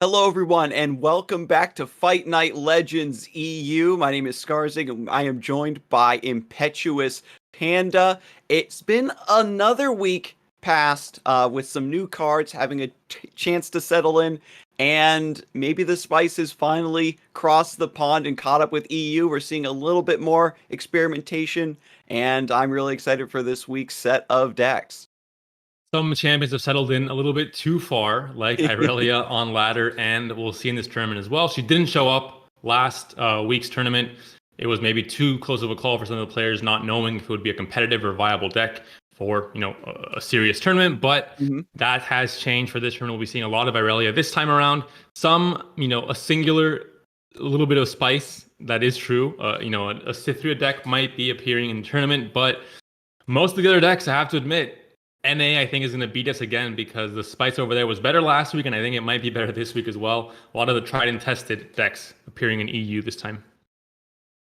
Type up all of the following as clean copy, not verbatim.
Hello, everyone, and welcome back to Fight Night Legends EU. My name is Scarzig, and I am joined by ImpetuousPanda. It's been another week past with some new cards having a chance to settle in, and maybe the Spice has finally crossed the pond and caught up with EU. We're seeing a little bit more experimentation, and I'm really excited for this week's set of decks. Some champions have settled in a little bit too far, like Irelia on ladder, and we'll see in this tournament as well. She didn't show up last week's tournament. It was maybe too close of a call for some of the players, not knowing if it would be a competitive or viable deck for a serious tournament. But that has changed for this tournament. We'll be seeing a lot of Irelia this time around. Some, a singular, a little bit of spice. That is true. A Cythria deck might be appearing in the tournament, but most of the other decks, I have to admit, NA, I think, is going to beat us again because the Spice over there was better last week, and I think it might be better this week as well. A lot of the tried and tested decks appearing in EU this time.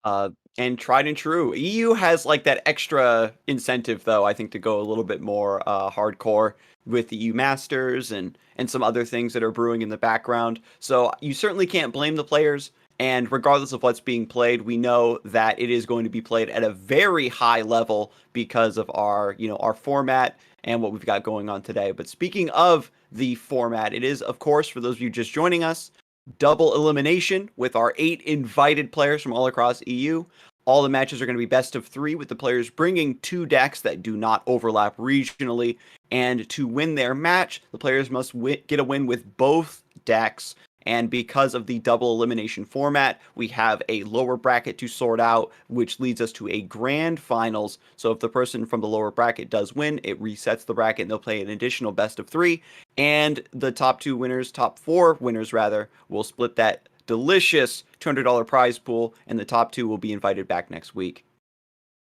And tried and true. EU has like that extra incentive, though, I think, to go a little bit more hardcore with the EU Masters and some other things that are brewing in the background. So you certainly can't blame the players. And regardless of what's being played, we know that it is going to be played at a very high level because of our format and what we've got going on today. But speaking of the format, it is, of course, for those of you just joining us, double elimination with our 8 invited players from all across EU. All the matches are going to be best of 3 with the players bringing 2 decks that do not overlap regionally. And to win their match, the players must get a win with both decks. And because of the double elimination format, we have a lower bracket to sort out, which leads us to a grand finals. So if the person from the lower bracket does win, it resets the bracket and they'll play an additional best of 3. And the top 4 winners, will split that delicious $200 prize pool, and the top 2 will be invited back next week.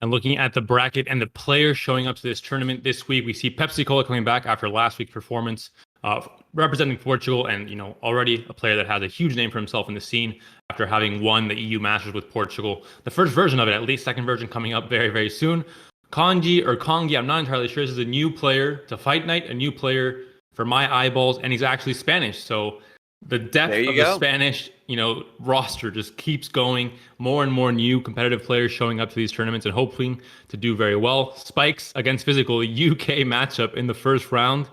And looking at the bracket and the players showing up to this tournament this week, we see Pepsi Cola coming back after last week's performance. Representing Portugal, and already a player that has a huge name for himself in the scene after having won the EU Masters with Portugal. The first version of it, at least, second version coming up very, very soon. Kongi, I'm not entirely sure. This is a new player to Fight Night, a new player for my eyeballs, and he's actually Spanish. So The depth There you of the go. Spanish, roster just keeps going. More and more new competitive players showing up to these tournaments and hoping to do very well. Spikes against Physical, UK matchup in the first round.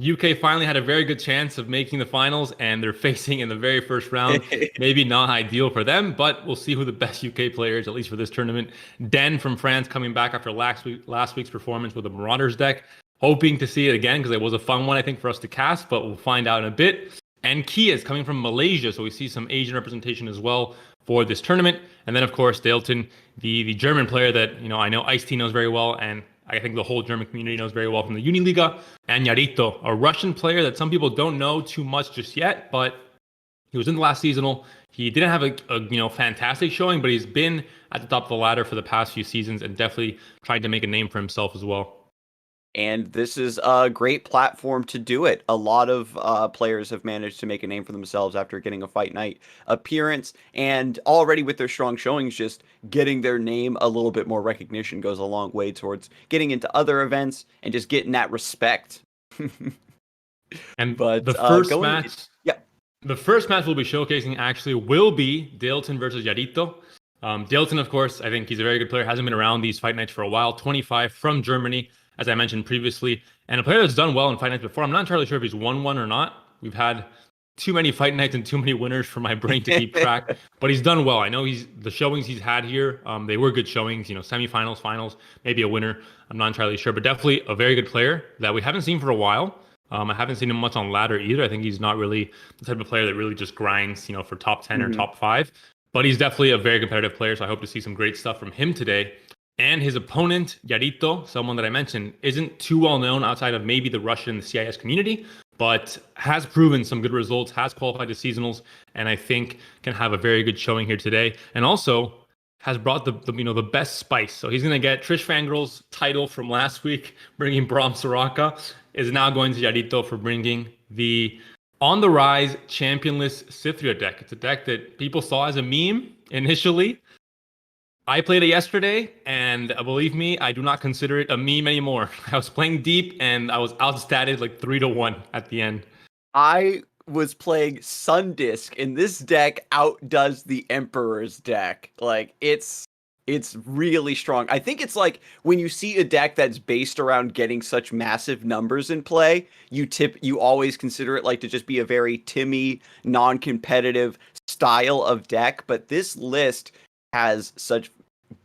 UK finally had a very good chance of making the finals, and they're facing in the very first round. Maybe not ideal for them, but we'll see who the best UK player is, at least for this tournament. Den from France coming back after last week's performance with the Marauders deck. Hoping to see it again because it was a fun one, I think, for us to cast, but we'll find out in a bit. And Kia is coming from Malaysia, so we see some Asian representation as well for this tournament. And then, of course, Dalton, the German player that I know Ice-T knows very well, and I think the whole German community knows very well from the Uniliga. And Yarito, a Russian player that some people don't know too much just yet, but he was in the last seasonal. He didn't have a fantastic showing, but he's been at the top of the ladder for the past few seasons and definitely tried to make a name for himself as well. And this is a great platform to do it. A lot of players have managed to make a name for themselves after getting a Fight Night appearance, and already with their strong showings, just getting their name a little bit more recognition goes a long way towards getting into other events and just getting that respect. And But the first match, yeah, the first match we'll be showcasing actually will be Dalton versus Yarito. Dalton, of course, I think he's a very good player. Hasn't been around these Fight Nights for a while. 25 from Germany, as I mentioned previously, and a player that's done well in Fight Nights before. I'm not entirely sure if he's won one or not. We've had too many Fight Nights and too many winners for my brain to keep track, but he's done well. I know the showings he's had here, they were good showings, semifinals, finals, maybe a winner. I'm not entirely sure, but definitely a very good player that we haven't seen for a while. I haven't seen him much on ladder either. I think he's not really the type of player that really just grinds, for top 10 or top 5, but he's definitely a very competitive player. So I hope to see some great stuff from him today. And his opponent, Yarito, someone that I mentioned, isn't too well known outside of maybe the Russian CIS community, but has proven some good results, has qualified to seasonals, and I think can have a very good showing here today. And also has brought the best spice. So he's going to get Trish Fangirl's title from last week, bringing Braum Soraka, is now going to Yarito for bringing the on the rise championless Cythria deck. It's a deck that people saw as a meme initially. I played it yesterday, and believe me, I do not consider it a meme anymore. I was playing deep, and I was outstatted like 3-1 at the end. I was playing Sundisk, and this deck outdoes the Emperor's deck. Like, it's really strong. I think it's like when you see a deck that's based around getting such massive numbers in play, you always consider it like to just be a very Timmy, non-competitive style of deck. But this list has such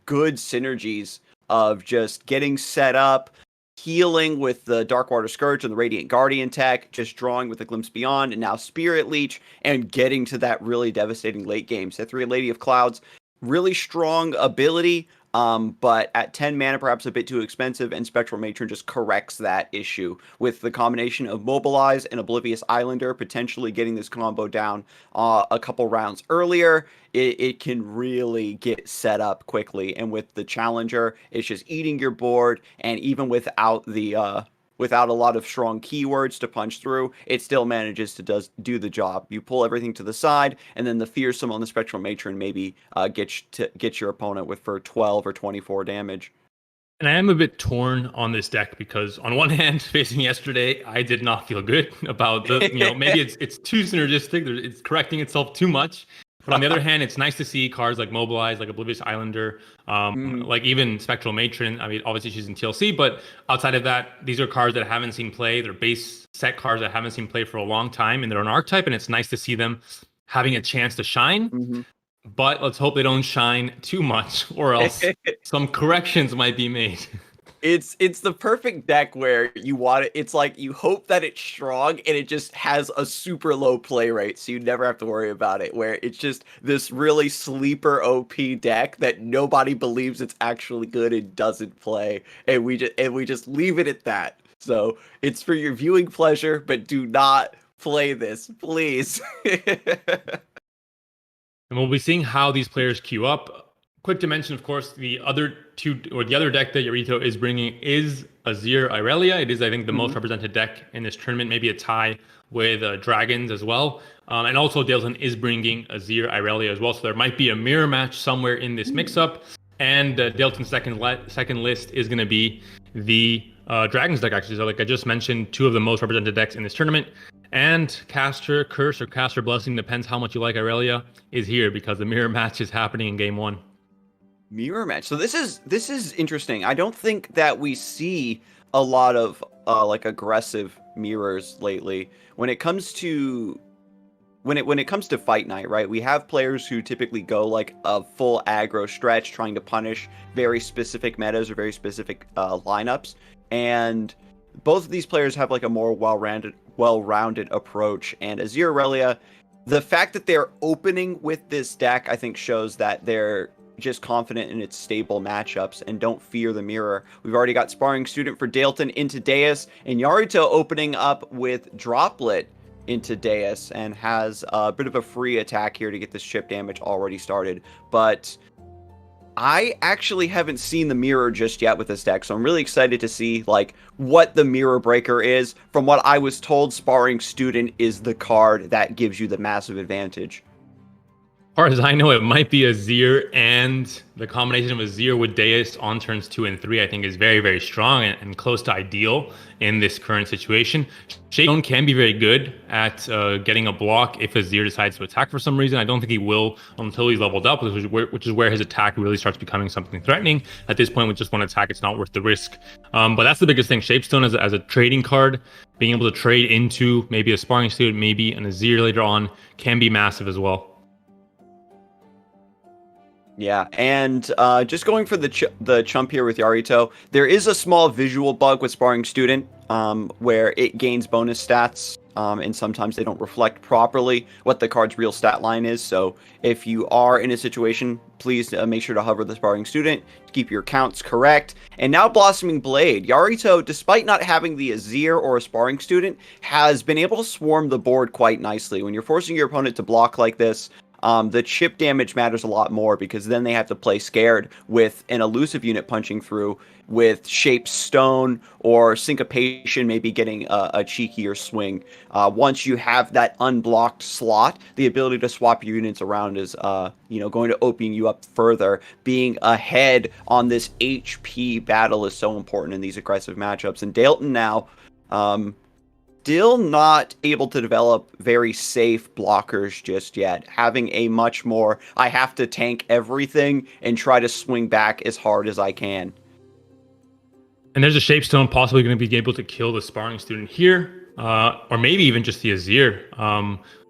good synergies of just getting set up, healing with the Darkwater Scourge and the Radiant Guardian tech, just drawing with the Glimpse Beyond, and now Spirit Leech, and getting to that really devastating late game. Cythria, Lady of Clouds, really strong ability, but at 10 mana, perhaps a bit too expensive, and Spectral Matron just corrects that issue with the combination of Mobilize and Oblivious Islander, potentially getting this combo down a couple rounds earlier. It can really get set up quickly, and with the Challenger, it's just eating your board, and even without a lot of strong keywords to punch through, it still manages to do the job. You pull everything to the side, and then the Fearsome on the Spectral Matron maybe get your opponent for 12 or 24 damage. And I am a bit torn on this deck because on one hand, facing yesterday, I did not feel good about maybe it's too synergistic. It's correcting itself too much. But on the other hand, it's nice to see cards like Mobilize, like Oblivious Islander, like even Spectral Matron. I mean, obviously she's in TLC, but outside of that, these are cards that I haven't seen play. They're base set cards that I haven't seen play for a long time, and they're an archetype, and it's nice to see them having a chance to shine. But let's hope they don't shine too much, or else some corrections might be made. It's the perfect deck where you want it. It's like you hope that it's strong and it just has a super low play rate, so you never have to worry about it. Where it's just this really sleeper OP deck that nobody believes it's actually good and doesn't play, and we just leave it at that. So it's for your viewing pleasure, but do not play this, please. And we'll be seeing how these players queue up. Quick to mention, of course, the other deck that Yarito is bringing is Azir Irelia. It is, I think, the most represented deck in this tournament, maybe a tie with Dragons as well. And also Dalton is bringing Azir Irelia as well, so there might be a mirror match somewhere in this mix-up. And Dalton's second list is going to be the Dragons deck, actually. So like I just mentioned, two of the most represented decks in this tournament. And Caster Curse or Caster Blessing, depends how much you like Irelia, is here because the mirror match is happening in game 1. Mirror match. So this is interesting. I don't think that we see a lot of like aggressive mirrors lately. When it comes to when it comes to fight night, right? We have players who typically go like a full aggro stretch, trying to punish very specific metas or very specific lineups, and both of these players have like a more well-rounded approach. And Azir Aurelia, the fact that they're opening with this deck, I think shows that they're just confident in its stable matchups and don't fear the mirror. We've already got Sparring Student for Dalton into Deus, and Yarito opening up with Droplet into Deus and has a bit of a free attack here to get this chip damage already started. But I actually haven't seen the mirror just yet with this deck, so I'm really excited to see like what the mirror breaker is. From what I was told, Sparring Student is the card that gives you the massive advantage. As far as I know, it might be Azir, and the combination of Azir with Deus on turns 2 and 3, I think, is very, very strong and close to ideal in this current situation. Shadowstone can be very good at getting a block if Azir decides to attack for some reason. I don't think he will until he's leveled up, which is where his attack really starts becoming something threatening. At this point, with just one attack, it's not worth the risk. But that's the biggest thing. Shapestone as a trading card, being able to trade into maybe a Sparring Student, maybe an Azir later on, can be massive as well. Yeah, and just going for the chump here with Yarito, there is a small visual bug with Sparring Student where it gains bonus stats, and sometimes they don't reflect properly what the card's real stat line is. So if you are in a situation, please make sure to hover the Sparring Student to keep your counts correct. And now Blossoming Blade. Yarito, despite not having the Azir or a Sparring Student, has been able to swarm the board quite nicely. When you're forcing your opponent to block like this, the chip damage matters a lot more because then they have to play scared with an elusive unit punching through, with Shape Stone or Syncopation maybe getting a cheekier swing. Once you have that unblocked slot, the ability to swap your units around is going to open you up further. Being ahead on this HP battle is so important in these aggressive matchups. And Dalton now, still not able to develop very safe blockers just yet. Having a much more, I have to tank everything and try to swing back as hard as I can. And there's a Shapestone possibly going to be able to kill the Sparring Student here, or maybe even just the Azir.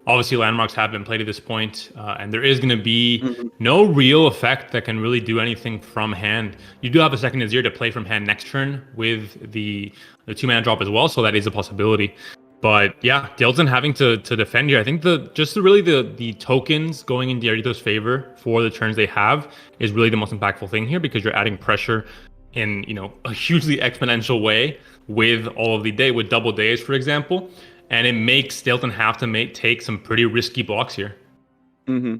Obviously, landmarks have been played at this point, and there is going to be no real effect that can really do anything from hand. You do have a second Azir to play from hand next turn with the 2-mana drop as well, so that is a possibility. But yeah, Dalton having to defend here. I think the tokens going in Yarito's favor for the turns they have is really the most impactful thing here, because you're adding pressure in a hugely exponential way with all of the day, with double days, for example. And it makes Dalton have to take some pretty risky blocks here. Mm-hmm.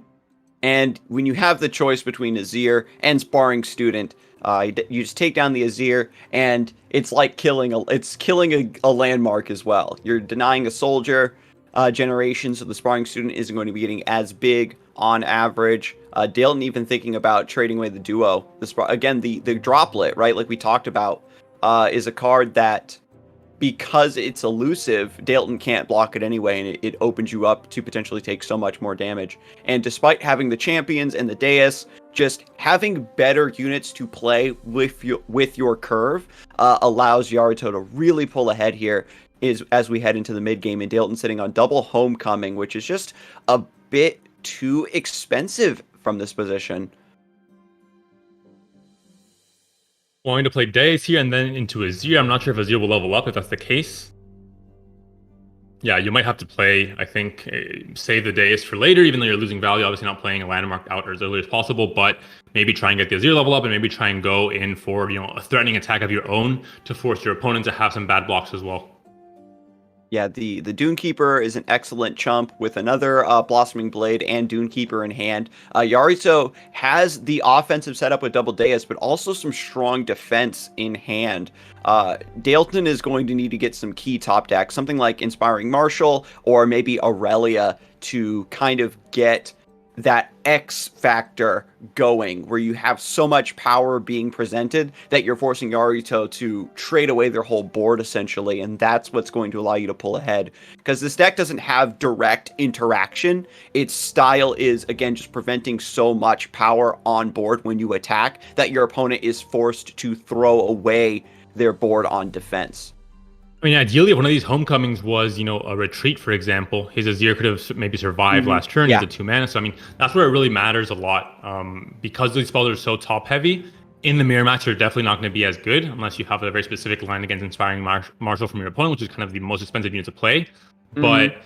And when you have the choice between Azir and Sparring Student, you just take down the Azir, and it's like killing a landmark as well. You're denying a soldier generation, so the Sparring Student isn't going to be getting as big on average. Dalton even thinking about trading away the duo. The Droplet, right? Like we talked about, is a card that, because it's elusive, Dalton can't block it anyway, and it opens you up to potentially take so much more damage. And despite having the champions and the Deus, just having better units to play with your curve allows Yarito to really pull ahead here as we head into the mid game, and Dalton sitting on double Homecoming, which is just a bit too expensive from this position. Going to play Deus here and then into Azir. I'm not sure if Azir will level up if that's the case. Yeah, you might have to play, I think, save the Deus for later, even though you're losing value. Obviously not playing a landmark out as early as possible, but maybe try and get the Azir level up, and maybe try and go in for a threatening attack of your own to force your opponent to have some bad blocks as well. Yeah, the Dunekeeper is an excellent chump with another Blossoming Blade and Dunekeeper in hand. Yarito has the offensive setup with double Deus, but also some strong defense in hand. Dalton is going to need to get some key top decks, something like Inspiring Marshal or maybe Aurelia, to kind of get that X factor going, where you have so much power being presented that you're forcing Yarito to trade away their whole board, essentially, and that's what's going to allow you to pull ahead. Because this deck doesn't have direct interaction. Its style is, again, just preventing so much power on board when you attack that your opponent is forced to throw away their board on defense. I mean, ideally, if one of these homecomings was, a retreat, for example, his Azir could have maybe survived last turn. Yeah. He's a 2-mana. So, I mean, that's where it really matters a lot. Because these spells are so top-heavy, in the mirror match, they're definitely not going to be as good unless you have a very specific line against Inspiring Marshal from your opponent, which is kind of the most expensive unit to play. But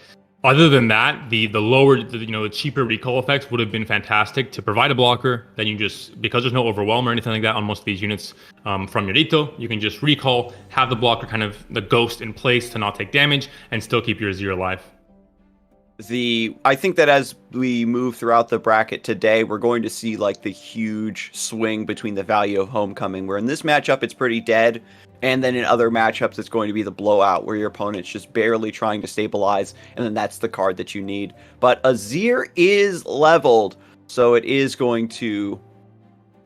other than that, the lower, the cheaper recall effects would have been fantastic to provide a blocker. Then you just, because there's no overwhelm or anything like that on most of these units from Yarito, you can just recall, have the blocker kind of the ghost in place to not take damage and still keep your Azir alive. I think that as we move throughout the bracket today, we're going to see like the huge swing between the value of Homecoming, where in this matchup it's pretty dead, and then in other matchups it's going to be the blowout, where your opponent's just barely trying to stabilize, and then that's the card that you need. But Azir is leveled, so it is going to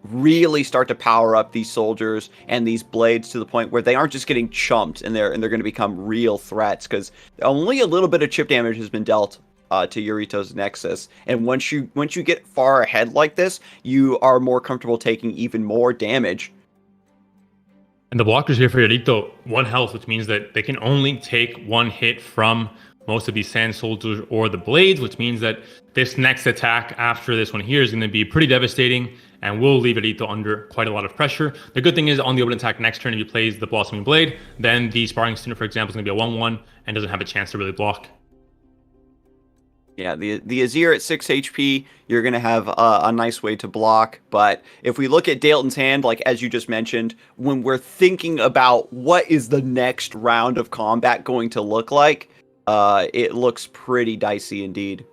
really start to power up these soldiers and these blades to the point where they aren't just getting chumped, and they're going to become real threats, because only a little bit of chip damage has been dealt to Yarito's Nexus, and once you get far ahead like this, you are more comfortable taking even more damage. And the blockers here for Yarito, 1 health, which means that they can only take 1 hit from most of these sand soldiers or the blades, which means that this next attack after this one here is going to be pretty devastating and will leave Yarito under quite a lot of pressure. The good thing is on the open attack next turn, if he plays the Blossoming Blade, then the Sparring Student, for example, is going to be a 1/1 and doesn't have a chance to really block. Yeah, the Azir at 6 HP, you're going to have a nice way to block. But if we look at Dalton's hand, like as you just mentioned, when we're thinking about what is the next round of combat going to look like, it looks pretty dicey indeed.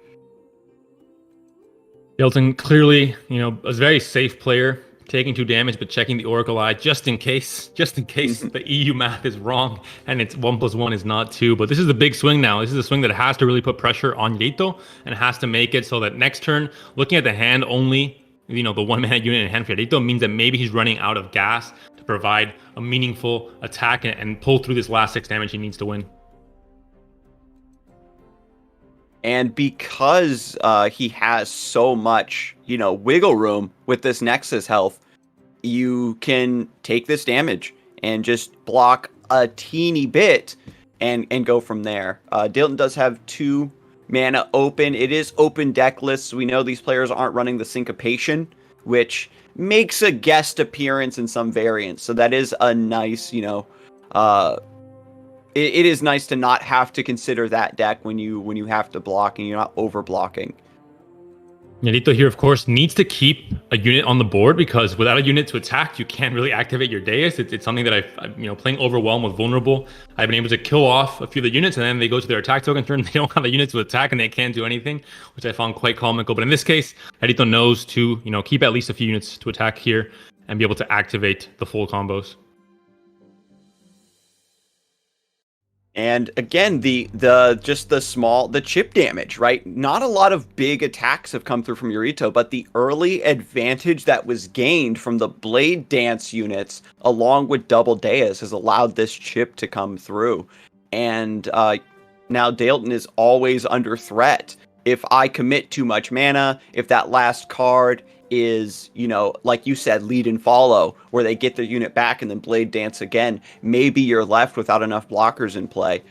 Dalton clearly, a very safe player, taking 2 damage, but checking the Oracle Eye just in case the EU math is wrong and it's 1 + 1 is not 2. But this is the big swing now. This is a swing that has to really put pressure on Yarito and has to make it so that next turn, looking at the hand only, the 1-mana unit in hand for Yarito means that maybe he's running out of gas to provide a meaningful attack and pull through this last 6 damage he needs to win. And because he has so much, wiggle room with this Nexus health, you can take this damage and just block a teeny bit and go from there. Dalton does have 2 mana open. It is open deck list, so we know these players aren't running the Syncopation, which makes a guest appearance in some variants. So that is a nice, it is nice to not have to consider that deck when you have to block and you're not over blocking. Yarito here, of course, needs to keep a unit on the board, because without a unit to attack, you can't really activate your Deus. It's something that I've playing Overwhelm with Vulnerable, I've been able to kill off a few of the units, and then they go to their attack token turn. They don't have a unit to attack, and they can't do anything, which I found quite comical. But in this case, Yarito knows to keep at least a few units to attack here and be able to activate the full combos. And again, the chip damage, right? Not a lot of big attacks have come through from Yarito, but the early advantage that was gained from the Blade Dance units, along with Double Deus, has allowed this chip to come through. And now Dalton is always under threat. If I commit too much mana, if that last card is, like you said, lead and follow, where they get their unit back and then Blade Dance again, maybe you're left without enough blockers in play.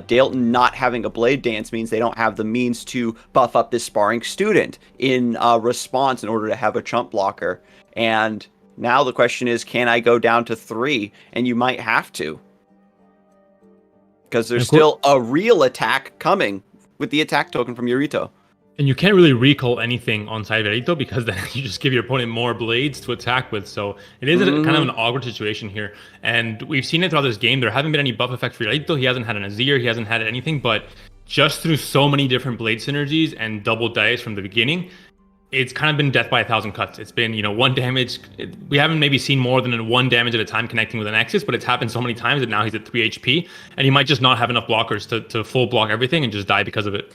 Dalton not having a Blade Dance means they don't have the means to buff up this Sparring Student in response in order to have a chump blocker. And now the question is, can I go down to 3? And you might have to, because there's still a real attack coming with the attack token from Yarito. And you can't really recall anything on side of Yarito, because then you just give your opponent more blades to attack with. So it is kind of an awkward situation here. And we've seen it throughout this game. There haven't been any buff effects for Yarito. He hasn't had an Azir. He hasn't had anything. But just through so many different blade synergies and double dice from the beginning, it's kind of been death by 1,000 cuts. It's been, 1 damage. We haven't maybe seen more than 1 damage at a time connecting with an Nexus, but it's happened so many times that now he's at 3 HP. And he might just not have enough blockers to full block everything and just die because of it.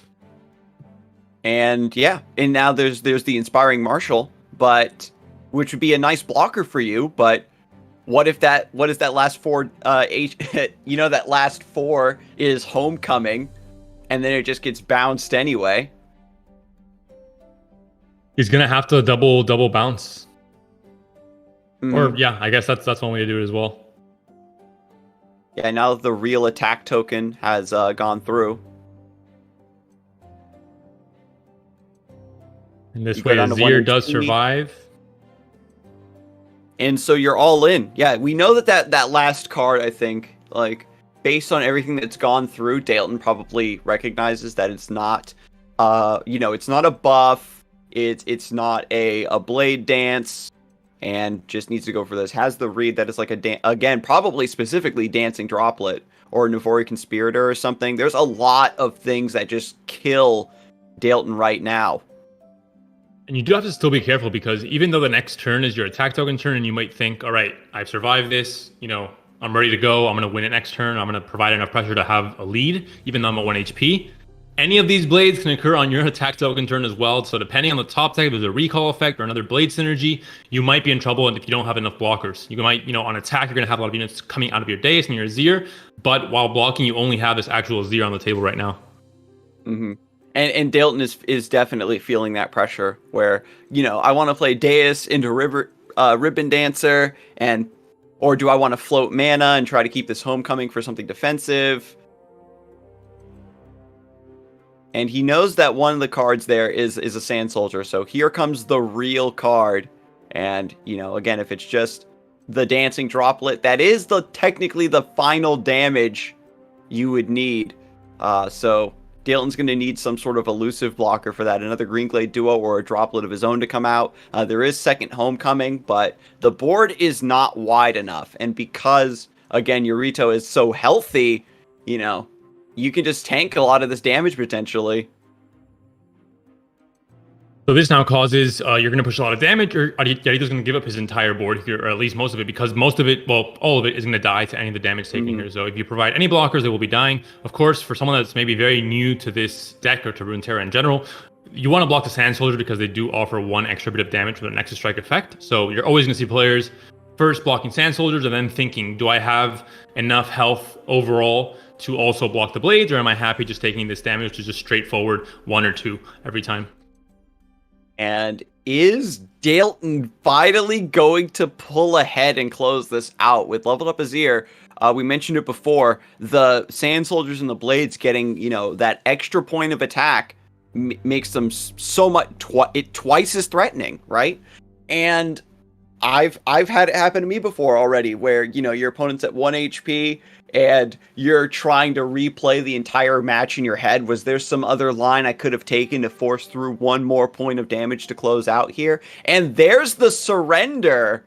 And yeah, and now there's the Inspiring Marshal, but which would be a nice blocker for you, but what if that last four that last four is Homecoming and then it just gets bounced anyway? He's gonna have to double bounce. Or Mm. yeah, I guess that's one way to do it as well. Yeah, now that the real attack token has gone through. And this You way, go down to Azir 1 does HP. survive. And so you're all in. Yeah, we know that last card, I think, like, based on everything that's gone through, Dalton probably recognizes that it's not, it's not a buff, it's not a blade dance, and just needs to go for this. Has the read that is like again, probably specifically Dancing Droplet or Navori Conspirator or something. There's a lot of things that just kill Dalton right now. And you do have to still be careful because even though the next turn is your attack token turn and you might think, all right, I've survived this, I'm ready to go, I'm going to win it next turn, I'm going to provide enough pressure to have a lead, even though I'm at 1 HP. Any of these blades can occur on your attack token turn as well. So depending on the top tech, if there's a recall effect or another blade synergy, you might be in trouble if you don't have enough blockers. You might, on attack, you're going to have a lot of units coming out of your dais and your Azir, but while blocking, you only have this actual Azir on the table right now. Mm-hmm. And Dalton is definitely feeling that pressure where, I want to play Dais into Ribbon Dancer, or do I want to float mana and try to keep this Homecoming for something defensive? And he knows that one of the cards there is a Sand Soldier, so here comes the real card. And, again, if it's just the Dancing Droplet, that is technically the final damage you would need. So Dalton's going to need some sort of elusive blocker for that. Another Green Glade Duo or a Droplet of his own to come out. There is second Homecoming, but the board is not wide enough. And because, again, Yurito is so healthy, you can just tank a lot of this damage potentially. So this now causes you're going to push a lot of damage, or Yarito's going to give up his entire board here, or at least most of it, because most of it, well, all of it is going to die to any of the damage taken here. So if you provide any blockers, they will be dying. Of course, for someone that's maybe very new to this deck or to Runeterra in general, you want to block the Sand Soldier because they do offer 1 extra bit of damage for their Nexus Strike effect. So you're always going to see players first blocking Sand Soldiers and then thinking, do I have enough health overall to also block the blades, or am I happy just taking this damage, which is just straightforward 1 or 2 every time? And is Dalton finally going to pull ahead and close this out with leveled up Azir? We mentioned it before. The Sand Soldiers and the Blades getting, that extra point of attack makes them so much twice as threatening, right? And I've had it happen to me before already, where your opponent's at 1 HP and you're trying to replay the entire match in your head. Was there some other line I could have taken to force through 1 more point of damage to close out here? And there's the surrender.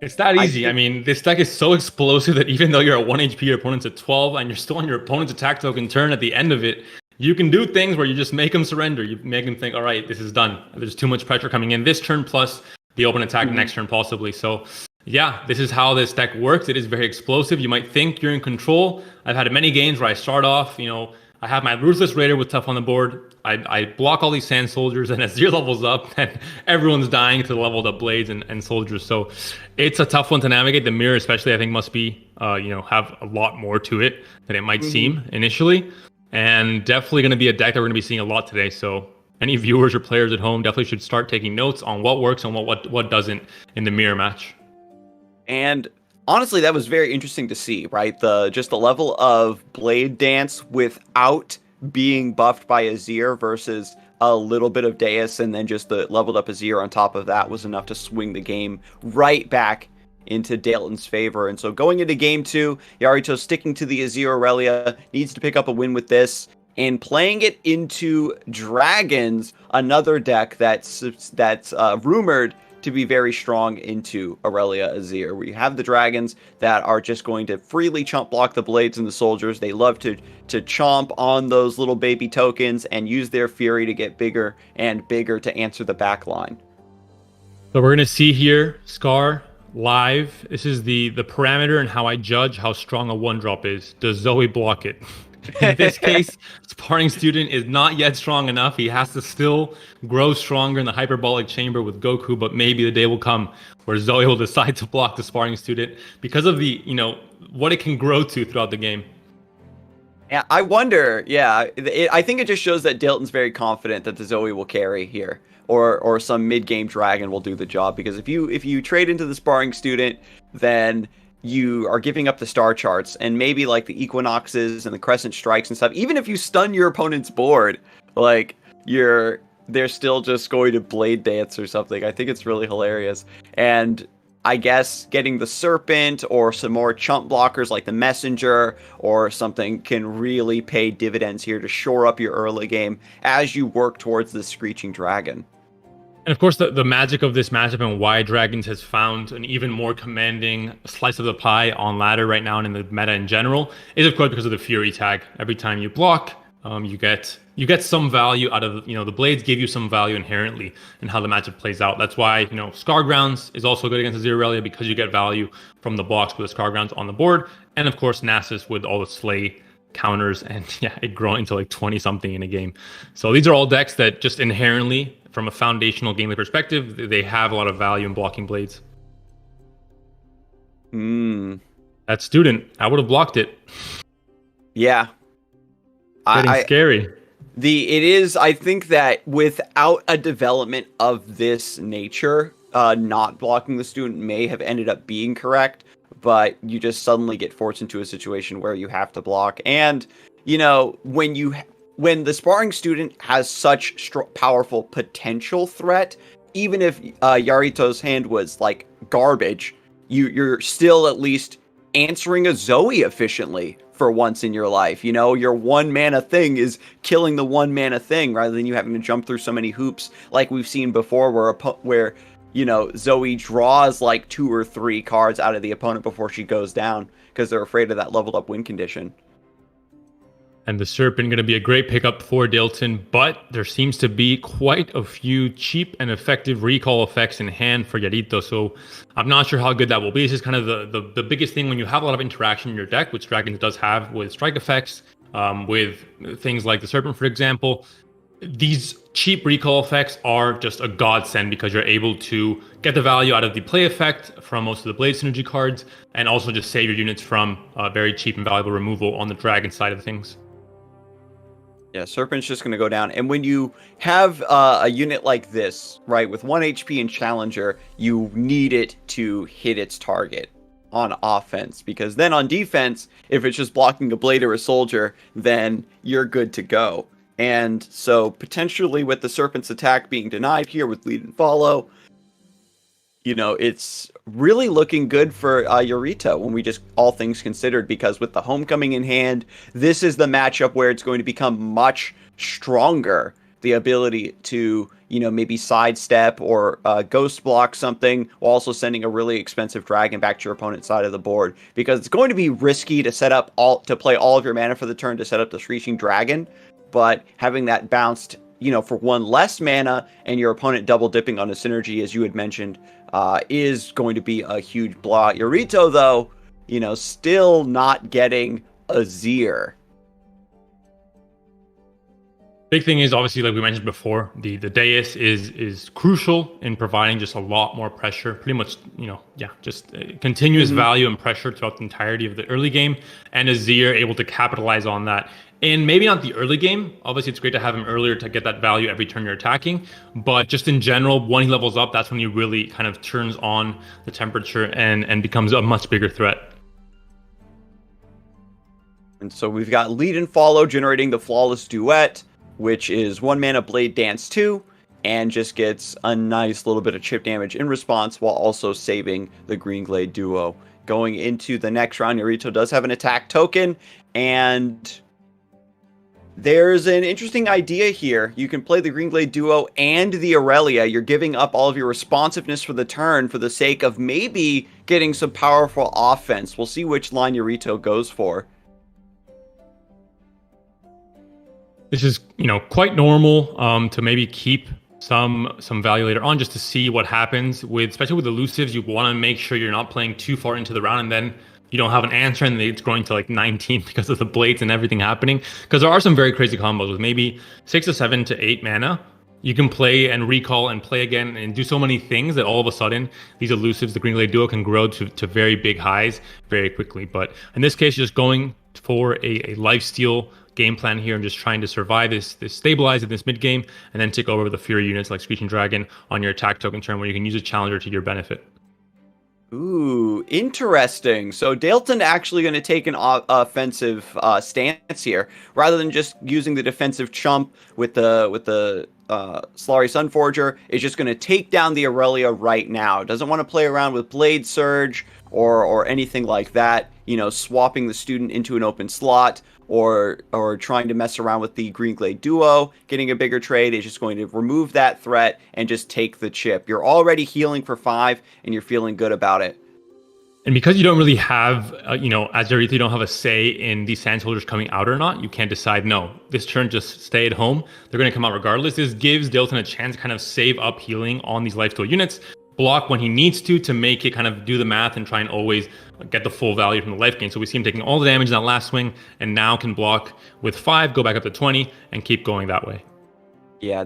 It's that easy. I mean, this deck is so explosive that even though you're at 1 HP, your opponent's at 12, and you're still on your opponent's attack token turn at the end of it, you can do things where you just make them surrender. You make them think, all right, this is done. There's too much pressure coming in this turn, plus the open attack next turn possibly. So yeah, this is how this deck works. It is very explosive. You might think you're in control. I've had many games where I start off, I have my Ruthless Raider with Tough on the board. I block all these Sand Soldiers, and as Zero levels up, and everyone's dying to the leveled up Blades and Soldiers. So it's a tough one to navigate. The mirror especially, I think, must be, have a lot more to it than it might seem initially. And definitely going to be a deck that we're going to be seeing a lot today. So any viewers or players at home definitely should start taking notes on what works and what doesn't in the mirror match. And honestly, that was very interesting to see, right? Just the level of Blade Dance without being buffed by Azir versus a little bit of Dais, and then just the leveled up Azir on top of that was enough to swing the game right back into Dalton's favor. And so going into game 2, Yarito sticking to the Azir Aurelia, needs to pick up a win with this, and playing it into Dragons, another deck that's rumored to be very strong into Aurelia Azir. We have the Dragons that are just going to freely chump block the Blades and the Soldiers. They love to chomp on those little baby tokens and use their Fury to get bigger and bigger to answer the back line. So we're going to see here, Scar, live. This is the parameter and how I judge how strong a 1-drop is. Does Zoe block it? In this case, Sparring Student is not yet strong enough. He has to still grow stronger in the hyperbolic chamber with Goku, but maybe the day will come where Zoe will decide to block the Sparring Student because of the, what it can grow to throughout the game. Yeah, I wonder. Yeah, I think it just shows that Dilton's very confident that the Zoe will carry here, or some mid-game dragon will do the job. Because if you trade into the Sparring Student, then you are giving up the star charts and maybe like the equinoxes and the crescent strikes and stuff. Even if you stun your opponent's board, like they're still just going to blade dance or something. I think it's really hilarious. And I guess getting the serpent or some more chump blockers like the messenger or something can really pay dividends here to shore up your early game as you work towards the screeching dragon. And of course, the magic of this matchup and why Dragons has found an even more commanding slice of the pie on ladder right now and in the meta in general is, of course, because of the Fury tag. Every time you block, you get some value out of, the blades give you some value inherently in how the matchup plays out. That's why, Scar Grounds is also good against the Zero Relia because you get value from the blocks with the Scar Grounds on the board. And of course, Nasus with all the Slay counters and it growing to like 20 something in a game. So these are all decks that just inherently, from a foundational gameplay perspective, they have a lot of value in blocking blades. That Student, I would have blocked it. Yeah. Getting scary. I think that without a development of this nature, not blocking the Student may have ended up being correct, but you just suddenly get forced into a situation where you have to block. And, when the Sparring Student has such powerful potential threat, even if Yarito's hand was like garbage, you're still at least answering a Zoe efficiently for once in your life. Your one mana thing is killing the one mana thing rather than you having to jump through so many hoops like we've seen before where Zoe draws like 2 or 3 cards out of the opponent before she goes down because they're afraid of that leveled up win condition. And the Serpent going to be a great pickup for Dilton, but there seems to be quite a few cheap and effective recall effects in hand for Yarito, so I'm not sure how good that will be. This is kind of the biggest thing when you have a lot of interaction in your deck, which Dragons does have with strike effects, with things like the Serpent, for example. These cheap recall effects are just a godsend because you're able to get the value out of the play effect from most of the Blade Synergy cards, and also just save your units from very cheap and valuable removal on the Dragon side of things. Yeah, Serpent's just going to go down. And when you have a unit like this, right, with 1 HP and Challenger, you need it to hit its target on offense. Because then on defense, if it's just blocking a blade or a soldier, then you're good to go. And so potentially with the Serpent's attack being denied here with lead and follow, it's really looking good for Yarito when we just all things considered, because with the Homecoming in hand, this is the matchup where it's going to become much stronger. The ability to, maybe sidestep or ghost block something while also sending a really expensive dragon back to your opponent's side of the board, because it's going to be risky to play all of your mana for the turn to set up the Screeching Dragon, but having that bounced, for 1 less mana and your opponent double dipping on a synergy, as you had mentioned, is going to be a huge blow. Yarito, though, still not getting a Zir. Big thing is, obviously, like we mentioned before, the dais is crucial in providing just a lot more pressure, pretty much, just continuous value and pressure throughout the entirety of the early game, and Azir able to capitalize on that. And maybe not the early game. Obviously, it's great to have him earlier to get that value every turn you're attacking. But just in general, when he levels up, that's when he really kind of turns on the temperature and becomes a much bigger threat. And so we've got lead and follow generating the Flawless Duet, which is 1 mana Blade Dance 2, and just gets a nice little bit of chip damage in response while also saving the Green Glade duo. Going into the next round, Yarito does have an attack token, and there's an interesting idea here. You can play the Green Glade duo and the Aurelia. You're giving up all of your responsiveness for the turn for the sake of maybe getting some powerful offense. We'll see which line Yarito goes for. This is, quite normal to maybe keep some value later on just to see what happens with, especially with elusives. You want to make sure you're not playing too far into the round and then you don't have an answer and it's growing to like 19 because of the blades and everything happening. Because there are some very crazy combos with maybe 6 to 7 to 8 mana. You can play and recall and play again and do so many things that all of a sudden these elusives, the Green Glade Duo, can grow to very big highs very quickly. But in this case, just going for a lifesteal game plan here and just trying to survive this stabilize in this mid game and then take over the Fury units like Screeching Dragon on your attack token turn where you can use a challenger to your benefit. Ooh, interesting. So Dalton actually going to take an offensive stance here, rather than just using the defensive chump with the Solari Sunforger. Is just going to take down the Aurelia right now. Doesn't want to play around with Blade Surge or anything like that. You know, swapping the student into an open slot or trying to mess around with the Green Glade Duo, getting a bigger trade. Is just going to remove that threat and just take the chip. You're already healing for 5 and you're feeling good about it. And because you don't really have, as Jarith, you don't have a say in these Sand Soldiers coming out or not, you can't decide, no, this turn just stay at home. They're going to come out regardless. This gives Dalton a chance to kind of save up healing on these lifesteal units, block when he needs to make it kind of do the math and try and always get the full value from the life gain. So we see him taking all the damage in that last swing and now can block with 5, go back up to 20 and keep going that way. Yeah,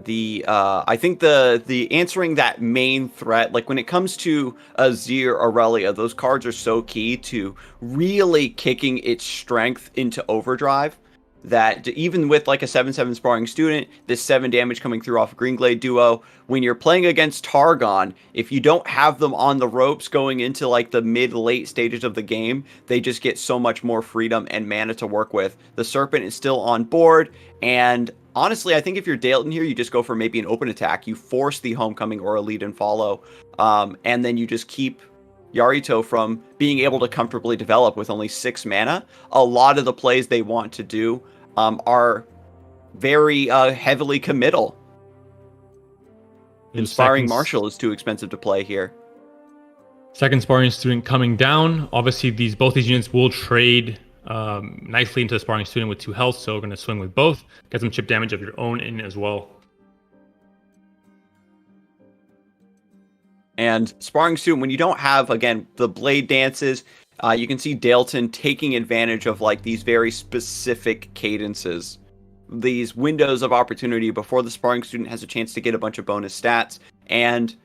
I think the answering that main threat, like when it comes to Azir Aurelia, those cards are so key to really kicking its strength into overdrive. That even with like a 7/7 sparring student, this 7 damage coming through off Green Glade Duo, when you're playing against Targon, if you don't have them on the ropes going into like the mid-late stages of the game, they just get so much more freedom and mana to work with. The Serpent is still on board, and honestly, I think if you're Dalton here, you just go for maybe an open attack. You force the Homecoming or a lead and follow, and then you just keep Yarito from being able to comfortably develop with only 6 mana. A lot of the plays they want to do are very heavily committal. Inspiring Marshal is too expensive to play here. Second Sparring Student coming down. Obviously, both these units will trade nicely into the Sparring Student with 2 health, so we're going to swing with both. Get some chip damage of your own in as well. And Sparring Student, when you don't have, again, the blade dances, you can see Dalton taking advantage of like these very specific cadences. These windows of opportunity before the Sparring Student has a chance to get a bunch of bonus stats. And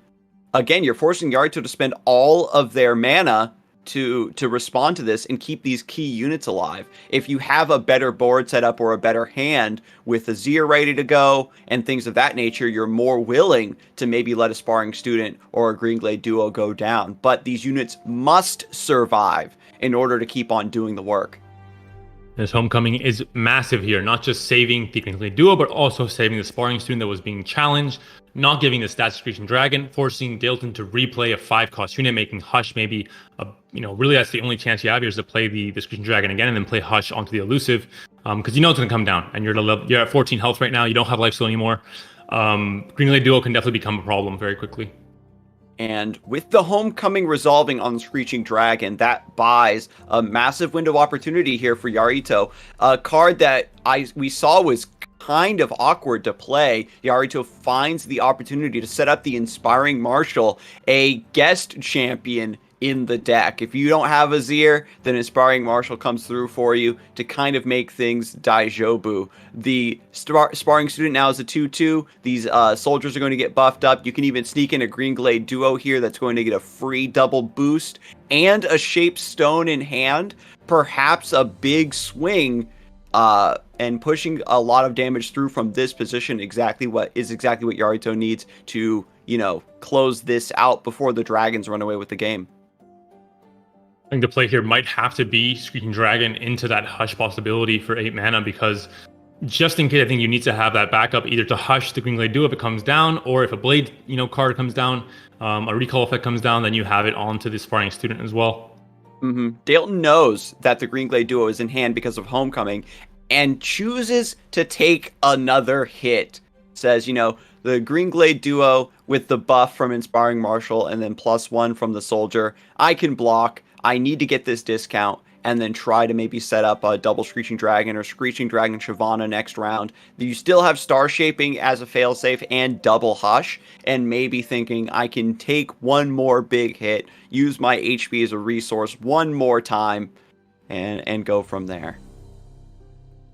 again, you're forcing Yarito to spend all of their mana to respond to this and keep these key units alive. If you have a better board setup or a better hand with Azir ready to go and things of that nature, you're more willing to maybe let a Sparring Student or a Green Glade Duo go down. But these units must survive in order to keep on doing the work. This Homecoming is massive here, not just saving the Green Glade Duo, but also saving the Sparring Student that was being challenged, not giving the stats to Screeching Dragon, forcing Dalton to replay a 5-cost unit, making Hush maybe, really that's the only chance you have here is to play the Screeching Dragon again and then play Hush onto the elusive, because you know it's going to come down, and you're at 14 health right now, you don't have lifesteal anymore. Green Glade Duo can definitely become a problem very quickly. And with the Homecoming resolving on the Screeching Dragon, that buys a massive window of opportunity here for Yarito. A card that we saw was kind of awkward to play. Yarito finds the opportunity to set up the Inspiring Marshal, a guest champion in the deck. If you don't have Azir, then Inspiring Marshal comes through for you to kind of make things Daijobu. The Sparring Student now is a 2/2. These soldiers are going to get buffed up. You can even sneak in a Green Glade Duo here that's going to get a free double boost and a Shaped Stone in hand. Perhaps a big swing and pushing a lot of damage through from this position, exactly what Yarito needs to, close this out before the Dragons run away with the game. I think the play here might have to be Screeching Dragon into that Hush possibility for 8 mana, because just in case, I think you need to have that backup either to Hush the Green Glade Duo if it comes down, or if a Blade card comes down, a recall effect comes down, then you have it onto the Sparring Student as well. Mm-hmm. Dalton knows that the Green Glade Duo is in hand because of Homecoming and chooses to take another hit. Says, the Green Glade Duo with the buff from Inspiring Marshal and then +1 from the Soldier, I can block. I need to get this discount. and then try to maybe set up a double Screeching Dragon or Screeching Dragon Shyvana next round. You still have Star Shaping as a failsafe and double Hush, and maybe thinking I can take one more big hit, use my HP as a resource one more time, and go from there.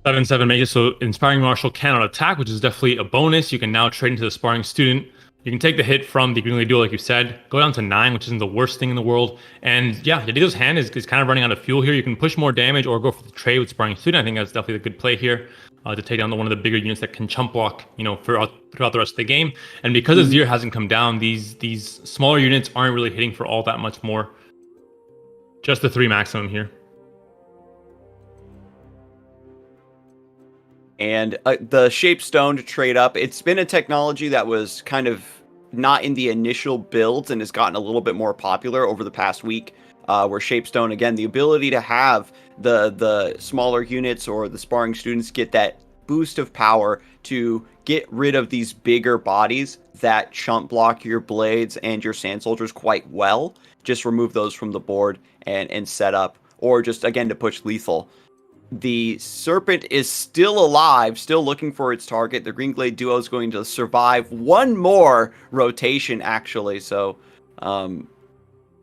7/7 makes it so Inspiring Marshal cannot attack, which is definitely a bonus. You can now trade into the Sparring Student. You can take the hit from the Greenglade Duo, like you said, go down to 9, which isn't the worst thing in the world. And yeah, Yadito's hand is kind of running out of fuel here. You can push more damage or go for the trade with Sparring Student. I think that's definitely a good play here to take down one of the bigger units that can chump block, throughout the rest of the game. And because Azir hasn't come down, these smaller units aren't really hitting for all that much more. Just the 3 maximum here. And the Shape Stone to trade up, it's been a technology that was kind of not in the initial builds and has gotten a little bit more popular over the past week, where Shape Stone, again, the ability to have the smaller units or the Sparring Students get that boost of power to get rid of these bigger bodies that chump block your blades and your Sand Soldiers quite well. Just remove those from the board and set up, or just, again, to push lethal. The Serpent is still alive, still looking for its target. The Greenglade Duo is going to survive one more rotation, actually. So,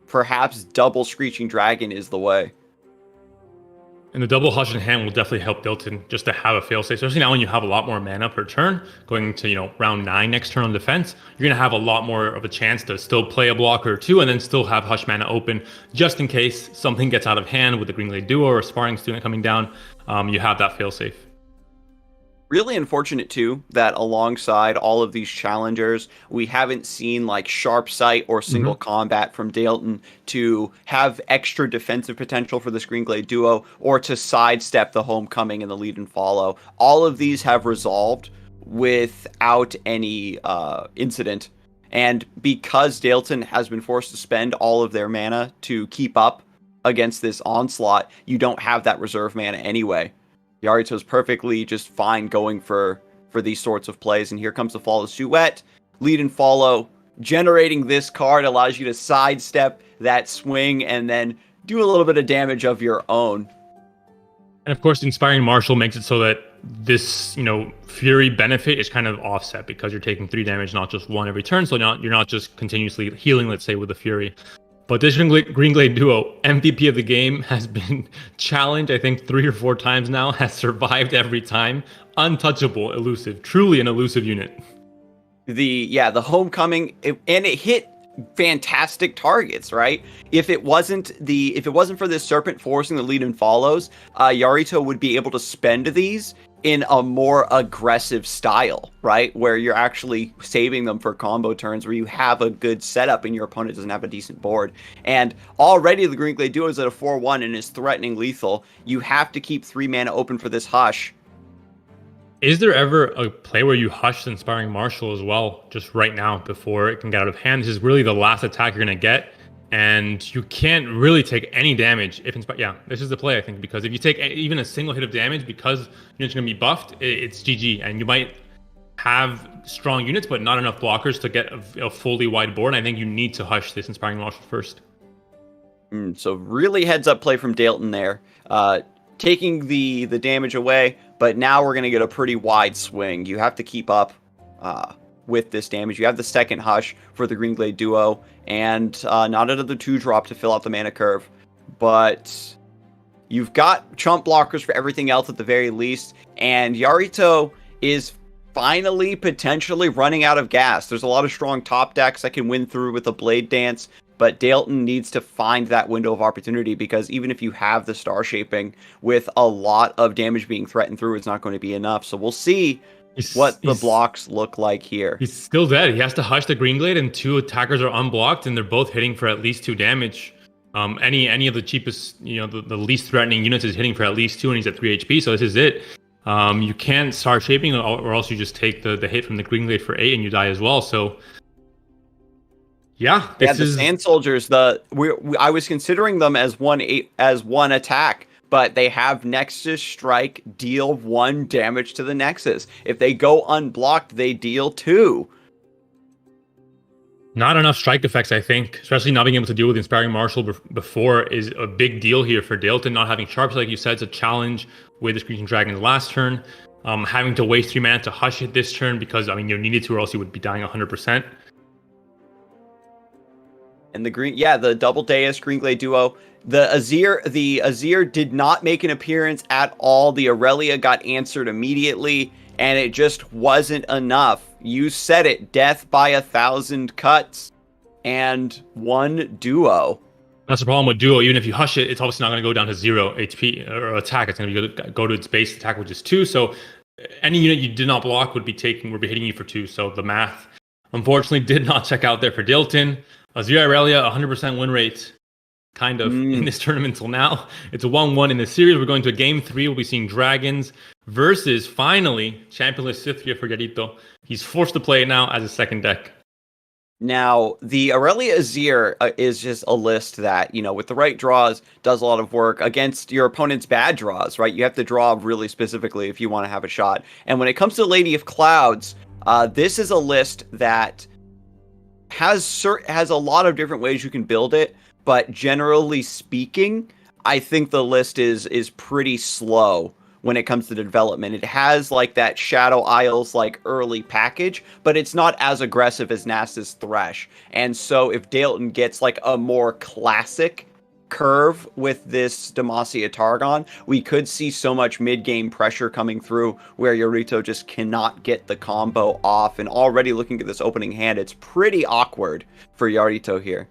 perhaps double Screeching Dragon is the way. And the double Hush in hand will definitely help Dilton just to have a failsafe, especially now when you have a lot more mana per turn, going to, round 9 next turn on defense. You're going to have a lot more of a chance to still play a blocker or two and then still have Hush mana open just in case something gets out of hand with the Greenglade Duo or a Sparring Student coming down. You have that failsafe. Really unfortunate, too, that alongside all of these challengers, we haven't seen like Sharp Sight or Single Combat from Dalton to have extra defensive potential for the Greenglade Duo or to sidestep the Homecoming and the Lead and Follow. All of these have resolved without any incident. And because Dalton has been forced to spend all of their mana to keep up against this onslaught, you don't have that reserve mana anyway. Yarito's perfectly just fine going for these sorts of plays. And here comes the Flawless Duet. Lead and Follow. Generating this card allows you to sidestep that swing and then do a little bit of damage of your own. And of course, Inspiring Marshal makes it so that this, Fury benefit is kind of offset because you're taking 3 damage, not just 1 every turn. So you're not just continuously healing, let's say, with the Fury. But this Greenglade Duo, MVP of the game, has been challenged, I think, 3 or 4 times now, has survived every time. Untouchable, elusive, truly an elusive unit. The Homecoming, and it hit fantastic targets, right? If it wasn't for this Serpent forcing the Lead and Follows, Yarito would be able to spend these in a more aggressive style, right? Where you're actually saving them for combo turns where you have a good setup and your opponent doesn't have a decent board. And already the Greenglade Duo is at a 4-1 and is threatening lethal. You have to keep 3 mana open for this Hush. Is there ever a play where you hush the Inspiring Marshal as well, just right now, before it can get out of hand? This is really the last attack you're going to get, and you can't really take any damage if this is the play, I think, because if you take even a single hit of damage because units are going to be buffed, it's GG, and you might have strong units but not enough blockers to get a fully wide board. I think you need to hush this Inspiring Marshal first. So really heads up play from Dalton there, taking the damage away, but now we're going to get a pretty wide swing. You have to keep up with this damage. You have the second Hush for the Greenglade Duo, and not another 2-drop to fill out the mana curve. But you've got chump blockers for everything else at the very least, and Yarito is finally potentially running out of gas. There's a lot of strong top decks that can win through with a Blade Dance, but Dalton needs to find that window of opportunity, because even if you have the Star Shaping with a lot of damage being threatened through, it's not going to be enough. So we'll see what the blocks look like here. He's still dead. He has to hush the Greenglade, and 2 attackers are unblocked, and they're both hitting for at least 2 damage. Any of the cheapest, the least threatening units is hitting for at least 2, and he's at 3 HP, so this is it. You can't Star Shaping, or else you just take the hit from the Greenglade for 8 and you die as well. So yeah, the Sand Soldiers, I was considering them as one attack, but they have Nexus Strike, deal 1 damage to the Nexus. If they go unblocked, they deal 2. Not enough strike effects, I think, especially not being able to deal with Inspiring Martial before is a big deal here for Dalton. Not having Sharps, like you said, is a challenge with the Screeching Dragon's last turn. Having to waste 3 mana to Hush it this turn because, I mean, you needed to or else you would be dying 100%. And the green, yeah, the double Deus Green Glade duo. The Azir did not make an appearance at all. The Aurelia got answered immediately, and it just wasn't enough. You said it, death by 1,000 cuts and 1 duo. That's the problem with duo. Even if you hush it, it's obviously not going to go down to 0 HP or attack. It's going to go to its base attack, which is 2. So any unit you did not block would be hitting you for 2. So the math, unfortunately, did not check out there for Dilton. Azir Aurelia, 100% win rate, kind of, in this tournament until now. It's a 1-1 in the series. We're going to a game 3. We'll be seeing Dragons versus, finally, championless Sithria for Garito. He's forced to play it now as a second deck. Now, the Aurelia Azir is just a list that, you know, with the right draws, does a lot of work against your opponent's bad draws, right? You have to draw really specifically if you want to have a shot. And when it comes to Lady of Clouds, this is a list that has a lot of different ways you can build it, but generally speaking, I think the list is pretty slow when it comes to development. It has like that Shadow Isles like early package, but it's not as aggressive as Nasta's Thresh. And so if Dalton gets like a more classic curve with this Demacia Targon, we could see so much mid-game pressure coming through where Yorito just cannot get the combo off. And already looking at this opening hand, it's pretty awkward for Yorito here.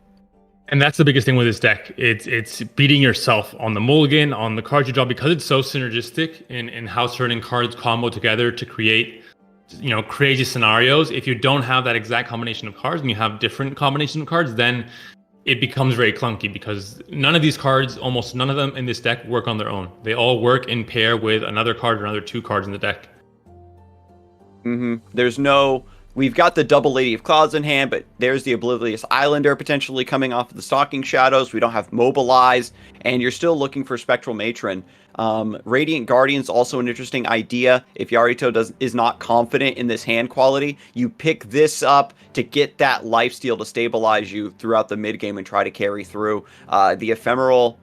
And that's the biggest thing with this deck. It's beating yourself on the mulligan, on the cards you draw, because it's so synergistic in how certain cards combo together to create, you know, crazy scenarios. If you don't have that exact combination of cards and you have different combinations of cards, then it becomes very clunky because none of these cards, almost none of them in this deck work on their own. They all work in pair with another card or another 2 cards in the deck. We've got the double Lady of Clouds in hand, but there's the Oblivious Islander potentially coming off of the Stalking Shadows. We don't have Mobilize, and you're still looking for Spectral Matron. Radiant Guardian's also an interesting idea. If Yorito is not confident in this hand quality, you pick this up to get that lifesteal to stabilize you throughout the mid game and try to carry through. The ephemeral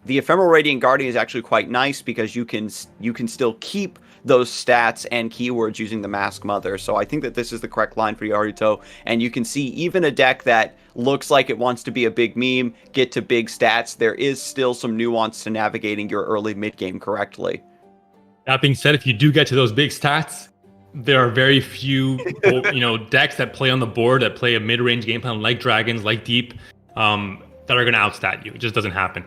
Radiant Guardian is actually quite nice because you can still keep those stats and keywords using the Mask Mother. So I think that this is the correct line for Yorito. And you can see even a deck that looks like it wants to be a big meme, get to big stats, there is still some nuance to navigating your early mid game correctly. That being said, if you do get to those big stats, there are very few decks that play on the board, that play a mid-range game plan like Dragons, like Deep, that are going to outstat you. It just doesn't happen.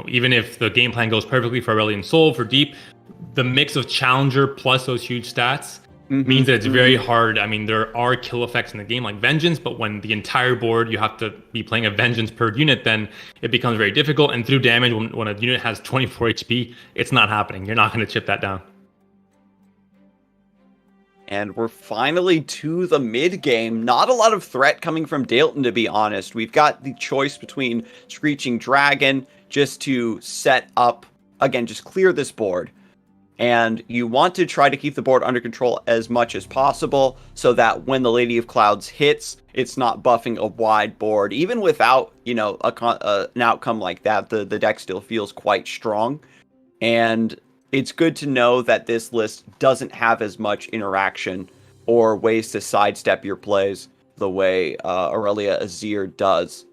Even if the game plan goes perfectly for Aurelian Soul, for Deep, the mix of Challenger plus those huge stats means that it's very hard. I mean, there are kill effects in the game like Vengeance, but when the entire board, you have to be playing a Vengeance per unit, then it becomes very difficult. And through damage, when a unit has 24 HP, it's not happening. You're not going to chip that down. And we're finally to the mid game. Not a lot of threat coming from Dalton, to be honest. We've got the choice between Screeching Dragon just to set up, again, just clear this board. And you want to try to keep the board under control as much as possible so that when the Lady of Clouds hits, it's not buffing a wide board. Even without, an outcome like that, the deck still feels quite strong. And it's good to know that this list doesn't have as much interaction or ways to sidestep your plays the way Aurelia Azir does.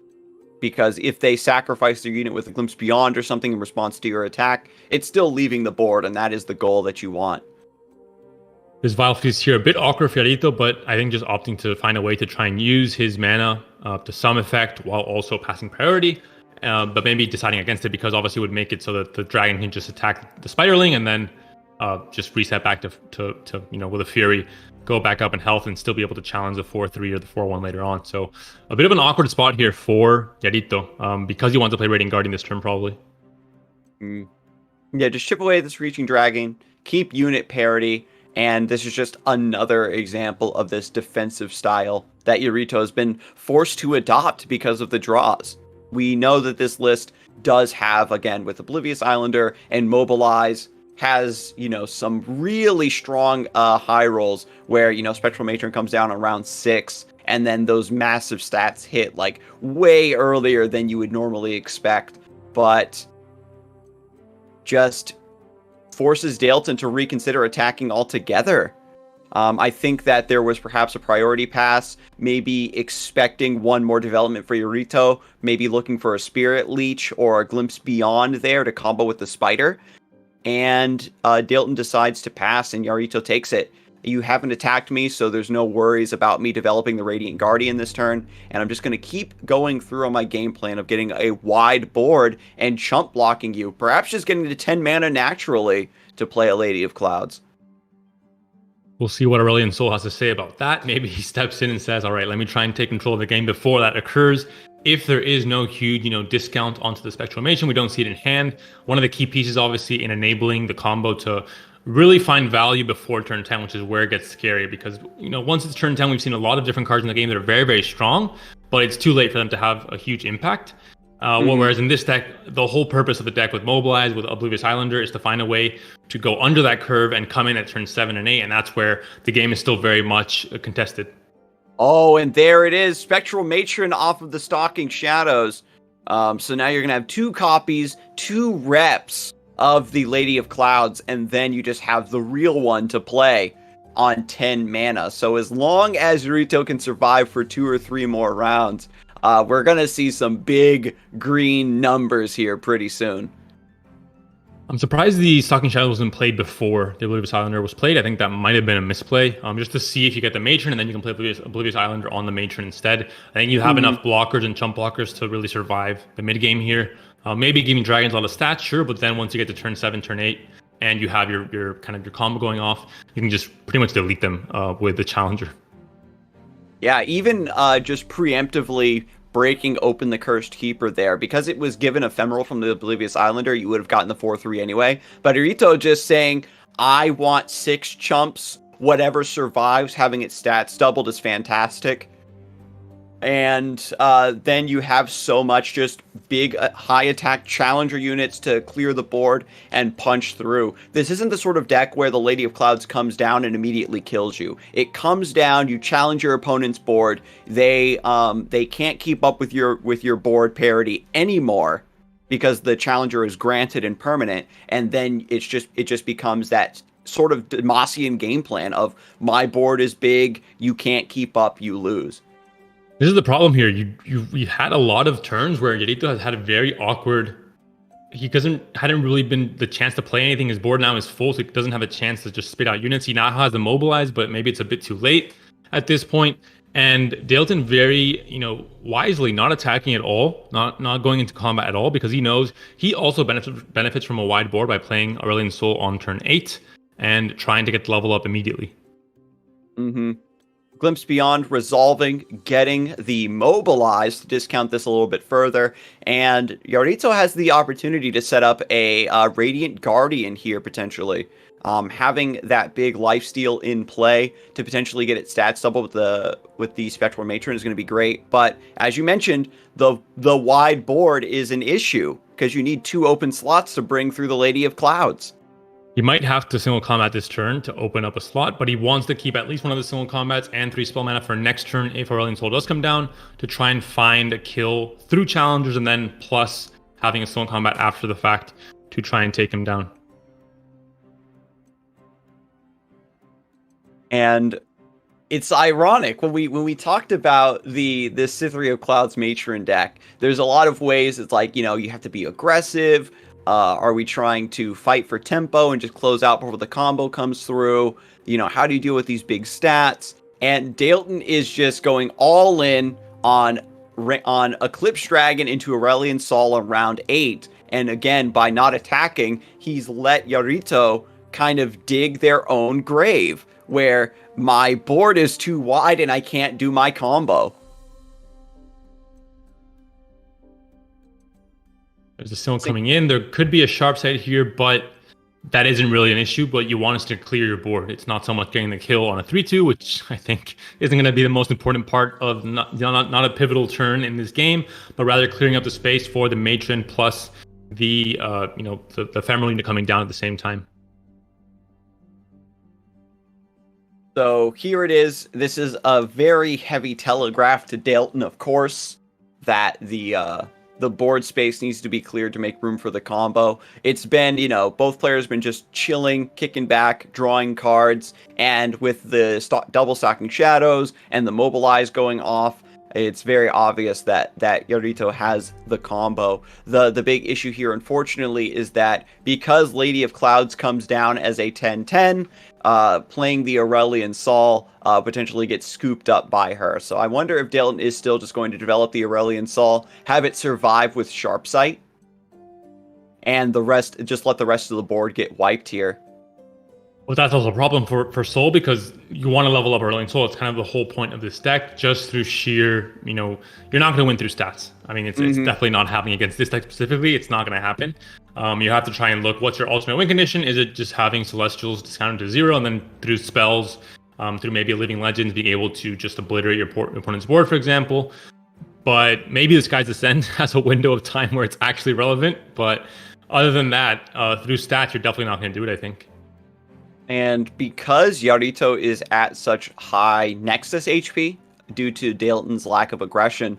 Because if they sacrifice their unit with a Glimpse Beyond or something in response to your attack, it's still leaving the board, and that is the goal that you want. This Vile Feast here, a bit awkward for Fiorito, but I think just opting to find a way to try and use his mana to some effect while also passing priority. But maybe deciding against it because obviously it would make it so that the dragon can just attack the Spiderling and then just reset back to with a Fury, go back up in health and still be able to challenge the 4-3 or the 4-1 later on. So a bit of an awkward spot here for Yarito because he wants to play Radiant Guardian this turn probably. Yeah, just chip away this Reaching Dragon, keep unit parity, and this is just another example of this defensive style that Yarito has been forced to adopt because of the draws. We know that this list does have, again, with Oblivious Islander and Mobilize, has, some really strong high rolls where, Spectral Matron comes down on round 6 and then those massive stats hit like way earlier than you would normally expect, but just forces Dalton to reconsider attacking altogether. I think that there was perhaps a priority pass, maybe expecting one more development for Yorito, maybe looking for a Spirit Leech or a Glimpse Beyond there to combo with the Spider. And Dalton decides to pass, and Yorito takes it. You haven't attacked me, so there's no worries about me developing the Radiant Guardian this turn, and I'm just going to keep going through on my game plan of getting a wide board and chump blocking you, perhaps just getting to 10 mana naturally to play a Lady of Clouds. We'll see what Aurelion Sol has to say about that. Maybe he steps in and says, all right, let me try and take control of the game before that occurs. If there is no huge, discount onto the Spectral Matron, we don't see it in hand. One of the key pieces, obviously, in enabling the combo to really find value before turn 10, which is where it gets scary, because, once it's turn 10, we've seen a lot of different cards in the game that are very, very strong, but it's too late for them to have a huge impact. Whereas in this deck, the whole purpose of the deck with Mobilize, with Oblivious Islander, is to find a way to go under that curve and come in at turn 7 and 8, and that's where the game is still very much contested. Oh, and there it is, Spectral Matron off of the Stalking Shadows. So now you're going to have 2 copies, 2 reps of the Lady of Clouds, and then you just have the real one to play on 10 mana. So as long as Yorito can survive for 2 or 3 more rounds, we're going to see some big green numbers here pretty soon. I'm surprised the Stalking Shadows wasn't played before the Oblivious Islander was played. I think that might have been a misplay, just to see if you get the Matron, and then you can play Oblivious Islander on the Matron instead. I think you have enough blockers and chump blockers to really survive the mid-game here. Maybe giving Dragons a lot of stats, sure, but then once you get to turn 7, turn 8, and you have your combo going off, you can just pretty much delete them with the Challenger. Yeah, even just preemptively breaking open the Cursed Keeper there, because it was given ephemeral from the Oblivious Islander, you would have gotten the 4/3 anyway. But Yorito just saying, I want 6 chumps, whatever survives, having its stats doubled is fantastic. And then you have so much just big high attack Challenger units to clear the board and punch through. This isn't the sort of deck where the Lady of Clouds comes down and immediately kills you. It comes down, you challenge your opponent's board. They can't keep up with your board parity anymore because the Challenger is granted and permanent, and then it just becomes that sort of Demacian game plan of my board is big, you can't keep up, you lose. This is the problem here. You had a lot of turns where Yorito has had a very awkward. He hadn't really been the chance to play anything. His board now is full, so he doesn't have a chance to just spit out units. He now has the Mobilize, but maybe it's a bit too late at this point. And Dalton very, wisely not attacking at all, not going into combat at all, because he knows he also benefits from a wide board by playing Aurelion Sol on turn 8 and trying to get the level up immediately. Glimpse Beyond resolving, getting the Mobilize to discount this a little bit further, and Yorito has the opportunity to set up a Radiant Guardian here potentially. Having that big lifesteal in play to potentially get its stats double with the Spectral Matron is going to be great. But as you mentioned, the wide board is an issue because you need 2 open slots to bring through the Lady of Clouds. He might have to single combat this turn to open up a slot, but he wants to keep at least one of the single combats and 3 spell mana for next turn if Aurelion Sol does come down, to try and find a kill through challengers, and then plus having a single combat after the fact to try and take him down. And it's ironic when we talked about the Cytherea of Clouds Matron deck. There's a lot of ways. It's like, you have to be aggressive. Are we trying to fight for tempo and just close out before the combo comes through? How do you deal with these big stats? And Dalton is just going all in on Eclipse Dragon into Aurelion Sol on round 8. And again, by not attacking, he's let Yorito kind of dig their own grave, where my board is too wide and I can't do my combo. There's a single coming in. There could be a sharp side here, but that isn't really an issue. But you want us to clear your board. It's not so much getting the kill on a 3/2, which I think isn't going to be the most important part of not a pivotal turn in this game, but rather clearing up the space for the Matron plus the Ephemeral unit coming down at the same time. So here it is. This is a very heavy telegraph to Dalton, of course, that the board space needs to be cleared to make room for the combo. It's been, both players been just chilling, kicking back, drawing cards, and with the double stacking shadows and the mobilize going off, it's very obvious that Yorito has the combo. The big issue here, unfortunately, is that because Lady of Clouds comes down as a 10-10, playing the Aurelian Sol potentially gets scooped up by her. So I wonder if Dalton is still just going to develop the Aurelian Sol, have it survive with Sharp Sight, and just let the rest of the board get wiped here. Well, that's also a problem for Soul, because you want to level up Aurelian Soul. It's kind of the whole point of this deck, just through sheer, you're not going to win through stats. I mean, it's definitely not happening against this deck specifically. It's not going to happen. You have to try and look, what's your ultimate win condition? Is it just having Celestials discounted to 0, and then through spells, through maybe a Living Legends, being able to just obliterate your opponent's board, for example? But maybe the Sky's Ascent has a window of time where it's actually relevant. But other than that, through stats, you're definitely not going to do it, I think. And because Yorito is at such high Nexus HP due to Dalton's lack of aggression,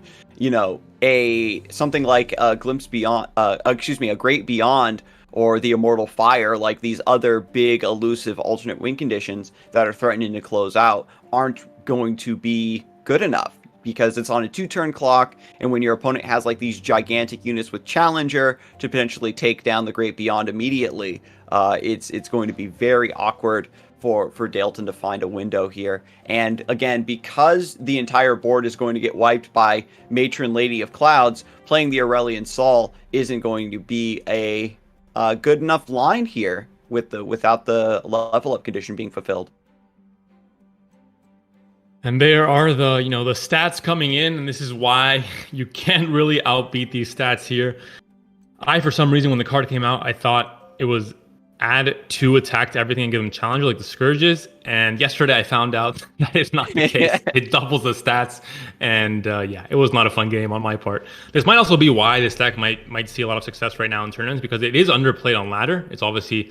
something like a a Great Beyond or the Immortal Fire, like these other big elusive alternate win conditions that are threatening to close out, aren't going to be good enough, because it's on a 2-turn clock, and when your opponent has like these gigantic units with Challenger to potentially take down the Great Beyond immediately, it's going to be very awkward for Dalton to find a window here. And again, because the entire board is going to get wiped by Matron Lady of Clouds, playing the Aurelian Sol isn't going to be a good enough line here without the level up condition being fulfilled. And there are the stats coming in, and this is why you can't really outbeat these stats here. For some reason, when the card came out, I thought it was add 2 attack to everything and give them Challenger like the Scourges. And yesterday I found out that is not the case. It doubles the stats. And it was not a fun game on my part. This might also be why this deck might see a lot of success right now in tournaments, because it is underplayed on ladder. It's obviously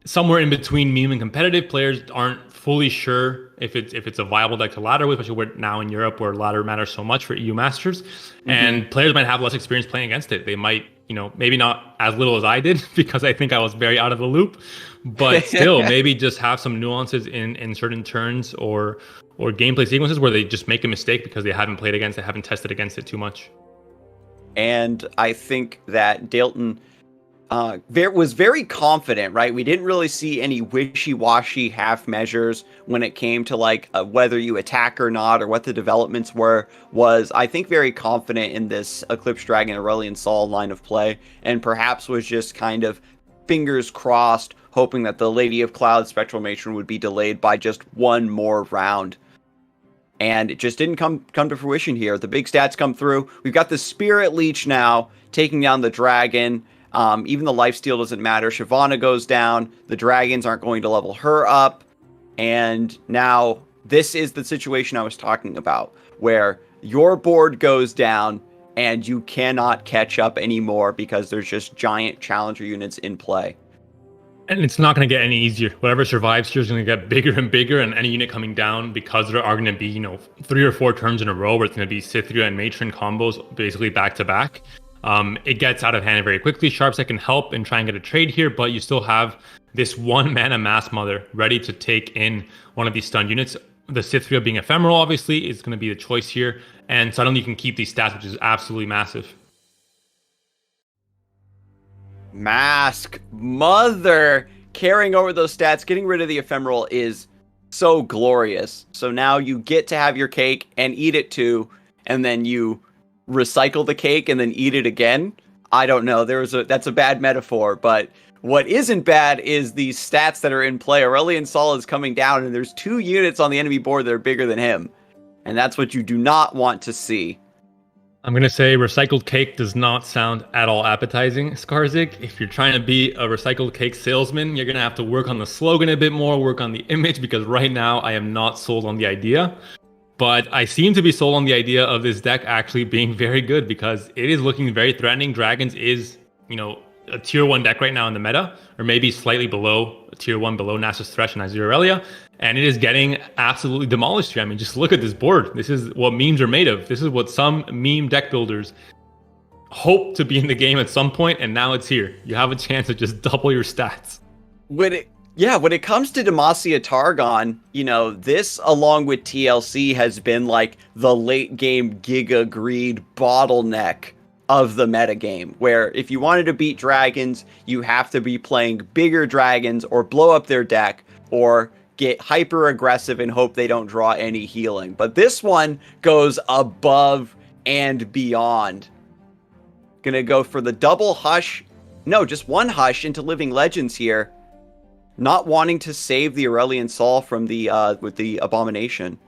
somewhere in between meme and competitive. Players aren't fully sure if it's a viable deck to ladder with, especially now in Europe where ladder matters so much for EU Masters. And players might have less experience playing against it. They might, maybe not as little as I did, because I think I was very out of the loop, but still maybe just have some nuances in certain turns or gameplay sequences where they just make a mistake because they haven't played against it, haven't tested against it too much. And I think that Dalton was very confident, right? We didn't really see any wishy-washy half measures when it came to like whether you attack or not, or what the developments was, I think, very confident in this Eclipse Dragon Aurelian Sol line of play, and perhaps was just kind of fingers crossed, hoping that the Lady of Clouds Spectral Matron would be delayed by just one more round. And it just didn't come to fruition here. The big stats come through. We've got the Spirit Leech now taking down the Dragon. Even the lifesteal doesn't matter. Shyvana goes down. The dragons aren't going to level her up. And now this is the situation I was talking about, where your board goes down and you cannot catch up anymore because there's just giant challenger units in play. And it's not going to get any easier. Whatever survives here is going to get bigger and bigger, and any unit coming down, because there are going to be, 3 or 4 turns in a row where it's going to be Cythria and Matron combos basically back to back. It gets out of hand very quickly. Sharpsight can help and try and get a trade here, but you still have this 1-mana Mass Mother ready to take in one of these stunned units. The Cythria being ephemeral, obviously, is going to be the choice here, and suddenly you can keep these stats, which is absolutely massive. Mask Mother carrying over those stats, getting rid of the ephemeral is so glorious. So now you get to have your cake and eat it too, and then you recycle the cake and then eat it again. I don't know. That's a bad metaphor, but what isn't bad is the stats that are in play. Aurelian Sol is coming down, and there's 2 units on the enemy board that are bigger than him, and that's what you do not want to see. I'm going to say recycled cake does not sound at all appetizing, Scarzig. If you're trying to be a recycled cake salesman, you're going to have to work on the slogan a bit more, work on the image, because right now I am not sold on the idea. But I seem to be sold on the idea of this deck actually being very good, because it is looking very threatening. Dragons is, a tier 1 deck right now in the meta, or maybe slightly below tier 1, below Nasus Thresh and Irelia, and it is getting absolutely demolished here. I mean, just look at this board. This is what memes are made of. This is what some meme deck builders hope to be in the game at some point, and now it's here. You have a chance to just double your stats. When it comes to Demacia Targon, you know, this along with TLC has been like the late game Giga Greed bottleneck of the metagame, where if you wanted to beat dragons, you have to be playing bigger dragons or blow up their deck or get hyper aggressive and hope they don't draw any healing. But this one goes above and beyond. Gonna go for the double hush. No, just one hush into Living Legends here. Not wanting to save the Aurelian Sol from the with the Abomination.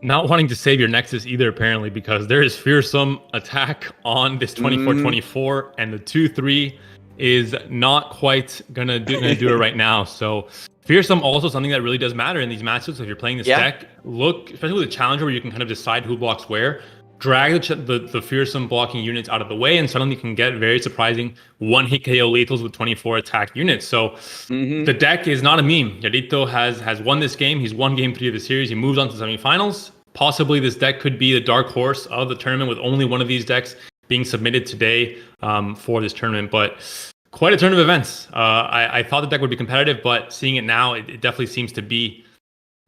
Not wanting to save your Nexus either, apparently, because there is fearsome attack on this 24-24, and the 2-3 is not quite gonna do it right now. So fearsome also something that really does matter in these matchups. If you're playing this deck, look, especially with a challenger where you can kind of decide who blocks where. Drag the fearsome blocking units out of the way, and suddenly you can get very surprising one-hit KO lethals with 24 attack units. So the deck is not a meme. Yarito has won this game. He's won game 3 of the series. He moves on to the semifinals. Possibly this deck could be the dark horse of the tournament, with only one of these decks being submitted today for this tournament. But quite a turn of events. I thought the deck would be competitive, but seeing it now, it definitely seems to be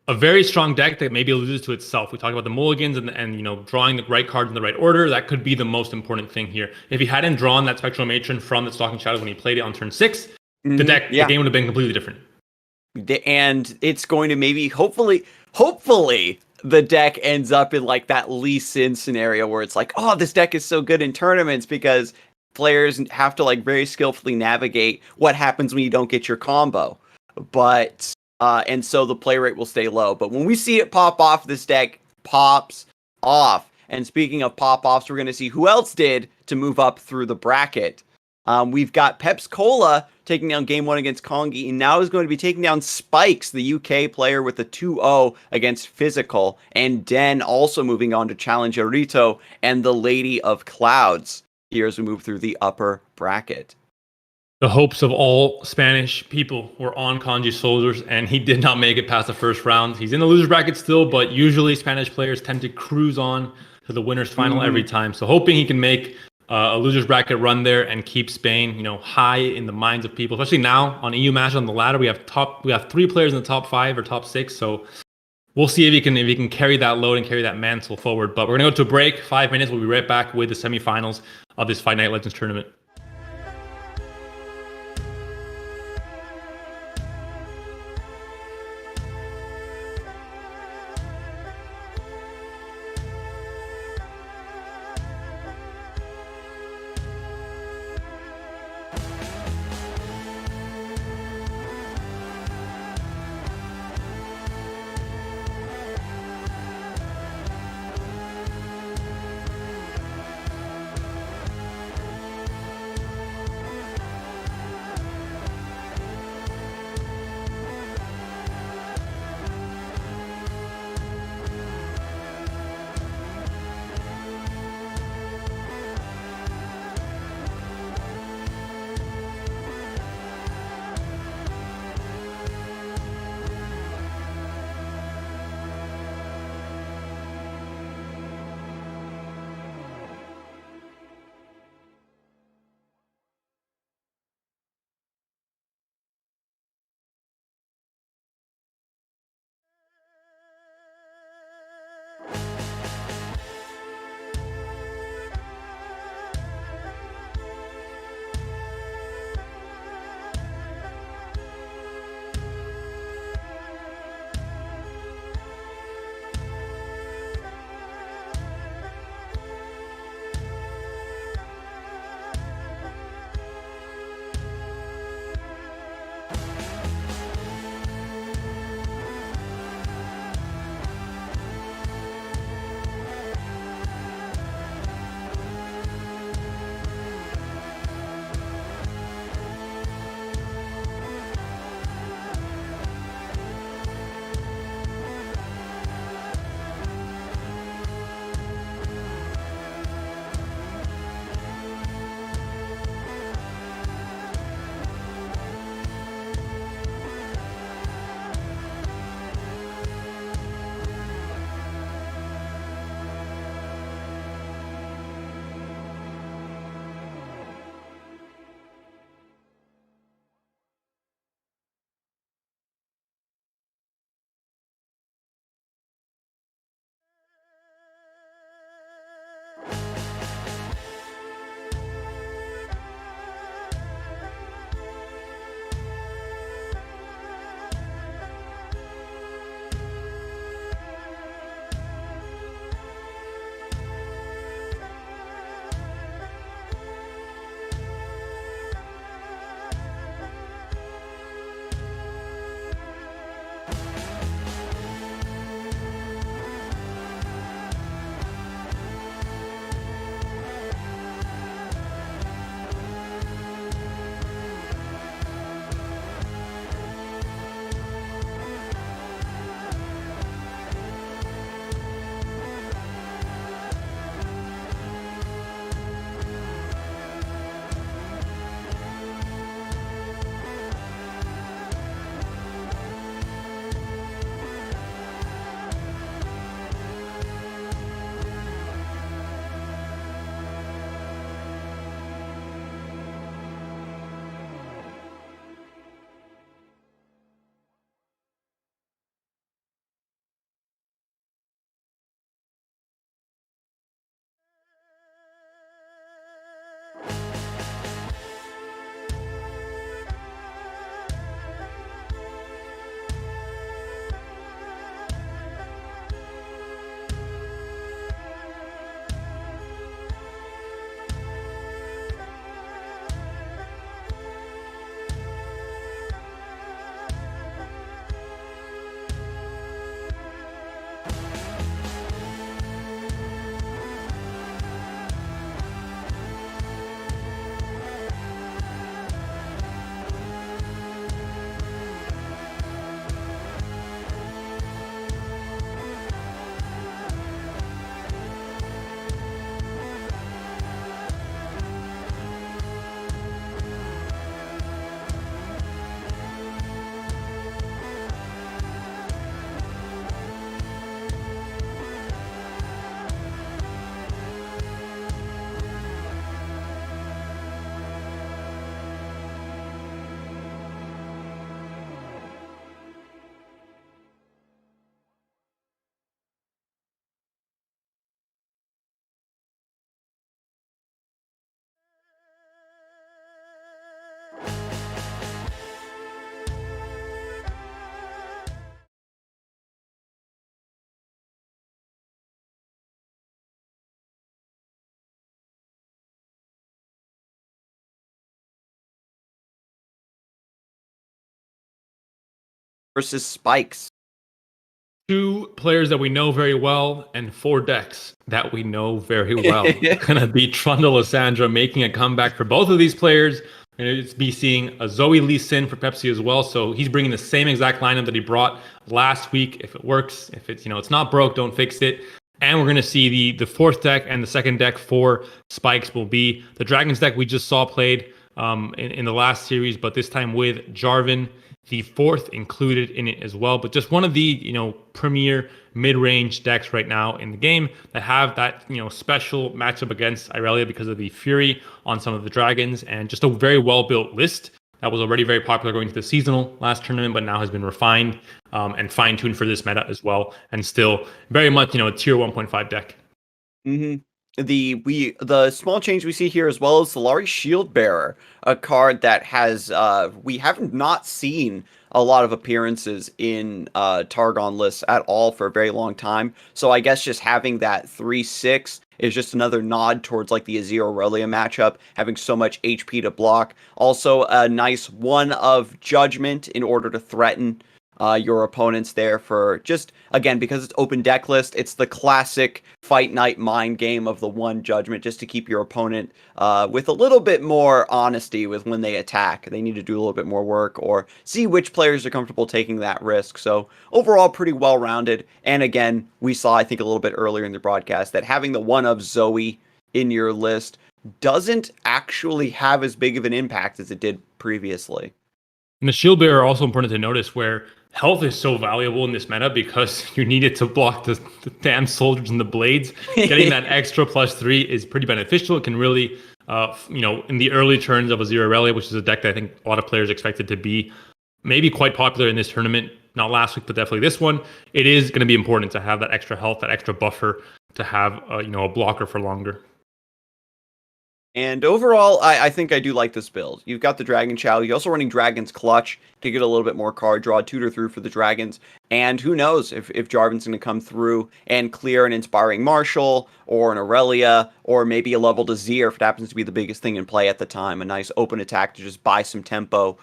a very strong deck that maybe loses to itself. We talked about the mulligans and you know, drawing the right cards in the right order. That could be the most important thing here. If he hadn't drawn that Spectral Matron from the Stalking Shadows when he played it on turn 6, the game would have been completely different. And it's going to maybe, hopefully, the deck ends up in like that Lee Sin scenario where it's like, oh, this deck is so good in tournaments because players have to like very skillfully navigate what happens when you don't get your combo. But and so the play rate will stay low. But when we see it pop off, this deck pops off. And speaking of pop-offs, we're going to see who else did to move up through the bracket. We've got Peps Cola taking down Game 1 against Kongi, and now is going to be taking down Spikes, the UK player, with a 2-0 against Physical. And Den also moving on to challenge Arito and the Lady of Clouds here as we move through the upper bracket. The hopes of all Spanish people were on Kanji Soldiers, and he did not make it past the first round. He's in the loser's bracket still, but usually Spanish players tend to cruise on to the winner's final every time. So hoping he can make a loser's bracket run there and keep Spain, you know, high in the minds of people. Especially now on EU Match on the ladder, we have 3 players in the top 5 or top 6. So we'll see if he can carry that load and carry that mantle forward. But we're gonna go to a break, 5 minutes. We'll be right back with the semifinals of this Fight Night Legends tournament. versus Spikes. Two players that we know very well and four decks that we know very well. It's going to be Trundle Lysandra making a comeback for both of these players. And it's be seeing a Zoe Lee Sin for Pepsi as well. So he's bringing the same exact lineup that he brought last week. If it works, if it's, it's not broke, don't fix it. And we're going to see the fourth deck and the second deck for Spikes will be the Dragons deck we just saw played in the last series, but this time with Jarvan, the fourth included in it as well. But just one of the premier mid-range decks right now in the game that have that special matchup against Irelia because of the Fury on some of the Dragons, and just a very well-built list that was already very popular going to the seasonal last tournament, but now has been refined and fine-tuned for this meta as well, and still very much a tier 1.5 deck. Mm-hmm. The small change we see here as well is Solari Shieldbearer, a card that has we have not seen a lot of appearances in Targon lists at all for a very long time. So I guess just having that 3/6 is just another nod towards like the Azir Aurelia matchup, having so much HP to block. Also a nice one of Judgment in order to threaten your opponents there for just, again, because it's open deck list, it's the classic Fight Night mind game of the one Judgment, just to keep your opponent with a little bit more honesty with when they attack. They need to do a little bit more work or see which players are comfortable taking that risk. So overall, pretty well-rounded. And again, we saw, I think, a little bit earlier in the broadcast that having the one of Zoe in your list doesn't actually have as big of an impact as it did previously. And the shield bearer are also important to notice, where health is so valuable in this meta because you need it to block the damn soldiers and the blades. Getting that extra +3 is pretty beneficial. It can really, in the early turns of Azir Aurelia, which is a deck that I think a lot of players expected to be maybe quite popular in this tournament, not last week, but definitely this one, it is going to be important to have that extra health, that extra buffer, to have a blocker for longer. And overall, I think I do like this build. You've got the Dragon Chow. You're also running Dragon's Clutch to get a little bit more card draw, tutor through for the Dragons. And who knows if Jarvan's going to come through and clear an Inspiring Marshal or an Aurelia or maybe a leveled Azir if it happens to be the biggest thing in play at the time. A nice open attack to just buy some tempo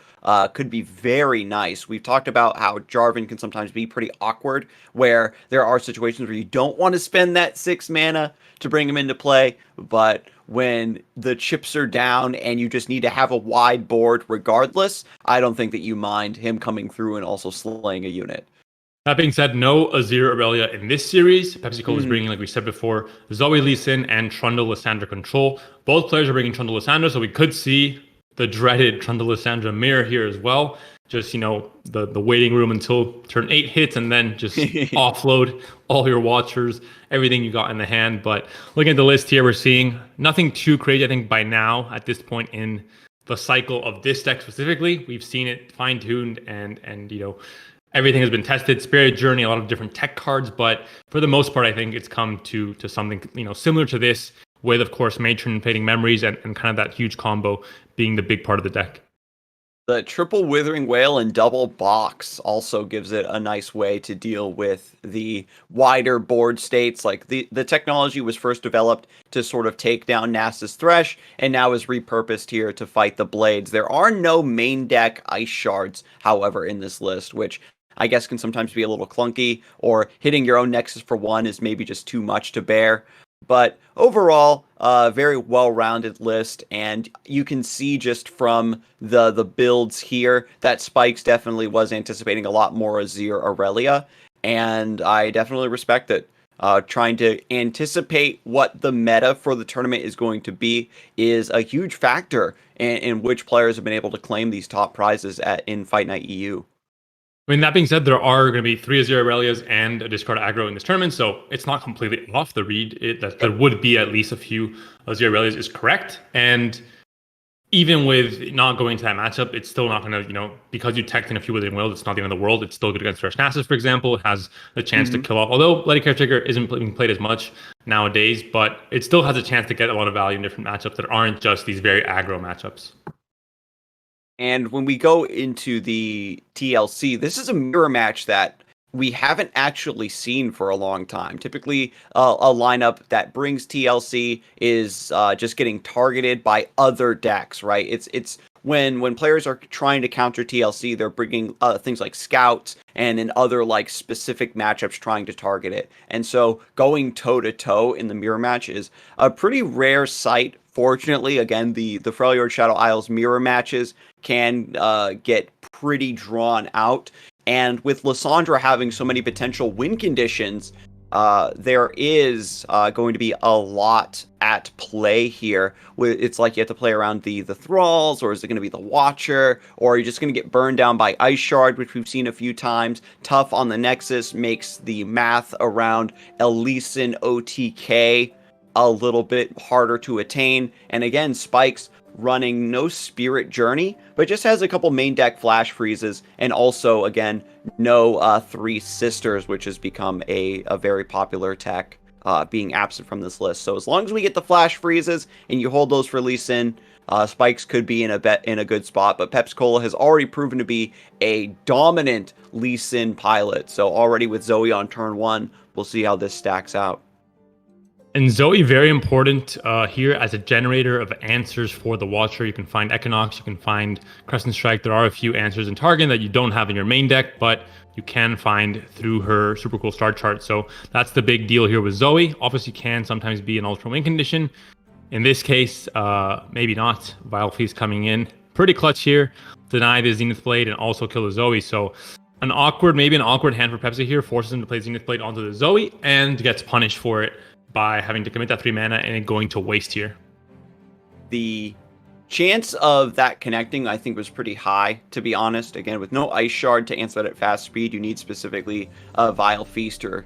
could be very nice. We've talked about how Jarvan can sometimes be pretty awkward, where there are situations where you don't want to spend that 6 mana to bring him into play, but when the chips are down and you just need to have a wide board regardless, I don't think that you mind him coming through and also slaying a unit. That being said, no Azir Aurelia in this series. PepsiCo is bringing, like we said before, Zoe Lee Sin and Trundle Lysandra Control. Both players are bringing Trundle Lysandra, so we could see the dreaded Trundle Lysandra mirror here as well. Just, the waiting room until turn 8 hits and then just offload all your watchers, everything you got in the hand. But looking at the list here, we're seeing nothing too crazy. I think by now, at this point in the cycle of this deck specifically, we've seen it fine-tuned and everything has been tested. Spirit Journey, a lot of different tech cards, but for the most part, I think it's come to something similar to this, with, of course, Matron, Fading Memories, and kind of that huge combo being the big part of the deck. The triple Withering Wail and double box also gives it a nice way to deal with the wider board states. Like the technology was first developed to sort of take down Nasa's Thresh, and now is repurposed here to fight the Blades. There are no main deck Ice Shards, however, in this list, which I guess can sometimes be a little clunky, or hitting your own Nexus for 1 is maybe just too much to bear. But overall, a very well-rounded list, and you can see just from the builds here that Spikes definitely was anticipating a lot more Azir Aurelia, and I definitely respect it. Trying to anticipate what the meta for the tournament is going to be is a huge factor in which players have been able to claim these top prizes in Fight Night EU. I mean, that being said, there are going to be 3 Azir Aurelias and a discard aggro in this tournament, so it's not completely off the read. That there would be at least a few Azir Aurelias is correct. And even with not going to that matchup, it's still not going to, because you teched in a few Withering Wails, it's not the end of the world. It's still good against Thresh Nasus, for example. It has the chance to kill off, although Bloody Caretaker isn't being played as much nowadays, but it still has a chance to get a lot of value in different matchups that aren't just these very aggro matchups. And when we go into the TLC, this is a mirror match that we haven't actually seen for a long time. Typically, a lineup that brings TLC is just getting targeted by other decks, right? It's when players are trying to counter TLC, they're bringing things like scouts and in other like specific matchups trying to target it. And so going toe to toe in the mirror match is a pretty rare sight. Fortunately, again, the Freljord Shadow Isles mirror matches can get pretty drawn out. And with Lissandra having so many potential win conditions, there is going to be a lot at play here. It's like you have to play around the Thralls, or is it going to be the Watcher, or are you just going to get burned down by Ice Shard, which we've seen a few times. Tough on the Nexus makes the math around Elysian OTK a little bit harder to attain. And again, Spikes running no Spirit Journey, but just has a couple main deck flash freezes, and also, again, no Three Sisters, which has become a very popular tech, being absent from this list. So as long as we get the flash freezes and you hold those for Lee Sin, Spikes could be in a good spot. But Pepsi-Cola has already proven to be a dominant Lee Sin pilot. So already with Zoe on turn 1, we'll see how this stacks out. And Zoe, very important here as a generator of answers for the Watcher. You can find Equinox, you can find Crescent Strike. There are a few answers in Targon that you don't have in your main deck, but you can find through her super cool star chart. So that's the big deal here with Zoe. Obviously, can sometimes be an ultra win condition. In this case, maybe not. Vile Feast coming in. Pretty clutch here. Deny the Zenith Blade and also kill the Zoe. So maybe an awkward hand for Pepsi here. Forces him to play Zenith Blade onto the Zoe and gets punished for it by having to commit that 3 mana and it going to waste here. The chance of that connecting, I think, was pretty high, to be honest. Again, with no Ice Shard to answer that at fast speed, you need specifically a Vile Feast or,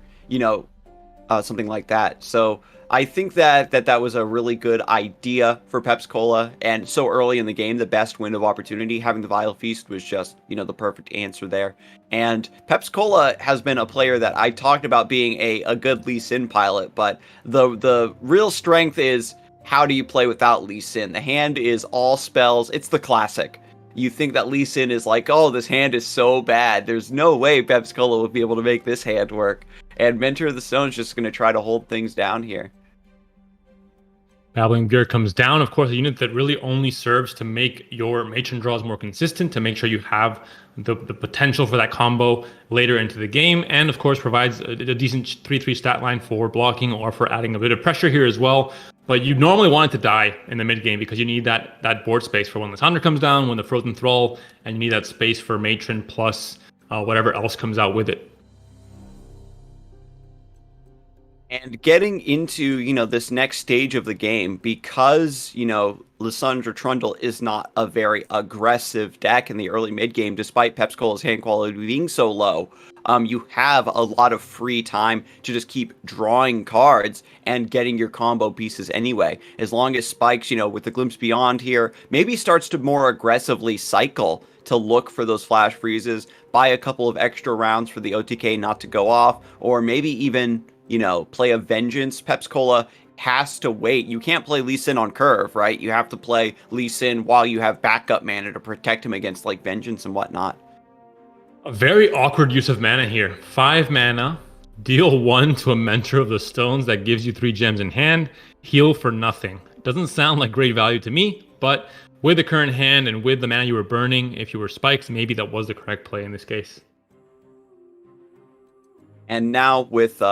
something like that. So I think that was a really good idea for Pepsi-Cola. And so early in the game, the best window of opportunity, having the Vile Feast was just, the perfect answer there. And Pepsi-Cola has been a player that I talked about being a good Lee Sin pilot, but the real strength is, how do you play without Lee Sin? The hand is all spells. It's the classic. You think that Lee Sin is like, oh, this hand is so bad. There's no way Pepsi-Cola would be able to make this hand work. And Mentor of the Stone is just going to try to hold things down here. Babbling Beer comes down, of course, a unit that really only serves to make your matron draws more consistent, to make sure you have the potential for that combo later into the game, and of course provides a decent 3/3 stat line for blocking or for adding a bit of pressure here as well. But you normally want it to die in the mid game because you need that board space for when the Thunder comes down, when the Frozen Thrall, and you need that space for matron plus whatever else comes out with it. And getting into, this next stage of the game, because, Lissandra Trundle is not a very aggressive deck in the early mid game, despite Pepsi-Cola's hand quality being so low, you have a lot of free time to just keep drawing cards and getting your combo pieces anyway. As long as Spikes, with the Glimpse Beyond here, maybe starts to more aggressively cycle to look for those flash freezes, buy a couple of extra rounds for the OTK not to go off, or maybe even play a Vengeance. Pepsi-Cola has to wait. You can't play Lee Sin on curve, right? You have to play Lee Sin while you have backup mana to protect him against like Vengeance and whatnot. A very awkward use of mana here. 5 mana, deal 1 to a Mentor of the Stones that gives you 3 gems in hand, heal for nothing. Doesn't sound like great value to me, but with the current hand and with the mana you were burning, if you were Spikes, maybe that was the correct play in this case. And now with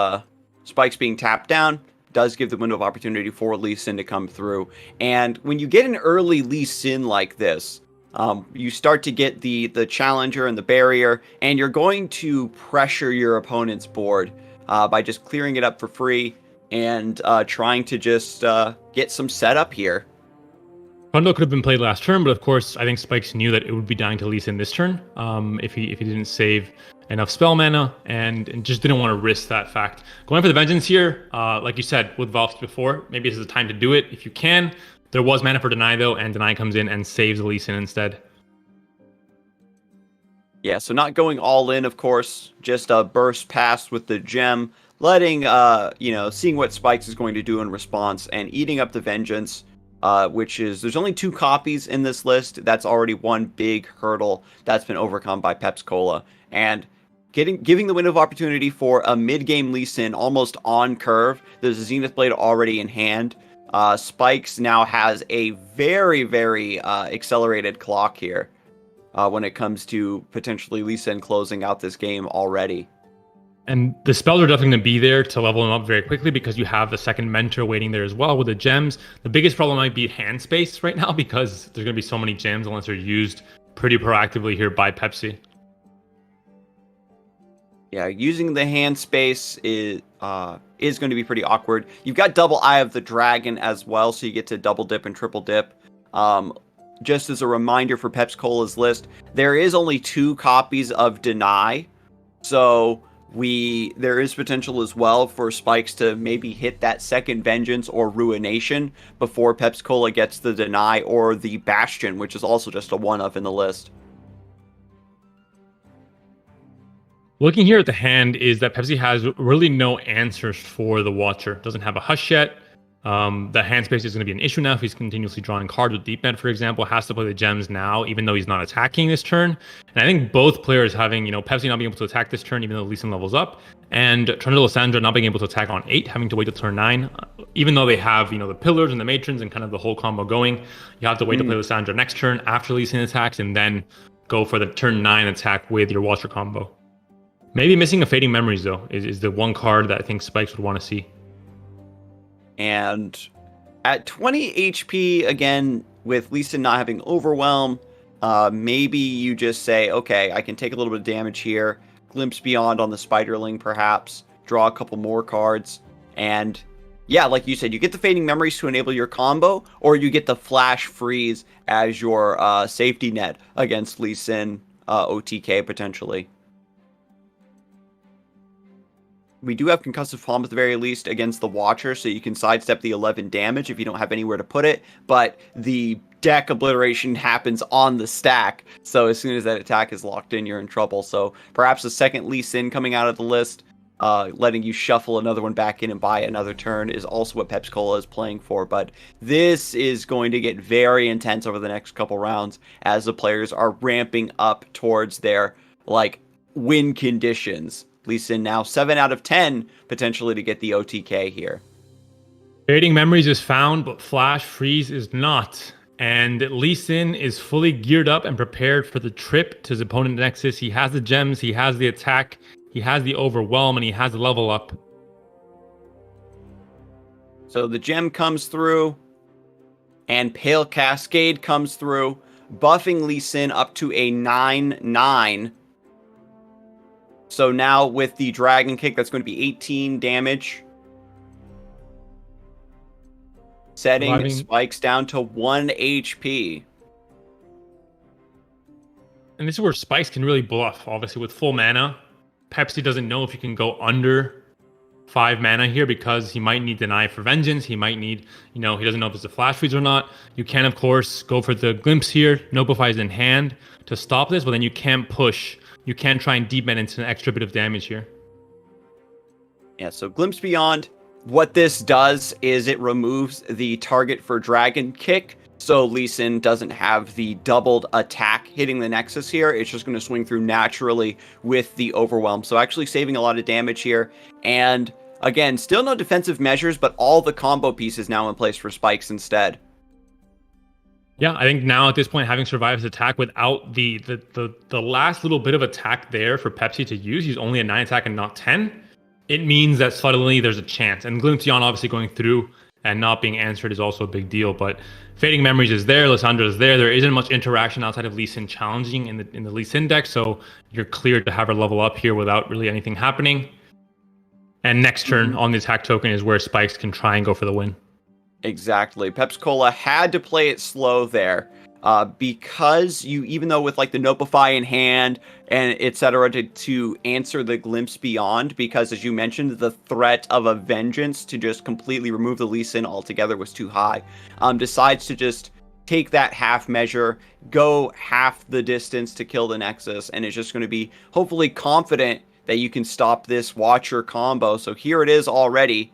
Spikes being tapped down, does give the window of opportunity for Lee Sin to come through. And when you get an early Lee Sin like this, you start to get the challenger and the barrier, and you're going to pressure your opponent's board by just clearing it up for free and trying to just get some setup here. Trundle could have been played last turn, but of course, I think Spikes knew that it would be dying to Lee Sin this turn if he didn't save enough spell mana and just didn't want to risk that fact. Going for the Vengeance here, like you said, with Valve before, maybe this is the time to do it if you can. There was mana for Deny though, and Deny comes in and saves Lee Sin instead. Yeah, so not going all in, of course, just a burst past with the gem, letting, seeing what Spikes is going to do in response and eating up the Vengeance. Which is, there's only 2 copies in this list. That's already one big hurdle that's been overcome by Pepsi-Cola. And giving the window of opportunity for a mid-game Lee Sin almost on curve. There's a Zenith Blade already in hand. Spikes now has a very, very accelerated clock here when it comes to potentially Lee Sin closing out this game already. And the spells are definitely going to be there to level them up very quickly because you have the second mentor waiting there as well with the gems. The biggest problem might be hand space right now because there's going to be so many gems unless they're used pretty proactively here by Pepsi. Yeah, using the hand space is going to be pretty awkward. You've got double Eye of the Dragon as well, so you get to double dip and triple dip. Just as a reminder for Pepsi-Cola's list, there is only 2 copies of Deny, so there is potential as well for Spikes to maybe hit that second Vengeance or Ruination before Pepsi-Cola gets the Deny or the Bastion, which is also just a one-of in the list. Looking here at the hand is that Pepsi has really no answers for the Watcher. Doesn't have a Hush yet. The hand space is going to be an issue now if he's continuously drawing cards with Deep Med, for example. Has to play the gems now, even though he's not attacking this turn. And I think both players having, Pepsi not being able to attack this turn, even though Lee Sin levels up, and Tornado Lysandra not being able to attack on 8, having to wait till turn 9. Even though they have, the pillars and the matrons and kind of the whole combo going, you have to wait to play Lysandra next turn after Lee Sin attacks, and then go for the turn 9 attack with your Watcher combo. Maybe missing a Fading Memories, though, is the one card that I think Spikes would want to see. And at 20 HP, again, with Lee Sin not having Overwhelm, maybe you just say, okay, I can take a little bit of damage here, Glimpse Beyond on the Spiderling, perhaps, draw a couple more cards, and yeah, like you said, you get the Fading Memories to enable your combo, or you get the Flash Freeze as your safety net against Lee Sin OTK, potentially. We do have Concussive Palm at the very least against the Watcher, so you can sidestep the 11 damage if you don't have anywhere to put it, but the deck obliteration happens on the stack, so as soon as that attack is locked in, you're in trouble. So perhaps a second Lee Sin coming out of the list, letting you shuffle another one back in and buy another turn is also what Pepsi-Cola is playing for, but this is going to get very intense over the next couple rounds as the players are ramping up towards their, win conditions. Lee Sin now 7 out of 10 potentially to get the OTK here. Fading Memories is found, but Flash Freeze is not. And Lee Sin is fully geared up and prepared for the trip to his opponent Nexus. He has the gems, he has the attack, he has the Overwhelm, and he has the level up. So the gem comes through, and Pale Cascade comes through, buffing Lee Sin up to a 9/9. So now with the Dragon Kick, that's going to be 18 damage. Setting Spikes down to 1 HP. And this is where Spikes can really bluff, obviously, with full mana. Pepsi doesn't know if he can go under 5 mana here because he might need Deny for Vengeance. He might need, he doesn't know if it's a Flash Freeze or not. You can, of course, go for the Glimpse here. Notify is in hand to stop this, but then you can't push. You can try and deep med into an extra bit of damage here. Yeah, so Glimpse Beyond, what this does is it removes the target for Dragon Kick, so Lee Sin doesn't have the doubled attack hitting the Nexus here. It's just going to swing through naturally with the Overwhelm, so actually saving a lot of damage here. And again, still no defensive measures, but all the combo pieces now in place for Spikes instead. Yeah, I think now at this point, having survived his attack without the last little bit of attack there for Pepsi to use, he's only a 9 attack and not 10. It means that suddenly there's a chance. And Glimpse Beyond obviously going through and not being answered is also a big deal. But Fading Memories is there, Lysandra is there. There isn't much interaction outside of Lee Sin challenging in the Lee Sin deck, so you're clear to have her level up here without really anything happening. And next turn on the attack token is where Spikes can try and go for the win. Exactly. Pepsi-Cola had to play it slow there because even though with the Notify in hand and etc. to answer the Glimpse Beyond, because as you mentioned, the threat of a Vengeance to just completely remove the Lee Sin altogether was too high, decides to just take that half measure, go half the distance to kill the Nexus, and it's just going to be hopefully confident that you can stop this Watcher combo. So here it is already.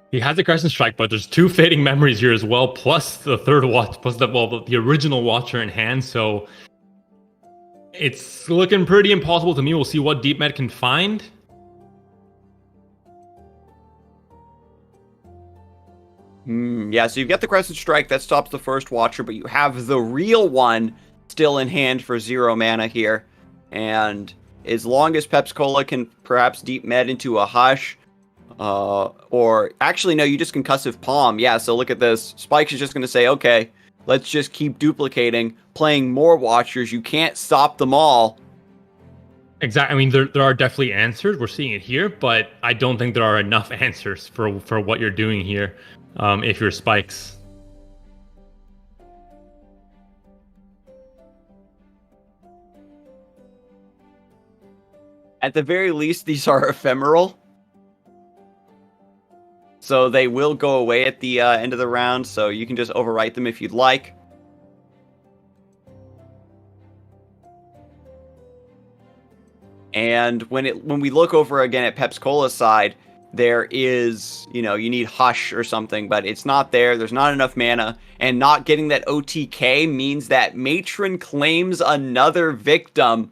He has the Crescent Strike, but there's 2 Fading Memories here as well, plus the third watch, plus the original Watcher in hand. So it's looking pretty impossible to me. We'll see what Deep Med can find. Yeah, so you've got the Crescent Strike that stops the first Watcher, but you have the real one still in hand for 0 mana here. And as long as Pepsi-Cola can perhaps deep med into a Hush, or actually, no, you just Concussive Palm. Yeah, so look at this. Spikes is just going to say, okay, let's just keep duplicating, playing more Watchers. You can't stop them all. Exactly. I mean, there are definitely answers. We're seeing it here, but I don't think there are enough answers for what you're doing here. If you're Spikes. At the very least, these are ephemeral. So they will go away at the end of the round, so you can just overwrite them if you'd like. And when we look over again at Pepsi-Cola's side, there is, you need Hush or something, but it's not there. There's not enough mana, and not getting that OTK means that Matron claims another victim.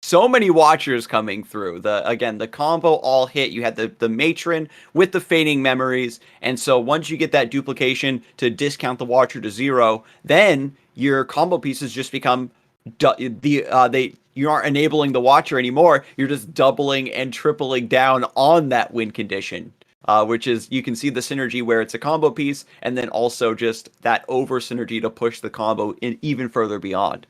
So many Watchers coming through. The combo all hit. You had the Matron with the Fading Memories, and so once you get that duplication to discount the Watcher to 0, then your combo pieces just become you aren't enabling the Watcher anymore. You're just doubling and tripling down on that win condition, which is, you can see the synergy where it's a combo piece, and then also just that over synergy to push the combo in even further beyond.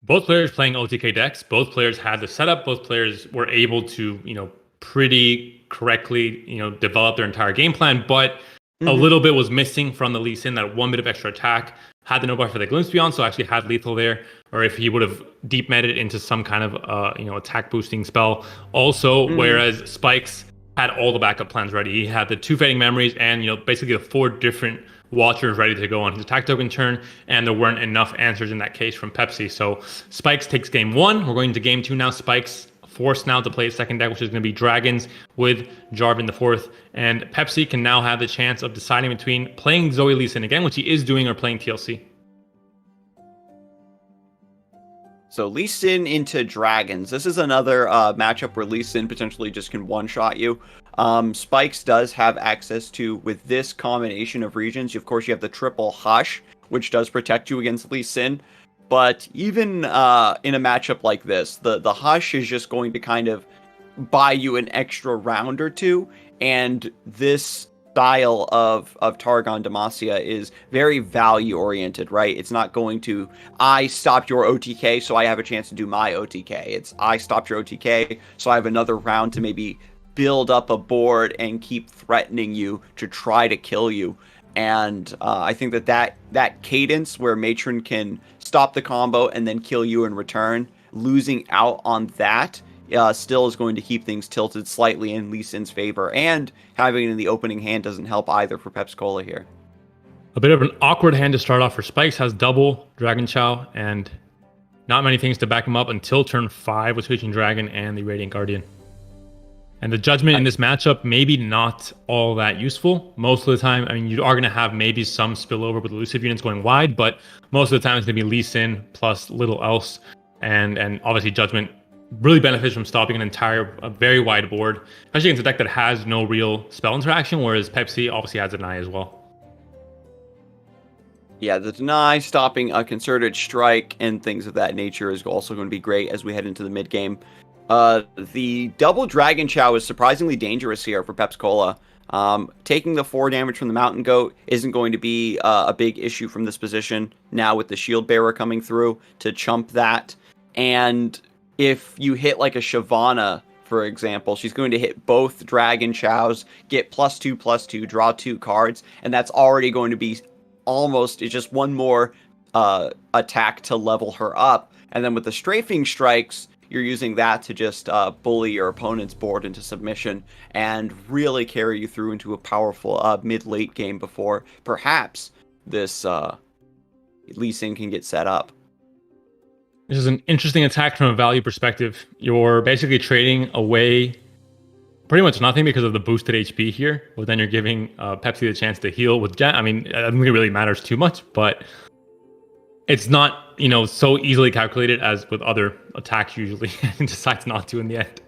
Both players playing OTK decks. Both players had the setup. Both players were able to, pretty correctly, develop their entire game plan. But a little bit was missing from the Lee Sin. That one bit of extra attack. Had the no-buy for the Glimpse Beyond, so actually had lethal there. Or if he would have deep meted into some kind of attack boosting spell. Also, whereas Spikes had all the backup plans ready. He had the 2 Fading Memories and basically the 4 different Watchers ready to go on his attack token turn, and there weren't enough answers in that case from Pepsi. So Spikes takes game 1. We're going to game 2 now. Spikes forced now to play his second deck, which is going to be Dragons with Jarvan the 4th. And Pepsi can now have the chance of deciding between playing Zoe Lee Sin again, which he is doing, or playing TLC. So Lee Sin into Dragons. This is another matchup where Lee Sin potentially just can one-shot you. Spikes does have access to, with this combination of regions, of course you have the triple Hush, which does protect you against Lee Sin. But even in a matchup like this, the Hush is just going to kind of buy you an extra round or two, and this style of Targon Demacia is very value oriented, right? It's not going to, I stopped your OTK, so I have a chance to do my OTK. It's, I stopped your OTK, so I have another round to maybe build up a board and keep threatening you to try to kill you. And I think that cadence where Matron can stop the combo and then kill you in return, losing out on that still is going to keep things tilted slightly in Lee Sin's favor, and having it in the opening hand doesn't help either for Pepsi-Cola here. A bit of an awkward hand to start off for Spikes. Has double Dragon Chow and not many things to back him up until turn 5 with Switching Dragon and the Radiant Guardian. And the Judgment in this matchup, maybe not all that useful. Most of the time, I mean, you are going to have maybe some spillover with elusive units going wide, but most of the time it's going to be Lee Sin plus little else. And obviously Judgment really benefits from stopping a very wide board, especially against a deck that has no real spell interaction, whereas Pepsi obviously has Deny as well. Yeah, the Deny, stopping a Concerted Strike, and things of that nature is also going to be great as we head into the mid game. The double Dragon Chow is surprisingly dangerous here for Pepsi-Cola. Taking the 4 damage from the Mountain Goat isn't going to be a big issue from this position, now with the Shield Bearer coming through to chump that. And if you hit like a Shyvana, for example, she's going to hit both Dragon Chows, get +2/+2, draw 2 cards, and that's already going to be almost, it's just one more attack to level her up. And then with the Strafing Strikes, you're using that to just bully your opponent's board into submission and really carry you through into a powerful mid-late game before perhaps this Lee Sin can get set up. This is an interesting attack from a value perspective. You're basically trading away pretty much nothing because of the boosted HP here, but then you're giving Pepsi the chance to heal with Jet. I mean, I don't think it really matters too much, but it's not, so easily calculated as with other attacks usually, and decides not to in the end.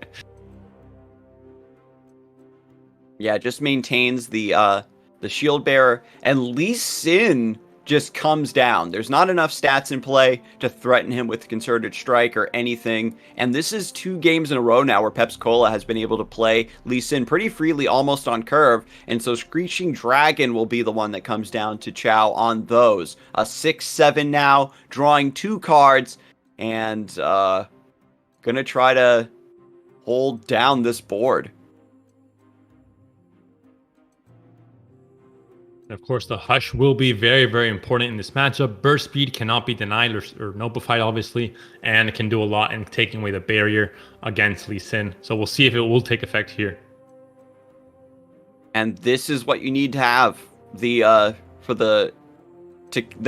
Yeah, it just maintains the the shield bearer, and Lee Sin just comes down. There's not enough stats in play to threaten him with concerted strike or anything. And this is 2 games in a row now where Pepsi-Cola has been able to play Lee Sin pretty freely, almost on curve. And so Screeching Dragon will be the one that comes down to chow on those. A 6-7 now, drawing 2 cards, and gonna try to hold down this board. And of course, the Hush will be very, very important in this matchup. Burst speed cannot be denied or notified, obviously, and it can do a lot in taking away the barrier against Lee Sin. So we'll see if it will take effect here. And this is what you need to have for the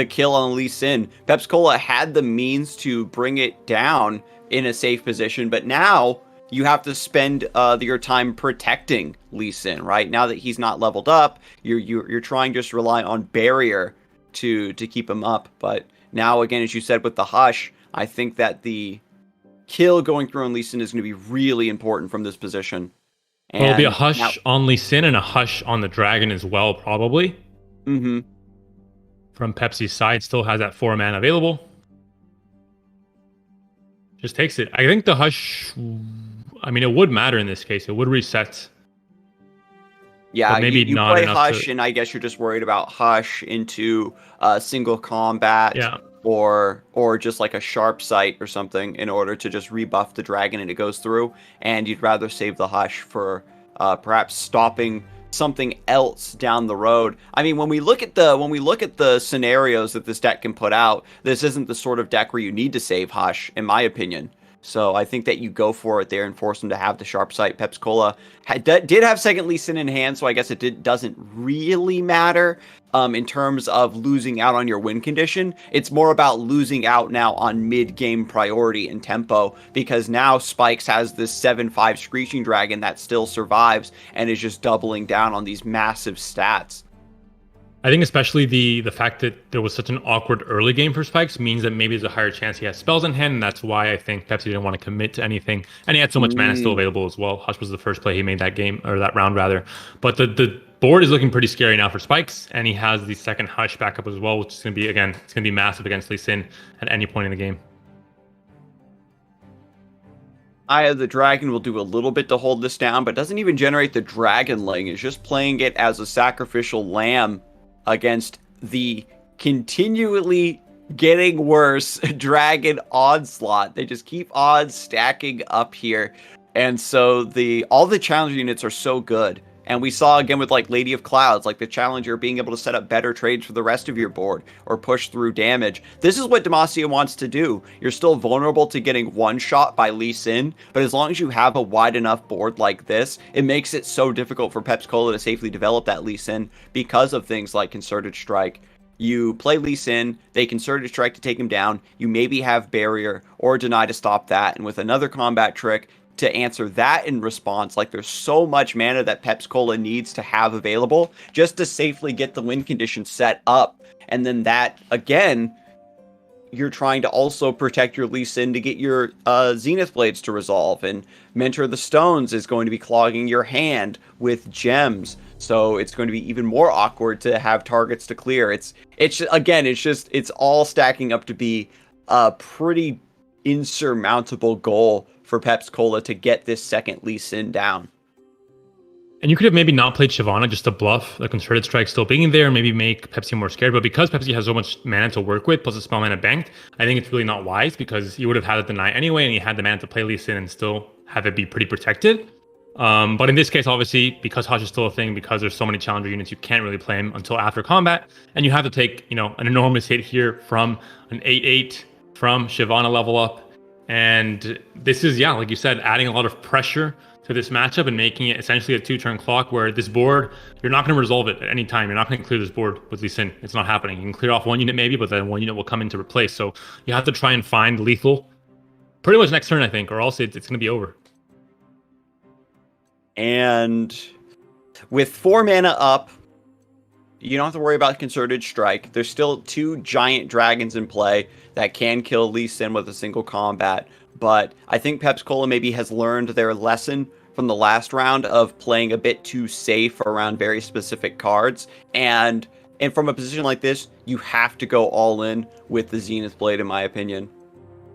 kill on Lee Sin. Pepsi-Cola had the means to bring it down in a safe position, but now you have to spend your time protecting Lee Sin, right? Now that he's not leveled up, you're trying to just rely on barrier to keep him up. But now, again, as you said with the Hush, I think that the kill going through on Lee Sin is going to be really important from this position. And it'll be a Hush on Lee Sin and a Hush on the Dragon as well, probably. Mm-hmm. From Pepsi's side, still has that 4 mana available. Just takes it. I think the Hush, I mean, it would matter in this case. It would reset. Yeah, but maybe you not play enough Hush, and I guess you're just worried about Hush into single combat, yeah, or just like a sharp sight or something in order to just rebuff the dragon and it goes through. And you'd rather save the Hush for perhaps stopping something else down the road. I mean, when we look at the scenarios that this deck can put out, this isn't the sort of deck where you need to save Hush, in my opinion. So I think that you go for it there and force him to have the sharp sight. Pepsi-Cola did have second Lee Sin in hand, so I guess it doesn't really matter in terms of losing out on your win condition. It's more about losing out now on mid-game priority and tempo, because now Spikes has this 7-5 Screeching Dragon that still survives and is just doubling down on these massive stats. I think especially the fact that there was such an awkward early game for Spikes means that maybe there's a higher chance he has spells in hand, and that's why I think Pepsi didn't want to commit to anything. And he had so much mana still available as well. Hush was the first play he made that game, or that round rather. But the board is looking pretty scary now for Spikes, and he has the second Hush backup as well, which is going to be, again, it's going to be massive against Lee Sin at any point in the game. Eye of the Dragon will do a little bit to hold this down, but doesn't even generate the Dragonling. It's just playing it as a sacrificial lamb against the continually getting worse Dragon Onslaught. They just keep odds stacking up here. And so all the challenger units are so good. And we saw again with like Lady of Clouds, like the challenger being able to set up better trades for the rest of your board or push through damage. This is what Demacia wants to do. You're still vulnerable to getting one shot by Lee Sin, but as long as you have a wide enough board like this, it makes it so difficult for Pepsi-Cola to safely develop that Lee Sin because of things like Concerted Strike. You play Lee Sin, they Concerted Strike to take him down, you maybe have Barrier or Deny to stop that, and with another combat trick to answer that in response, like there's so much mana that Pepsi-Cola needs to have available just to safely get the win condition set up. And then that, again, you're trying to also protect your Lee Sin to get your Zenith Blades to resolve. And Mentor of the Stones is going to be clogging your hand with gems. So it's going to be even more awkward to have targets to clear. It's all stacking up to be a pretty insurmountable goal for Pepsi-Cola to get this second Lee Sin down. And you could have maybe not played Shyvana just to bluff the Concerted Strike still being there, maybe make Pepsi more scared. But because Pepsi has so much mana to work with, plus a spell mana banked, I think it's really not wise, because you would have had it deny anyway, and you had the mana to play Lee Sin and still have it be pretty protected. But in this case, obviously, because Hush is still a thing, because there's so many challenger units, you can't really play him until after combat. And you have to take, an enormous hit here from an 8-8 from Shyvana level up. And this is, like you said, adding a lot of pressure to this matchup and making it essentially a 2-turn clock where this board, you're not going to resolve it at any time. You're not going to clear this board with Lee Sin. It's not happening. You can clear off one unit maybe, but then one unit will come in to replace. So you have to try and find lethal pretty much next turn, I think, or else it's going to be over. And with 4 mana up, you don't have to worry about Concerted Strike. There's still 2 giant dragons in play that can kill Lee Sin with a single combat. But I think Pepsi-Cola maybe has learned their lesson from the last round of playing a bit too safe around very specific cards. And from a position like this, you have to go all in with the Zenith Blade, in my opinion.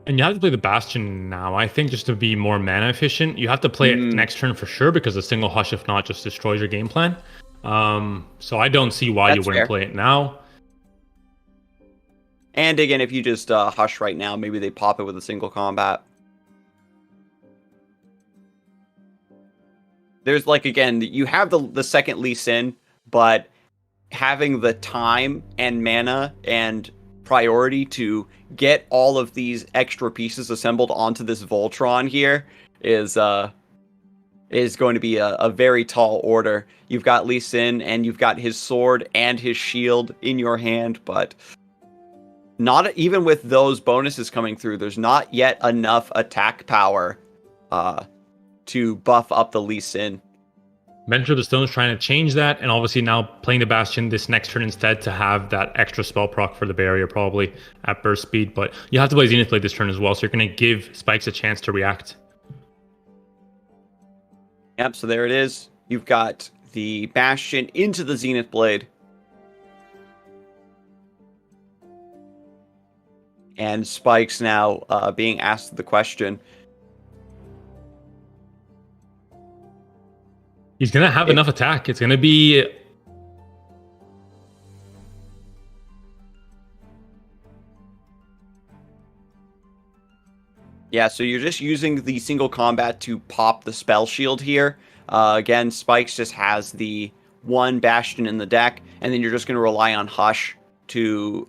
And you have to play the Bastion now, I think, just to be more mana efficient. You have to play it next turn for sure, because a single Hush, if not, just destroys your game plan. So I don't see why you wouldn't play it now. And again, if you just Hush right now, maybe they pop it with a single combat. There's like, again, you have the second Lee Sin, but having the time and mana and priority to get all of these extra pieces assembled onto this Voltron here is going to be a very tall order. You've got Lee Sin and you've got his sword and his shield in your hand, but not even with those bonuses coming through, there's not yet enough attack power to buff up the Lee Sin. Mentor of the Stone's trying to change that, and obviously now playing the Bastion this next turn instead to have that extra spell proc for the barrier probably at burst speed. But you have to play Zenith Blade this turn as well, so you're going to give Spikes a chance to react. Yep, so there it is. You've got the Bastion into the Zenith Blade. And Spikes now being asked the question. He's going to have enough attack. It's going to be... Yeah, so you're just using the single combat to pop the spell shield here. Again, Spikes just has the one Bastion in the deck, and then you're just going to rely on Hush to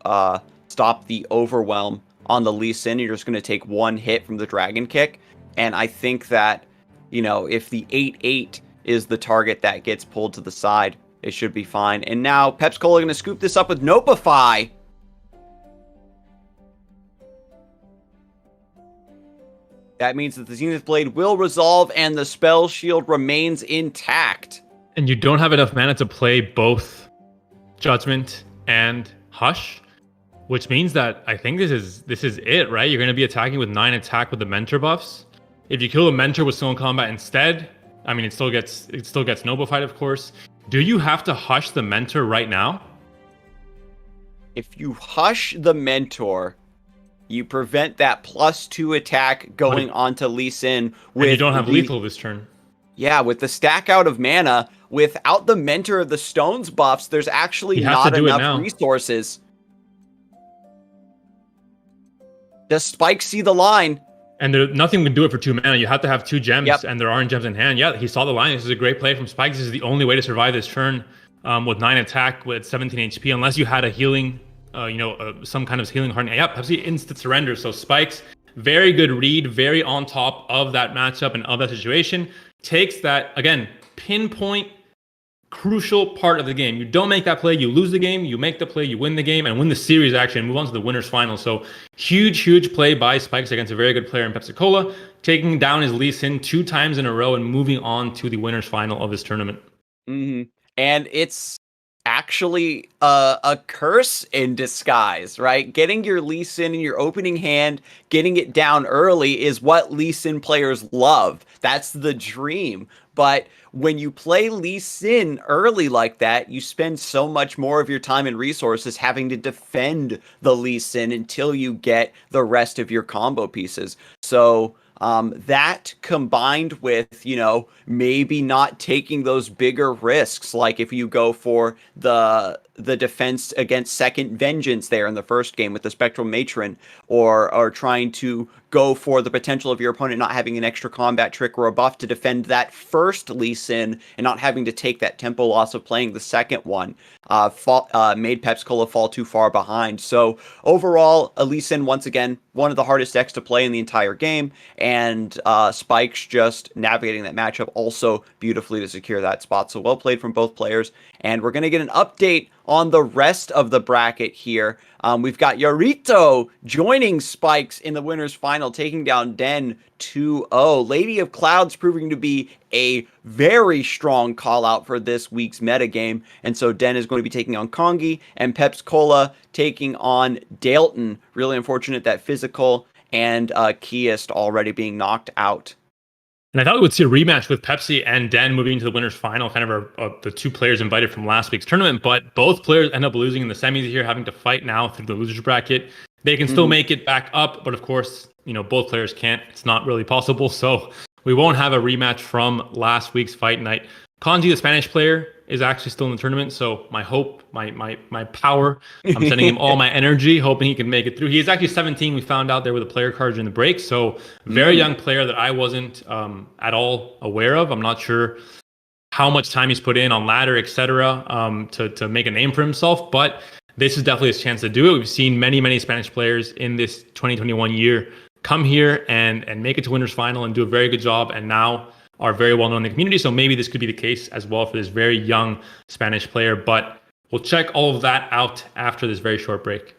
stop the overwhelm on the Lee Sin. You're just going to take one hit from the Dragon Kick. And I think that, you know, if the 8/8 is the target that gets pulled to the side, it should be fine. And now PepsiCola going to scoop this up with Nopify. That means that the Zenith Blade will resolve and the spell shield remains intact. And you don't have enough mana to play both Judgment and Hush, which means that I think this is it, right? You're going to be attacking with 9 attack with the Mentor buffs. If you kill the Mentor with single combat instead, I mean, it still gets Nobified, of course. Do you have to Hush the Mentor right now? If you Hush the Mentor, you prevent that +2 attack going onto Lee Sin. And you don't have lethal this turn. Yeah, with the stack out of mana, without the Mentor of the Stones buffs, there's actually not enough resources. Does Spike see the line? And nothing can do it for 2 mana. You have to have 2 gems, and there aren't gems in hand. Yeah, he saw the line. This is a great play from Spike. This is the only way to survive this turn with 9 attack with 17 HP, unless you had a healing, some kind of healing heart. Yep, Pepsi instant surrender. So Spike's very good read, very on top of that matchup and of that situation. Takes that, again, pinpoint, crucial part of the game. You don't make that play, you lose the game. You make the play, you win the game, and win the series actually, and move on to the winner's final. So huge play by Spikes against a very good player in PepsiCola, taking down his Lee Sin 2 times in a row and moving on to the winner's final of this tournament. Mm-hmm. And it's actually a curse in disguise, right? Getting your Lee Sin in your opening hand, getting it down early is what Lee Sin players love. That's the dream. But when you play Lee Sin early like that, you spend so much more of your time and resources having to defend the Lee Sin until you get the rest of your combo pieces. So that combined with, you know, maybe not taking those bigger risks, like if you go for the defense against second Vengeance there in the first game with the Spectral Matron, or trying to go for the potential of your opponent not having an extra combat trick or a buff to defend that first Lee Sin and not having to take that tempo loss of playing the second one, made PepsiCola fall too far behind. So overall, Lee Sin, once again, one of the hardest decks to play in the entire game, and Spikes just navigating that matchup also beautifully to secure that spot. So well played from both players, and we're going to get an update on the rest of the bracket here. We've got Yarito joining Spikes in the winner's final, taking down Den 2-0. Lady of Clouds proving to be a very strong call out for this week's metagame. And so Den is going to be taking on Kongi, and PepsiCola taking on Dalton. Really unfortunate that Physical and Keyist already being knocked out. And I thought we would see a rematch with Pepsi and Den moving into the winners final, kind of the two players invited from last week's tournament. But both players end up losing in the semis here, having to fight now through the losers bracket. They can still make it back up, but of course, both players can't. It's not really possible. So we won't have a rematch from last week's fight night. Kanji, the Spanish player, is actually still in the tournament. So my hope, my power, I'm sending him all my energy, hoping he can make it through. He is actually 17. We found out there with the player cards during the break. So very young player that I wasn't at all aware of. I'm not sure how much time he's put in on ladder, etc., to make a name for himself. But this is definitely his chance to do it. We've seen many Spanish players in this 2021 year come here and make it to winners final and do a very good job. And now are very well known in the community. So maybe this could be the case as well for this very young Spanish player. But we'll check all of that out after this very short break.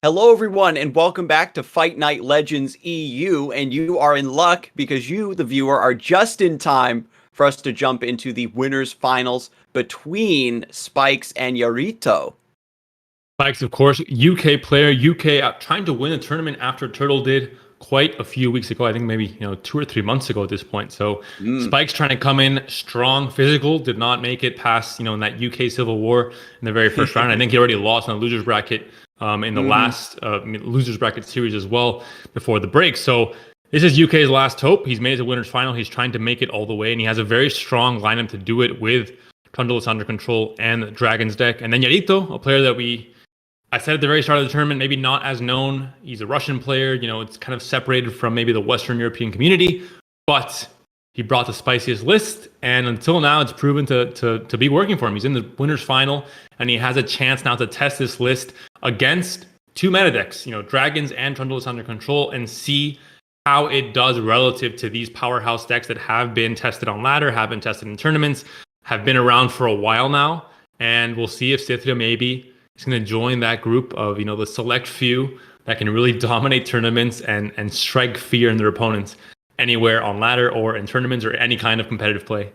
Hello, everyone, and welcome back to Fight Night Legends EU. And you are in luck because you, the viewer, are just in time for us to jump into the winners' finals between Spikes and Yarito. Spikes, of course, UK player, UK trying to win a tournament after Turtle did quite a few weeks ago. I think maybe 2 or 3 months ago at this point. So Mm. Spikes trying to come in strong, physical, did not make it past in that UK Civil War in the very first round. I think he already lost on the losers bracket in the last losers bracket series as well before the break. So this is UK's last hope. He's made it to winners final. He's trying to make it all the way, and he has a very strong lineup to do it with Trundle is under control and Dragon's deck, and then Yarito, a player that I said at the very start of the tournament, maybe not as known. He's a Russian player. It's kind of separated from maybe the Western European community, but he brought the spiciest list, and until now, it's proven to be working for him. He's in the winners final, and he has a chance now to test this list against two meta decks, Dragons and Trundle is under control, and see how it does relative to these powerhouse decks that have been tested on ladder, have been tested in tournaments, have been around for a while now, and we'll see if Cithria maybe is going to join that group of the select few that can really dominate tournaments and strike fear in their opponents anywhere on ladder or in tournaments or any kind of competitive play.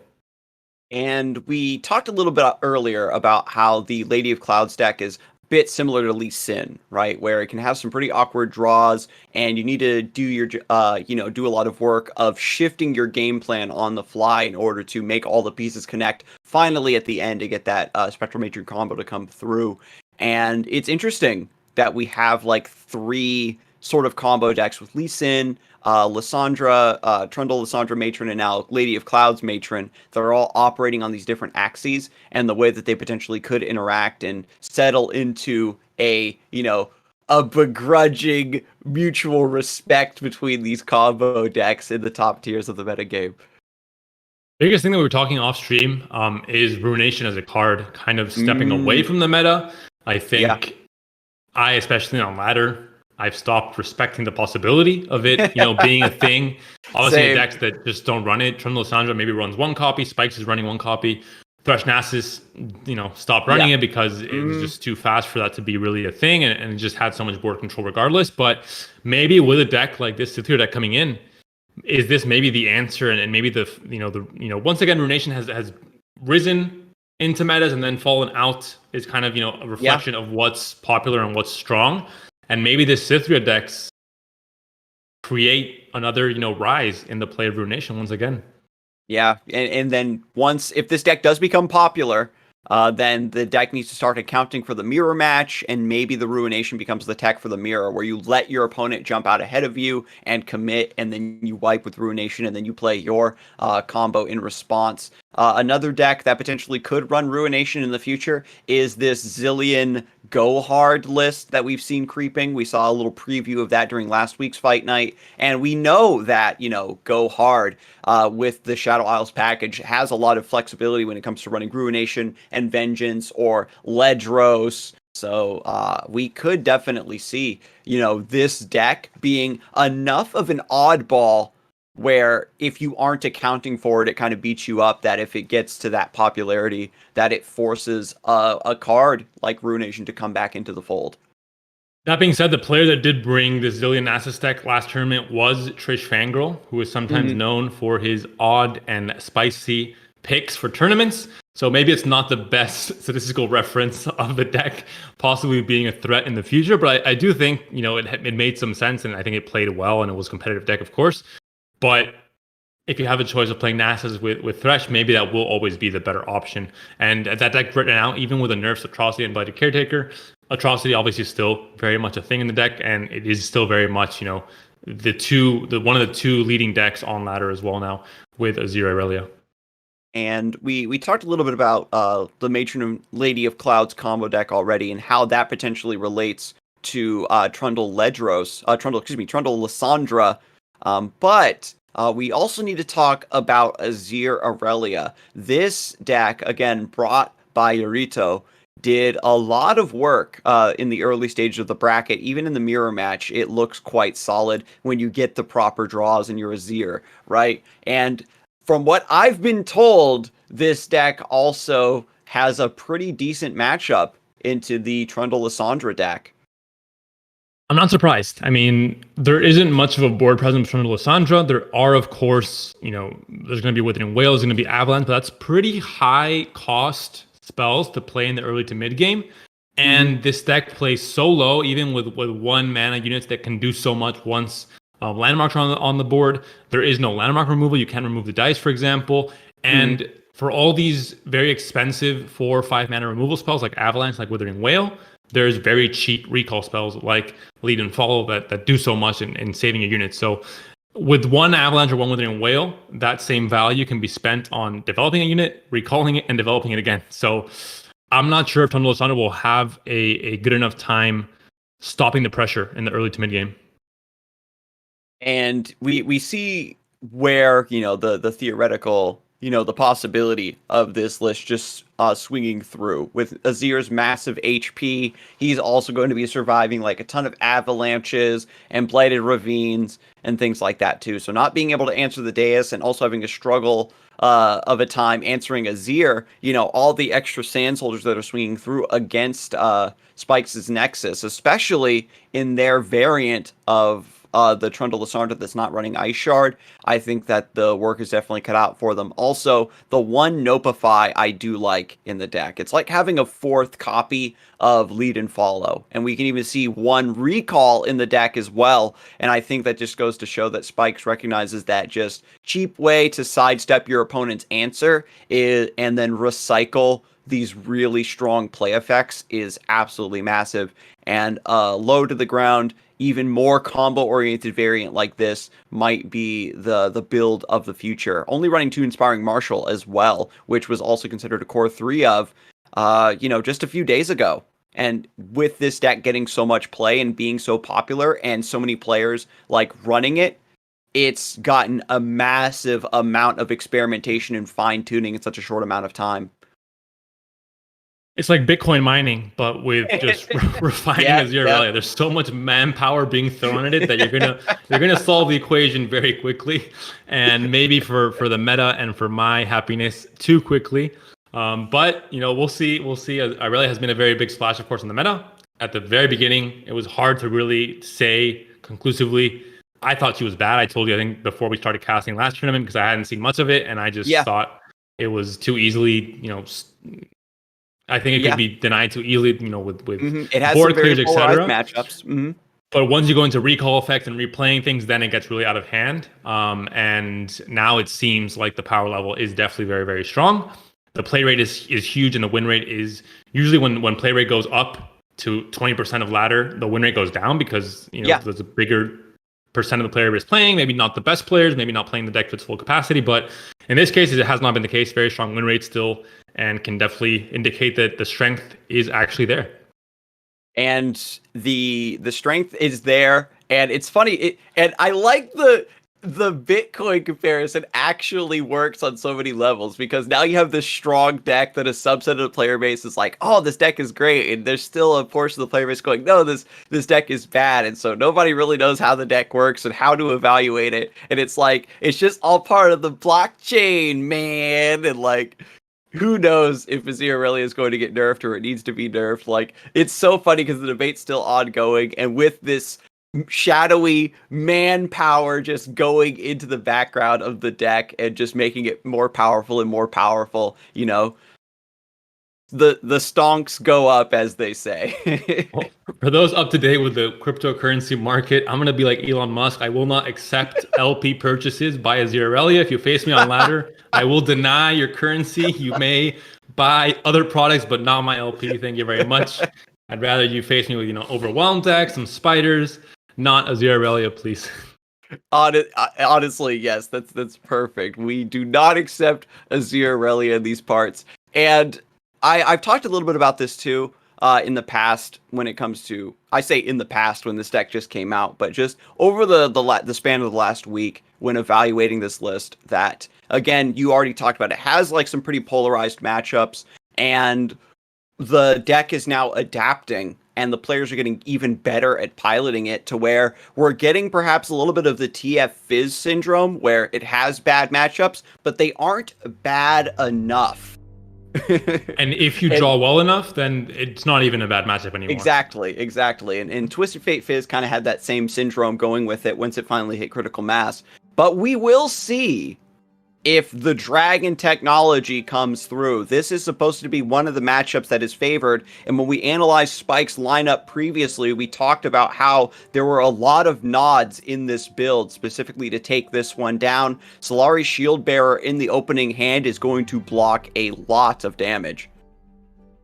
And we talked a little bit earlier about how the Lady of Clouds deck is a bit similar to Lee Sin, right? Where it can have some pretty awkward draws, and you need to do your, do a lot of work of shifting your game plan on the fly in order to make all the pieces connect finally at the end to get that Spectral Matron combo to come through. And it's interesting that we have like three sort of combo decks with Lee Sin, Lysandra, Trundle, Lysandra Matron, and now Lady of Clouds Matron. They're all operating on these different axes, and the way that they potentially could interact and settle into a begrudging mutual respect between these combo decks in the top tiers of the metagame. Biggest thing that we were talking off stream is Ruination as a card kind of stepping away from the meta. I think especially on ladder, I've stopped respecting the possibility of it, being a thing. Obviously, decks that just don't run it. Trundle Lysandra maybe runs one copy. Spikes is running one copy. Thresh Nasus, stopped running it because it was just too fast for that to be really a thing, and it just had so much board control regardless. But maybe with a deck like this Cithria deck coming in, is this maybe the answer? And maybe once again, Ruination has risen into metas and then fallen out is kind of a reflection of what's popular and what's strong. And maybe this Cithria decks create another rise in the play of Ruination once again. Yeah, and then if this deck does become popular, then the deck needs to start accounting for the mirror match, and maybe the Ruination becomes the tech for the mirror, where you let your opponent jump out ahead of you and commit, and then you wipe with Ruination, and then you play your combo in response. Another deck that potentially could run Ruination in the future is this Zillion Go Hard list that we've seen creeping. We saw a little preview of that during last week's Fight Night, and we know that, Go Hard with the Shadow Isles package has a lot of flexibility when it comes to running Ruination and Vengeance or Ledros. So we could definitely see, this deck being enough of an oddball where if you aren't accounting for it, it kind of beats you up, that if it gets to that popularity, that it forces a card like Ruination to come back into the fold. That being said, the player that did bring the Zillion Nasus deck last tournament was Trish Fangirl, who is sometimes known for his odd and spicy picks for tournaments. So maybe it's not the best statistical reference of the deck possibly being a threat in the future, but I do think, it made some sense, and I think it played well, and it was a competitive deck, of course. But if you have a choice of playing Nasus with Thresh, maybe that will always be the better option. And that deck right now, even with the nerfs Atrocity and Blighted Caretaker, Atrocity obviously is still very much a thing in the deck, and it is still very much, one of the two leading decks on ladder as well now with Azir Irelia. And we talked a little bit about the Matron and Lady of Clouds combo deck already, and how that potentially relates to Trundle Lysandra. But we also need to talk about Azir Irelia. This deck, again, brought by Yarito, did a lot of work in the early stages of the bracket. Even in the mirror match, it looks quite solid when you get the proper draws in your Azir, right? And from what I've been told, this deck also has a pretty decent matchup into the Trundle Lysandra deck. I'm not surprised. I mean, there isn't much of a board presence from Lissandra. There are, of course, there's going to be Withering Whale, there's going to be Avalanche, but that's pretty high cost spells to play in the early to mid game. And this deck plays so low, even with one mana units that can do so much once landmarks are on the board. There is no landmark removal. You can't remove the dice, for example. And for all these very expensive 4 or 5 mana removal spells like Avalanche, like Withering Whale, there's very cheap recall spells like Lead and Follow that do so much in saving your units. So with one Avalanche or one Withering Whale, that same value can be spent on developing a unit, recalling it, and developing it again. So I'm not sure if Tondo Lissandra will have a good enough time stopping the pressure in the early to mid game. And we see where, the theoretical, the possibility of this list just swinging through. With Azir's massive HP, he's also going to be surviving like a ton of avalanches and blighted ravines and things like that too. So not being able to answer the dais and also having a struggle of a time answering Azir, all the extra sand soldiers that are swinging through against Spikes' Nexus, especially in their variant of the Trundle Lissandra that's not running Ice Shard. I think that the work is definitely cut out for them. Also, the one Nopify I do like in the deck. It's like having a 4th copy of Lead and Follow. And we can even see one Recall in the deck as well. And I think that just goes to show that Spikes recognizes that just cheap way to sidestep your opponent's answer and then recycle these really strong play effects is absolutely massive. And low to the ground, even more combo-oriented variant like this might be the build of the future. Only running 2 Inspiring Marshal as well, which was also considered a core 3 of, just a few days ago. And with this deck getting so much play and being so popular and so many players like running it, it's gotten a massive amount of experimentation and fine-tuning in such a short amount of time. It's like Bitcoin mining, but with just refining Azir Aurelia. There's so much manpower being thrown at it that you're gonna solve the equation very quickly, and maybe for the meta and for my happiness too quickly. But we'll see. We'll see. Aurelia has been a very big splash, of course, in the meta. At the very beginning, it was hard to really say conclusively. I thought she was bad. I told you, I think, before we started casting last tournament because I hadn't seen much of it, and I just thought it was too easily, I think it could be denied too easily, with it has board some very clears, etc. matchups. But once you go into recall effects and replaying things, then it gets really out of hand. And now it seems like the power level is definitely very, very strong. The play rate is huge, and the win rate is usually when play rate goes up to 20% of ladder, the win rate goes down because there's a bigger percent of the player is playing, maybe not the best players, maybe not playing the deck to its full capacity. But in this case, it has not been the case. Very strong win rate still, and can definitely indicate that the strength is actually there. And the strength is there, and it's funny. And I like the Bitcoin comparison actually works on so many levels, because now you have this strong deck that a subset of the player base is like, oh, this deck is great, and there's still a portion of the player base going, no, this deck is bad, and so nobody really knows how the deck works and how to evaluate it, and it's like it's just all part of the blockchain, man, and like, who knows if Azir really is going to get nerfed or it needs to be nerfed. Like, it's so funny because the debate's still ongoing, and with this shadowy manpower just going into the background of the deck and just making it more powerful and more powerful, the stonks go up, as they say. Well, for those up to date with the cryptocurrency market, I'm going to be like Elon Musk. I will not accept LP purchases by Azir Aurelia. If you face me on ladder, I will deny your currency. You may buy other products, but not my LP. Thank you very much. I'd rather you face me with, Overwhelmed deck, some spiders, not Azir Aurelia, please. Honestly, yes, that's perfect. We do not accept Azir Aurelia in these parts. And I've talked a little bit about this too in the past when it comes to, I say in the past when this deck just came out, but just over the span of the last week when evaluating this list, that, again, you already talked about, it has like some pretty polarized matchups, and the deck is now adapting, and the players are getting even better at piloting it to where we're getting perhaps a little bit of the TF Fizz syndrome, where it has bad matchups, but they aren't bad enough And if you And draw well enough, then it's not even a bad matchup anymore. exactly. And Twisted Fate Fizz kind of had that same syndrome going with it once it finally hit critical mass. But we will see if the dragon technology comes through. This is supposed to be one of the matchups that is favored. And when we analyzed Spike's lineup previously, we talked about how there were a lot of nods in this build, specifically to take this one down. Solari's Shield Bearer in the opening hand is going to block a lot of damage.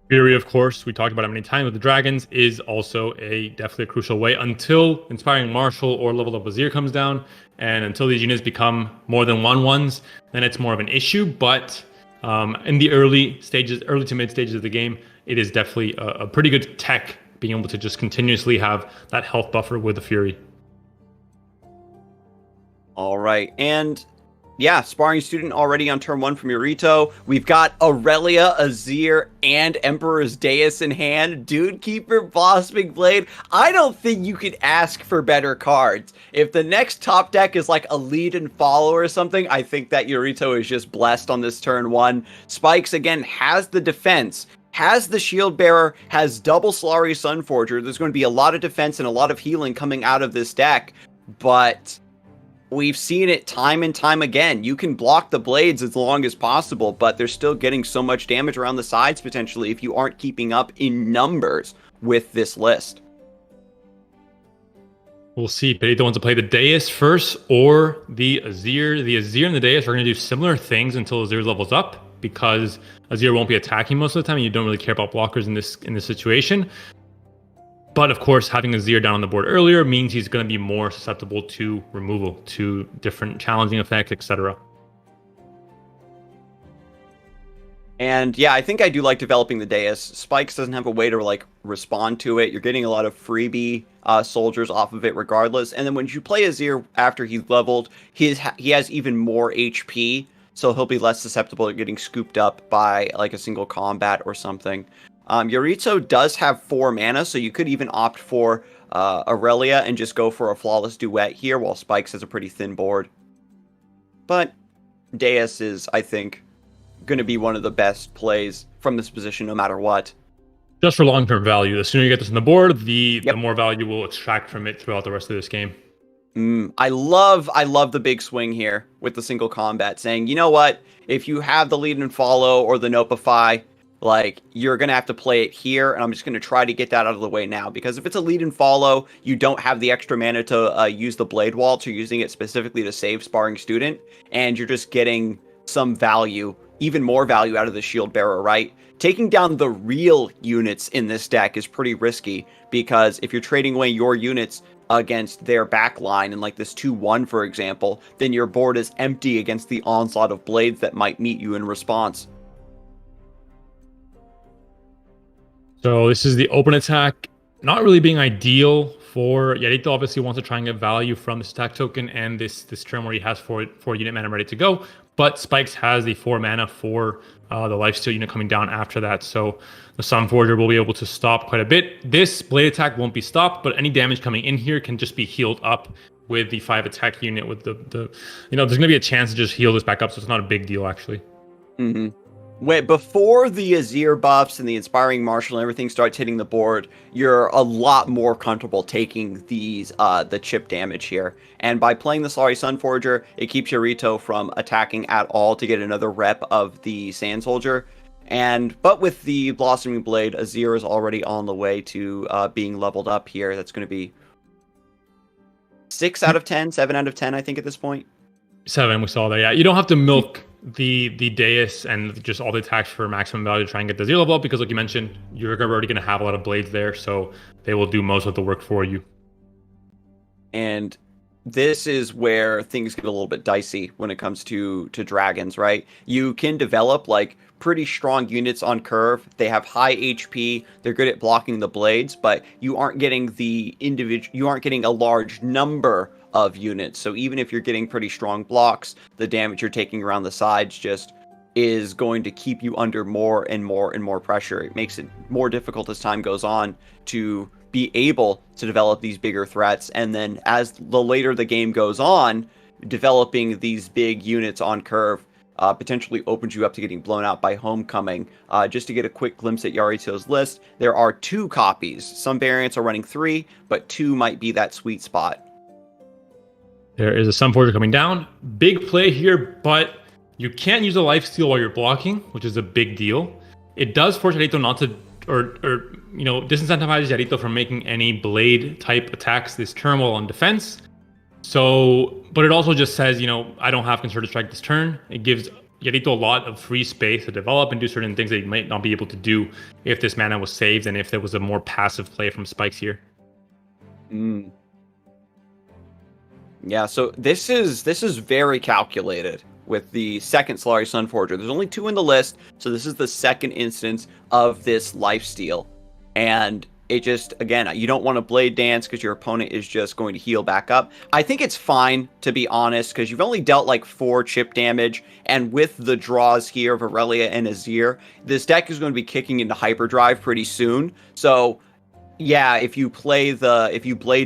Fury, of course, we talked about it many times with the dragons, is also definitely a crucial way until Inspiring Marshal or Level Up Azir comes down, and until these units become more than 1/1s, then it's more of an issue. But in the early to mid stages of the game, it is definitely a pretty good tech being able to just continuously have that health buffer with the Fury. All right, and yeah, Sparring Student already on turn 1 from Yorito. We've got Aurelia, Azir, and Emperor's Deus in hand. Dude Keeper, Blossoming Blade. I don't think you could ask for better cards. If the next top deck is like a lead and follow or something, I think that Yorito is just blessed on this turn 1. Spikes, again, has the defense, has the Shield Bearer, has double Solari Sunforger. There's going to be a lot of defense and a lot of healing coming out of this deck, but we've seen it time and time again. You can block the blades as long as possible, but they're still getting so much damage around the sides potentially if you aren't keeping up in numbers with this list. We'll see. Pedito wants to play the Deus first or the Azir. The Azir and the Deus are going to do similar things until Azir levels up, because Azir won't be attacking most of the time, and you don't really care about blockers in this situation. But of course, having Azir down on the board earlier means he's going to be more susceptible to removal, to different challenging effects, etc. And yeah, I think I do like developing the Deus. Spikes doesn't have a way to like respond to it. You're getting a lot of freebie soldiers off of it regardless. And then when you play Azir after he's leveled, he has even more HP, so he'll be less susceptible to getting scooped up by like a single combat or something. Yorito does have 4 mana, so you could even opt for Aurelia and just go for a Flawless Duet here, while Spikes has a pretty thin board. But Deus is, I think, going to be one of the best plays from this position no matter what. Just for long-term value. The sooner you get this on the board, the more value we'll extract from it throughout the rest of this game. I love the big swing here with the single combat, saying, you know what, if you have the lead and follow or the Nopify, like, you're going to have to play it here, and I'm just going to try to get that out of the way now. Because if it's a lead and follow, you don't have the extra mana to use the Blade Wall, so you're using it specifically to save Sparring Student, and you're just getting some value, even more value out of the Shield Bearer, right? Taking down the real units in this deck is pretty risky, because if you're trading away your units against their backline, and like this 2-1, for example, then your board is empty against the onslaught of blades that might meet you in response. So this is the open attack, not really being ideal for Yorito. Obviously wants to try and get value from this attack token and this turn where he has 4 unit mana ready to go. But Spikes has the 4 mana for the lifesteal unit coming down after that. So the Sunforger will be able to stop quite a bit. This blade attack won't be stopped, but any damage coming in here can just be healed up with the 5 attack unit. With the there's going to be a chance to just heal this back up, so it's not a big deal actually. Mm-hmm. Wait, before the Azir buffs and the Inspiring Marshal and everything starts hitting the board, you're a lot more comfortable taking these the chip damage here. And by playing the Solari Sunforger, it keeps Yorito from attacking at all to get another rep of the Sand Soldier. But with the Blossoming Blade, Azir is already on the way to being leveled up here. That's going to be 6 out of 10, 7 out of 10, I think, at this point. 7, we saw that. Yeah, you don't have to milk the Deus and just all the attacks for maximum value to try and get the Azir level up, because like you mentioned, you're already going to have a lot of blades there, so they will do most of the work for you. And this is where things get a little bit dicey when it comes to dragons, right? You can develop like pretty strong units on curve. They have high HP. They're good at blocking the blades, but you aren't getting you aren't getting a large number of units. So even if you're getting pretty strong blocks, the damage you're taking around the sides just is going to keep you under more and more and more pressure. It makes it more difficult as time goes on to be able to develop these bigger threats. And then as the later the game goes on, developing these big units on curve potentially opens you up to getting blown out by Homecoming. Just to get a quick glimpse at Yarito's list, there are 2 copies. Some variants are running 3, but 2 might be that sweet spot. There is a Sunforger coming down. Big play here, but you can't use a lifesteal while you're blocking, which is a big deal. It does force Yarito not to, or disincentivize Yarito from making any blade type attacks this turn while on defense. So, but it also just says, I don't have Concerted Strike this turn. It gives Yarito a lot of free space to develop and do certain things that he might not be able to do if this mana was saved and if there was a more passive play from Spikes here. Yeah, so this is very calculated with the second Solari Sunforger. There's only 2 in the list, so this is the second instance of this lifesteal. And it just, again, you don't want to Blade Dance because your opponent is just going to heal back up. I think it's fine, to be honest, because you've only dealt like 4 chip damage, and with the draws here of Aurelia and Azir, this deck is going to be kicking into hyperdrive pretty soon. So yeah, if you Blade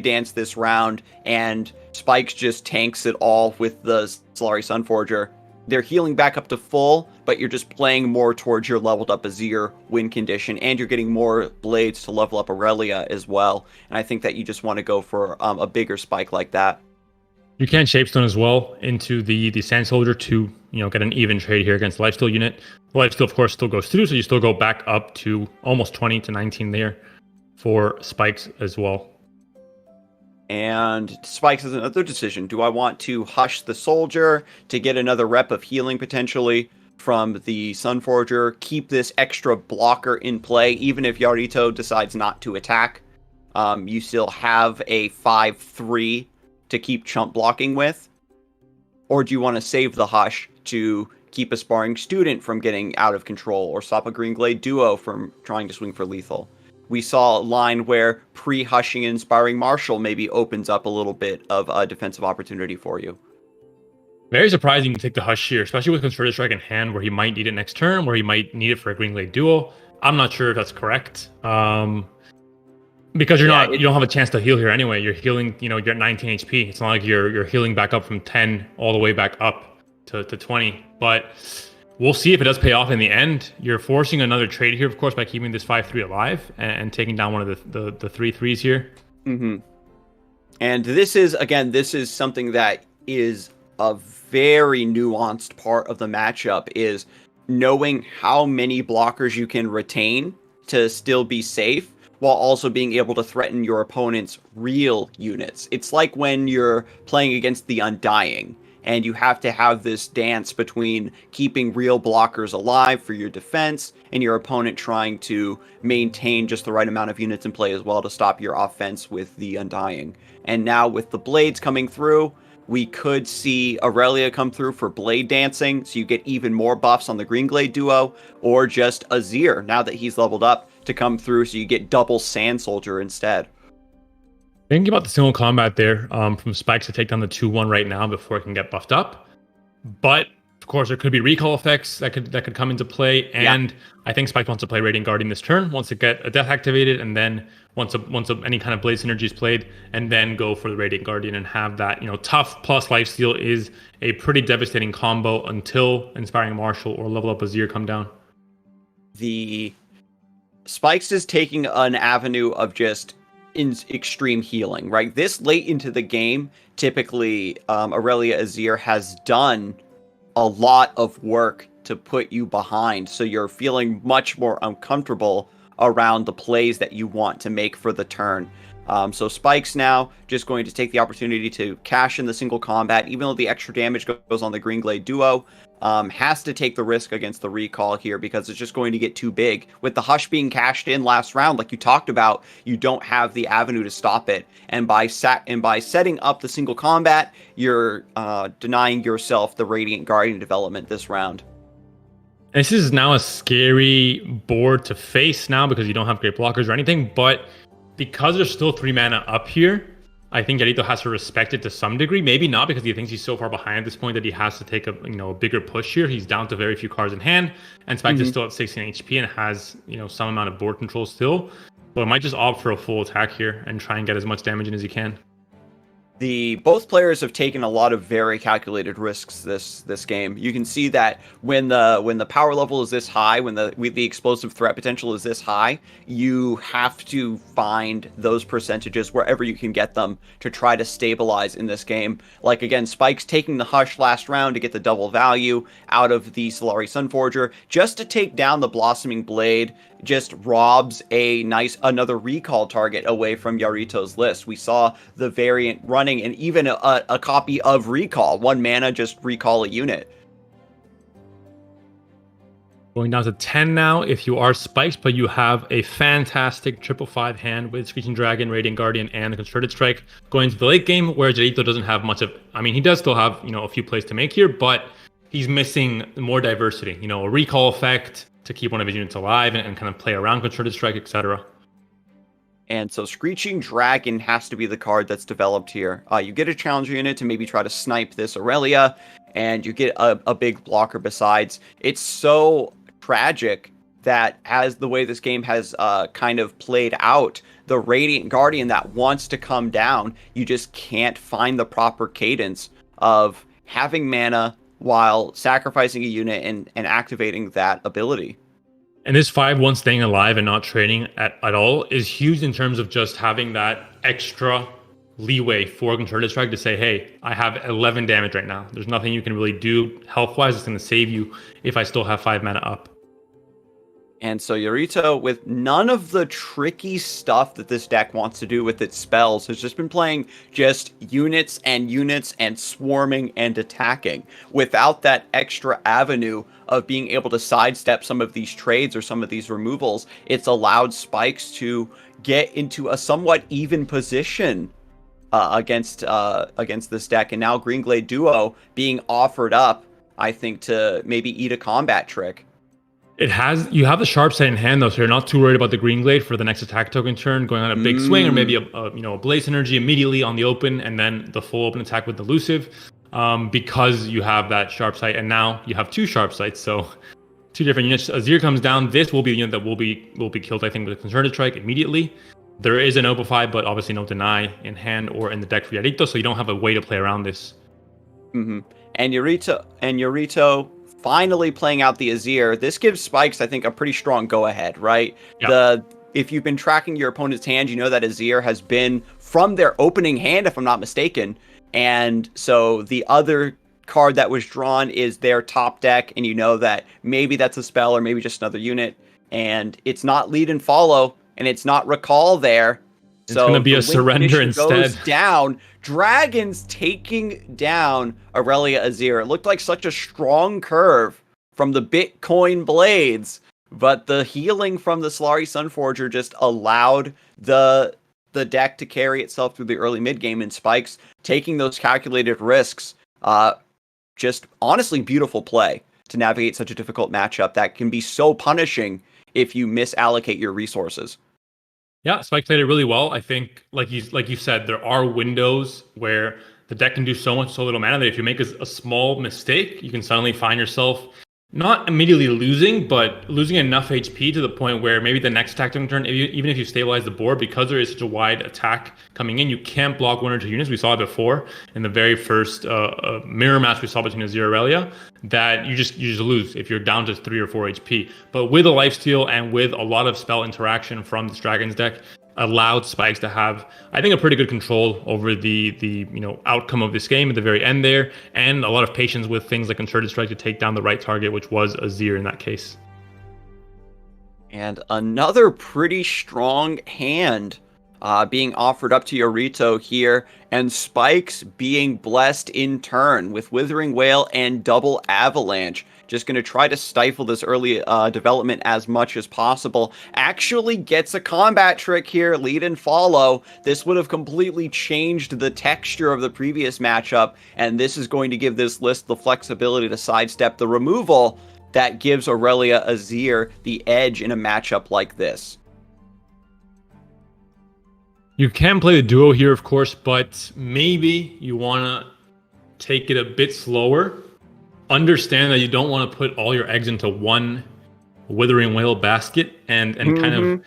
Dance this round and Spikes just tanks it all with the Solari Sunforger, they're healing back up to full, but you're just playing more towards your leveled up Azir win condition, and you're getting more blades to level up Aurelia as well. And I think that you just want to go for a bigger spike like that. You can Shapestone as well into the Sand Soldier to get an even trade here against the Lifesteal unit. The Lifesteal, of course, still goes through, so you still go back up to almost 20 to 19 there for Spikes as well. And Spikes has another decision. Do I want to hush the soldier to get another rep of healing potentially from the Sunforger, keep this extra blocker in play, even if Yarito decides not to attack? You still have a 5/3 to keep chump blocking with? Or do you want to save the hush to keep a sparring student from getting out of control, or stop a Green Glade duo from trying to swing for lethal? We saw a line where pre-hushing and inspiring Marshall maybe opens up a little bit of a defensive opportunity for you. Very surprising to take the hush here, especially with Concerted Strike in hand, where he might need it next turn, where he might need it for a Green Glade duo. I'm not sure if that's correct. Because you don't have a chance to heal here anyway. You're healing, you're at 19 HP. It's not like you're healing back up from 10 all the way back up to 20. But we'll see if it does pay off in the end. You're forcing another trade here, of course, by keeping this 5/3 alive and taking down one of the 3/3s here. Mm-hmm. And this is something that is a very nuanced part of the matchup, is knowing how many blockers you can retain to still be safe, while also being able to threaten your opponent's real units. It's like when you're playing against the Undying, and you have to have this dance between keeping real blockers alive for your defense and your opponent trying to maintain just the right amount of units in play as well to stop your offense with the Undying. And now with the blades coming through, we could see Aurelia come through for blade dancing, so you get even more buffs on the Green Glade duo, or just Azir, now that he's leveled up, to come through so you get double Sand Soldier instead. Thinking about the single combat there from Spikes to take down the 2/1 right now before it can get buffed up. But of course, there could be recall effects that could come into play, and yeah. I think Spikes wants to play Radiant Guardian this turn, wants to get a death activated, and then once any kind of blade synergy is played, and then go for the Radiant Guardian and have that tough plus lifesteal is a pretty devastating combo until Inspiring Marshall or Level Up Azir come down. The Spikes is taking an avenue of just in extreme healing, right? This late into the game, typically Aurelia Azir has done a lot of work to put you behind, so you're feeling much more uncomfortable around the plays that you want to make for the turn. So Spikes now just going to take the opportunity to cash in the single combat, even though the extra damage goes on the Green Glade duo. Has to take the risk against the recall here because it's just going to get too big. With the Hush being cashed in last round, like you talked about, you don't have the avenue to stop it. And by setting up the single combat, you're denying yourself the Radiant Guardian development this round. This is now a scary board to face now because you don't have great blockers or anything, but because there's still 3 mana up here, I think Yarito has to respect it to some degree. Maybe not, because he thinks he's so far behind at this point that he has to take a bigger push here. He's down to very few cards in hand, and Spikes is still at 16 HP and has some amount of board control still. So I might just opt for a full attack here and try and get as much damage in as he can. Both players have taken a lot of very calculated risks this game. You can see that when the power level is this high, when the explosive threat potential is this high, you have to find those percentages wherever you can get them to try to stabilize in this game. Like again, Spike's taking the Hush last round to get the double value out of the Solari Sunforger just to take down the Blossoming Blade. Just robs another recall target away from Yarito's list. We saw the variant running and even a copy of recall. 1 mana, just recall a unit. Going down to 10 now if you are Spiked, but you have a fantastic 5/5 hand with Screeching Dragon, Radiant Guardian, and the Concerted Strike going to the late game, where Jarito doesn't have much of... I mean, he does still have, a few plays to make here, but he's missing more diversity. A recall effect to keep one of his units alive and kind of play around Concerted Strike, etc. And so Screeching Dragon has to be the card that's developed here. You get a challenger unit to maybe try to snipe this Aurelia, and you get a big blocker besides. It's so tragic that as the way this game has kind of played out, the Radiant Guardian that wants to come down, you just can't find the proper cadence of having mana while sacrificing a unit and activating that ability. And this 5/1 staying alive and not trading at all is huge in terms of just having that extra leeway for Concerted Strike to say, hey, I have 11 damage right now. There's nothing you can really do health-wise that's going to save you if I still have 5 mana up. And so Yarito, with none of the tricky stuff that this deck wants to do with its spells, has just been playing just units and swarming and attacking without that extra avenue of being able to sidestep some of these trades or some of these removals. It's allowed Spikes to get into a somewhat even position against this deck. And now Greenglade Duo being offered up, I think, to maybe eat a combat trick. You have the sharp side in hand though, so you're not too worried about the Green Glade for the next attack token turn, going on a big swing, or maybe a Blaze Energy immediately on the open, and then the full open attack with the Elusive, because you have that sharp sight, and now you have 2 sharp sights, so 2 different units. Azir comes down. This will be the unit that will be killed, I think, with a Concerted Strike immediately. There is an Opify, but obviously no Deny in hand or in the deck for Yarito, so you don't have a way to play around this. Mm-hmm. And Yarito finally playing out the Azir. This gives Spikes, I think, a pretty strong go-ahead, right? Yep. If you've been tracking your opponent's hand, you know that Azir has been from their opening hand, if I'm not mistaken. And so the other card that was drawn is their top deck, and you know that maybe that's a spell or maybe just another unit. And it's not lead and follow, and it's not recall there. It's going to be a surrender instead. Goes down. Dragons taking down Aurelia Azir. It looked like such a strong curve from the Bitcoin blades, but the healing from the Solari Sunforger just allowed the deck to carry itself through the early mid game, and Spikes taking those calculated risks. Just honestly beautiful play to navigate such a difficult matchup that can be so punishing if you misallocate your resources. Yeah, Spike played it really well. I think, like you said, there are windows where the deck can do so little mana that if you make a small mistake, you can suddenly find yourself not immediately losing, but losing enough HP to the point where maybe the next tactical turn, even if you stabilize the board, because there is such a wide attack coming in, you can't block 1 or 2 units. We saw it before in the very first mirror match we saw between Azir and Aurelia, that you just lose if you're down to 3 or 4 HP. But with a lifesteal and with a lot of spell interaction from this Dragon's deck, allowed Spikes to have, I think, a pretty good control over the outcome of this game at the very end there, and a lot of patience with things like Concerted Strike to take down the right target, which was Azir in that case. And another pretty strong hand being offered up to Yarito here, and Spikes being blessed in turn with Withering Wail and Double Avalanche. Just going to try to stifle this early development as much as possible. Actually gets a combat trick here, lead and follow. This would have completely changed the texture of the previous matchup, and this is going to give this list the flexibility to sidestep the removal that gives Aurelia Azir the edge in a matchup like this. You can play the duo here, of course, but maybe you want to take it a bit slower. Understand that you don't want to put all your eggs into one Withering Wail basket and kind of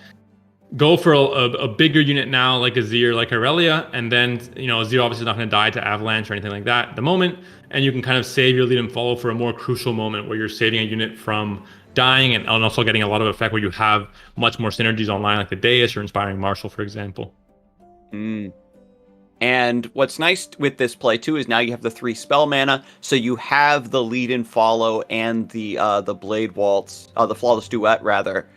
go for a bigger unit now, like a Azir, like Irelia, and then, Azir obviously is not going to die to Avalanche or anything like that at the moment, and you can kind of save your lead and follow for a more crucial moment where you're saving a unit from dying and also getting a lot of effect where you have much more synergies online, like the Deus or Inspiring Marshal, for example. And what's nice with this play too is now you have the 3 spell mana, so you have the lead and follow and the blade waltz, the flawless duet rather,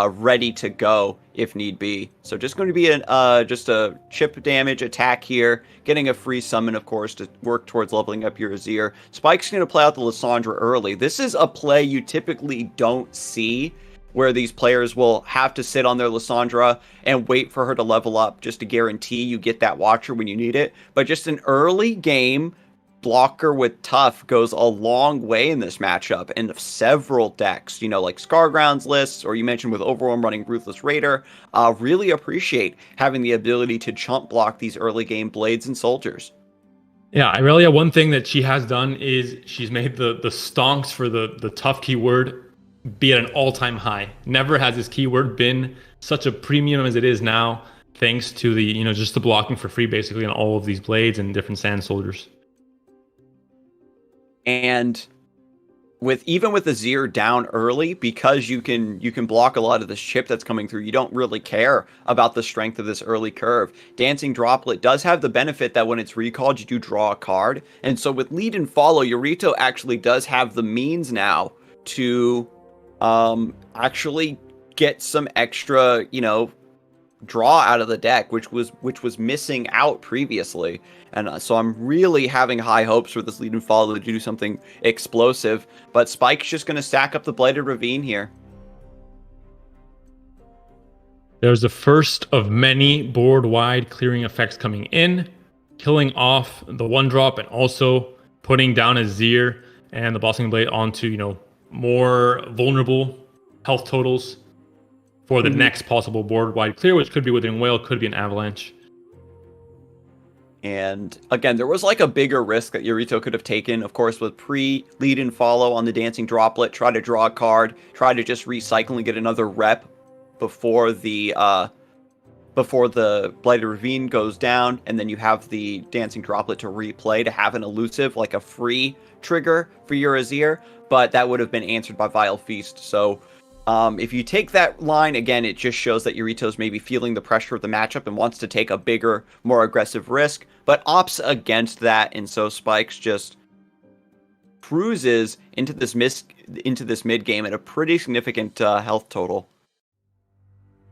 ready to go if need be. So just going to be just a chip damage attack here, getting a free summon, of course, to work towards leveling up your Azir. Spike's going to play out the Lissandra early. This is a play you typically don't see, where these players will have to sit on their Lissandra and wait for her to level up just to guarantee you get that Watcher when you need it. But just an early game blocker with Tough goes a long way in this matchup, and several decks, like Scargrounds lists, or you mentioned with Overwhelm running Ruthless Raider, really appreciate having the ability to chump block these early game Blades and Soldiers. Yeah, Irelia, one thing that she has done is she's made the stonks for the Tough keyword be at an all-time high. Never has this keyword been such a premium as it is now, thanks to the, just the blocking for free basically on all of these Blades and different Sand Soldiers. And even with Azir down early, because you can block a lot of this chip that's coming through, you don't really care about the strength of this early curve. Dancing Droplet does have the benefit that when it's recalled, you do draw a card. And so with lead and follow, Yorito actually does have the means now to actually get some extra, draw out of the deck, which was missing out previously. And so I'm really having high hopes for this lead and follow to do something explosive. But Spike's just going to stack up the Blighted Ravine here. There's the first of many board-wide clearing effects coming in, killing off the 1-drop and also putting down Azir and the Blossoming Blade onto, more vulnerable health totals for the next possible board-wide clear, which could be Withering Whale, could be an Avalanche. And again, there was like a bigger risk that Yorito could have taken, of course, with pre-lead and follow on the Dancing Droplet, try to draw a card, try to just recycle and get another rep before the Blighted Ravine goes down, and then you have the Dancing Droplet to replay to have an elusive, like a free trigger for your Azir, but that would have been answered by Vile Feast. So if you take that line, again, it just shows that Yorito's maybe feeling the pressure of the matchup and wants to take a bigger, more aggressive risk, but opts against that, and so Spikes just cruises into this mid game at a pretty significant health total.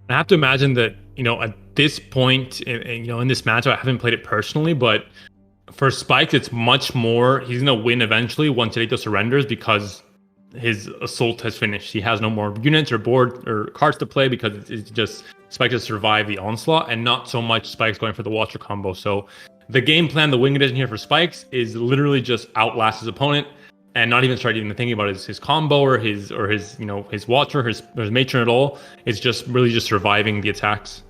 I have to imagine that, at this point, in this matchup, I haven't played it personally, but for Spikes, it's much more, he's going to win eventually once Yorito surrenders because his assault has finished. He has no more units or board or cards to play because it's just Spikes to survive the onslaught and not so much Spikes going for the Watcher combo. So the game plan, the wing edition here for Spikes is literally just outlast his opponent and not even start even thinking about his combo or his his Watcher, his Matron at all. It's just really just surviving the attacks.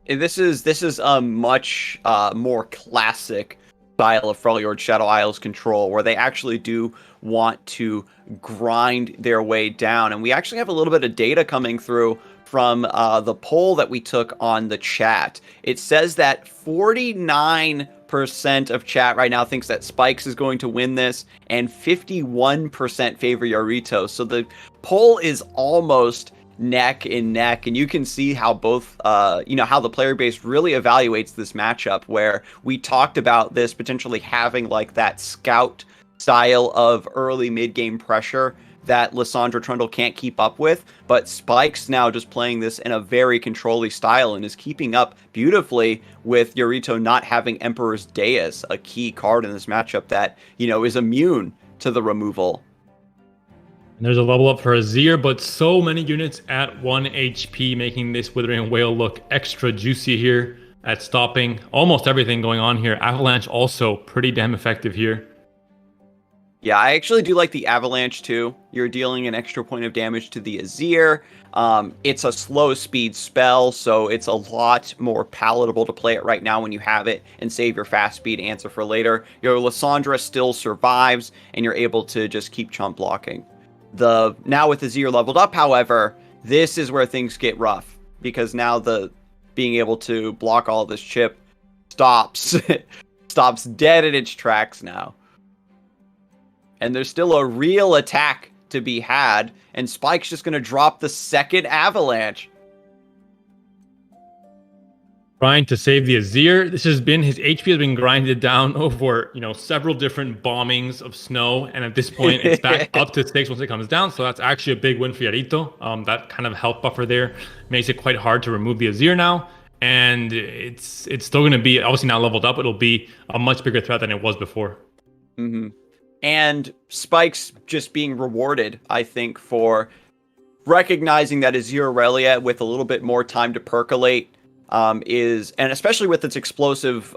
This is a much more classic style of Freljord Shadow Isles control, where they actually do want to grind their way down. And we actually have a little bit of data coming through from the poll that we took on the chat. It says that 49% of chat right now thinks that Spikes is going to win this, and 51% favor Yorito. So the poll is almost neck and neck, and you can see how both how the player base really evaluates this matchup, where we talked about this potentially having like that scout style of early mid-game pressure that Lissandra Trundle can't keep up with, but Spike's now just playing this in a very control-y style and is keeping up beautifully with Yorito not having Emperor's Deus, a key card in this matchup that, is immune to the removal. And there's a level up for Azir, but so many units at 1 HP, making this Withering Whale look extra juicy here at stopping almost everything going on here. Avalanche also pretty damn effective here. Yeah, I actually do like the Avalanche too. You're dealing an extra point of damage to the Azir. It's a slow speed spell, so it's a lot more palatable to play it right now when you have it and save your fast speed answer for later. Your Lissandra still survives, and you're able to just keep chump blocking. Now with Azir leveled up, however, this is where things get rough, because now the being able to block all this chip stops stops dead in its tracks now. And there's still a real attack to be had, and Spike's just going to drop the second avalanche. Trying to save the Azir. This has been, his HP has been grinded down over, several different bombings of snow. And at this point, it's back up to 6 once it comes down. So that's actually a big win for Yarito. That kind of health buffer there makes it quite hard to remove the Azir now. And it's still going to be, obviously now leveled up, it'll be a much bigger threat than it was before. Mm-hmm. And Spike's just being rewarded, I think, for recognizing that Azir Aurelia, with a little bit more time to percolate, and especially with its explosive,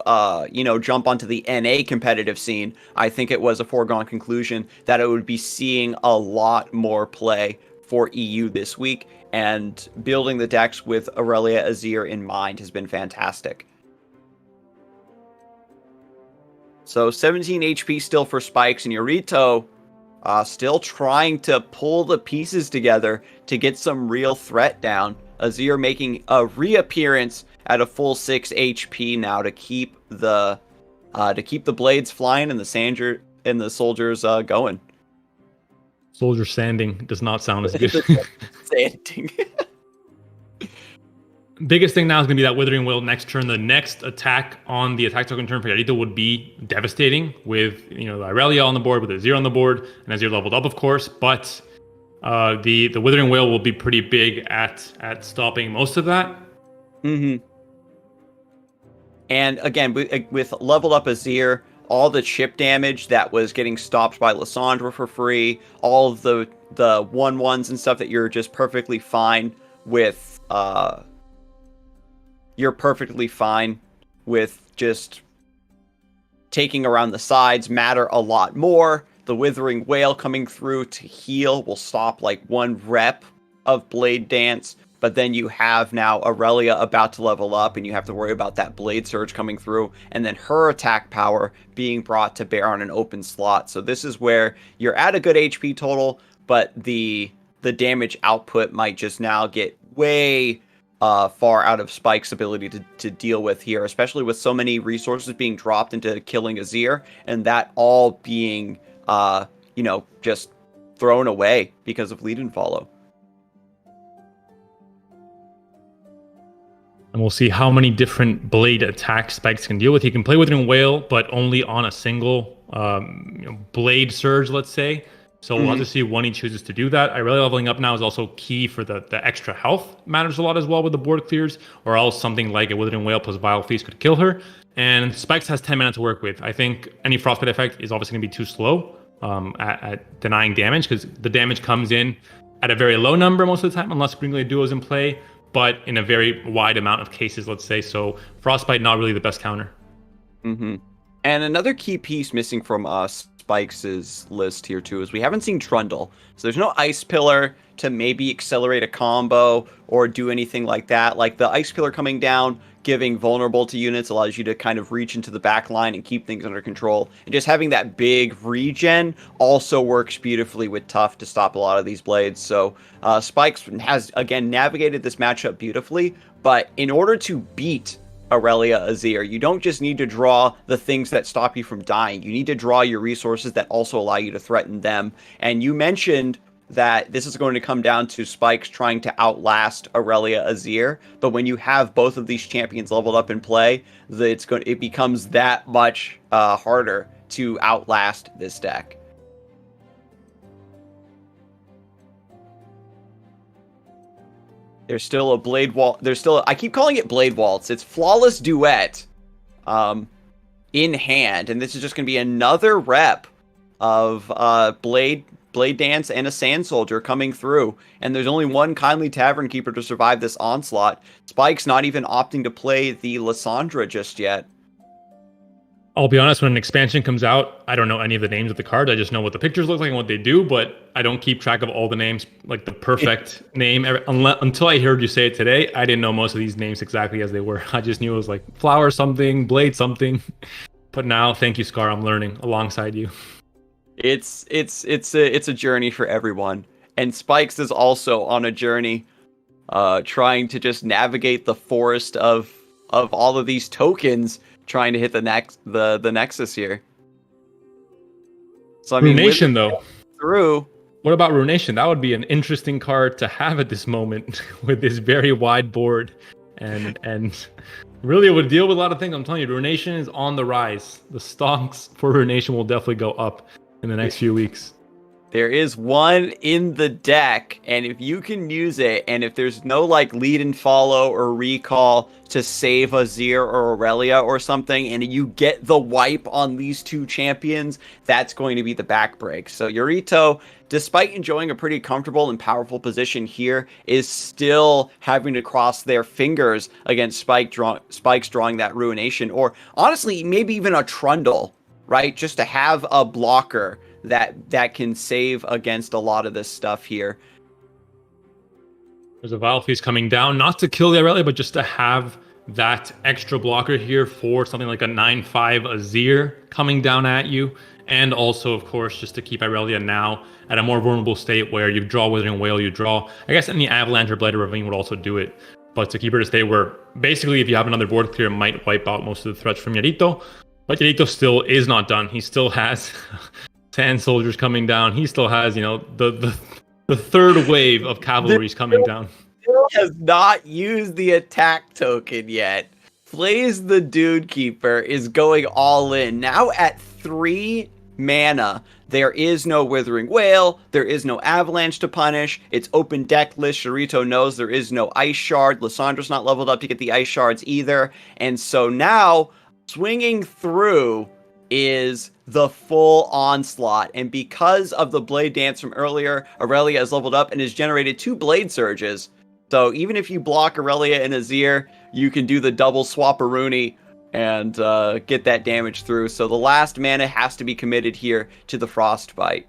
jump onto the NA competitive scene, I think it was a foregone conclusion that it would be seeing a lot more play for EU this week, and building the decks with Aurelia Azir in mind has been fantastic. So 17 HP still for Spikes, and Yarito still trying to pull the pieces together to get some real threat down. Azir making a reappearance at a full 6 HP now to keep the blades flying and the soldiers going. Soldier sanding does not sound as good. Sanding. Biggest thing now is going to be that Withering Wail next turn. The next attack on the attack token turn for Yarito would be devastating with, Irelia on the board, with Azir on the board, and Azir leveled up, of course. But the Withering Wail will be pretty big at stopping most of that. Mm-hmm. And again, with leveled up Azir, all the chip damage that was getting stopped by Lissandra for free, all of the 1/1s and stuff that you're just perfectly fine with. You're perfectly fine with just taking around the sides matter a lot more. The Withering Wail coming through to heal will stop like one rep of Blade Dance, but then you have now Aurelia about to level up, and you have to worry about that Blade Surge coming through, and then her attack power being brought to bear on an open slot. So this is where you're at a good HP total, but the damage output might just now get way far out of Spike's ability to deal with here, especially with so many resources being dropped into killing Azir, and that all being, just thrown away because of lead and follow. And we'll see how many different blade attacks Spikes can deal with. He can play Withering Wail, but only on a single blade surge, let's say. So we'll have to see when he chooses to do that. Irelia leveling up now is also key for the extra health. Matters a lot as well with the board clears, or else something like a Withering Wail plus Vile Feast could kill her. And Spikes has 10 mana to work with. I think any Frostbite effect is obviously going to be too slow at denying damage, because the damage comes in at a very low number most of the time, unless Green Glade Duo is in play, but in a very wide amount of cases, let's say. So Frostbite, not really the best counter. Mm-hmm. And another key piece missing from us Spikes' list here too is we haven't seen Trundle. So there's no Ice Pillar to maybe accelerate a combo or do anything like that. Like the Ice Pillar coming down, giving vulnerable to units allows you to kind of reach into the back line and keep things under control. And just having that big regen also works beautifully with Tough to stop a lot of these blades. So Spikes has, again, navigated this matchup beautifully. But in order to beat Aurelia Azir, you don't just need to draw the things that stop you from dying. You need to draw your resources that also allow you to threaten them. And you mentioned that this is going to come down to Spikes trying to outlast Aurelia Azir, but when you have both of these champions leveled up in play, it becomes that much harder to outlast this deck. There's still a Blade Wall. I keep calling it Blade Waltz. It's Flawless Duet in hand. And this is just going to be another rep of Blade Dance and a Sand Soldier coming through. And there's only one Kindly Tavern Keeper to survive this onslaught. Spike's not even opting to play the Lissandra just yet. I'll be honest, when an expansion comes out, I don't know any of the names of the cards. I just know what the pictures look like and what they do, but I don't keep track of all the names, like the perfect name. Until I heard you say it today, I didn't know most of these names exactly as they were. I just knew it was like Flower something, Blade something. But now, thank you, Scar, I'm learning alongside you. It's a journey for everyone. And Spikes is also on a journey trying to just navigate the forest of all of these tokens, trying to hit the Nexus here. So I mean, Runation though. Through. What about Runation? That would be an interesting card to have at this moment with this very wide board, and really it would deal with a lot of things. I'm telling you, Runation is on the rise. The stocks for Runation will definitely go up in the next few weeks. There is one in the deck, and if you can use it, and if there's no like lead and follow or recall to save a Azir or Aurelia or something, and you get the wipe on these two champions, that's going to be the backbreak. So Yorito, despite enjoying a pretty comfortable and powerful position here, is still having to cross their fingers against Spikes drawing that Ruination, or honestly, maybe even a Trundle, right? Just to have a blocker that can save against a lot of this stuff here. There's a Vile Feast coming down, not to kill the Aurelia, but just to have that extra blocker here for something like a 9/5 Azir coming down at you. And also, of course, just to keep Aurelia now at a more vulnerable state where you draw Withering Whale, you draw, I guess any Avalanche or Blighted Ravine would also do it. But to keep her to state where, basically, if you have another board clear, it might wipe out most of the threats from Yorito. But Yorito still is not done. He still has 10 soldiers coming down. He still has, the third wave of cavalries coming down. Still has not used the attack token yet. Plays the Dude Keeper is going all in. Now at 3 mana, there is no Withering Whale. There is no Avalanche to punish. It's open deck list. Yorito knows there is no Ice Shard. Lissandra's not leveled up to get the Ice Shards either. And so now, swinging through is the full onslaught, and because of the Blade Dance from earlier, Aurelia has leveled up and has generated 2 Blade Surges. So even if you block Aurelia and Azir, you can do the double Swapperoonie and get that damage through. So the last mana has to be committed here to the Frostbite.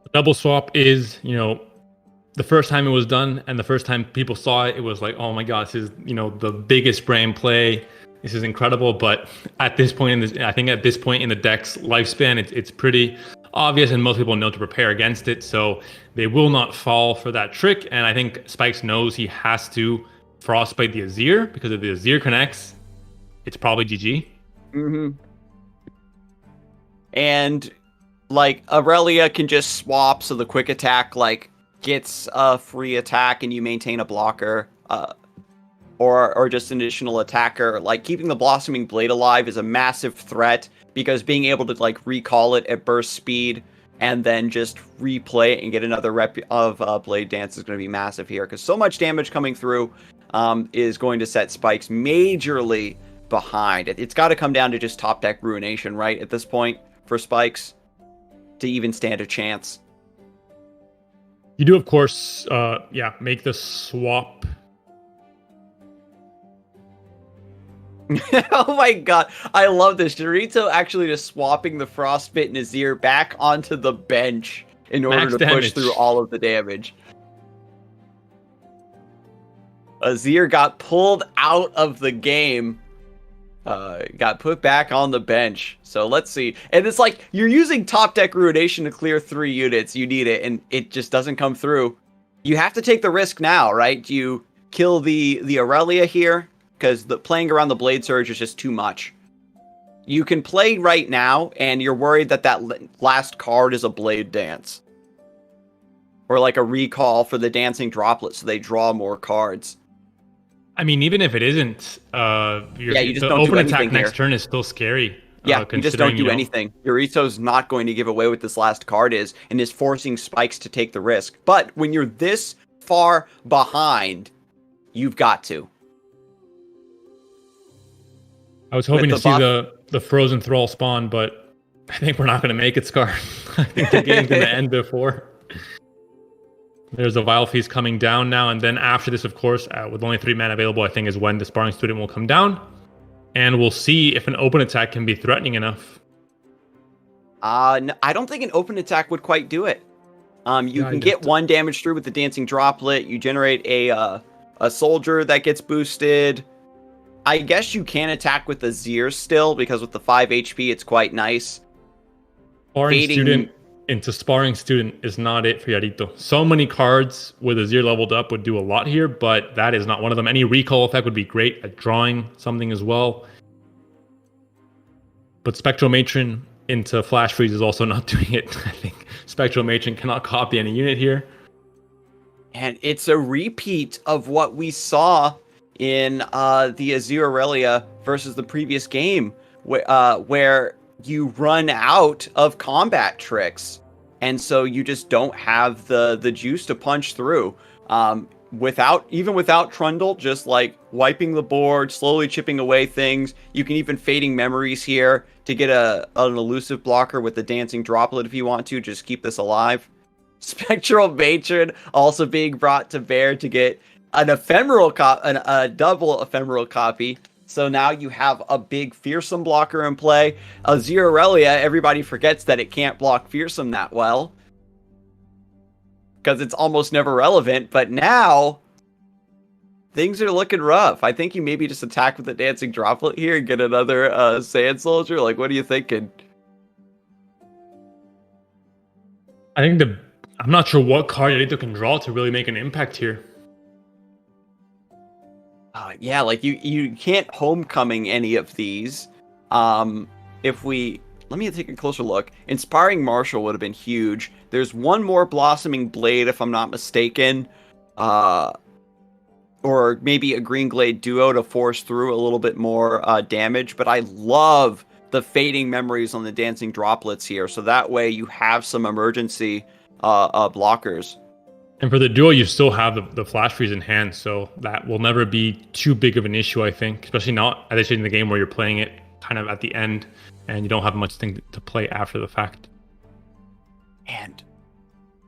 The double swap is, the first time it was done and the first time people saw it, it was like, oh my god, this is, the biggest brain play. This is incredible, but at this point at this point in the deck's lifespan, it's pretty obvious, and most people know to prepare against it, so they will not fall for that trick. And I think Spikes knows he has to Frostbite the Azir, because if the Azir connects, it's probably GG. Mm-hmm. And like Aurelia can just swap, so the quick attack gets a free attack, and you maintain a blocker. Or just an additional attacker. Like, keeping the Blossoming Blade alive is a massive threat, because being able to recall it at burst speed and then just replay it and get another rep of Blade Dance is going to be massive here, because so much damage coming through is going to set Spikes majorly behind. It's got to come down to just top deck Ruination, right, at this point, for Spikes to even stand a chance. You do, of course, make the swap. Oh my god, I love this. Yorito actually just swapping the Frostbite Azir back onto the bench in order to push through all of the damage. Azir got pulled out of the game. Got put back on the bench. So let's see. And it's like, you're using top deck Ruination to clear 3 units. You need it, and it just doesn't come through. You have to take the risk now, right? Do you kill the Aurelia here? Because playing around the Blade Surge is just too much. You can play right now, and you're worried that last card is a Blade Dance. Or like a recall for the Dancing Droplet, so they draw more cards. I mean, even if it isn't, you just the don't open do attack next here. turn is still scary. Yeah, you just don't do anything. Yorito's not going to give away what this last card is, and is forcing Spikes to take the risk. But when you're this far behind, you've got to. I was hoping to see the Frozen Thrall spawn, but I think we're not going to make it, Scar. I think the game's going to end before. There's a Vile Feast coming down now, and then after this, of course, with only 3 mana available, I think is when the Sparring Student will come down. And we'll see if an open attack can be threatening enough. No, I don't think an open attack would quite do it. You can get 1 damage through with the Dancing Droplet. You generate a soldier that gets boosted. I guess you can attack with the Azir still, because with the 5 HP, it's quite nice. Sparring Student into Sparring Student is not it for Yarito. So many cards with a 0 leveled up would do a lot here, but that is not one of them. Any recall effect would be great at drawing something as well. But Spectral Matron into Flash Freeze is also not doing it. I think Spectral Matron cannot copy any unit here. And it's a repeat of what we saw in the Azir Aurelia versus the previous game, where you run out of combat tricks. And so you just don't have the juice to punch through. Without Trundle, just like wiping the board, slowly chipping away things. You can even Fading Memories here to get an elusive blocker with the Dancing Droplet if you want to. Just keep this alive. Spectral Matron also being brought to bear to get an ephemeral a double ephemeral copy. So now you have a big Fearsome blocker in play. Azir Aurelia, everybody forgets that it can't block Fearsome that well, because it's almost never relevant. But now things are looking rough. I think you maybe just attack with the Dancing Droplet here and get another Sand Soldier. Like, what are you thinking? I think I'm not sure what card Yarito can draw to really make an impact here. Yeah, like you can't Homecoming any of these. Let me take a closer look. Inspiring Marshal would have been huge. There's one more Blossoming Blade, if I'm not mistaken. Or maybe a Green Glade Duo to force through a little bit more damage. But I love the Fading Memories on the Dancing Droplets here. So that way you have some emergency blockers. And for the duo, you still have the Flash Freeze in hand, so that will never be too big of an issue, I think. Especially not at this stage in the game where you're playing it kind of at the end and you don't have much thing to play after the fact. And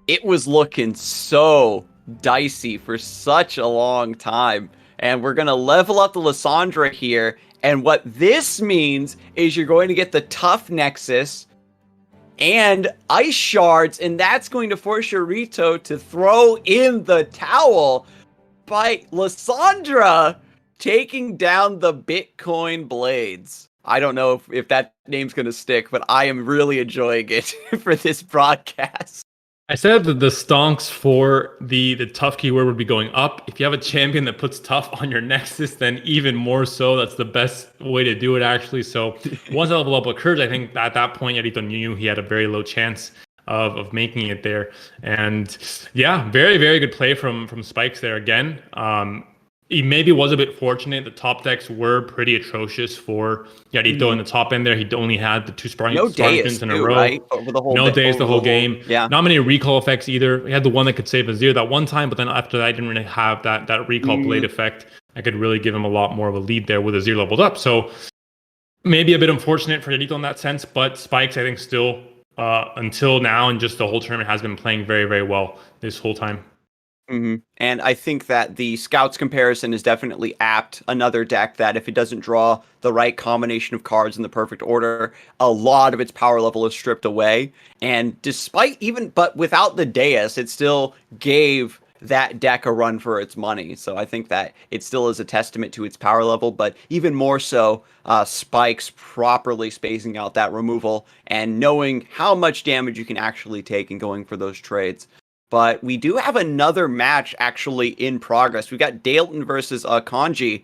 it was looking so dicey for such a long time. And we're going to level up the Lissandra here. And what this means is you're going to get the Tough Nexus and Ice Shards, and that's going to force Yarito to throw in the towel by Lissandra taking down the Bitcoin Blades. I don't know if that name's going to stick, but I am really enjoying it for this broadcast. I said that the stonks for the tough keyword would be going up. If you have a champion that puts tough on your Nexus, then even more so. That's the best way to do it, actually. So once that level up occurs, I think at that point, Yarito knew he had a very low chance of making it there. And yeah, very, very good play from Spikes there again. He maybe was a bit fortunate. The top decks were pretty atrocious for Yarito in the top end there. He only had the two sparring spins in a row. Right? Over the whole the whole game. Yeah. Not many recall effects either. He had the one that could save Azir that one time, but then after that, I didn't really have that recall blade effect. I could really give him a lot more of a lead there with Azir leveled up. So maybe a bit unfortunate for Yarito in that sense, but Spikes, I think, still until now and just the whole tournament has been playing very, very well this whole time. Mm-hmm. And I think that the Scouts comparison is definitely apt. Another deck that if it doesn't draw the right combination of cards in the perfect order, a lot of its power level is stripped away. And but without the Deus, it still gave that deck a run for its money. So I think that it still is a testament to its power level, but even more so, Spikes properly spacing out that removal and knowing how much damage you can actually take and going for those trades. But we do have another match actually in progress. We've got Dalton versus Kanji,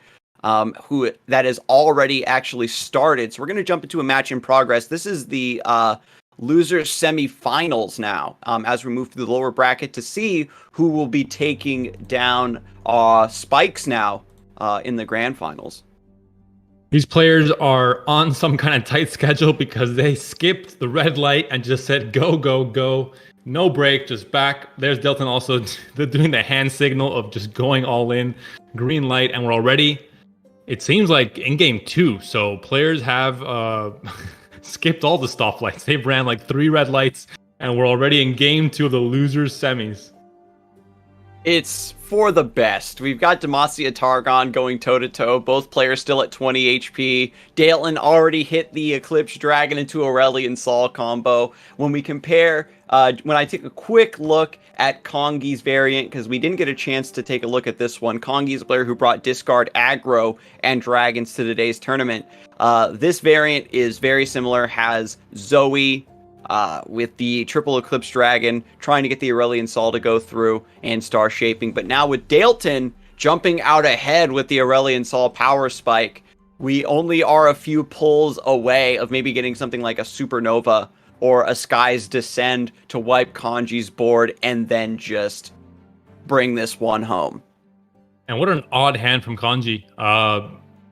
who that has already actually started. So we're going to jump into a match in progress. This is the losers semifinals now, as we move to the lower bracket to see who will be taking down Spikes now in the grand finals. These players are on some kind of tight schedule because they skipped the red light and just said, go, go, go. No break, just back. There's Delton also doing the hand signal of just going all in. Green light, and we're already, it seems like in game 2. So players have skipped all the stoplights. They've ran like 3 red lights, and we're already in game 2 of the losers semis. It's for the best. We've got Demacia Targon going toe-to-toe. Both players still at 20 HP. Dalton already hit the Eclipse Dragon into Aurelion Sol combo. When we compare, when I take a quick look at Kongi's variant, because we didn't get a chance to take a look at this one. Kongi's a player who brought Discard Aggro and Dragons to today's tournament. This variant is very similar, has Zoe, with the triple Eclipse Dragon, trying to get the Aurelion Sol to go through and Star Shaping. But now with Dalton jumping out ahead with the Aurelion Sol Power Spike, we only are a few pulls away of maybe getting something like a Supernova or a Sky's Descend to wipe Kanji's board and then just bring this one home. And what an odd hand from Kanji.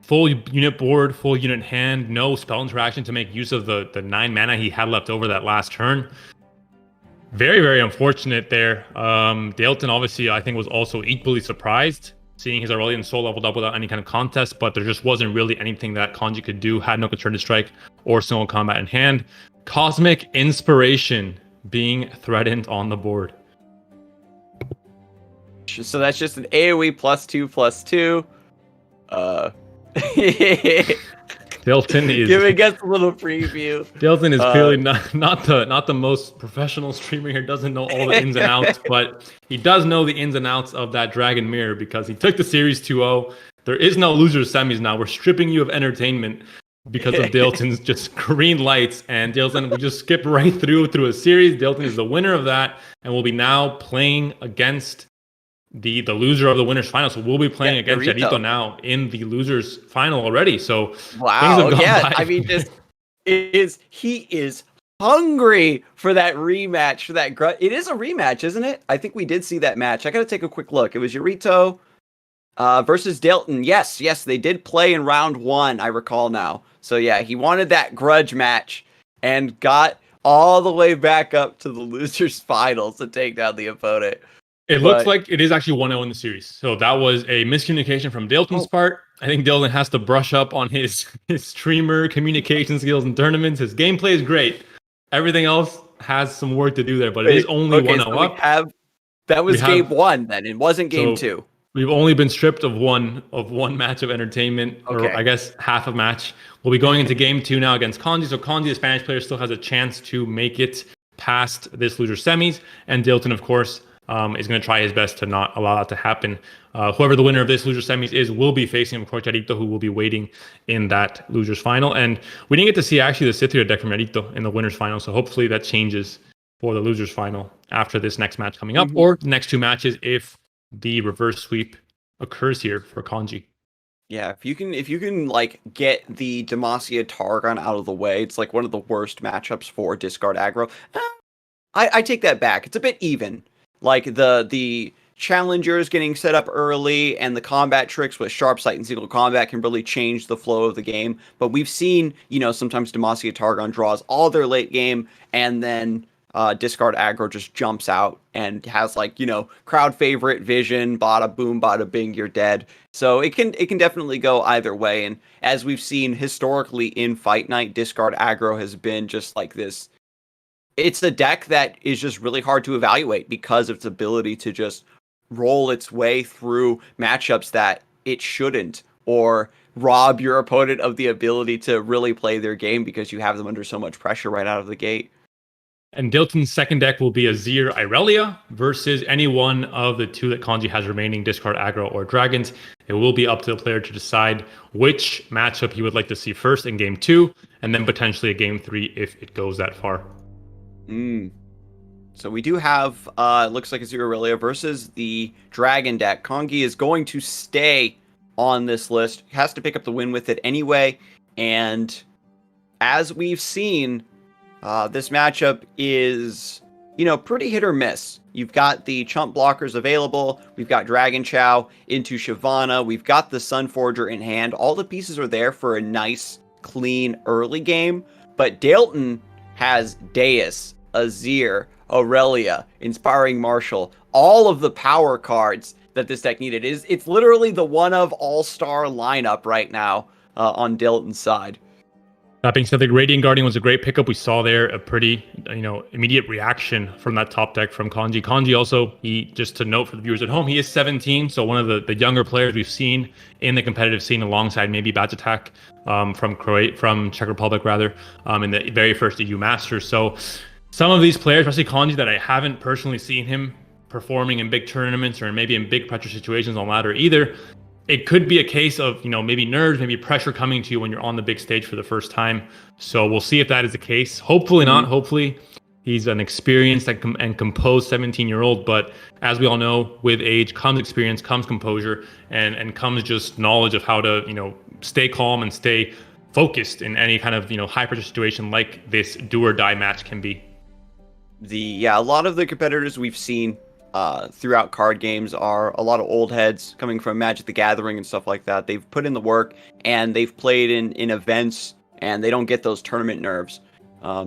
Full unit board, full unit hand, no spell interaction to make use of the 9 mana he had left over that last turn. Very, very unfortunate there. Dalton, obviously, I think was also equally surprised seeing his Aurelion Sol leveled up without any kind of contest, but there just wasn't really anything that Kanji could do, had no Concerted Strike or single combat in hand. Cosmic Inspiration being threatened on the board. So that's just an AoE +2/+2. Dalton is giving us a little preview. Dalton is clearly not the most professional streamer here, doesn't know all the ins and outs, but he does know the ins and outs of that Dragon Mirror because he took the series 2-0. There is no loser semis now. We're stripping you of entertainment because of Dalton's just green lights, and Dalton, we just skip right through a series. Dalton is the winner of that, and will be now playing against the loser of the winners final. So we'll be playing against Jarito now in the losers final already. So wow, yeah. I mean, he is hungry for that rematch, for that it is a rematch, isn't it? I think we did see that match. I gotta take a quick look. It was Jarito versus Dalton. Yes, they did play in round 1, I recall now. So yeah, he wanted that grudge match and got all the way back up to the losers finals to take down the opponent. It looks like it is actually 1-0 in the series. So that was a miscommunication from Dalton's part. I think Dalton has to brush up on his streamer communication skills in tournaments. His gameplay is great. Everything else has some work to do there, but it is only 1-0 up. That was game 1 then. It wasn't game 2. We've only been stripped of one match of entertainment, or I guess half a match. We'll be going into game 2 now against Kanji. So Kanji, the Spanish player, still has a chance to make it past this loser semis. And Dalton, of course, is going to try his best to not allow that to happen. Whoever the winner of this loser semis is will be facing, of course, Jarito, who will be waiting in that losers final. And we didn't get to see actually the Cithria deck from Jarito in the winners final, so hopefully that changes for the losers final after this next match coming up, or the next 2 matches if the reverse sweep occurs here for Kanji. Yeah, if you can like get the Demacia Targon out of the way, it's like one of the worst matchups for discard aggro. I take that back. It's a bit even. Like the challengers getting set up early and the combat tricks with sharp sight and single combat can really change the flow of the game. But we've seen, sometimes Demacia Targon draws all their late game and then discard aggro just jumps out and has crowd favorite vision, bada boom, bada bing, you're dead. So it can definitely go either way. And as we've seen historically in Fight Night, discard aggro has been just like this. It's a deck that is just really hard to evaluate because of its ability to just roll its way through matchups that it shouldn't, or rob your opponent of the ability to really play their game because you have them under so much pressure right out of the gate. And Dalton's second deck will be Azir Irelia versus any one of the 2 that Kanji has remaining, discard aggro or dragons. It will be up to the player to decide which matchup he would like to see first in game 2, and then potentially a game 3 if it goes that far. So we do have, it looks like Azir Irelia versus the Dragon deck. Kanji is going to stay on this list. He has to pick up the win with it anyway. And as we've seen, this matchup is, pretty hit or miss. You've got the chump blockers available. We've got Dragon Chow into Shyvana. We've got the Sunforger in hand. All the pieces are there for a nice, clean early game. But Dalton has Deus, Azir, Aurelia, Inspiring Marshal, all of the power cards that this deck needed. It's literally the one of all-star lineup right now on Dalton's side. That being said, the Radiant Guardian was a great pickup. We saw there a pretty, immediate reaction from that top deck from Kanji. Kanji also, just to note for the viewers at home, he is 17, so one of the younger players we've seen in the competitive scene alongside maybe Badge Attack from Czech Republic rather, in the very first EU Masters. So some of these players, especially Kanji, that I haven't personally seen him performing in big tournaments or maybe in big pressure situations on ladder either, it could be a case of, maybe nerves, maybe pressure coming to you when you're on the big stage for the first time. So we'll see if that is the case. Hopefully not. Hopefully he's an experienced and composed 17-year-old. But as we all know, with age comes experience, comes composure, and comes just knowledge of how to, stay calm and stay focused in any kind of, high pressure situation like this do or die match can be. A lot of the competitors we've seen throughout card games are a lot of old heads coming from Magic the Gathering and stuff like that. They've put in the work and they've played in events and they don't get those tournament nerves.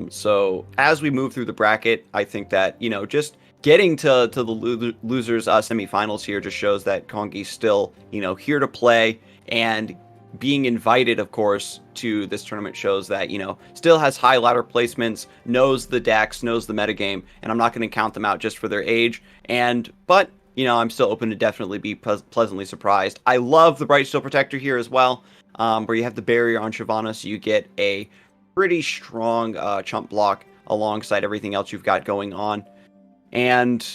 So as we move through the bracket, I think that, just getting to the losers semifinals here just shows that Kongi's still, here to play, and being invited, of course, to this tournament shows that, still has high ladder placements, knows the decks, knows the metagame, and I'm not going to count them out just for their age. But I'm still open to definitely be pleasantly surprised. I love the Bright Steel Protector here as well, where you have the barrier on Shyvana, so you get a pretty strong chump block alongside everything else you've got going on. And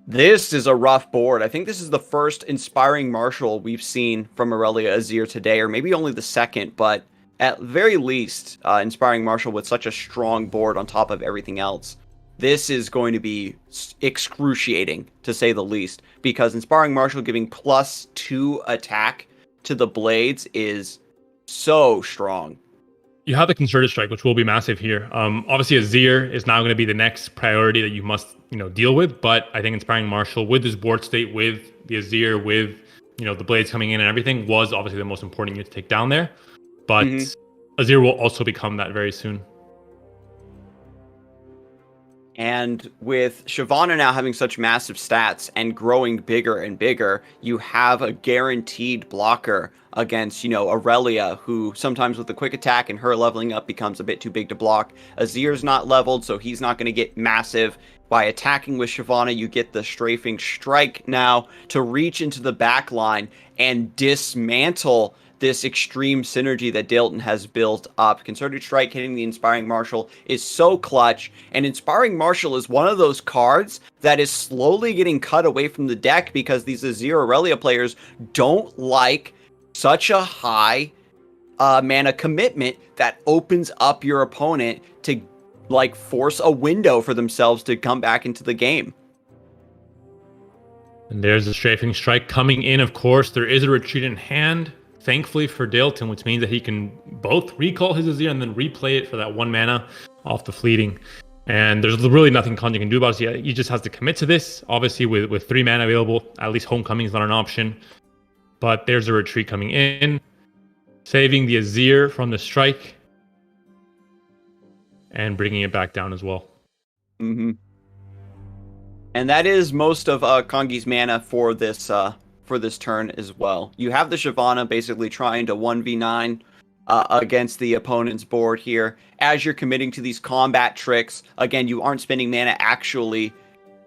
this is a rough board. I think this is the first Inspiring Marshal we've seen from Aurelia Azir today, or maybe only the second, but at very least, Inspiring Marshal with such a strong board on top of everything else. This is going to be excruciating, to say the least, because Inspiring Marshal giving +2 attack to the blades is so strong. You have the Concerted Strike, which will be massive here. Obviously, Azir is now going to be the next priority that you must, deal with. But I think Inspiring Marshal, with this board state, with the Azir, with, the blades coming in and everything, was obviously the most important unit to take down there. But Azir will also become that very soon. And with Shyvana now having such massive stats and growing bigger and bigger, you have a guaranteed blocker against, Aurelia, who sometimes with the quick attack and her leveling up becomes a bit too big to block. Azir's not leveled, so he's not going to get massive. By attacking with Shyvana, you get the Strafing Strike now to reach into the back line and dismantle this extreme synergy that Dalton has built up. Concerted Strike hitting the Inspiring Marshal is so clutch, and Inspiring Marshal is one of those cards that is slowly getting cut away from the deck because these Azir Aurelia players don't like such a high mana commitment that opens up your opponent to force a window for themselves to come back into the game. And there's the Strafing Strike coming in, of course. There is a retreat in hand, thankfully for Dalton, which means that he can both recall his Azir and then replay it for that 1 mana off the fleeting. And there's really nothing Kongi can do about it. He just has to commit to this. Obviously, with 3 mana available, at least Homecoming is not an option. But there's a retreat coming in, saving the Azir from the strike, and bringing it back down as well. And that is most of Kongi's mana for this turn as well. You have the Shyvana basically trying to 1v9 against the opponent's board here. As you're committing to these combat tricks, again, you aren't spending mana actually,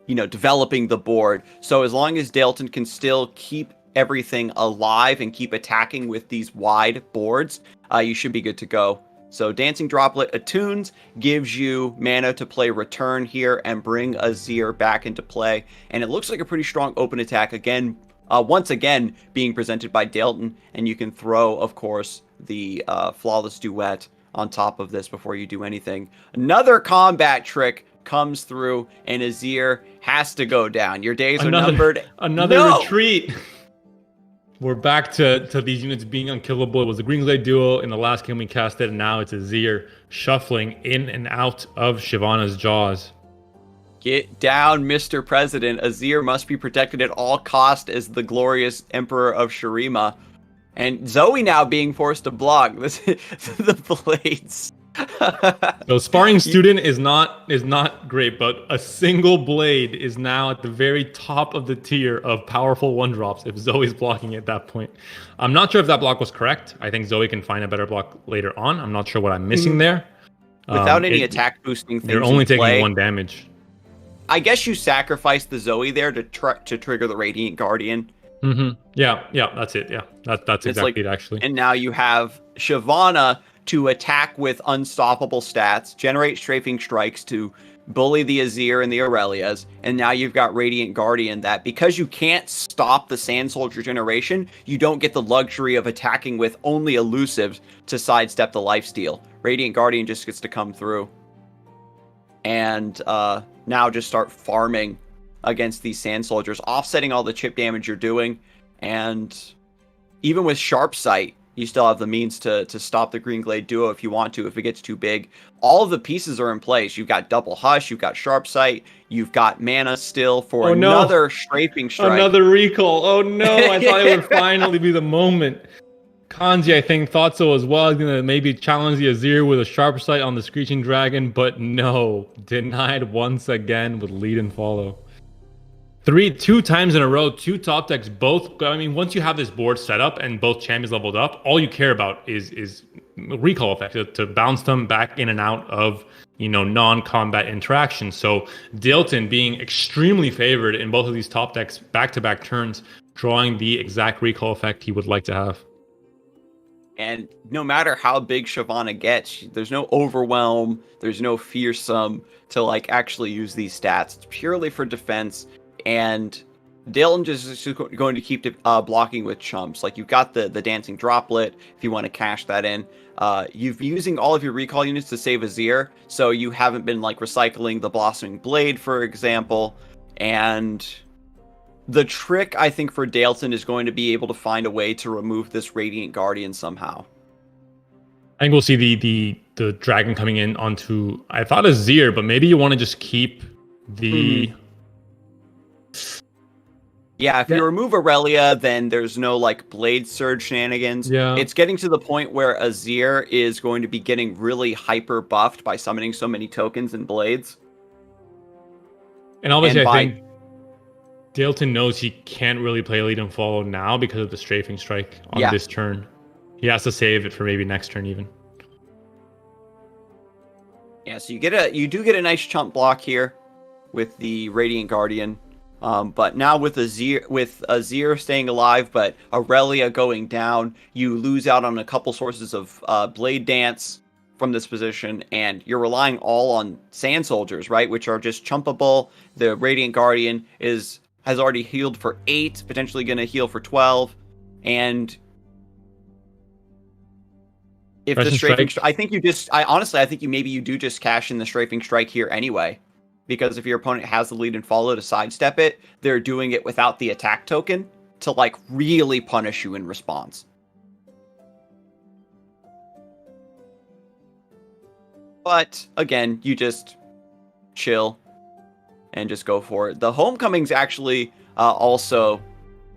developing the board. So as long as Dalton can still keep everything alive and keep attacking with these wide boards, you should be good to go. So Dancing Droplet attunes, gives you mana to play Return here and bring Azir back into play. And it looks like a pretty strong open attack again, once again being presented by Dalton. And you can throw, of course, the Flawless Duet on top of this before you do anything. Another combat trick comes through and Azir has to go down. Your days are numbered. Another retreat. We're back to these units being unkillable. It was the Greenglade duo in the last game we casted, and now it's Azir shuffling in and out of Shyvana's jaws. Get down, Mr. President. Azir must be protected at all cost as the glorious Emperor of Shurima. And Zoe now being forced to block the blades. So Sparring Student is not great, but a single blade is now at the very top of the tier of powerful 1-drops if Zoe's blocking at that point. I'm not sure if that block was correct. I think Zoe can find a better block later on. I'm not sure what I'm missing there. Without any attack boosting things, you're only taking 1 damage. I guess you sacrifice the Zoe there to trigger the Radiant Guardian. Yeah, that's it. Yeah, that's exactly it, actually. And now you have Shyvana to attack with unstoppable stats, generate strafing strikes to bully the Azir and the Aurelias, and now you've got Radiant Guardian that, because you can't stop the Sand Soldier generation, you don't get the luxury of attacking with only elusives to sidestep the lifesteal. Radiant Guardian just gets to come through and now just start farming against these Sand Soldiers, offsetting all the chip damage you're doing, and even with Sharp Sight, you still have the means to stop the Green Glade duo if you want to, if it gets too big. All of the pieces are in place. You've got Double Hush, you've got Sharp Sight, you've got mana still for another Strafing Strike. Another recall. Oh no, I thought it would finally be the moment. Kanji, I think, thought so as well. He's going to maybe challenge the Azir with a Sharp Sight on the Screeching Dragon, but no. Denied once again with lead and follow. Two times in a row, two top decks, both. I mean, once you have this board set up and both champions leveled up, all you care about is recall effect to bounce them back in and out of, non-combat interaction. So Dalton being extremely favored in both of these top decks back-to-back turns, drawing the exact recall effect he would like to have. And no matter how big Shyvana gets, there's no overwhelm, there's no fearsome to actually use these stats. It's purely for defense. And Dalton just is going to keep blocking with chumps. You've got the Dancing Droplet if you want to cash that in. You've been using all of your recall units to save Azir, so you haven't been recycling the Blossoming Blade, for example. And the trick, I think, for Dalton is going to be able to find a way to remove this Radiant Guardian somehow. I think we'll see the dragon coming in onto, I thought, Azir, but maybe you want to just keep the... Yeah, if you remove Aurelia, then there's no Blade Surge shenanigans. Yeah. It's getting to the point where Azir is going to be getting really hyper buffed by summoning so many tokens and blades. And obviously, I think Dalton knows he can't really play lead and follow now because of the Strafing Strike on this turn. He has to save it for maybe next turn even. Yeah, so you do get a nice chump block here with the Radiant Guardian. But now with Azir staying alive, but Aurelia going down, you lose out on a couple sources of Blade Dance from this position, and you're relying all on Sand Soldiers, right? Which are just chumpable. The Radiant Guardian has already healed for 8, potentially going to heal for 12, and if the Strafing Strike, I think you do just cash in the Strafing Strike here anyway. Because if your opponent has the lead and follow to sidestep it, they're doing it without the attack token to really punish you in response. But again, you just chill and just go for it. The Homecoming's actually also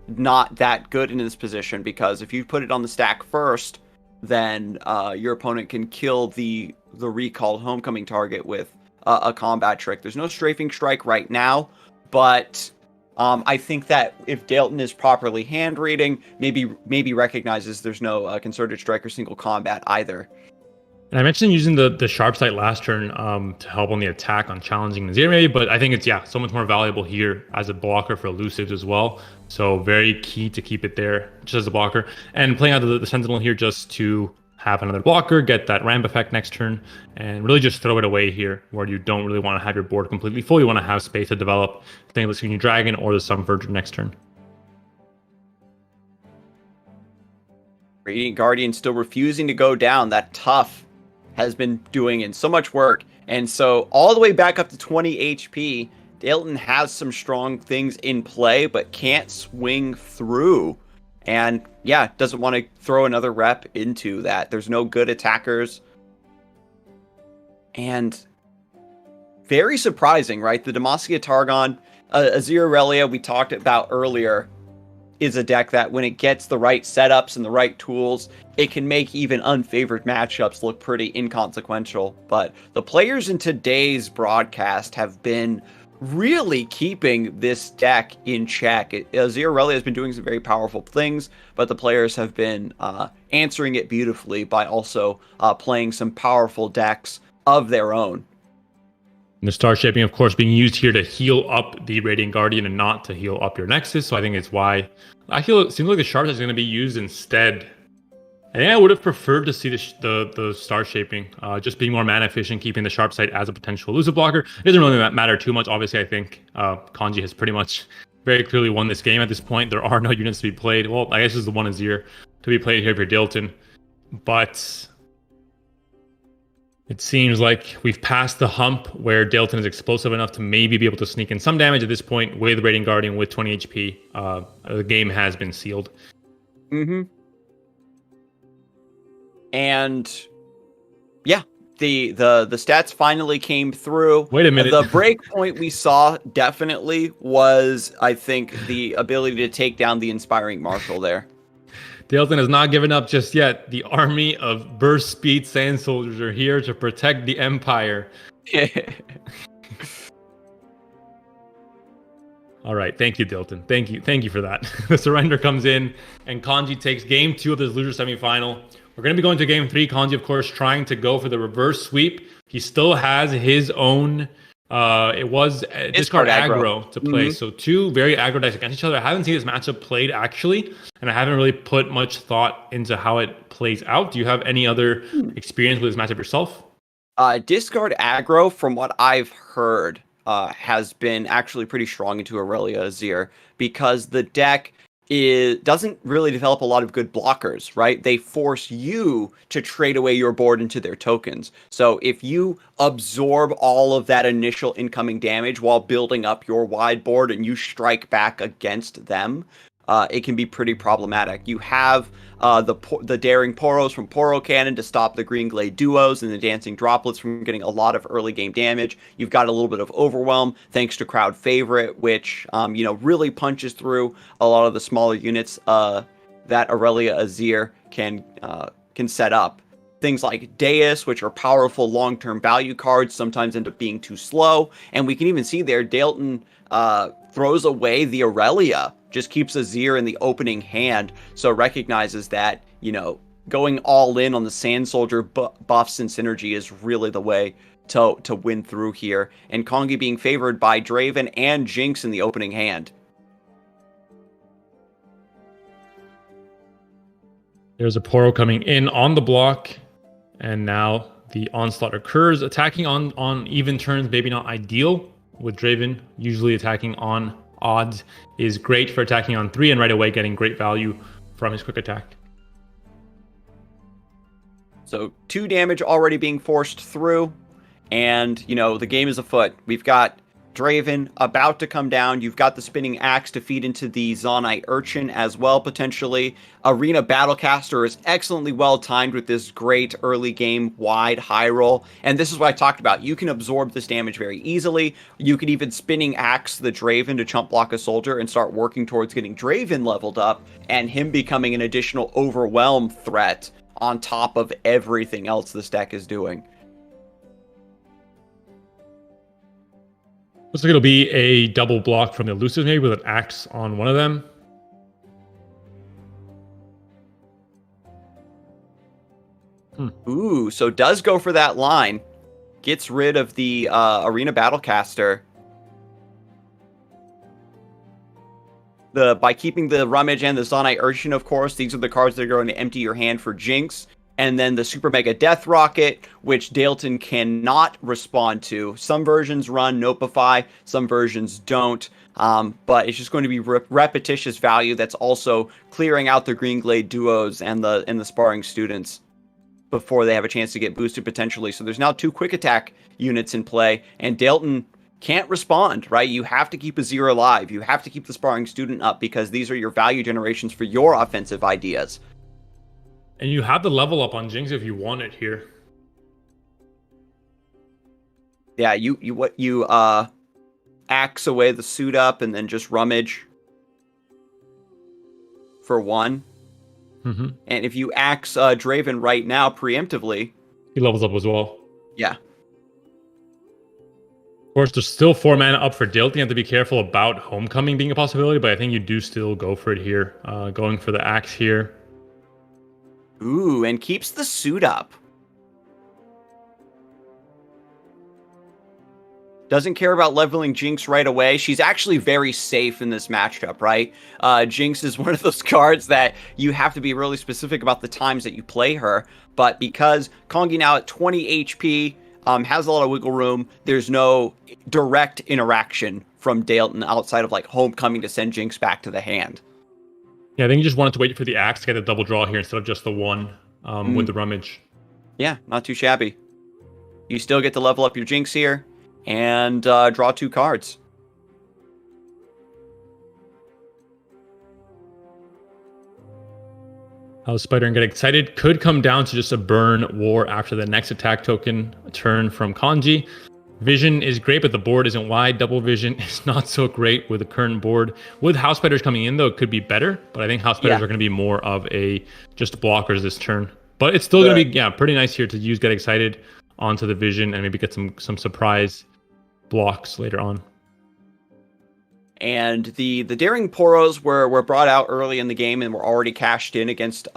not that good in this position, because if you put it on the stack first, then your opponent can kill the recalled Homecoming target with a combat trick. There's no Strafing Strike right now, but I think that if Dalton is properly hand reading, maybe recognizes there's no Concerted Strike or single combat either. And I mentioned using the Sharp Sight last turn to help on the attack on challenging Azir maybe, but I think it's so much more valuable here as a blocker for elusives as well. So very key to keep it there just as a blocker. And playing out the Sentinel here just to have another blocker, get that ramp effect next turn, and really just throw it away here where you don't really want to have your board completely full. You want to have space to develop things like Screeching Dragon or the Subverger next turn. Radiant Guardian still refusing to go down. That tough has been doing in so much work. And so all the way back up to 20 HP, Dalton has some strong things in play, but can't swing through. And doesn't want to throw another rep into that. There's no good attackers. And very surprising, right? The Demacia Targon, Azir Aurelia we talked about earlier, is a deck that when it gets the right setups and the right tools, it can make even unfavored matchups look pretty inconsequential. But the players in today's broadcast have been really keeping this deck in check. Azir Aurelia has been doing some very powerful things, but the players have been answering it beautifully by also playing some powerful decks of their own. And the Star Shaping, of course, being used here to heal up the Radiant Guardian and not to heal up your Nexus. So I think it's why I feel it seems like the Sharp is going to be used instead. I think I would have preferred to see the star shaping, just being more mana efficient, keeping the sharp sight as a potential elusive blocker. It doesn't really matter too much. Obviously, I think Kanji has pretty much very clearly won this game at this point. There are no units to be played. Well, I guess there's the one Azir to be played here for Dilton, but it seems like we've passed the hump where Dilton is explosive enough to maybe be able to sneak in some damage at this point with Radiant Guardian with 20 HP. The game has been sealed. Mm-hmm. And yeah, the stats finally came through. Wait a minute. The break point we saw definitely was, I think, the ability to take down the Inspiring Marshal there. Dilton has not given up just yet. The army of burst speed sand soldiers are here to protect the Empire. All right, thank you, Dilton. Thank you for that. The surrender comes in, and Kanji takes game 2 of this loser semifinal. We're going to be going to game 3. Kanji, of course, trying to go for the reverse sweep. He still has his own. It was discard aggro to play. So 2 very aggro decks against each other. I haven't seen this matchup played actually, and I haven't really put much thought into how it plays out. Do you have any other experience with this matchup yourself? Discard aggro, from what I've heard, has been actually pretty strong into Aurelia Azir because the deck doesn't really develop a lot of good blockers, right? They force you to trade away your board into their tokens. So if you absorb all of that initial incoming damage while building up your wide board and you strike back against them, it can be pretty problematic. You have the Daring Poros from Poro Cannon to stop the Green Glade Duos and the Dancing Droplets from getting a lot of early game damage. You've got a little bit of Overwhelm thanks to Crowd Favorite, which really punches through a lot of the smaller units that Aurelia Azir can set up. Things like Deus, which are powerful long-term value cards, sometimes end up being too slow. And we can even see there, Dalton throws away the Aurelia, just keeps Azir in the opening hand, so recognizes that, going all in on the Sand Soldier buffs and synergy is really the way to win through here. And Kongi being favored by Draven and Jinx in the opening hand. There's a Poro coming in on the block, and now the onslaught occurs. Attacking on even turns, maybe not ideal with Draven. Usually attacking on odds is great for attacking on 3 and right away getting great value from his quick attack. So 2 damage already being forced through, and the game is afoot. We've got Draven about to come down. You've got the Spinning Axe to feed into the Zonite Urchin as well, potentially. Arena Battlecaster is excellently well timed with this great early game wide high roll. And this is what I talked about. You can absorb this damage very easily. You can even Spinning Axe the Draven to chump block a soldier and start working towards getting Draven leveled up and him becoming an additional Overwhelm threat on top of everything else this deck is doing. Looks like it'll be a double block from the elusive, maybe with an axe on one of them. Ooh, so does go for that line. Gets rid of the Arena Battlecaster. By keeping the Rummage and the Zonite Urchin, of course, these are the cards that are going to empty your hand for Jinx. And then the Super Mega Death Rocket, which Dalton cannot respond to. Some versions run Notify, some versions don't. But it's just going to be repetitious value that's also clearing out the Green Glade Duos and the Sparring Students before they have a chance to get boosted potentially. So there's now 2 quick attack units in play, and Dalton can't respond, right? You have to keep Azir alive. You have to keep the Sparring Student up because these are your value generations for your offensive ideas. And you have the level up on Jinx if you want it here. Yeah, you axe away the suit up and then just Rummage for 1. Mm-hmm. And if you axe Draven right now preemptively, he levels up as well. Yeah. Of course, there's still 4 mana up for Dilton. You have to be careful about Homecoming being a possibility, but I think you do still go for it here. Going for the axe here. Ooh, and keeps the suit up. Doesn't care about leveling Jinx right away. She's actually very safe in this matchup, right? Jinx is one of those cards that you have to be really specific about the times that you play her. But because Kongi now at 20 HP, has a lot of wiggle room, there's no direct interaction from Dalton outside of like Homecoming to send Jinx back to the hand. Yeah, I think you just wanted to wait for the axe to get a double draw here instead of just the one with the rummage. Yeah, not too shabby. You still get to level up your Jinx here and draw 2 cards. How Spider and get excited could come down to just a burn war after the next attack token turn from Kanji. Vision is great, but the board isn't wide. Double vision is not so great with the current board. With House Spiders coming in, though, it could be better. But I think House Spiders are going to be more of a just blockers this turn. But it's still going to be pretty nice here to use Get Excited onto the vision and maybe get some surprise blocks later on. And the Daring Poros were brought out early in the game and were already cashed in against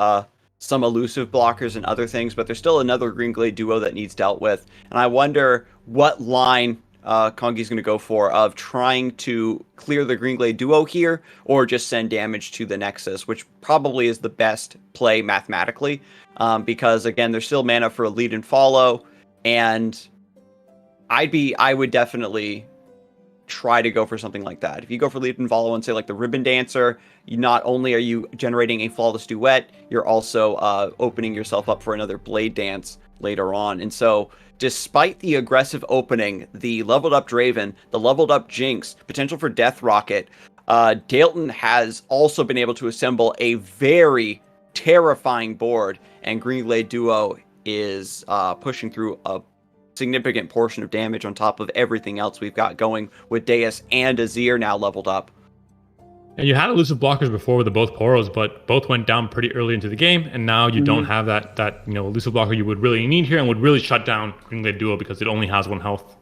some elusive blockers and other things, but there's still another Green Glade duo that needs dealt with. And I wonder what line Kongi's going to go for of trying to clear the Green Glade duo here or just send damage to the Nexus, which probably is the best play mathematically because, again, there's still mana for a lead and follow, and I would definitely try to go for something like that. If you go for lead and follow and say like the Ribbon Dancer, not only are you generating a flawless duet, you're also opening yourself up for another Blade Dance later on. And so despite the aggressive opening, the leveled up Draven, the leveled up Jinx, potential for Death Rocket, Dalton has also been able to assemble a very terrifying board, and Green Glade Duo is pushing through a significant portion of damage on top of everything else we've got going with Deus and Azir now leveled up. And you had elusive blockers before with the both Poros, but both went down pretty early into the game, and now you don't have that elusive blocker you would really need here and would really shut down Green Glade Duo because it only has 1 health.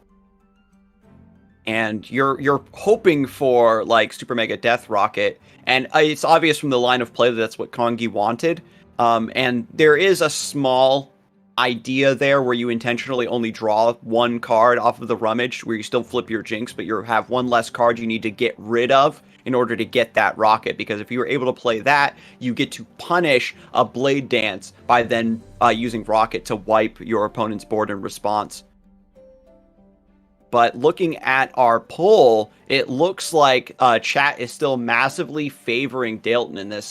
And you're hoping for like Super Mega Death Rocket, and it's obvious from the line of play that that's what Kongi wanted. And there is a small idea there where you intentionally only draw 1 card off of the rummage, where you still flip your Jinx, but you have 1 less card you need to get rid of in order to get that rocket. Because if you were able to play that, you get to punish a Blade Dance by then using rocket to wipe your opponent's board in response. But looking at our poll, it looks like chat is still massively favoring Dalton in this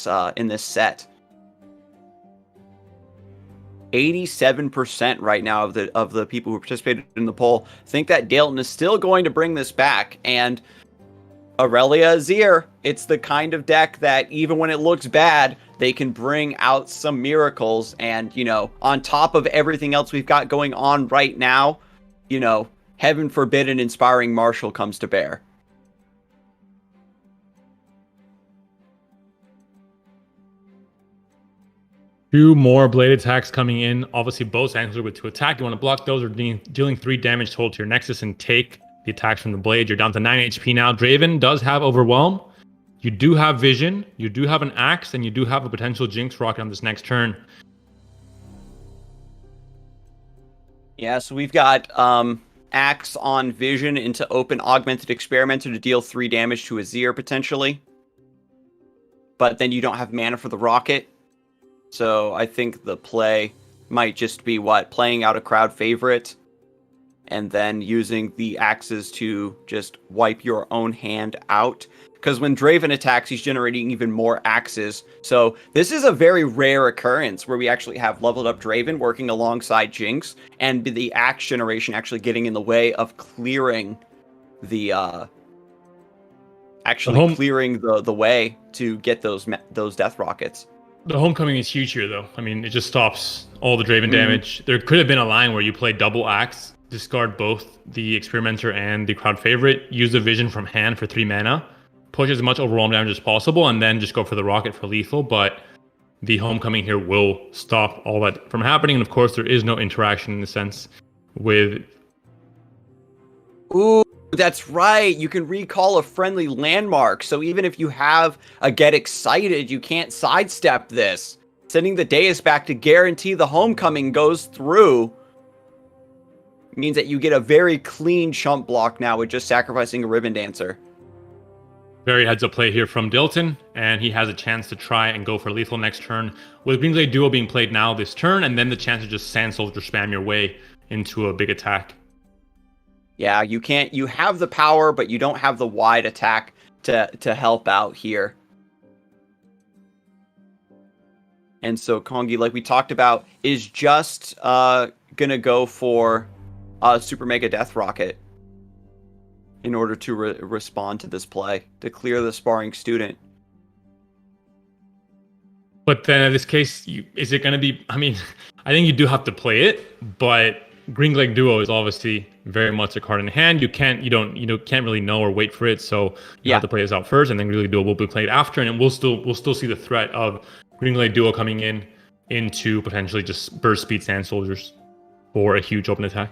set. 87% right now of the people who participated in the poll think that Dalton is still going to bring this back. And Aurelia Azir, it's the kind of deck that even when it looks bad, they can bring out some miracles. And, on top of everything else we've got going on right now, heaven forbid an inspiring Marshal comes to bear. Two more blade attacks coming in. Obviously, both angles are with 2 attack. You want to block those or dealing 3 damage total to your Nexus and take the attacks from the blade. You're down to 9 HP now. Draven does have Overwhelm. You do have Vision. You do have an Axe, and you do have a potential Jinx Rocket on this next turn. Yeah, so we've got Axe on Vision into open Augmented Experimenter to deal 3 damage to Azir potentially. But then you don't have mana for the rocket. So I think the play might just be playing out a crowd favorite and then using the axes to just wipe your own hand out. Because when Draven attacks, he's generating even more axes. So this is a very rare occurrence where we actually have leveled up Draven working alongside Jinx and the axe generation actually getting in the way of clearing the clearing the way to get those death rockets. The Homecoming is huge here, though. I mean, it just stops all the Draven damage. There could have been a line where you play double axe, discard both the Experimenter and the crowd favorite, use the Vision from hand for 3 mana, push as much overwhelm damage as possible, and then just go for the rocket for lethal. But the Homecoming here will stop all that from happening. And of course, there is no interaction in the sense with... Ooh, that's right. You can recall a friendly landmark. So even if you have a Get Excited, you can't sidestep this. Sending the Deus back to guarantee the Homecoming goes through means that you get a very clean chump block now with just sacrificing a Ribbon Dancer. Very heads up play here from Dilton, and he has a chance to try and go for lethal next turn, with Green Glade Duo being played now this turn, and then the chance to just Sand Soldier spam your way into a big attack. Yeah, you can't. You have the power, but you don't have the wide attack to help out here. And so Kongi, like we talked about, is just gonna go for Super Mega Death Rocket in order to respond to this play, to clear the Sparring Student. But then in this case, is it going to be... I mean, I think you do have to play it, but Green Glade Duo is obviously very much a card in hand. You can't really know or wait for it, so you have to play this out first, and then Green Glade Duo will be played after, and we'll still see the threat of Green Glade Duo coming into potentially just burst speed Sand Soldiers for a huge open attack.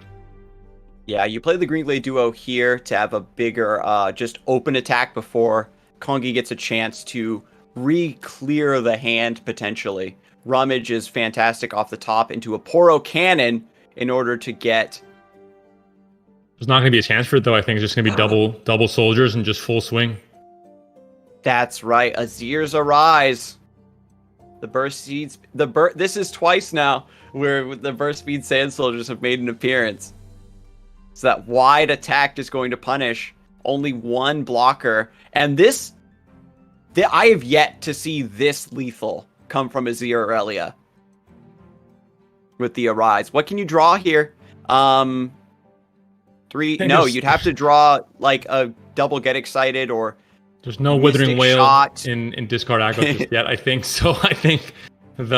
Yeah, you play the Green Glade Duo here to have a bigger just open attack before Kongi gets a chance to re-clear the hand potentially. Rummage is fantastic off the top into a Poro Cannon in order to get... There's not going to be a chance for it, though. I think it's just going to be double soldiers and just full swing. That's right. Azir's Arise. The burst seeds... This is twice now where the burst speed Sand Soldiers have made an appearance. So that wide attack is going to punish only one blocker. And I have yet to see this lethal come from Azir Aurelia with the Arise. What can you draw here? Three. No, you'd have to draw like a double Get Excited or... There's no Withering Wail in discard aggro just yet, I think. So I think it's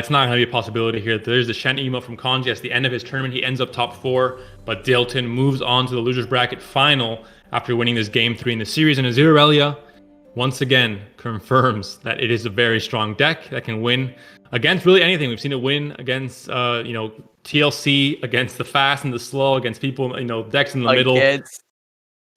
not going to be a possibility here. There's the Shen emo from Konji. At the end of his tournament, he ends up top 4, but Dilton moves on to the losers bracket final after winning this game 3 in the series. And Azir Aurelia once again confirms that it is a very strong deck that can win against really anything. We've seen it win against TLC, against the fast and the slow, against people, decks in the middle. It's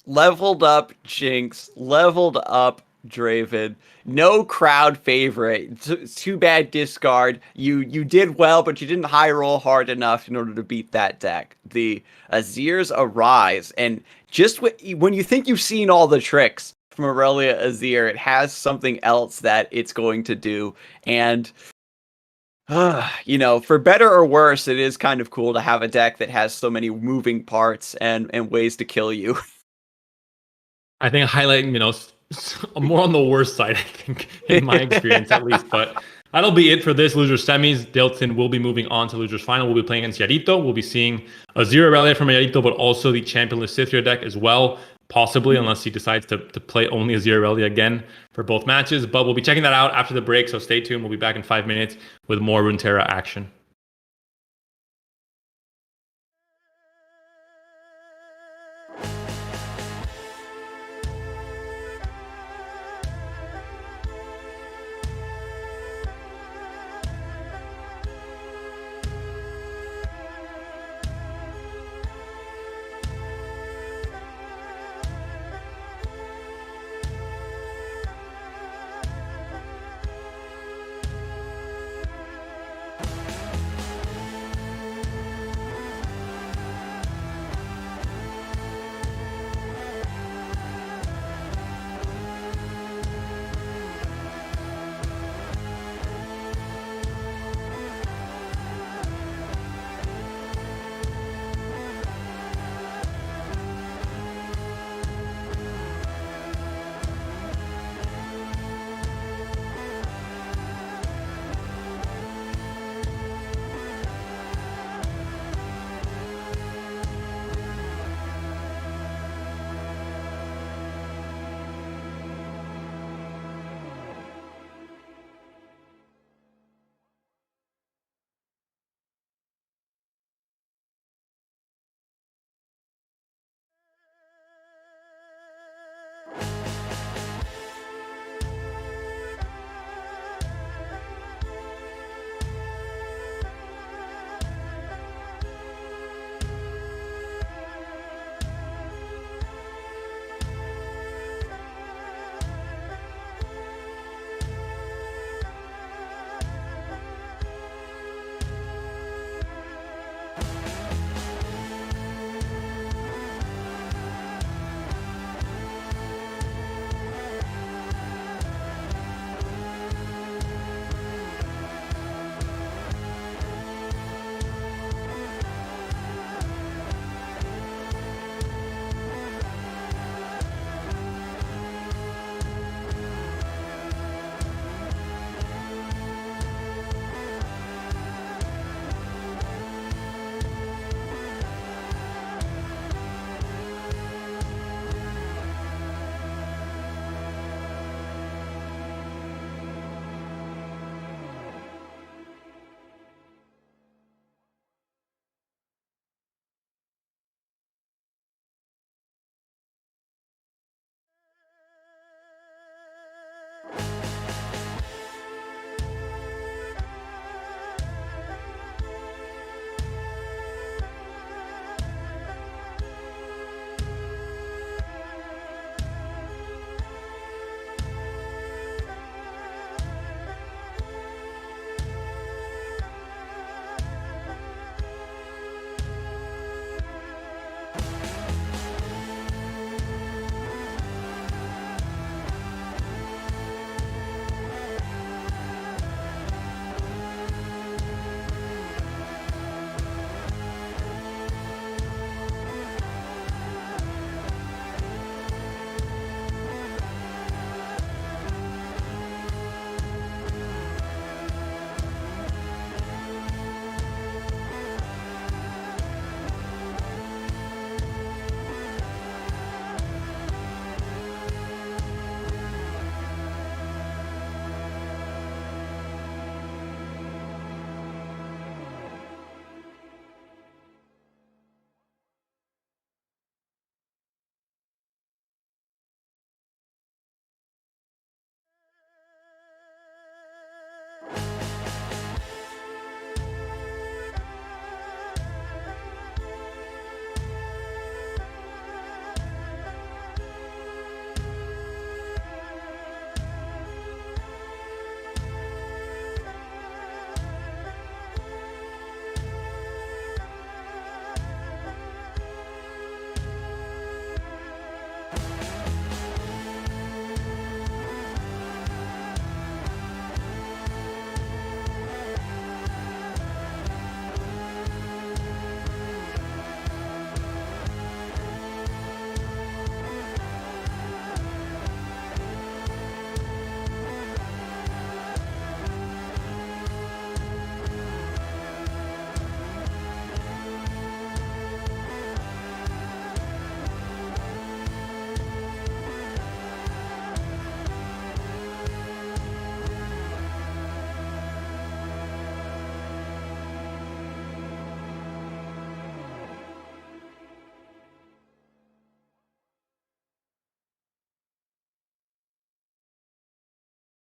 leveled up Jinx, leveled up Draven, no crowd favorite. Too bad discard. You did well, but you didn't high roll hard enough in order to beat that deck. The Azir's Arise, and just when you think you've seen all the tricks from Aurelia Azir, it has something else that it's going to do. And for better or worse, it is kind of cool to have a deck that has so many moving parts and ways to kill you. I think highlighting, more on the worst side, I think, in my experience at least. But that'll be it for this Losers Semis. Dilton will be moving on to Losers Final. We'll be playing against Yarito. We'll be seeing Azir Aurelia from Yarito, but also the Championless Sithria deck as well, possibly, unless he decides to play only Azir Aurelia again for both matches. But we'll be checking that out after the break, so stay tuned. We'll be back in 5 minutes with more Runeterra action.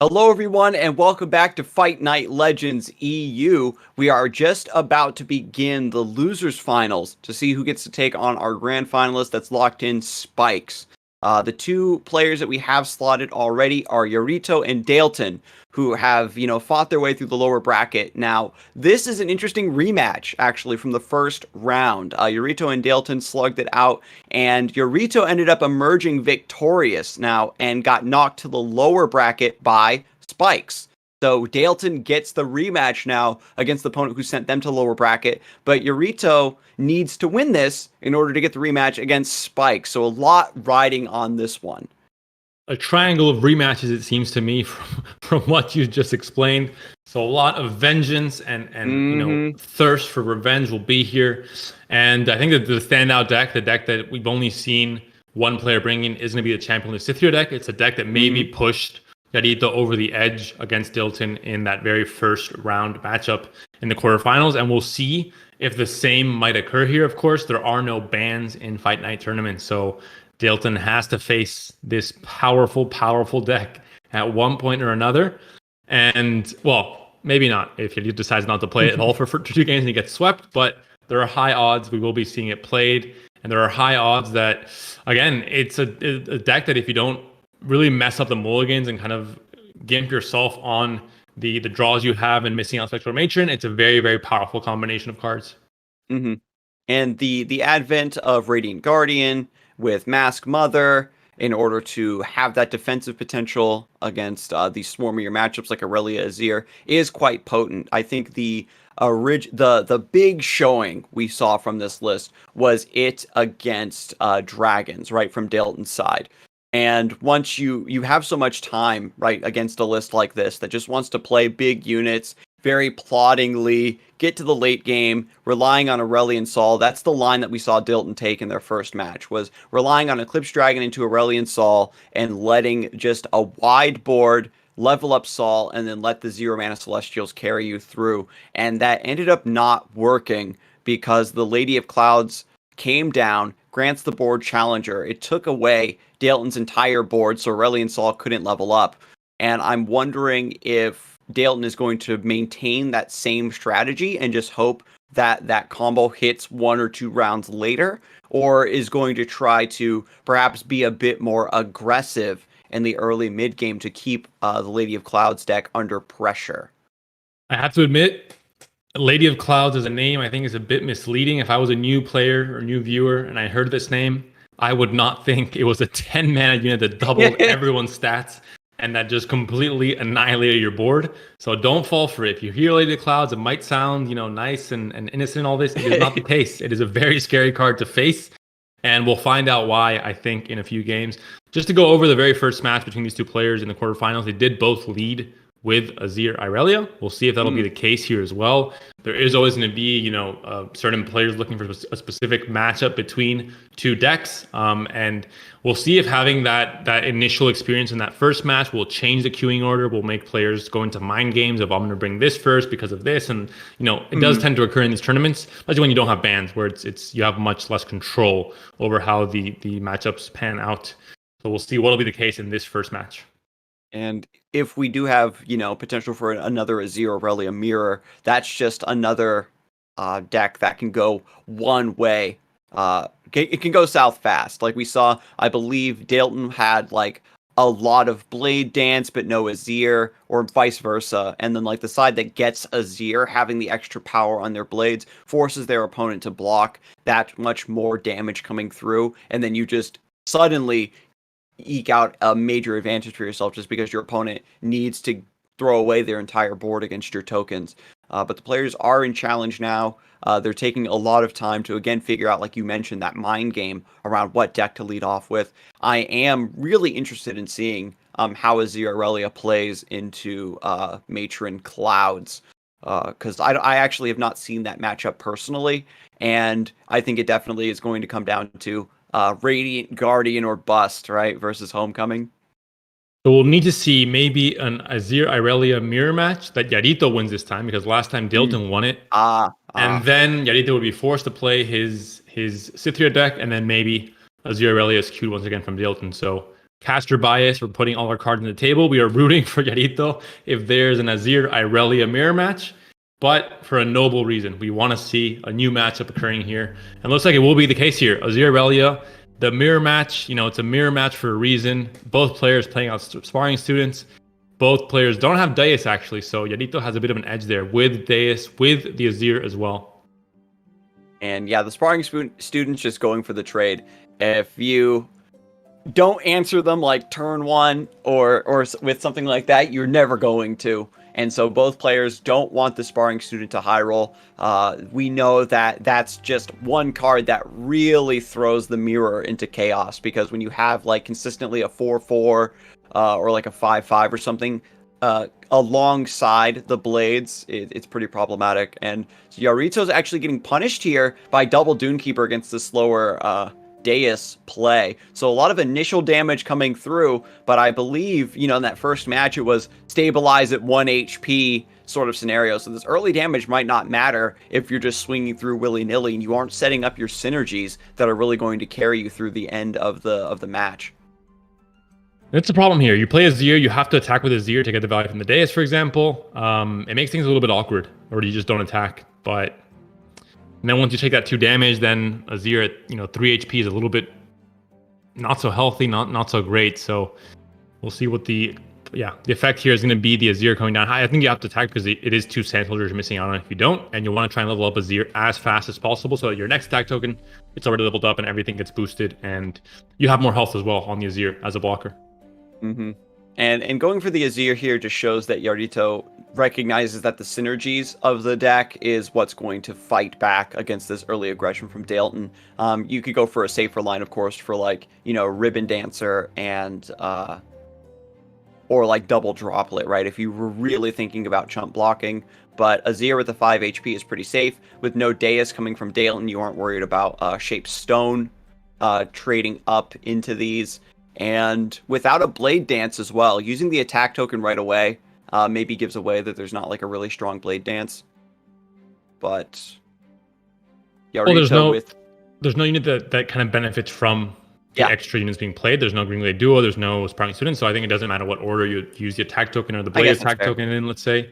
Hello, everyone, and welcome back to Fight Night Legends EU. We are just about to begin the losers finals to see who gets to take on our grand finalist that's locked in, Spikes. The two players that we have slotted already are Yorito and Dalton, who have, fought their way through the lower bracket. Now, this is an interesting rematch, actually, from the first round. Yorito and Dalton slugged it out, and Yorito ended up emerging victorious now and got knocked to the lower bracket by Spikes. So Dalton gets the rematch now against the opponent who sent them to lower bracket, but Yorito needs to win this in order to get the rematch against Spikes. So a lot riding on this one. A triangle of rematches, it seems to me, from what you just explained. So a lot of vengeance and thirst for revenge will be here. And I think that the standout deck, the deck that we've only seen one player bring in, is going to be the Champion of Scythia deck. It's a deck that maybe pushed Yarito over the edge against Dilton in that very first round matchup in the quarterfinals. And we'll see if the same might occur here. Of course, there are no bans in Fight Night tournaments, so Dalton has to face this powerful, powerful deck at one point or another. And, well, maybe not if he decides not to play it at all for 2 games and he gets swept, but there are high odds we will be seeing it played. And there are high odds that, again, it's a deck that if you don't really mess up the mulligans and kind of gimp yourself on the draws you have and missing out Spectral Matron, it's a very, very powerful combination of cards. Mm-hmm. And the advent of Radiant Guardian with Mask Mother in order to have that defensive potential against these swarmier matchups like Aurelia Azir is quite potent. I think the big showing we saw from this list was it against dragons, right, from Dalton's side. And once you have so much time, right, against a list like this that just wants to play big units, very ploddingly, get to the late game, relying on Aurelion Sol. That's the line that we saw Dilton take in their first match, was relying on Eclipse Dragon into Aurelion Sol and letting just a wide board level up Sol and then let the 0-mana Celestials carry you through. And that ended up not working because the Lady of Clouds came down, grants the board Challenger. It took away Dalton's entire board, so Aurelion Sol couldn't level up. And I'm wondering if Dalton is going to maintain that same strategy and just hope that that combo hits 1 or 2 rounds later, or is going to try to perhaps be a bit more aggressive in the early mid game to keep the Lady of Clouds deck under pressure. I have to admit, Lady of Clouds as a name, I think, is a bit misleading. If I was a new player or new viewer and I heard this name, I would not think it was a 10-mana unit that doubled everyone's stats and that just completely annihilated your board. So don't fall for it. If you hear Lady of Clouds, it might sound, nice and innocent and all this. It is not the case. It is a very scary card to face. And we'll find out why, I think, in a few games. Just to go over the very first match between these two players in the quarterfinals, they did both lead with Azir Irelia. We'll see if that'll be the case here as well. There is always going to be, certain players looking for a specific matchup between two decks. And we'll see if having that initial experience in that first match will change the queuing order, will make players go into mind games of, I'm going to bring this first because of this. And, it does tend to occur in these tournaments, especially when you don't have bans, where it's you have much less control over how the matchups pan out. So we'll see what'll be the case in this first match. And if we do have, potential for another Azir Aurelia mirror, that's just another deck that can go one way. It can go south fast. Like we saw, I believe Dalton had like a lot of Blade Dance, but no Azir, or vice versa. And then like the side that gets Azir having the extra power on their blades forces their opponent to block that much more damage coming through. And then you just suddenly eke out a major advantage for yourself just because your opponent needs to throw away their entire board against your tokens. But the players are in challenge now. They're taking a lot of time to, again, figure out, like you mentioned, that mind game around what deck to lead off with. I am really interested in seeing how Azir Aurelia plays into Matron Clouds, because I actually have not seen that matchup personally, and I think it definitely is going to come down to Radiant Guardian or bust, right, versus Homecoming. So we'll need to see maybe an Azir Irelia mirror match that Yarito wins this time, because last time Dalton won it. And then Yarito would be forced to play his Scythia deck, and then maybe Azir Irelia is queued once again from Dalton. So caster bias. We're putting all our cards on the table. We are rooting for Yarito if there's an Azir Irelia mirror match, but for a noble reason. We want to see a new matchup occurring here. And looks like it will be the case here. Azir Irelia, the mirror match, it's a mirror match for a reason. Both players playing out sparring students. Both players don't have Deus, actually, so Yarito has a bit of an edge there with Deus, with the Azir as well. And yeah, the sparring students just going for the trade. If you don't answer them like turn 1 or with something like that, you're never going to. And so both players don't want the sparring student to high roll. We know that that's just one card that really throws the mirror into chaos, because when you have like consistently a 4/4 or like a 5/5 or something alongside the blades, it's pretty problematic. And Yarito's actually getting punished here by double Dunekeeper against the slower Deus play. So a lot of initial damage coming through, but I believe, in that first match, it was stabilize at 1 HP sort of scenario. So this early damage might not matter if you're just swinging through willy-nilly and you aren't setting up your synergies that are really going to carry you through the end of the match. That's the problem here. You play Azir, you have to attack with Azir to get the value from the Deus, for example. It makes things a little bit awkward, or you just don't attack. And then once you take that 2 damage, then Azir at 3 HP is a little bit not so healthy, not so great. So we'll see what the effect here is going to be. The Azir coming down high. I think you have to attack because it is 2 Sand Soldiers you're missing out on if you don't, and you want to try and level up Azir as fast as possible so that your next attack token, it's already leveled up and everything gets boosted, and you have more health as well on the Azir as a blocker. Mm-hmm. And going for the Azir here just shows that Yarito recognizes that the synergies of the deck is what's going to fight back against this early aggression from Dalton. You could go for a safer line, of course, for like, Ribbon Dancer and or like double Droplet, right? If you were really thinking about chump blocking. But Azir with the 5 HP is pretty safe. With no Deus coming from Dalton, you aren't worried about Shape Stone trading up into these. And without a Blade Dance as well, using the attack token right away maybe gives away that there's not like a really strong Blade Dance. But there's no unit that kind of benefits from the extra units being played. There's no Green Glade Duo, there's no Sparring Student, so I think it doesn't matter what order you use the attack token or the Blade attack token in, let's say.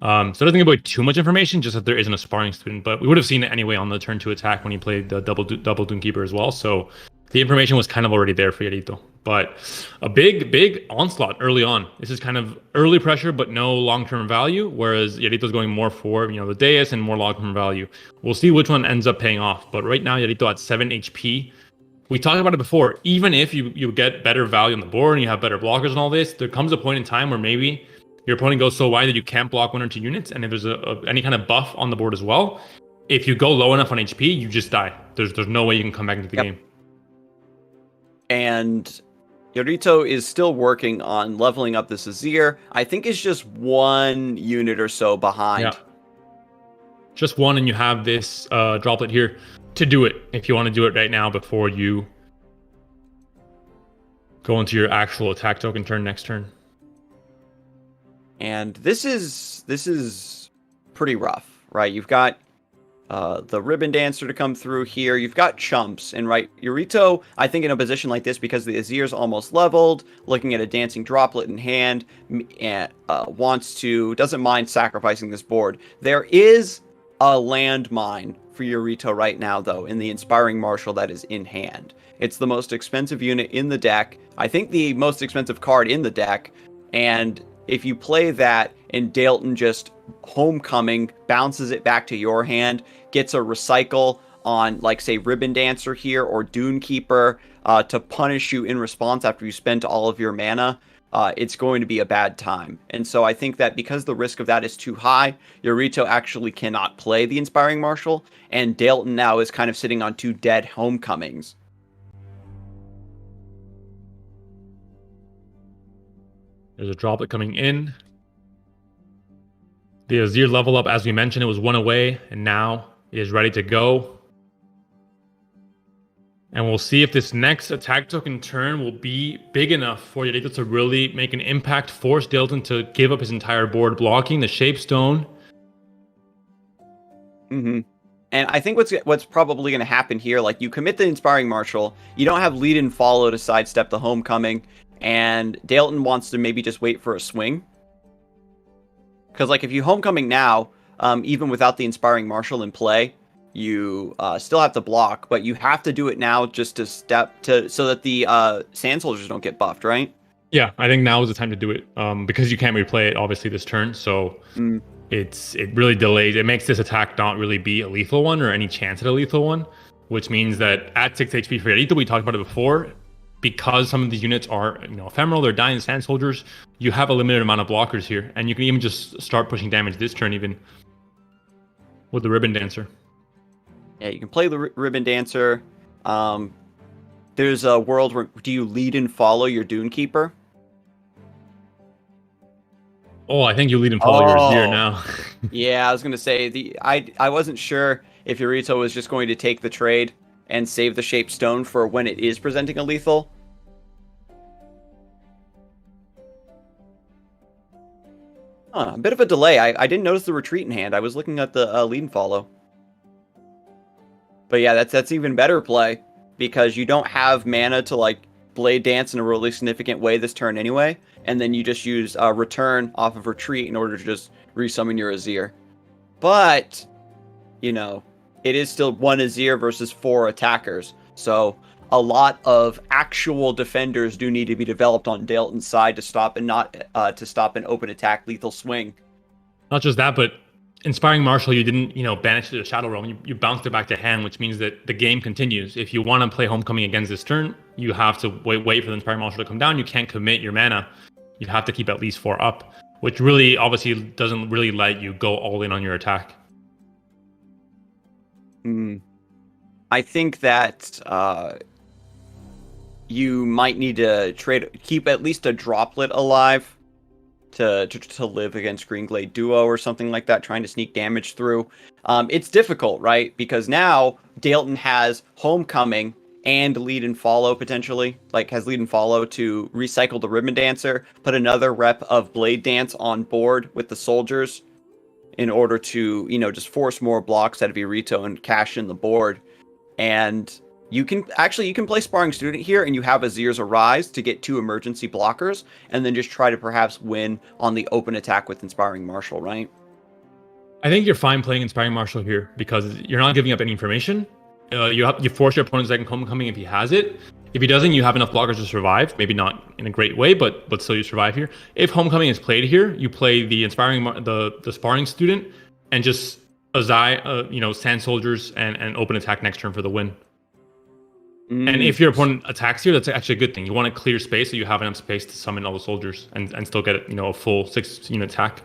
So it doesn't give away too much information, just that there isn't a Sparring Student, but we would have seen it anyway on the turn 2 attack when he played the double Dunekeeper as well, so the information was kind of already there for Yarito. But a big onslaught early on. This is kind of early pressure, but no long-term value, whereas Yarito's going more for, the Deus and more long-term value. We'll see which one ends up paying off. But right now, Yarito at 7 HP. We talked about it before. Even if you get better value on the board and you have better blockers and all this, there comes a point in time where maybe your opponent goes so wide that you can't block 1 or 2 units. And if there's any kind of buff on the board as well, if you go low enough on HP, you just die. There's no way you can come back into the game. And Yarito is still working on leveling up this Azir. I think it's just 1 unit or so behind. Yeah. Just 1, and you have this droplet here to do it if you want to do it right now before you go into your actual attack token turn next turn. And this is pretty rough, right? You've got the Ribbon Dancer to come through here. You've got chumps, and right, Yarito, I think in a position like this, because the Azir's almost leveled, looking at a Dancing Droplet in hand, and doesn't mind sacrificing this board. There is a landmine for Yarito right now, though, in the Inspiring Marshal that is in hand. It's the most expensive unit in the deck. I think the most expensive card in the deck, and if you play that and Dalton just Homecoming, bounces it back to your hand, gets a recycle on, like, say, Ribbon Dancer here or Dunekeeper to punish you in response after you spent all of your mana, it's going to be a bad time. And so I think that because the risk of that is too high, Yarito actually cannot play the Inspiring Marshal, and Dalton now is kind of sitting on 2 dead Homecomings. There's a droplet coming in. The Azir level up, as we mentioned, it was 1 away, and now it is ready to go. And we'll see if this next attack token turn will be big enough for Yarito to really make an impact, force Dalton to give up his entire board, blocking the Shape Stone. Mm-hmm. And I think what's probably going to happen here, like you commit the Inspiring Marshal, you don't have lead and follow to sidestep the Homecoming, and Dalton wants to maybe just wait for a swing. Because like if you Homecoming now, even without the Inspiring Marshal in play, you still have to block, but you have to do it now just to so that the Sand Soldiers don't get buffed, right? Yeah, I think now is the time to do it, because you can't replay it obviously this turn, so it really delays. It makes this attack not really be a lethal one or any chance at a lethal one, which means that at 6 HP for Yarito, we talked about it before, because some of these units are ephemeral, they're dying Sand Soldiers, you have a limited amount of blockers here, and you can even just start pushing damage this turn even with the Ribbon Dancer. Yeah, you can play the Ribbon Dancer. There's a world where do you lead and follow your Dune Keeper? Oh, I think you lead and follow your Azir now. Yeah, I was gonna say I wasn't sure if Yorito was just going to take the trade and save the Shaped Stone for when it is presenting a lethal. A bit of a delay. I didn't notice the retreat in hand. I was looking at the lead and follow. But yeah, that's even better play because you don't have mana to like Blade Dance in a really significant way this turn anyway, and then you just use Return off of Retreat in order to just resummon your Azir. But, it is still 1 Azir versus 4 attackers, so a lot of actual defenders do need to be developed on Dalton's side to stop and not to stop an open attack lethal swing. Not just that, but Inspiring Marshal, you didn't, banish it to the Shadow Realm. You bounced it back to hand, which means that the game continues. If you want to play Homecoming against this turn, you have to wait for the Inspiring Marshal to come down. You can't commit your mana. You have to keep at least 4 up, which really, obviously, doesn't really let you go all in on your attack. I think that you might need to keep at least a Droplet alive to live against Greenglade Duo or something like that, trying to sneak damage through. It's difficult, right? Because now Dalton has Homecoming and lead and follow potentially, has lead and follow to recycle the Ribbon Dancer, put another rep of Blade Dance on board with the soldiers in order to, just force more blocks out of Yorito and cash in the board. And you can play Sparring Student here, and you have Azir's Arise to get 2 emergency blockers, and then just try to perhaps win on the open attack with Inspiring Marshal, right? I think you're fine playing Inspiring Marshal here because you're not giving up any information. You force your opponent's second Homecoming if he has it. If he doesn't, you have enough blockers to survive. Maybe not in a great way, but still you survive here. If Homecoming is played here, you play the the Sparring Student and just Sand Soldiers and open attack next turn for the win. And if your opponent attacks here, that's actually a good thing. You want to clear space so you have enough space to summon all the soldiers and still get a full 6-unit attack.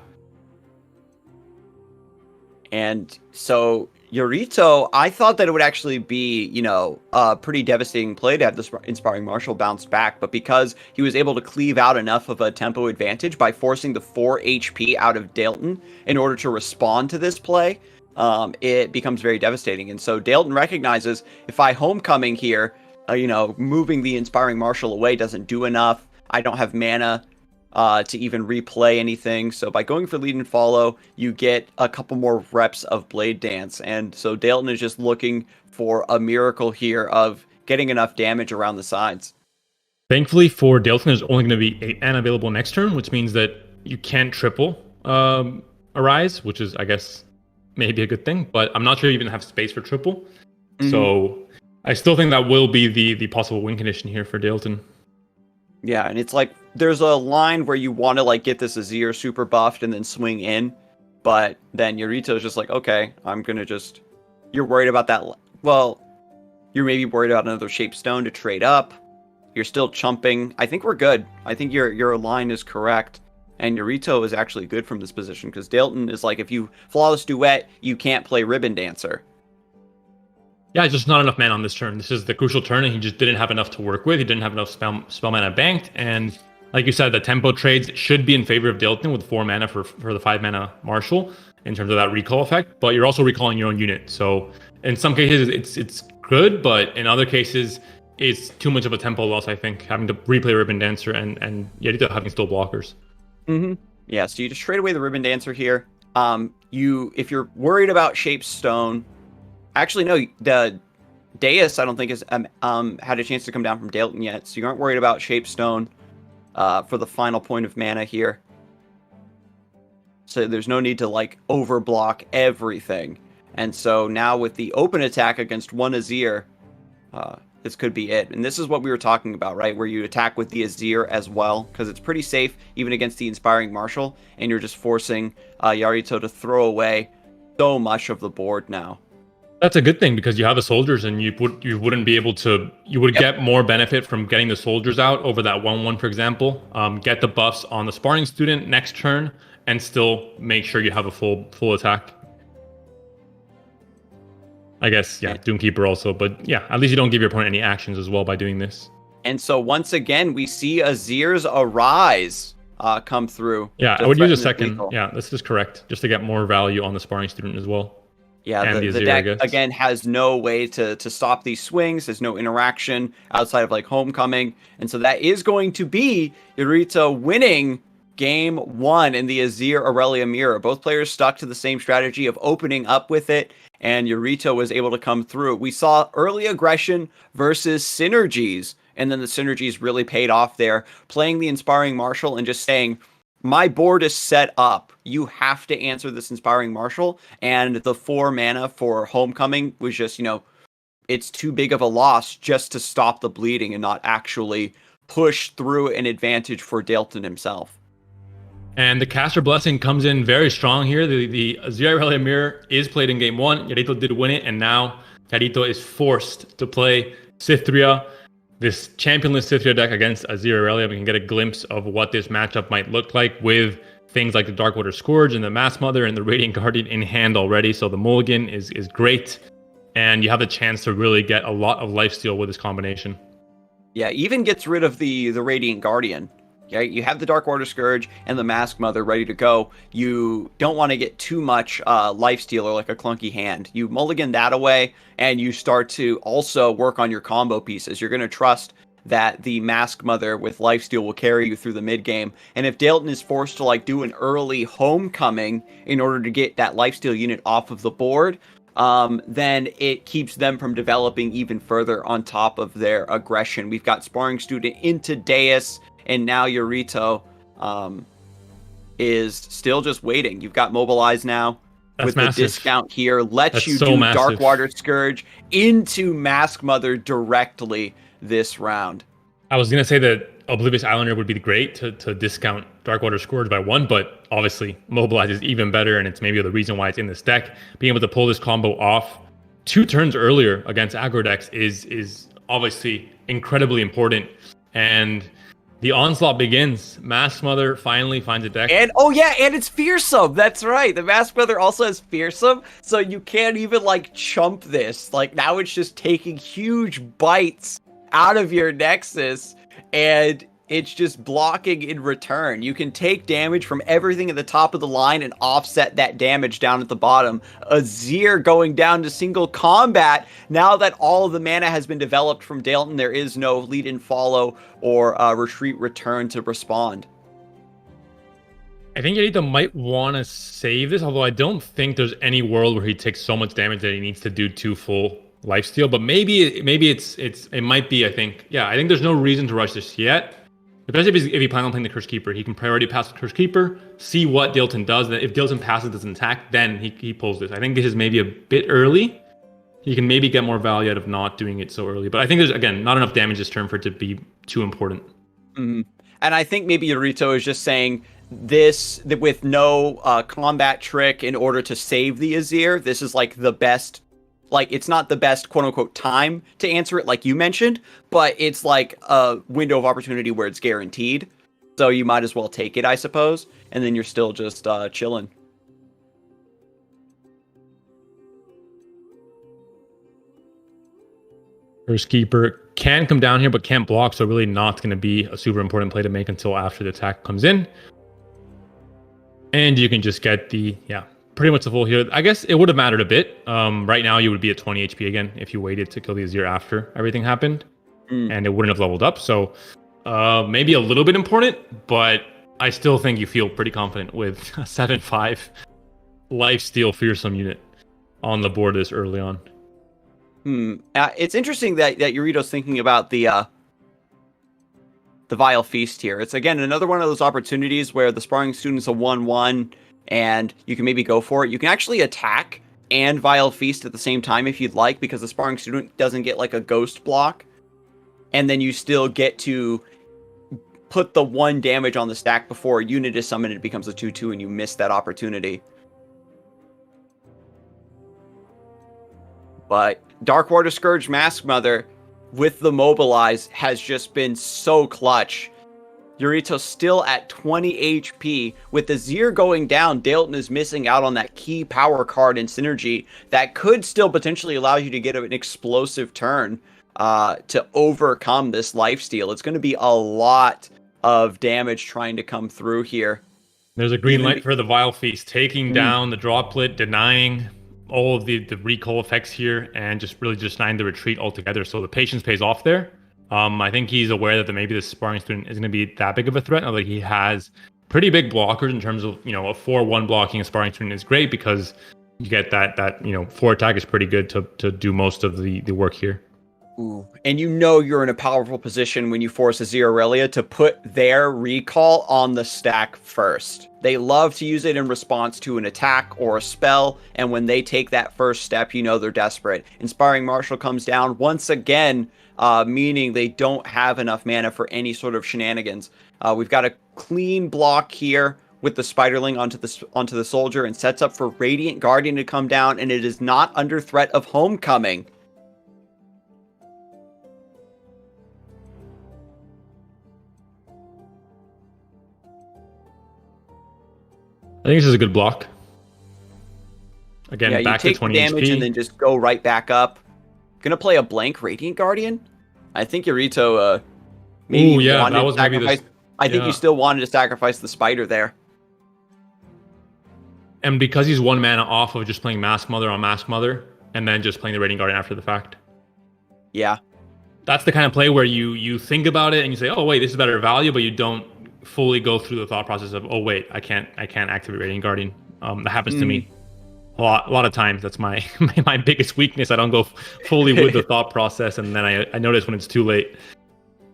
And so Yorito, I thought that it would actually be, a pretty devastating play to have this Inspiring Marshal bounce back, but because he was able to cleave out enough of a tempo advantage by forcing the 4 HP out of Dalton in order to respond to this play, it becomes very devastating. And so Dalton recognizes, if I Homecoming here, moving the Inspiring Marshal away doesn't do enough. I don't have mana to even replay anything. So by going for lead and follow, you get a couple more reps of Blade Dance. And so Dalton is just looking for a miracle here of getting enough damage around the sides. Thankfully for Dalton, there's only going to be 8 mana available next turn, which means that you can't triple Arise, which is, I guess, maybe a good thing, but I'm not sure you even have space for triple. So I still think that will be the possible win condition here for Dalton. Yeah, and it's like there's a line where you want to get this Azir super buffed and then swing in, but then Yorito's just like, okay, I'm gonna just. You're worried about that. Well, you're maybe worried about another Shaped Stone to trade up. You're still chumping. I think we're good. I think your line is correct. And Yorito is actually good from this position because Dalton is like, if you Flawless Duet, you can't play Ribbon Dancer. Yeah, just not enough mana on this turn. This is the crucial turn, and he just didn't have enough to work with. He didn't have enough spell mana banked, and like you said, the tempo trades should be in favor of Dalton with 4 mana for the 5 mana Marshal in terms of that recall effect. But you're also recalling your own unit, so in some cases it's good, but in other cases it's too much of a tempo loss. I think having to replay Ribbon Dancer and Yorito having still blockers. Yeah, so you just trade away the Ribbon Dancer here. If you're worried about Shaped Stone, Actually, no, the Deus, I don't think has had a chance to come down from Dalton yet, so you aren't worried about Shapestone for the final point of mana here. So there's no need to like overblock everything. And so now with the open attack against one Azir, this could be it. And this is what we were talking about, right? Where you attack with the Azir as well, because it's pretty safe even against the Inspiring Marshal, and you're just forcing Yarito to throw away so much of the board now. That's a good thing because you have the soldiers, and you wouldn't be able to. You would get more benefit from getting the soldiers out over that 1/1, for example. Get the buffs on the Sparring Student next turn, and still make sure you have a full attack. I guess, yeah, Doomkeeper also, but yeah, at least you don't give your opponent any actions as well by doing this. And so once again, we see Azir's Arise come through. Yeah, I would use a second. Yeah, this is correct, just to get more value on the Sparring Student as well. Yeah, the deck, again, has no way to stop these swings. There's no interaction outside of, like, Homecoming. And so that is going to be Yarito winning Game 1 in the Azir Aurelia Mirror. Both players stuck to the same strategy of opening up with it, and Yarito was able to come through. We saw early aggression versus synergies, and then the synergies really paid off there. Playing the Inspiring Marshal and just saying, my board is set up. You have to answer this Inspiring Marshal. And the 4 mana for Homecoming was just, you know, it's too big of a loss just to stop the bleeding and not actually push through an advantage for Dalton himself. And the Caster Blessing comes in very strong here. The Azir Aurelia Mirror is played in Game 1. Yarito did win it, and now Yarito is forced to play Cithria. This championless Cithria deck against Azir Aurelia, we can get a glimpse of what this matchup might look like with things like the Darkwater Scourge and the Mass Mother and the Radiant Guardian in hand already. So the mulligan is great, and you have the chance to really get a lot of lifesteal with this combination. Yeah, even gets rid of the Radiant Guardian. Yeah, you have the Darkwater Scourge and the Mask Mother ready to go. You don't want to get too much lifesteal or like a clunky hand. You mulligan that away, and you start to also work on your combo pieces. You're going to trust that the Mask Mother with lifesteal will carry you through the mid game. And if Dalton is forced to like do an early Homecoming in order to get that lifesteal unit off of the board, then it keeps them from developing even further on top of their aggression. We've got Sparring Student into Deus, and now Yarito is still just waiting. You've got Mobilize now. That's with massive. The discount here. Lets you so do massive. Darkwater Scourge into Mask Mother directly this round. I was going to say that Oblivious Islander would be great to discount Darkwater Scourge by 1, but obviously Mobilize is even better, and it's maybe the reason why it's in this deck. Being able to pull this combo off 2 turns earlier against aggro decks is obviously incredibly important. And the onslaught begins. Mask Mother finally finds a deck. And, oh yeah, and it's Fearsome. That's right. The Mask Mother also has Fearsome, so you can't even, like, chump this. Like, now it's just taking huge bites out of your Nexus, and it's just blocking in return. You can take damage from everything at the top of the line and offset that damage down at the bottom. Azir going down to single combat. Now that all of the mana has been developed from Dalton, there is no lead and follow or retreat return to respond. I think Yarito might want to save this, although I don't think there's any world where he takes so much damage that he needs to do 2 full lifesteal. But maybe it might be. I think there's no reason to rush this yet. Especially if he plans on playing the Curse Keeper, he can priority pass the Curse Keeper, see what Dalton does. And if Dalton passes this attack, then he pulls this. I think this is maybe a bit early. He can maybe get more value out of not doing it so early. But I think there's, again, not enough damage this turn for it to be too important. Mm-hmm. And I think maybe Yarito is just saying this with no combat trick in order to save the Azir. This is like the best. Like, it's not the best quote-unquote time to answer it, like you mentioned, but it's like a window of opportunity where it's guaranteed. So you might as well take it, I suppose. And then you're still just chilling. Curse Keeper can come down here, but can't block, so really not going to be a super important play to make until after the attack comes in. And you can just get pretty much the full heal. I guess it would have mattered a bit. Right now, you would be at 20 HP again if you waited to kill the Azir after everything happened. And it wouldn't have leveled up. So maybe a little bit important, but I still think you feel pretty confident with a 7/5 lifesteal Fearsome unit on the board this early on. It's interesting that Yurito's thinking about the Vile Feast here. It's, again, another one of those opportunities where the Sparring Student's a 1/1, and you can maybe go for it. You can actually attack and Vile Feast at the same time if you'd like, because the Sparring Student doesn't get, like, a ghost block. And then you still get to put the 1 damage on the stack before a unit is summoned, it becomes a 2/2, and you miss that opportunity. But Darkwater Scourge Mask Mother with the Mobilize has just been so clutch. Yurito's still at 20 HP. With the Zir going down, Dalton is missing out on that key power card and synergy that could still potentially allow you to get an explosive turn to overcome this lifesteal. It's going to be a lot of damage trying to come through here. There's a green light for the Vile Feast, taking down the Droplet, denying all of the recall effects here, and just really just denying the retreat altogether. So the patience pays off there. I think he's aware that maybe the Sparring Student isn't going to be that big of a threat. Although he has pretty big blockers in terms of, a 4/1 blocking a Sparring Student is great because you get that 4 attack is pretty good to do most of the work here. Ooh. And you're in a powerful position when you force a Zero Aurelia to put their recall on the stack first. They love to use it in response to an attack or a spell, and when they take that first step, they're desperate. Inspiring Marshal comes down once again, meaning they don't have enough mana for any sort of shenanigans. We've got a clean block here with the Spiderling onto the soldier, and sets up for Radiant Guardian to come down, and it is not under threat of Homecoming. I think this is a good block. Again, back to 20 damage HP. And then just go right back up. Gonna play a blank Radiant Guardian? I think Yurito maybe wanted that was to sacrifice. maybe I think you still wanted to sacrifice the spider there. And because he's 1 mana off of just playing Mask Mother on Mask Mother, and then just playing the Radiant Guardian after the fact. Yeah. That's the kind of play where you think about it and you say, oh wait, this is better value, but you don't fully go through the thought process of, oh wait, I can't activate Radiant Guardian. That happens to me a lot of times. That's my my biggest weakness. I don't go fully with the thought process, and then I notice when it's too late.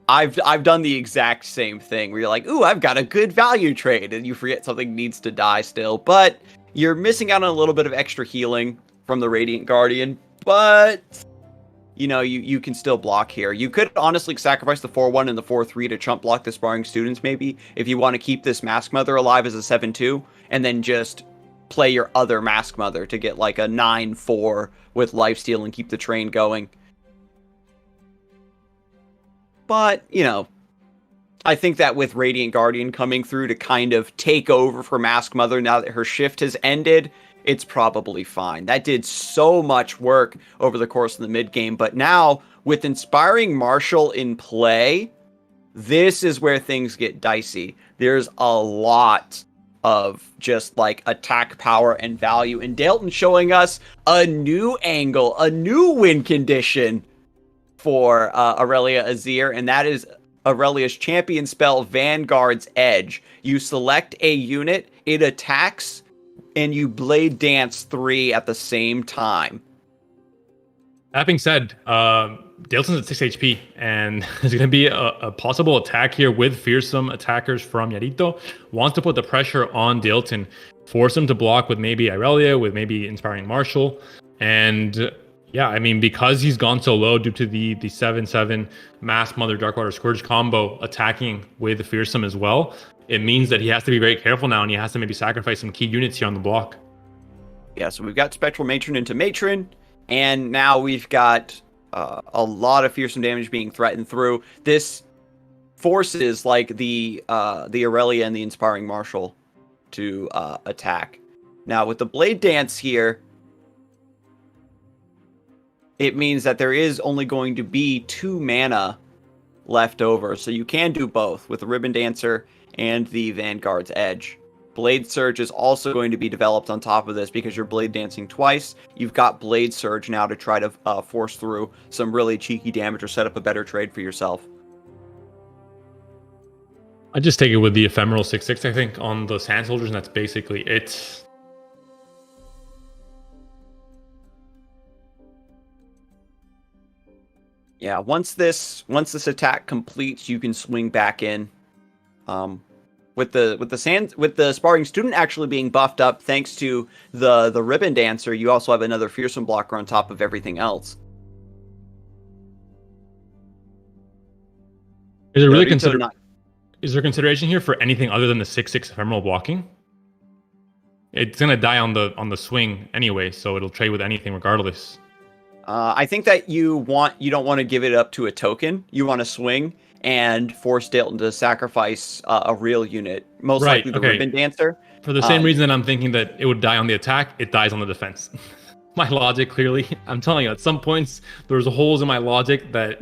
I've done the exact same thing where you're like, ooh, I've got a good value trade, and you forget something needs to die still. But you're missing out on a little bit of extra healing from the Radiant Guardian, but you can still block here. You could honestly sacrifice the 4/1 and the 4/3 to chump block the Sparring Students, maybe, if you want to keep this Mask Mother alive as a 7/2, and then just play your other Mask Mother to get like a 9/4 with lifesteal and keep the train going. But, I think that with Radiant Guardian coming through to kind of take over for Mask Mother now that her shift has ended, it's probably fine. That did so much work over the course of the mid-game, but now, with Inspiring Marshal in play, this is where things get dicey. There's a lot of just, like, attack power and value, and Dalton showing us a new angle, a new win condition for Aurelia Azir, and that is Aurelia's champion spell, Vanguard's Edge. You select a unit, it attacks, and you Blade Dance 3 at the same time. That being said, Dalton's at 6 HP, and there's going to be a possible attack here with fearsome attackers from Yarito. Wants to put the pressure on Dalton, force him to block with maybe Aurelia, with maybe Inspiring Marshal, and yeah, I mean, because he's gone so low due to the 7/7 Mask Mother Darkwater Scourge combo attacking with the fearsome as well, it means that he has to be very careful now, and he has to maybe sacrifice some key units here on the block. Yeah, so we've got Spectral Matron into Matron, and now we've got a lot of fearsome damage being threatened through. This forces like the Aurelia and the Inspiring Marshal to attack. Now with the Blade Dance here, it means that there is only going to be 2 mana left over, so you can do both with the Ribbon Dancer and the Vanguard's Edge. Blade Surge is also going to be developed on top of this because you're Blade Dancing twice. You've got Blade Surge now to try to force through some really cheeky damage or set up a better trade for yourself. I just take it with the ephemeral 6/6, I think, on the Sand Soldiers, and that's basically it. Yeah, once this attack completes, you can swing back in. With the sparring student actually being buffed up thanks to the ribbon dancer, you also have another fearsome blocker on top of everything else. Is there really Rito not is there consideration here for anything other than the 6/6 ephemeral blocking? It's gonna die on the swing anyway, so it'll trade with anything regardless. I think that you don't want to give it up to a token. You want to swing and force Dalton to sacrifice a real unit, most Right. likely the Okay. ribbon dancer. For the same reason that I'm thinking that it would die on the attack, it dies on the defense. My logic, clearly, I'm telling you, at some points there's holes in my logic that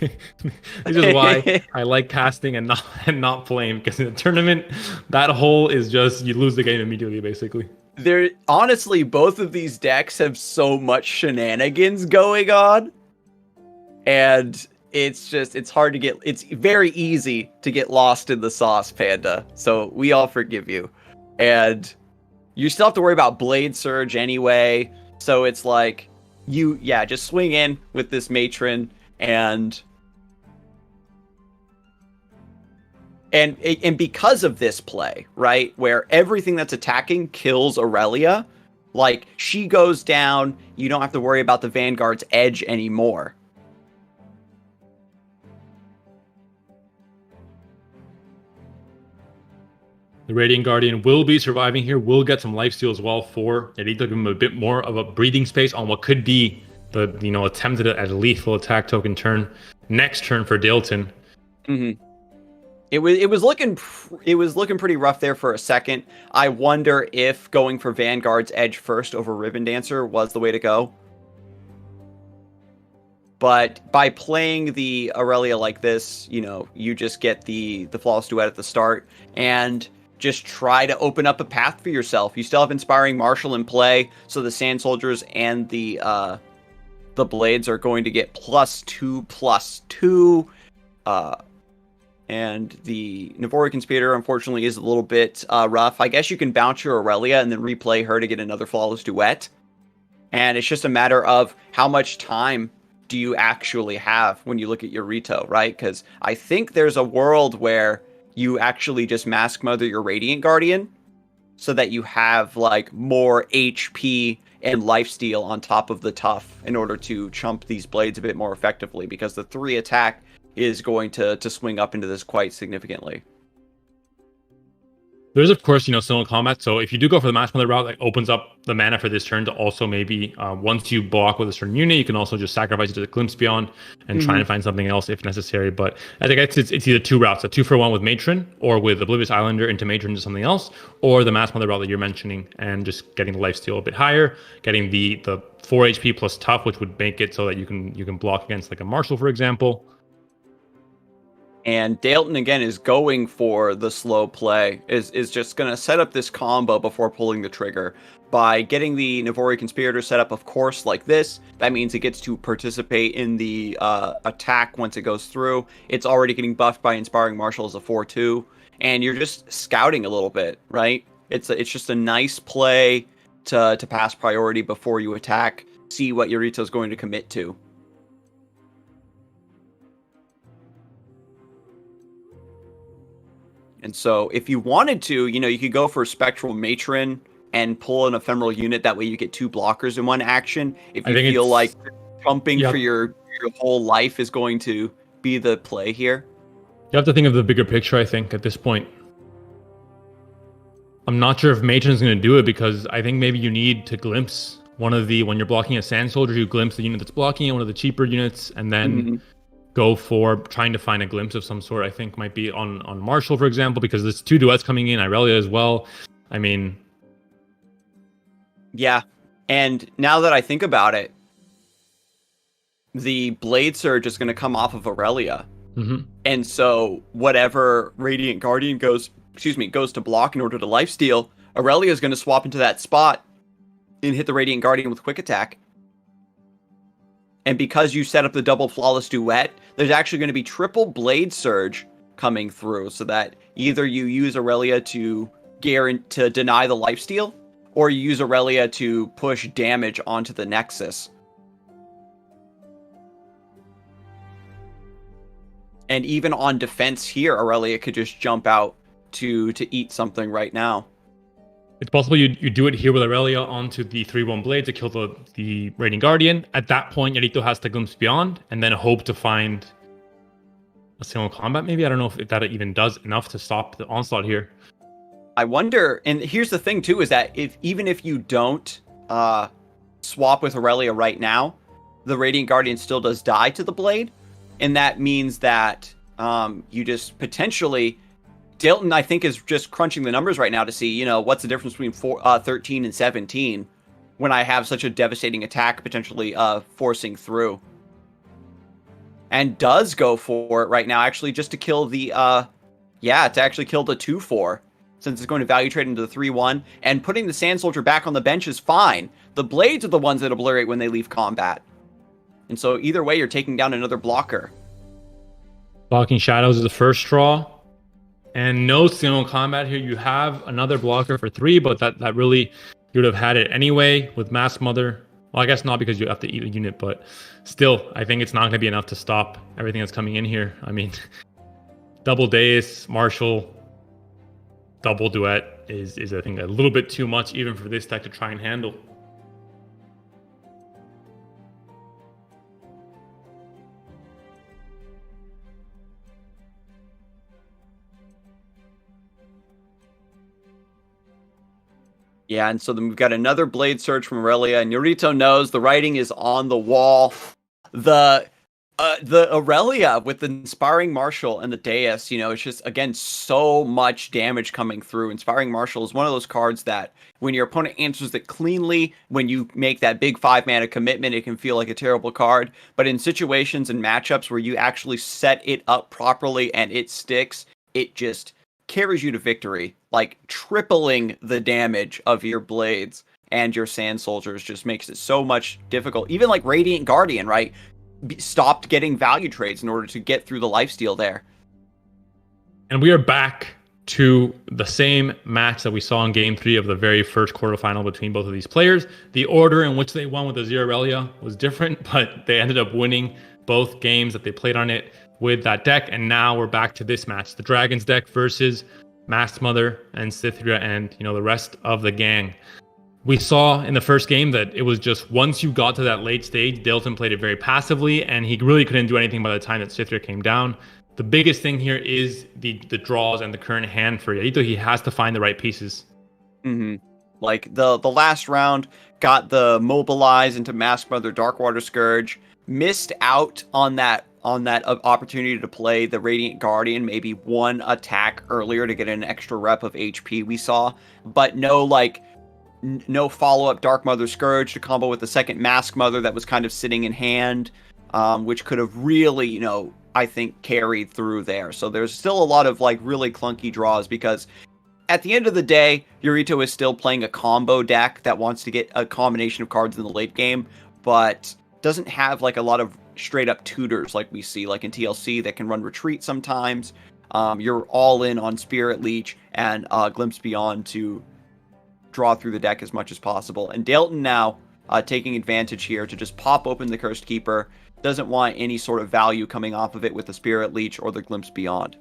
this is why I like casting and not playing, because in a tournament, that hole is just you lose the game immediately, basically. There, honestly, both of these decks have so much shenanigans going on, and it's hard to get. It's very easy to get lost in the sauce, Panda. So we all forgive you, and you still have to worry about Blade Surge anyway. So it's like just swing in with this matron and because of this play, right, where everything that's attacking kills Aurelia, like she goes down, you don't have to worry about the Vanguard's edge anymore. The Radiant Guardian will be surviving here, will get some lifesteal as well for it. Need to give him a bit more of a breathing space on what could be the attempted at a lethal attack token turn next turn for Dalton. Mm-hmm. It was looking pretty rough there for a second. I wonder if going for Vanguard's edge first over Ribbon Dancer was the way to go. But by playing the Aurelia like this, you just get the flawless duet at the start and just try to open up a path for yourself. You still have Inspiring Marshal in play, so the Sand Soldiers and the Blades are going to get +2/+2. And the Navori Conspirator, unfortunately, is a little bit rough. I guess you can bounce your Aurelia and then replay her to get another flawless duet. And it's just a matter of how much time do you actually have when you look at your Rito, right? Because I think there's a world where you actually just Mask Mother your Radiant Guardian so that you have like more HP and lifesteal on top of the tough in order to chump these blades a bit more effectively, because the 3 attack is going to swing up into this quite significantly. There's, of course, single combat. So if you do go for the Mask Mother route, that opens up the mana for this turn to also maybe, once you block with a certain unit, you can also just sacrifice it to the Glimpse Beyond and try and find something else if necessary. But I think it's either 2 routes, a 2-for-1 with Matron, or with Oblivious Islander into Matron to something else, or the Mask Mother route that you're mentioning, and just getting the lifesteal a bit higher, getting the 4 HP plus tough, which would make it so that you can block against like a Marshal, for example. And Dalton, again, is going for the slow play, is just going to set up this combo before pulling the trigger. By getting the Navori Conspirator set up, of course, like this, that means it gets to participate in the attack once it goes through. It's already getting buffed by Inspiring Marshal as a 4/2, and you're just scouting a little bit, right? It's just a nice play to pass priority before you attack, see what Yorito's going to commit to. And so if you wanted to, you could go for Spectral Matron and pull an ephemeral unit. That way you get 2 blockers in one action. If you feel like pumping for your whole life is going to be the play here. You have to think of the bigger picture, I think, at this point. I'm not sure if Matron's going to do it, because I think maybe you need to glimpse when you're blocking a Sand Soldier, you glimpse the unit that's blocking it, one of the cheaper units, and then go for trying to find a glimpse of some sort. I think might be on Marshall, for example, because there's 2 duets coming in, Irelia as well. I mean... Yeah, and now that I think about it, the Blade Surge is going to come off of Aurelia. And so whatever Radiant Guardian goes to block in order to lifesteal, Aurelia is going to swap into that spot and hit the Radiant Guardian with Quick Attack. And because you set up the double flawless duet, there's actually going to be triple Blade Surge coming through, so that either you use Aurelia to deny the lifesteal, or you use Aurelia to push damage onto the Nexus. And even on defense here, Aurelia could just jump out to eat something right now. It's possible you do it here with Aurelia onto the 3-1 blade to kill the Radiant Guardian. At that point, Yarito has to glimpse beyond and then hope to find a single combat, maybe? I don't know if that even does enough to stop the onslaught here. I wonder, and here's the thing too, is that even if you don't swap with Aurelia right now, the Radiant Guardian still does die to the blade, and that means that you just potentially... Dalton, I think, is just crunching the numbers right now to see, you know, what's the difference between 13 and 17 when I have such a devastating attack potentially forcing through. And does go for it right now, actually, just to kill the, to actually kill the 2-4, since it's going to value trade into the 3-1. And putting the Sand Soldier back on the bench is fine. The blades are the ones that obliterate when they leave combat. And so either way, you're taking down another blocker. Blocking Shadows is the first straw. And no single combat here. You have another blocker for 3, but that really, you would have had it anyway with Mask Mother. Well, I guess not because you have to eat a unit, but still, I think it's not going to be enough to stop everything that's coming in here. I mean, double Deus, Marshall, double Duet is I think a little bit too much even for this deck to try and handle. Yeah, and so then we've got another Blade Surge from Aurelia, and Yarito knows the writing is on the wall. The Aurelia with the Inspiring Marshal and the Deus, you know, it's just, again, so much damage coming through. Inspiring Marshal is one of those cards that when your opponent answers it cleanly, when you make that big 5-mana commitment, it can feel like a terrible card. But in situations and matchups where you actually set it up properly and it sticks, it just carries you to victory. Like, tripling the damage of your blades and your Sand Soldiers just makes it so much difficult. Even like Radiant Guardian, right? Stopped getting value trades in order to get through the lifesteal there. And we are back to the same match that we saw in Game 3 of the very first quarterfinal between both of these players. The order in which they won with the Zero Aurelia was different, but they ended up winning both games that they played on it with that deck. And now we're back to this match, the Dragons deck versus Masked Mother and Cythria and, you know, the rest of the gang. We saw in the first game that it was just once you got to that late stage, Dalton played it very passively, and he really couldn't do anything by the time that Cythria came down. The biggest thing here is the draws and the current hand for Yarito. He has to find the right pieces. Mm-hmm. Like the last round, got the Mobilize into Masked Mother, Darkwater Scourge, missed out on that opportunity to play the Radiant Guardian, maybe one attack earlier to get an extra rep of HP we saw, but no follow-up Dark Mother Scourge to combo with the second Masked Mother that was kind of sitting in hand, which could have really, you know, I think carried through there. So there's still a lot of like really clunky draws because at the end of the day, Yarito is still playing a combo deck that wants to get a combination of cards in the late game, but doesn't have like a lot of straight up tutors like we see like in TLC that can run retreat sometimes. You're all in on Spirit Leech and Glimpse Beyond to draw through the deck as much as possible. And Dalton now taking advantage here to just pop open the Cursed Keeper. Doesn't want any sort of value coming off of it with the Spirit Leech or the Glimpse Beyond.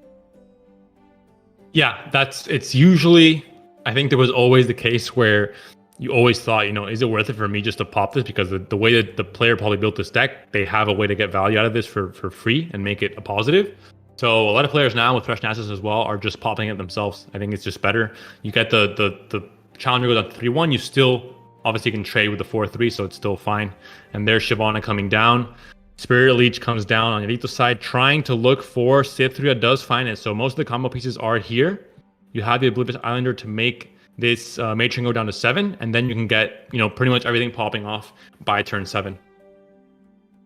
Yeah, it's usually, I think there was always the case where you always thought, you know, is it worth it for me just to pop this? Because the way that the player probably built this deck, they have a way to get value out of this for free and make it a positive. So a lot of players now with Fresh Nasus as well are just popping it themselves. I think it's just better. You get the Challenger goes up to 3-1. You still obviously can trade with the 4-3, so it's still fine. And there's Shyvana coming down. Spirit Leech comes down on Yarito's side, trying to look for Cythria, does find it. So most of the combo pieces are here. You have the Oblivious Islander to make this Matron go down to 7, and then you can get, you know, pretty much everything popping off by turn 7.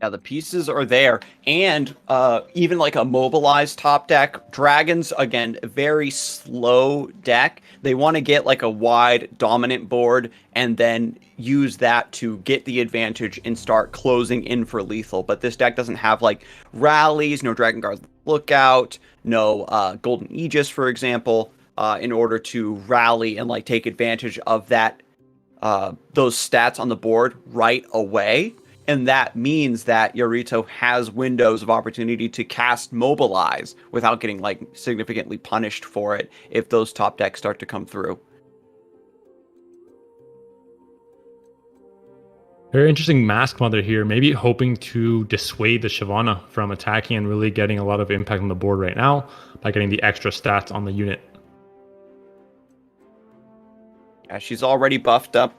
Yeah, the pieces are there, and even like a mobilized top deck. Dragons, again, a very slow deck. They want to get like a wide dominant board and then use that to get the advantage and start closing in for lethal. But this deck doesn't have like rallies, no Dragon Guard Lookout, no Golden Aegis, for example, in order to rally and like take advantage of that those stats on the board right away. And that means that Yorito has windows of opportunity to cast Mobilize without getting like significantly punished for it if those top decks start to come through. Very interesting Mask Mother here, maybe hoping to dissuade the Shyvana from attacking and really getting a lot of impact on the board right now by getting the extra stats on the unit. Yeah, she's already buffed up.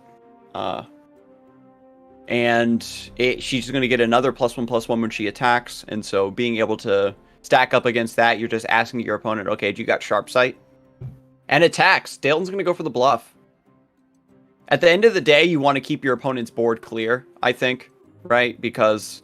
And she's going to get another +1/+1 when she attacks. And so being able to stack up against that, you're just asking your opponent, okay, do you got Sharp Sight? And attacks. Dalton's going to go for the bluff. At the end of the day, you want to keep your opponent's board clear, I think, right? Because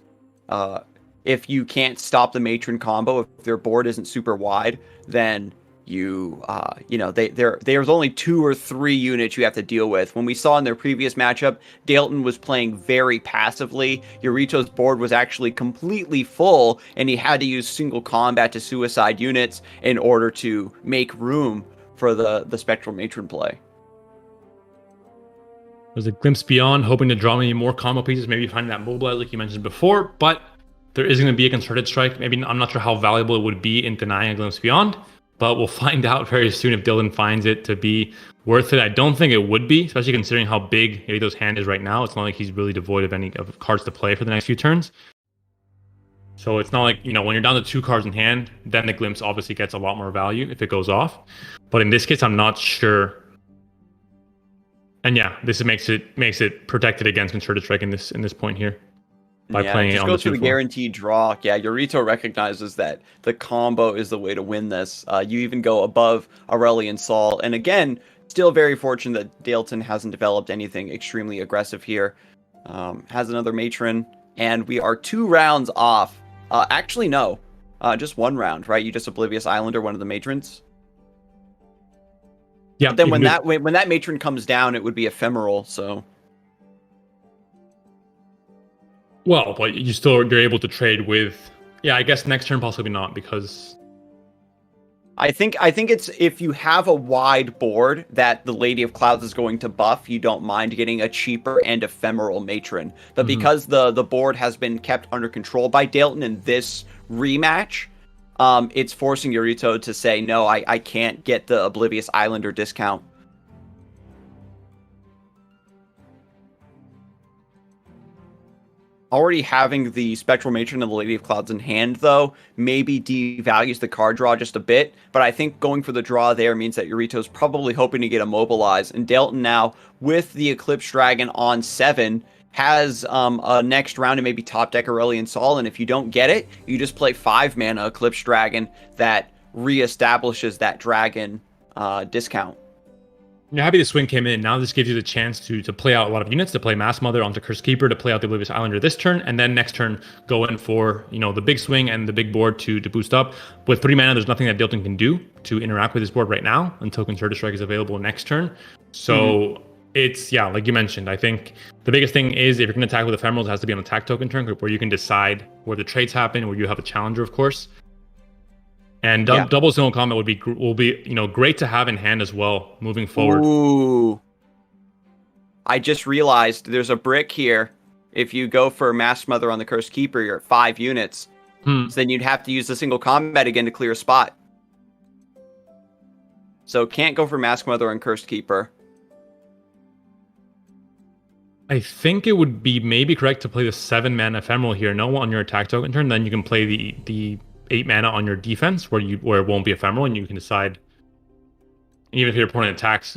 if you can't stop the matron combo, if their board isn't super wide, then there's only 2 or 3 units you have to deal with. When we saw in their previous matchup, Dalton was playing very passively. Yorito's board was actually completely full, and he had to use single combat to suicide units in order to make room for the Spectral Matron play. There's a Glimpse Beyond, hoping to draw maybe more combo pieces, maybe finding that Mobilize like you mentioned before, but there is going to be a Concerted Strike. Maybe I'm not sure how valuable it would be in denying a Glimpse Beyond, but we'll find out very soon if Dylan finds it to be worth it. I don't think it would be, especially considering how big Yorito's hand is right now. It's not like he's really devoid of any of cards to play for the next few turns. So it's not like, when you're down to 2 cards in hand, then the Glimpse obviously gets a lot more value if it goes off. But in this case, I'm not sure. And yeah, this makes it protected against Concerted Strike in this point here by playing it on the 2/4. Just go to the guaranteed draw. Yeah, Yorito recognizes that the combo is the way to win this. You even go above Aurelion Sol. And again, still very fortunate that Dalton hasn't developed anything extremely aggressive here. Has another Matron, and we are 2 rounds off. Actually, no. Just 1 round, right? You just Oblivious Islander one of the Matrons. Yeah. But then when that Matron comes down, it would be ephemeral, so... Well, but you're able to trade with... Yeah, I guess next turn possibly not, because... I think it's if you have a wide board that the Lady of Clouds is going to buff, you don't mind getting a cheaper and ephemeral Matron. But because the board has been kept under control by Dalton in this rematch, it's forcing Yorito to say, no, I can't get the Oblivious Islander discount. Already having the Spectral Matron and the Lady of Clouds in hand, though, maybe devalues the card draw just a bit. But I think going for the draw there means that Yorito's probably hoping to get a Mobilize. And Dalton now, with the Eclipse Dragon on 7, has a next round and maybe top deck Aurelion Sol. And if you don't get it, you just play 5 mana Eclipse Dragon that reestablishes that dragon discount. You're happy the swing came in. Now this gives you the chance to play out a lot of units, to play Mask Mother onto Curse Keeper, to play out the Oblivious Islander this turn, and then next turn go in for the big swing and the big board to boost up. With 3 mana, there's nothing that Dalton can do to interact with his board right now until Concerted Strike is available next turn. So it's, like you mentioned, I think the biggest thing is if you're going to attack with Ephemerals, it has to be on attack token turn where you can decide where the trades happen, where you have a challenger, of course. And double single combat will be great to have in hand as well moving forward. Ooh. I just realized there's a brick here. If you go for Mask Mother on the Cursed Keeper, you're at 5 units. So then you'd have to use the single combat again to clear a spot. So can't go for Mask Mother on Cursed Keeper. I think it would be maybe correct to play the 7 mana Ephemeral here, no, on your attack token turn. Then you can play the 8 mana on your defense where it won't be ephemeral, and you can decide, even if your opponent attacks,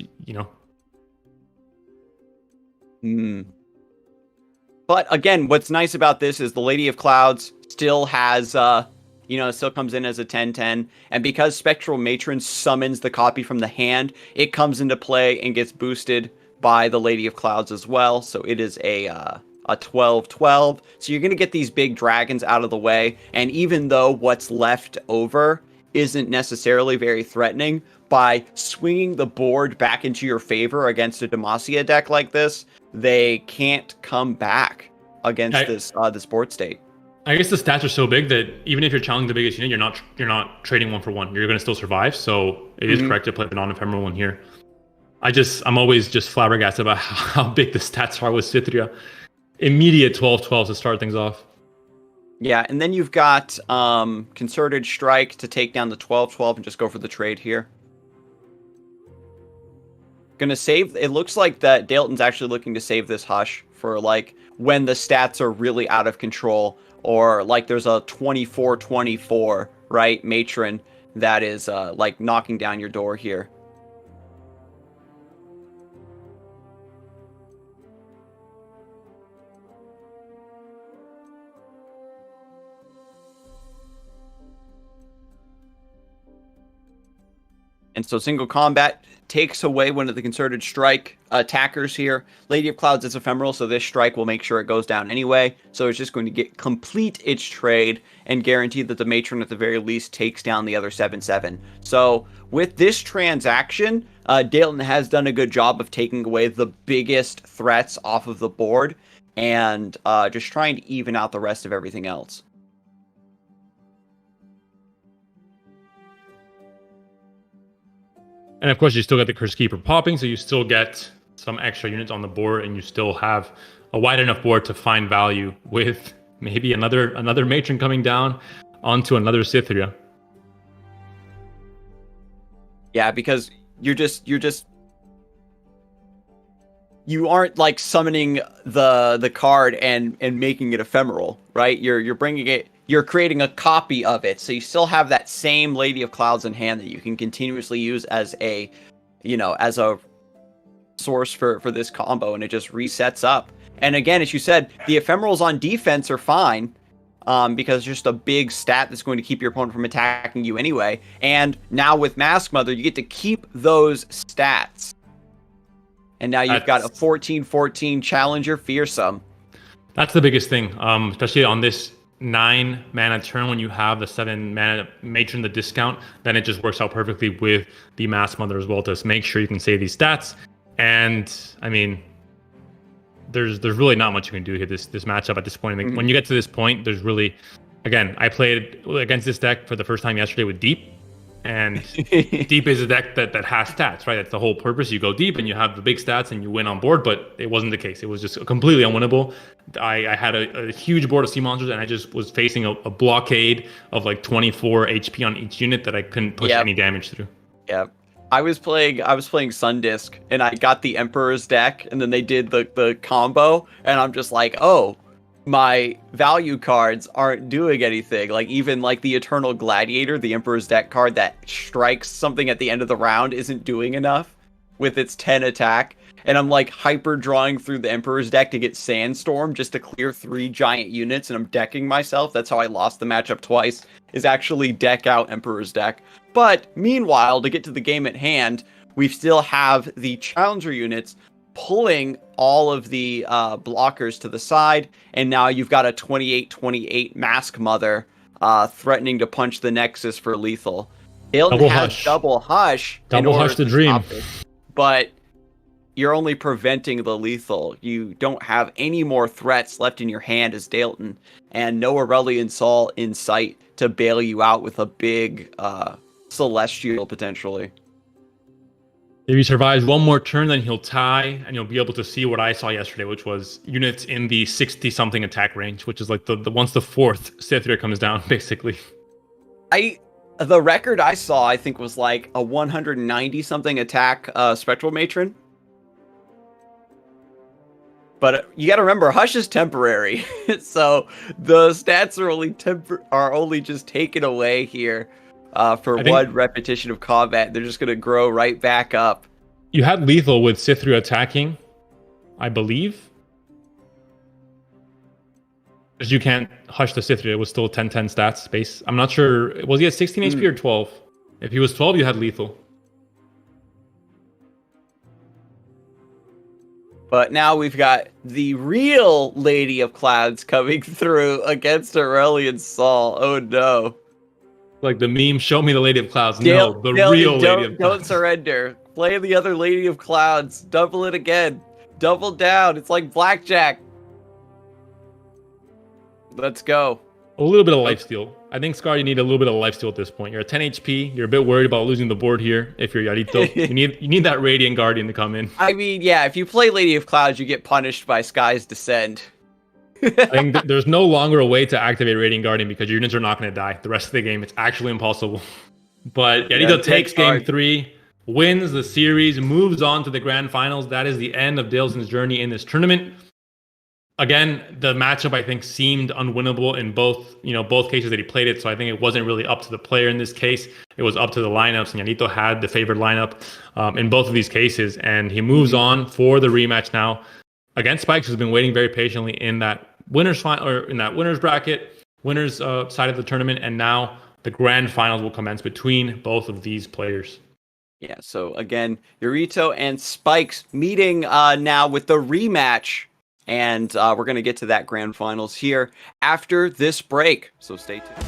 But again, what's nice about this is the Lady of Clouds still has still comes in as a 10/10, and because Spectral Matron summons the copy from the hand, it comes into play and gets boosted by the Lady of Clouds as well. So it is a 12/12. So you're going to get these big dragons out of the way. And even though what's left over isn't necessarily very threatening, by swinging the board back into your favor against a Demacia deck like this, they can't come back against this board state. I guess the stats are so big that even if you're challenging the biggest unit, you're not trading 1 for 1. You're going to still survive. So it is correct to play the non-ephemeral one here. I'm always just flabbergasted about how big the stats are with Cithria. immediate 12-12 to start things off. Yeah, and then you've got Concerted Strike to take down the 12-12 and just go for the trade here. Gonna save. It looks like that Dalton's actually looking to save this Hush for like when the stats are really out of control, or like there's a 24-24, right, matron that is like knocking down your door here. And so single combat takes away one of the Concerted Strike attackers here. Lady of Clouds is ephemeral, so this strike will make sure it goes down anyway. So it's just going to complete its trade and guarantee that the matron at the very least takes down the other 7/7. So with this transaction, Dalton has done a good job of taking away the biggest threats off of the board and just trying to even out the rest of everything else. And of course, you still get the Curse Keeper popping, so you still get some extra units on the board, and you still have a wide enough board to find value with maybe another matron coming down onto another Cytheria. Yeah, because you aren't like summoning the card and making it ephemeral, right? You're bringing it. You're creating a copy of it, so you still have that same Lady of Clouds in hand that you can continuously use as a, as a source for this combo, and it just resets up. And again, as you said, the ephemerals on defense are fine, because it's just a big stat that's going to keep your opponent from attacking you anyway. And now with Mask Mother, you get to keep those stats. And now you've got a 14/14 Challenger Fearsome. That's the biggest thing, especially on this 9 mana turn when you have the 7 mana matron, the discount, then it just works out perfectly with the Mask Mother as well to make sure you can save these stats. And I mean, there's really not much you can do here this matchup at this point. Like, when you get to this point, there's really, again, I played against this deck for the first time yesterday with Deep. And Deep is a deck that has stats, right? That's the whole purpose. You go deep and you have the big stats and you win on board, but it wasn't the case. It was just completely unwinnable. I had a huge board of sea monsters, and I just was facing a blockade of like 24 HP on each unit that I couldn't push any damage through. Yeah. I was playing Sundisk, and I got the Emperor's deck, and then they did the combo, and I'm just like, oh, my value cards aren't doing anything. Like, even like the Eternal Gladiator, the Emperor's deck card that strikes something at the end of the round, isn't doing enough with its 10 attack. And I'm like hyper drawing through the Emperor's deck to get Sandstorm just to clear 3 giant units, and I'm decking myself. That's how I lost the matchup twice, is actually deck out Emperor's deck. But meanwhile, to get to the game at hand, we still have the Challenger units pulling all of the blockers to the side, and now you've got a 28/28 Mask Mother threatening to punch the Nexus for lethal. Dalton has double hush. Double hush the dream. But you're only preventing the lethal. You don't have any more threats left in your hand as Dalton, and no Aurelian Sol in sight to bail you out with a big Celestial potentially. If he survives one more turn, then he'll tie, and you'll be able to see what I saw yesterday, which was units in the 60-something attack range, which is like the once the 4th Cytheria comes down, basically. The record I saw, I think, was like a 190-something attack Spectral Matron. But you got to remember, Hush is temporary, so the stats are only just taken away here. For one repetition of combat, they're just going to grow right back up. You had lethal with Cytheria attacking, I believe. Because you can't hush the Cytheria. It was still 10-10 stats base. I'm not sure. Was he at 16 HP or 12? If he was 12, you had lethal. But now we've got the real Lady of Clouds coming through against Aurelian Sol. Oh no. Like the meme, show me the Lady of Clouds. No, the real Lady of Clouds. Don't surrender. Play the other Lady of Clouds. Double it again. Double down. It's like blackjack. Let's go. A little bit of lifesteal. I think, Scar, you need a little bit of lifesteal at this point. You're at 10 HP. You're a bit worried about losing the board here if you're Yarito. you need that Radiant Guardian to come in. I mean, yeah, if you play Lady of Clouds, you get punished by Sky's Descent. I think there's no longer a way to activate Radiant Guardian because your units are not going to die the rest of the game. It's actually impossible. But Yarito takes game 3, wins the series, moves on to the grand finals. That is the end of Daleson's journey in this tournament. Again, the matchup I think seemed unwinnable in both cases that he played it. So I think it wasn't really up to the player in this case. It was up to the lineups, and Yarito had the favored lineup in both of these cases. And he moves on for the rematch now against Spikes, who's been waiting very patiently in that winners final or in that winners bracket, winners side of the tournament, and now the grand finals will commence between both of these players. Yeah, so again, Yarito and Spikes meeting now with the rematch. And we're going to get to that grand finals here after this break. So stay tuned.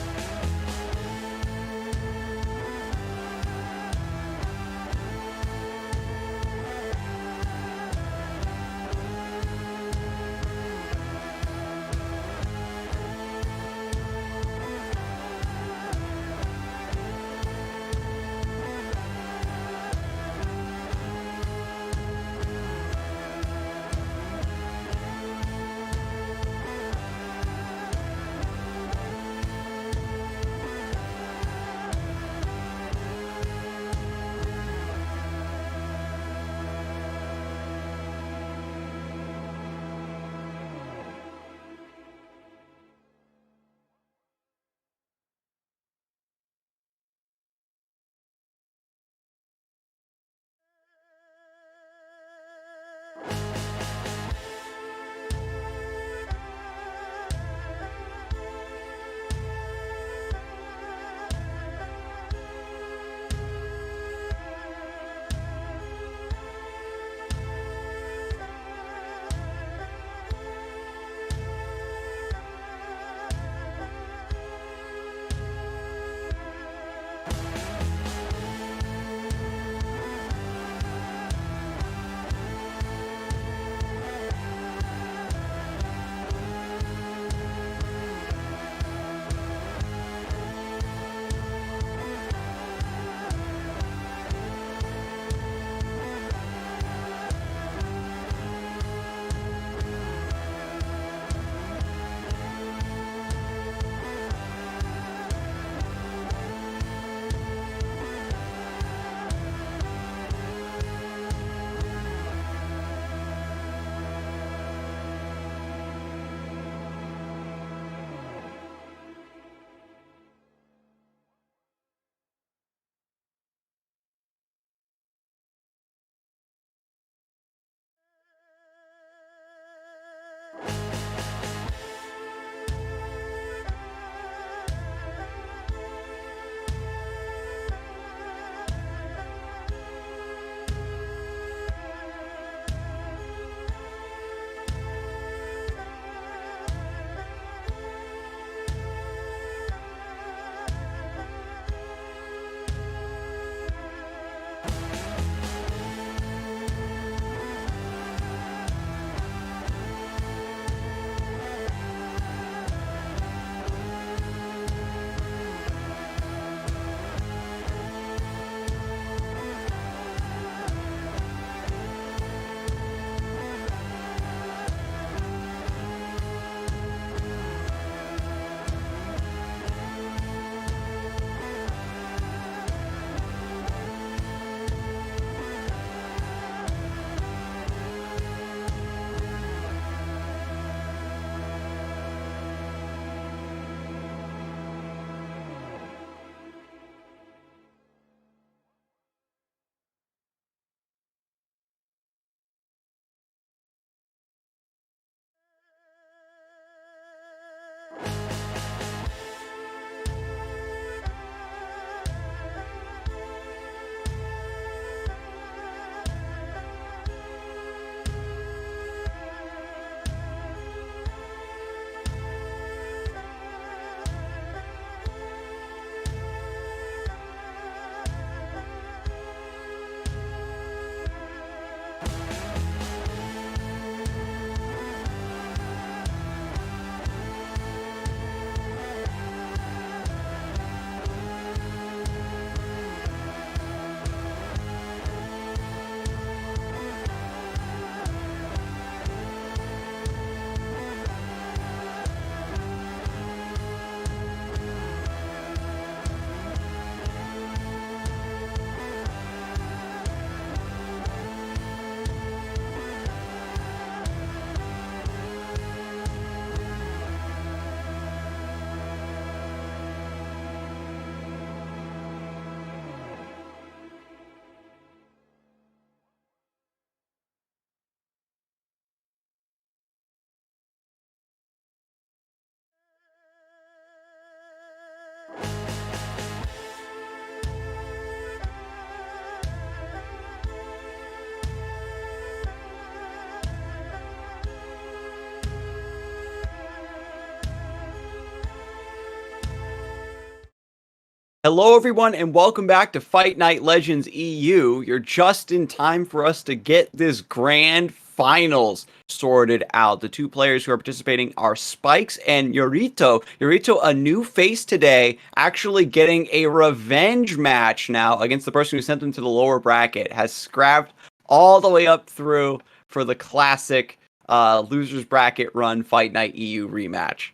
Hello, everyone, and welcome back to Fight Night Legends EU. You're just in time for us to get this grand finals sorted out. The two players who are participating are Spikes and Yorito. Yorito, a new face today, actually getting a revenge match now against the person who sent them to the lower bracket. Has scrapped all the way up through for the classic losers bracket run Fight Night EU rematch.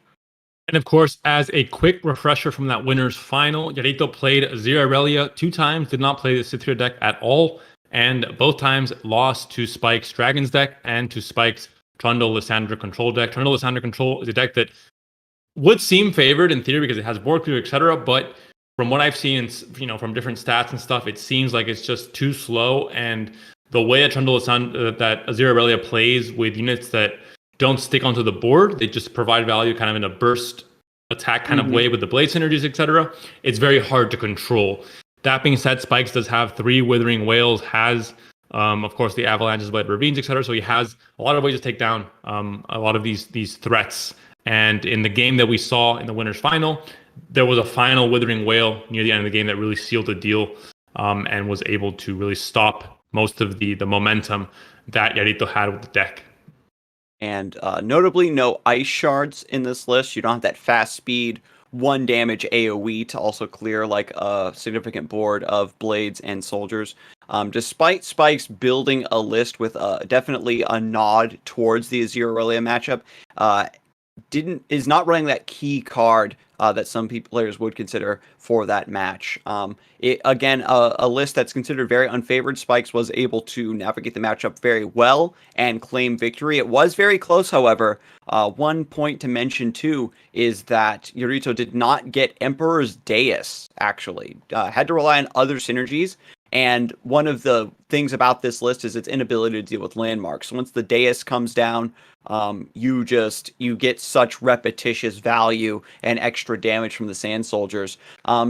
And of course, as a quick refresher from that winner's final, Yarito played Zero Aurelia 2 times, did not play the Cithria deck at all, and both times lost to Spike's Dragon's deck and to Spike's Trundle Lysandra Control deck. Trundle Lysandra Control is a deck that would seem favored in theory because it has board clear, etc. But from what I've seen, from different stats and stuff, it seems like it's just too slow. And the way that Trundle Lysandra, that Zero Aurelia plays with units that don't stick onto the board, they just provide value kind of in a burst attack kind of way with the blade synergies, etc. It's very hard to control. That being said, Spikes does have 3 Withering Whales, has of course the Avalanches, Blade Ravines, etc. So he has a lot of ways to take down a lot of these threats. And in the game that we saw in the winner's final, there was a final Withering Whale near the end of the game that really sealed the deal and was able to really stop most of the momentum that Yarito had with the deck. And notably, no ice shards in this list. You don't have that fast speed, 1 damage AoE to also clear like a significant board of blades and soldiers. Despite Spikes building a list with definitely a nod towards the Zero Aurelia matchup, is not running that key card that some players would consider for that match. A list that's considered very unfavored. Spikes was able to navigate the matchup very well and claim victory. It was very close, however. One point to mention too is that Yorito did not get Emperor's Deus, actually. Had to rely on other synergies. And one of the things about this list is its inability to deal with landmarks. Once the Deus comes down, you get such repetitious value and extra damage from the Sand Soldiers.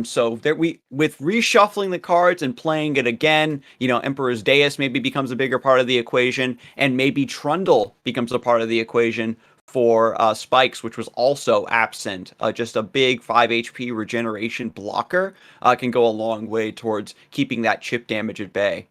So there with reshuffling the cards and playing it again, Emperor's Deus maybe becomes a bigger part of the equation, and maybe Trundle becomes a part of the equation for Spikes, which was also absent. Just a big 5 HP regeneration blocker can go a long way towards keeping that chip damage at bay.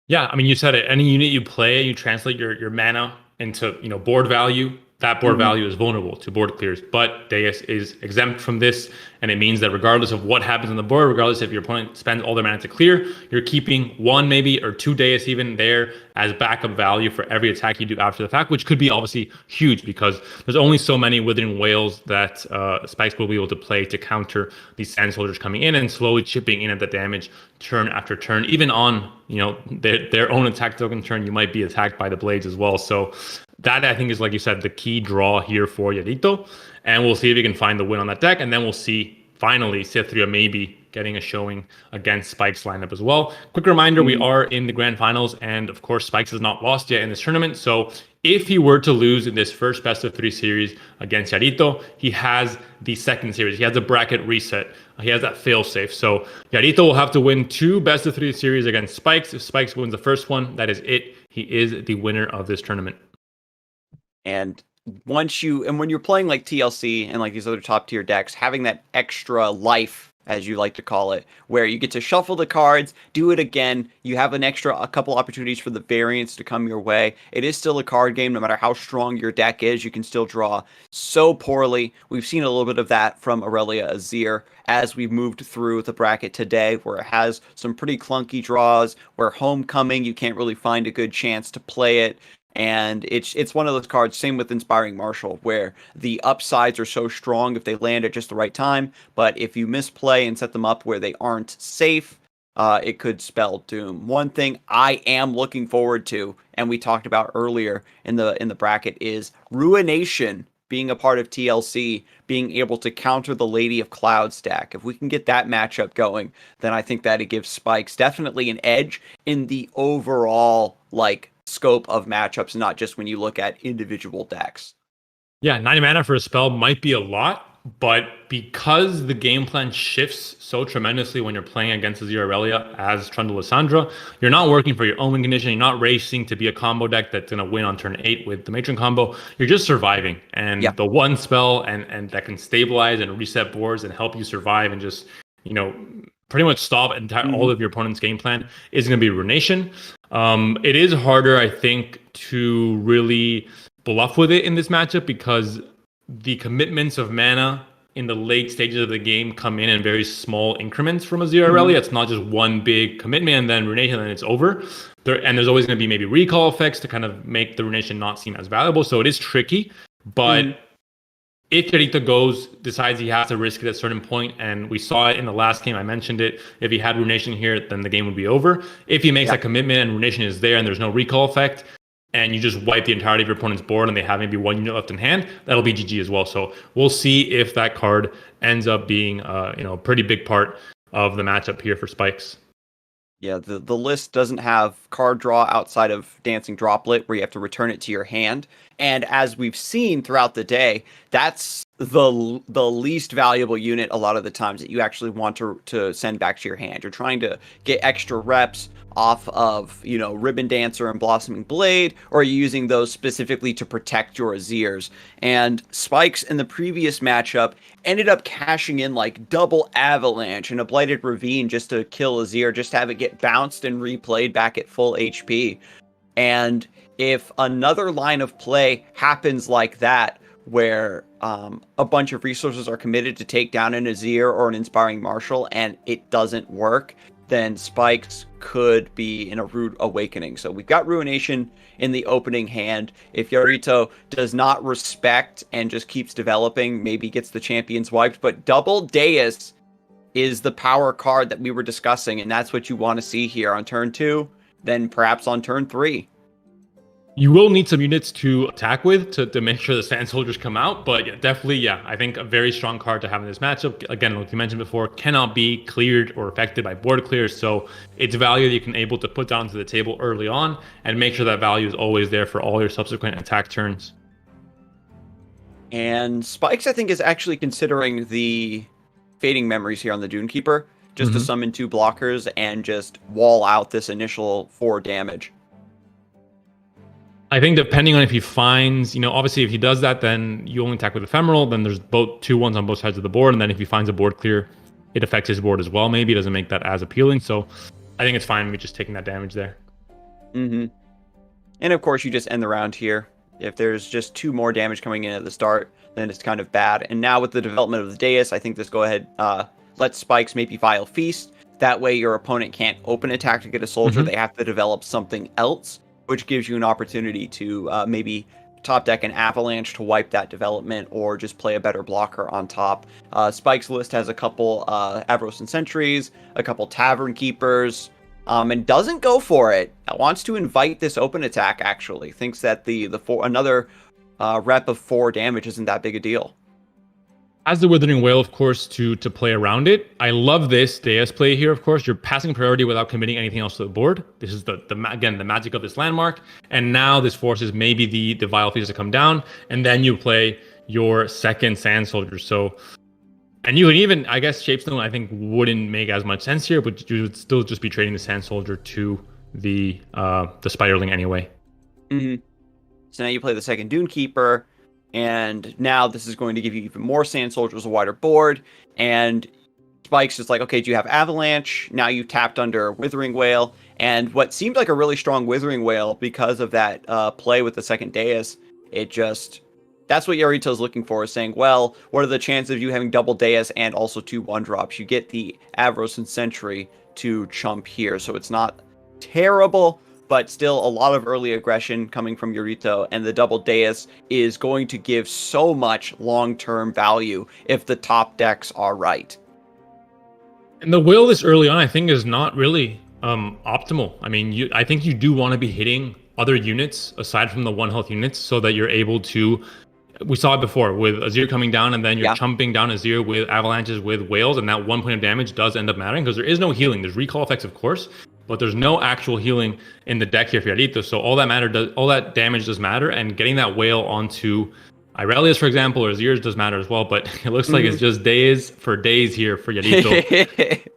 Yeah, I mean, you said it. Any unit you play, you translate your mana into board value. That board value is vulnerable to board clears, but Deus is exempt from this, and it means that regardless of what happens on the board, regardless if your opponent spends all their mana to clear, you're keeping 1 maybe or 2 Deus even there as backup value for every attack you do after the fact, which could be obviously huge because there's only so many Withering Whales that Spikes will be able to play to counter these Sand Soldiers coming in and slowly chipping in at the damage turn after turn. Even on their own attack token turn, you might be attacked by the blades as well. So that, I think, is, like you said, the key draw here for Yarito. And we'll see if he can find the win on that deck. And then we'll see, finally, Cithria maybe getting a showing against Spike's lineup as well. Quick reminder, we are in the grand finals. And, of course, Spikes has not lost yet in this tournament. So if he were to lose in this first best-of-3 series against Yarito, he has the second series. He has a bracket reset. He has that fail-safe. So Yarito will have to win 2 best-of-3 series against Spikes. If Spikes wins the first one, that is it. He is the winner of this tournament. And when you're playing like TLC and like these other top tier decks, having that extra life, as you like to call it, where you get to shuffle the cards, do it again, you have a couple opportunities for the variants to come your way. It is still a card game. No matter how strong your deck is, you can still draw so poorly. We've seen a little bit of that from Aurelia Azir as we've moved through the bracket today, where it has some pretty clunky draws, where Homecoming, you can't really find a good chance to play it. And it's one of those cards, same with Inspiring Marshal, where the upsides are so strong if they land at just the right time, but if you misplay and set them up where they aren't safe, it could spell doom. One thing I am looking forward to, and we talked about earlier in the bracket, is Ruination being a part of TLC, being able to counter the Lady of Cloud stack. If we can get that matchup going, then I think that it gives Spikes definitely an edge in the overall scope of matchups, not just when you look at individual decks. Yeah, 90 mana for a spell might be a lot, but because the game plan shifts so tremendously when you're playing against a Zero Aurelia as Trundle Lysandra, you're not working for your own win condition, you're not racing to be a combo deck that's going to win on turn 8 with the Matron combo, you're just surviving. And the one spell and that can stabilize and reset boards and help you survive and just pretty much stop all of your opponent's game plan is going to be Runation. It is harder, I think, to really bluff with it in this matchup because the commitments of mana in the late stages of the game come in very small increments from a zero rally. It's not just one big commitment and then Runation and then it's over. And there's always going to be maybe recall effects to kind of make the Runation not seem as valuable. So it is tricky. But if Yarito decides he has to risk it at a certain point, and we saw it in the last game, I mentioned it, if he had Runation here, then the game would be over. If he makes that commitment and Runation is there and there's no recall effect, and you just wipe the entirety of your opponent's board and they have maybe one unit left in hand, that'll be GG as well. So we'll see if that card ends up being a pretty big part of the matchup here for Spikes. Yeah, the list doesn't have card draw outside of Dancing Droplet, where you have to return it to your hand. And as we've seen throughout the day, that's the least valuable unit a lot of the times that you actually want to send back to your hand. You're trying to get extra reps off of, Ribbon Dancer and Blossoming Blade, or are you using those specifically to protect your Azirs? And Spikes in the previous matchup ended up cashing in like double Avalanche and a Blighted Ravine just to kill Azir, just to have it get bounced and replayed back at full HP. And if another line of play happens like that, where a bunch of resources are committed to take down an Azir or an Inspiring Marshal and it doesn't work, then Spikes could be in a rude awakening. So we've got Ruination in the opening hand. If Yarito does not respect and just keeps developing, maybe gets the champions wiped. But Double Deus is the power card that we were discussing, and that's what you want to see here on turn 2, then perhaps on turn 3. You will need some units to attack with to make sure the Sand Soldiers come out, but definitely, I think a very strong card to have in this matchup. Again, like you mentioned before, cannot be cleared or affected by board clears, so it's value that you can able to put down to the table early on and make sure that value is always there for all your subsequent attack turns. And Spikes, I think, is actually considering the Fading Memories here on the Dunekeeper, just to summon 2 blockers and just wall out this initial 4 damage. I think depending on if he finds, obviously if he does that, then you only attack with Ephemeral, then there's 2 1s on both sides of the board, and then if he finds a board clear, it affects his board as well. Maybe it doesn't make that as appealing, so I think it's fine with just taking that damage there. And of course, you just end the round here. If there's just 2 more damage coming in at the start, then it's kind of bad. And now with the development of the Deus, I think this go ahead, let Spikes maybe Vile Feast. That way your opponent can't open attack to get a soldier. They have to develop something else, which gives you an opportunity to maybe top deck an Avalanche to wipe that development, or just play a better blocker on top. Spike's list has a couple Avros and Sentries, a couple Tavern Keepers, and doesn't go for it. Wants to invite this open attack, actually. Thinks that another rep of 4 damage isn't that big a deal. As the Withering Wail, of course, to play around it. I love this Deus play here, of course. You're passing priority without committing anything else to the board. This is again the magic of this landmark. And now this forces maybe the Vile Feast to come down, and then you play your second Sand Soldier. So, and you can even, I guess, Shapestone I think wouldn't make as much sense here, but you would still just be trading the Sand Soldier to the Spiderling anyway. So now you play the second Dunekeeper. And now this is going to give you even more Sand Soldiers, a wider board. And Spike's just like, okay, do you have Avalanche? Now you've tapped under Withering Wail. And what seemed like a really strong Withering Wail because of that play with the second Deus, that's what Yarito's looking for, is saying, well, what are the chances of you having double Deus and also 2 1-drops? You get the Avros and Sentry to chump here. So it's not terrible, but still a lot of early aggression coming from Yarito, and the double Deus is going to give so much long-term value if the top decks are right. And the will this early on, I think, is not really optimal. I mean, I think you do want to be hitting other units aside from the 1 health units so that you're able to... We saw it before with Azir coming down, and then you're chumping down Azir with Avalanches, with Whales, and that 1 point of damage does end up mattering because there is no healing. There's recall effects, of course, but there's no actual healing in the deck here for Yarito. So all that damage does matter, and getting that Whale onto Irelia's, for example, or Azir's does matter as well. But it looks like it's just days here for Yarito.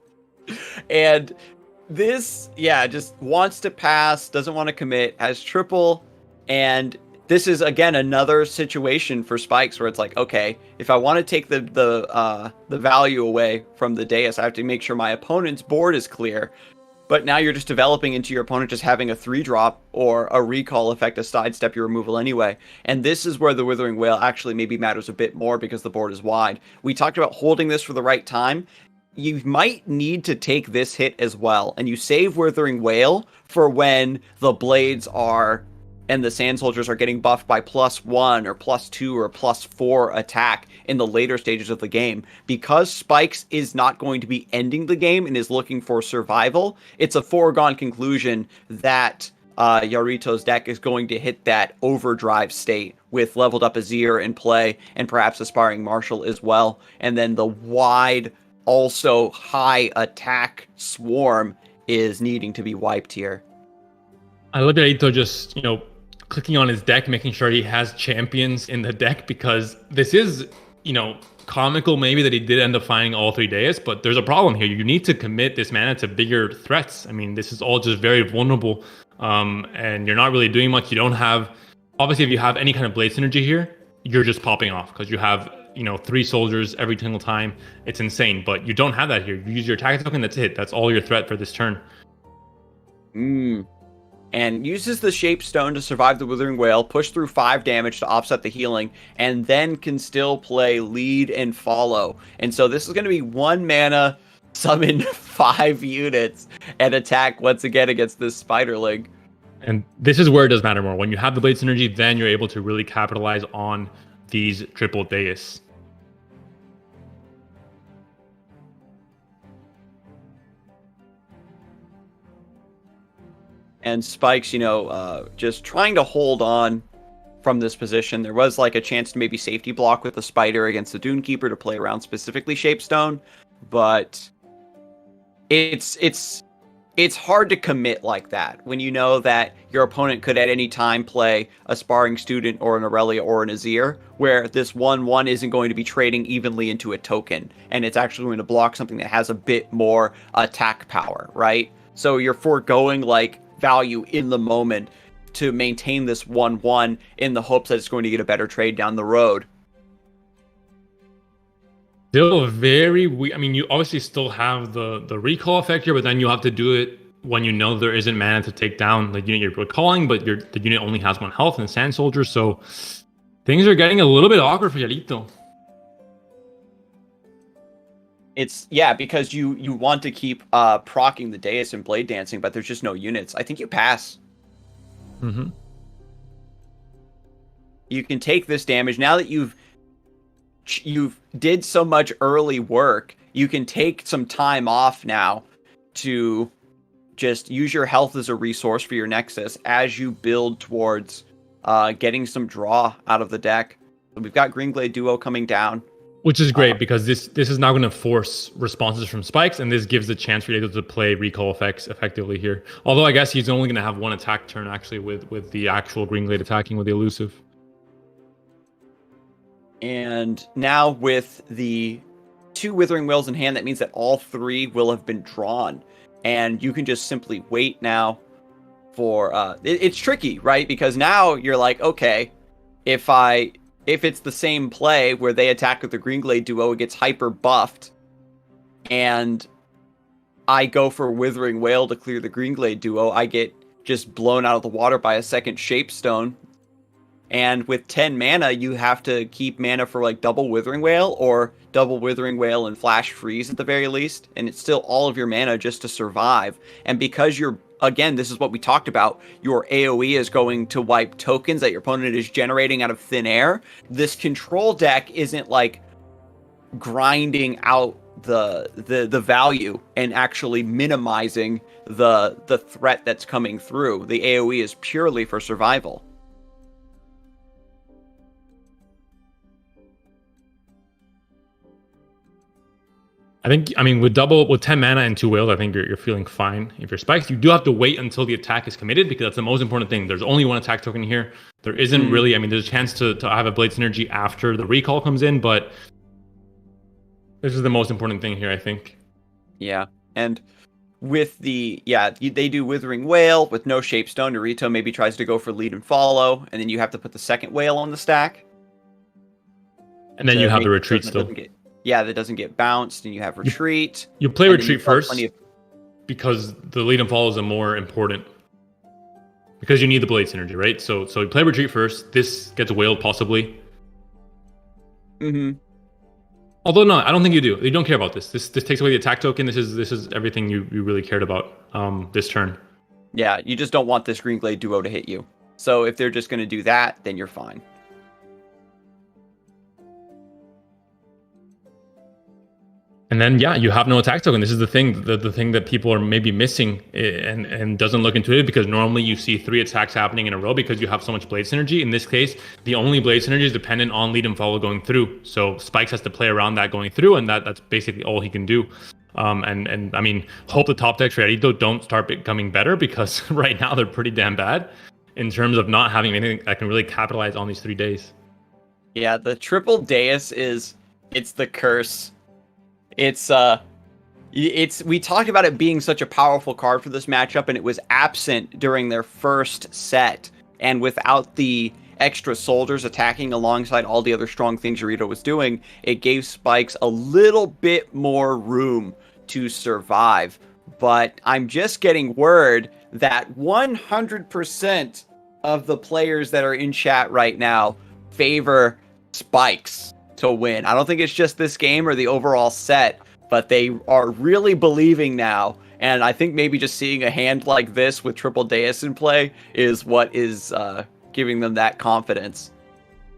And this, just wants to pass, doesn't want to commit, has triple, and this is again another situation for Spikes where it's like, okay, if I want to take the value away from the dais, I have to make sure my opponent's board is clear. But now you're just developing into your opponent just having a 3-drop or a recall effect to sidestep your removal anyway. And this is where the Withering Wail actually maybe matters a bit more because the board is wide. We talked about holding this for the right time. You might need to take this hit as well. And you save Withering Wail for when the blades are and the Sand Soldiers are getting buffed by +1 or +2 or +4 attack in the later stages of the game. Because Spikes is not going to be ending the game and is looking for survival, it's a foregone conclusion that Yarito's deck is going to hit that overdrive state with leveled up Azir in play and perhaps Aspiring Marshal as well. And then the wide, also high attack swarm is needing to be wiped here. I look at Ito just, clicking on his deck, making sure he has champions in the deck, because this is, comical maybe that he did end up finding all 3 dais, but there's a problem here. You need to commit this mana to bigger threats. I mean, this is all just very vulnerable, and you're not really doing much. You don't have, obviously, if you have any kind of blade synergy here, you're just popping off because you have, 3 soldiers every single time. It's insane, but you don't have that here. You use your attack token, that's it. That's all your threat for this turn. And uses the Shape Stone to survive the Withering Wail, push through 5 damage to offset the healing, and then can still play Lead and Follow. And so this is going to be 1 mana, summon 5 units, and attack once again against this Spiderling. And this is where it does matter more. When you have the Blade Synergy, then you're able to really capitalize on these triple dais. And Spikes, just trying to hold on from this position. There was like a chance to maybe safety block with the Spider against the Dune Keeper to play around specifically Shapestone, but it's hard to commit like that when you know that your opponent could at any time play a Sparring Student or an Aurelia or an Azir, where this 1/1 isn't going to be trading evenly into a token, and it's actually going to block something that has a bit more attack power, right? So you're foregoing like value in the moment to maintain this 1/1 in the hopes that it's going to get a better trade down the road. Still very weak. I mean, you obviously still have the recall effect here, but then you have to do it when you know there isn't mana to take down the unit you're recalling, but the unit only has 1 health and a Sand Soldier, so things are getting a little bit awkward for Yarito. Because you want to keep proccing the dais and blade dancing, but there's just no units. I think you pass. You can take this damage now that you've did so much early work. You can take some time off now to just use your health as a resource for your Nexus as you build towards getting some draw out of the deck. We've got Greenglade Duo coming down. Which is great because this is now going to force responses from Spikes, and this gives the chance for Yarito to play recall effects effectively here. Although I guess he's only going to have 1 attack turn actually with the actual Greenglade attacking with the elusive. And now with the 2 Withering Wails in hand, that means that all 3 will have been drawn. And you can just simply wait now for... it's tricky, right? Because now you're like, okay, if it's the same play where they attack with the Greenglade Duo, it gets hyper buffed, and I go for Withering Wail to clear the Greenglade Duo, I get just blown out of the water by a second Shapestone. And with 10 mana, you have to keep mana for like double Withering Wail or double Withering Wail and Flash Freeze at the very least. And it's still all of your mana just to survive. And because again, this is what we talked about, your AoE is going to wipe tokens that your opponent is generating out of thin air. This control deck isn't like grinding out the value and actually minimizing the threat that's coming through. The AoE is purely for survival. I mean, with 10 mana and 2 Wails, I think you're feeling fine. If you're Spikes, you do have to wait until the attack is committed because that's the most important thing. There's only 1 attack token here. There isn't really, there's a chance to have a Blade Synergy after the recall comes in, but this is the most important thing here, I think. Yeah, and with the they do Withering Wail with no Shapestone. Naruto maybe tries to go for lead and follow, and then you have to put the second Wail on the stack. And then you have the retreat that still. That doesn't get bounced, and you have retreat. You play retreat first because the lead and follow is more important. Because you need the blade synergy, right? So you play retreat first. This gets wailed possibly. Mm-hmm. Although no, I don't think you do. You don't care about this. This takes away the attack token. This is everything you really cared about this turn. Yeah, you just don't want this Green Glade duo to hit you. So if they're just going to do that, then you're fine. And then you have no attack token. This is the thing, the thing that people are maybe missing and doesn't look into it, because normally you see 3 attacks happening in a row because you have so much blade synergy. In this case, the only blade synergy is dependent on lead and follow going through. So Spikes has to play around that going through, and that's basically all he can do. And I mean, hope the top decks ready though don't start becoming better, because right now they're pretty damn bad in terms of not having anything that can really capitalize on these 3 days. Yeah, the triple dais it's the curse. It's we talked about it being such a powerful card for this matchup, and it was absent during their first set. And without the extra soldiers attacking alongside all the other strong things Yurito was doing, it gave Spikes a little bit more room to survive. But I'm just getting word that 100% of the players that are in chat right now favor Spikes to win. I don't think it's just this game or the overall set, but they are really believing now. And I think maybe just seeing a hand like this with triple dais in play is what is giving them that confidence.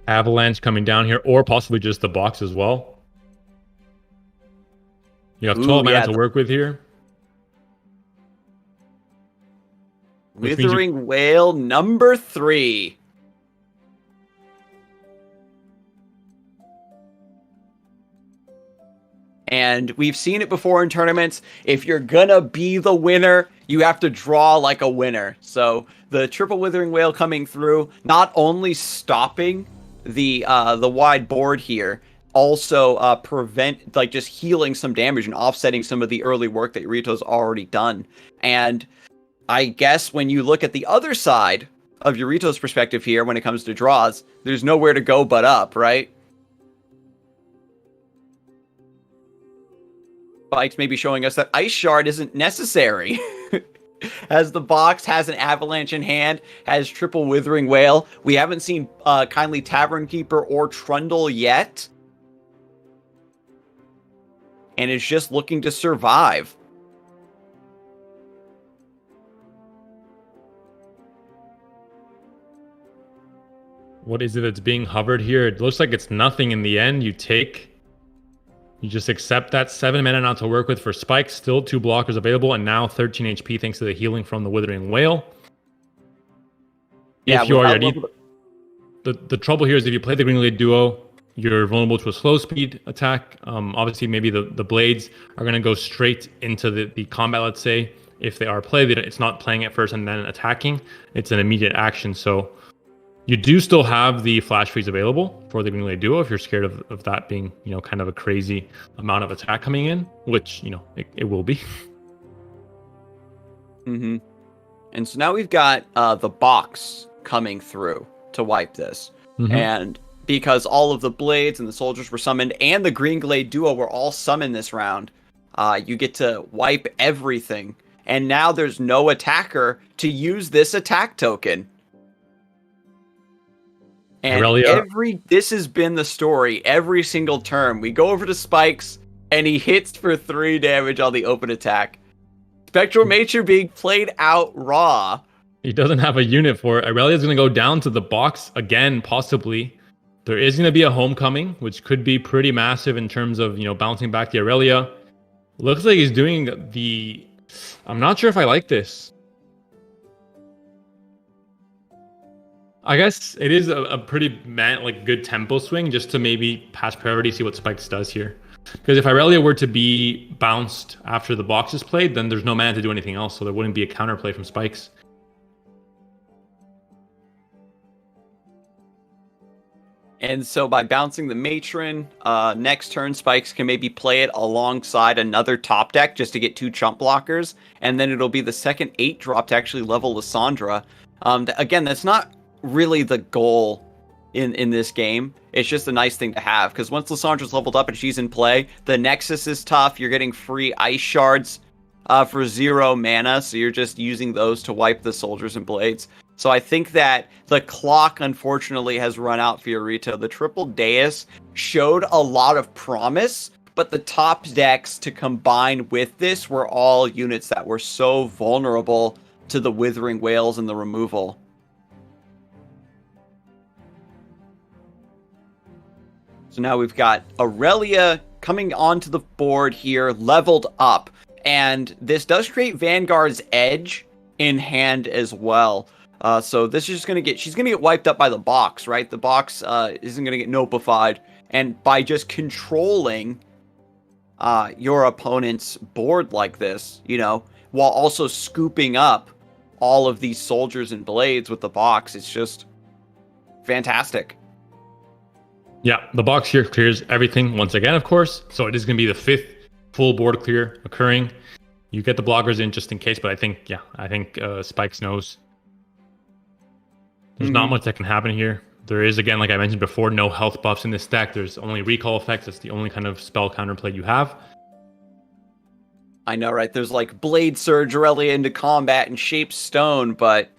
Avalanche coming down here, or possibly just the box as well. You have 12 mana to work with here. Withering Wail number 3. And we've seen it before in tournaments. If you're gonna be the winner, you have to draw like a winner. So the triple Withering Wail coming through, not only stopping the wide board here, also prevent, like, just healing some damage and offsetting some of the early work that Yurito's already done. And I guess when you look at the other side of Yurito's perspective here, when it comes to draws, there's nowhere to go but up, right? Spikes maybe showing us that Ice Shard isn't necessary. As the box has an Avalanche in hand, has triple Withering Wail. We haven't seen Kindly Tavern Keeper or Trundle yet. And is just looking to survive. What is it that's being hovered here? It looks like it's nothing in the end. You just accept that 7 mana not to work with for Spikes. Still 2 blockers available, and now 13 HP thanks to the healing from the Withering Wail. Yeah, if you are ready, the trouble here is if you play the Green Glade duo, you're vulnerable to a slow speed attack. Obviously, maybe the blades are going to go straight into the combat, let's say. If they are played, it's not playing it first and then attacking. It's an immediate action, so you do still have the flash freeze available for the Green Glade duo if you're scared of that being, kind of a crazy amount of attack coming in, which, it will be. Mm-hmm. And so now we've got the box coming through to wipe this. Mm-hmm. And because all of the blades and the soldiers were summoned and the Green Glade duo were all summoned this round, you get to wipe everything. And now there's no attacker to use this attack token. And this has been the story every single turn. We go over to Spikes, and he hits for 3 damage on the open attack. Spectral Mature being played out raw. He doesn't have a unit for it. Irelia's going to go down to the box again, possibly. There is going to be a homecoming, which could be pretty massive in terms of, bouncing back the Irelia. Looks like he's doing the... I'm not sure if I like this. I guess it is a pretty good tempo swing just to maybe pass priority, see what Spikes does here. Because if Irelia were to be bounced after the box is played, then there's no mana to do anything else, so there wouldn't be a counterplay from Spikes. And so by bouncing the Matron, next turn Spikes can maybe play it alongside another top deck just to get 2 chump blockers. And then it'll be the second 8 drop to actually level Lissandra. Again, that's not really the goal in this game. It's just a nice thing to have. Because once Lissandra's leveled up and she's in play, the Nexus is tough. You're getting free Ice Shards for 0 mana. So you're just using those to wipe the Soldiers and Blades. So I think that the clock, unfortunately, has run out for Yorito. The triple Dais showed a lot of promise, but the top decks to combine with this were all units that were so vulnerable to the Withering Whales and the removal. So now we've got Aurelia coming onto the board here, leveled up. And this does create Vanguard's Edge in hand as well. So this is just she's going to get wiped up by the box, right? The box isn't going to get notified. And by just controlling your opponent's board like this, you know, while also scooping up all of these Soldiers and Blades with the box, it's just fantastic. Yeah, the box here clears everything once again, of course. So it is going to be the 5th full board clear occurring. You get the blockers in just in case, but I think Spikes knows. There's not much that can happen here. There is, again, like I mentioned before, no health buffs in this deck. There's only recall effects. That's the only kind of spell counterplay you have. I know, right? There's like Blade Surge Aurelia into combat and Shape Stone, but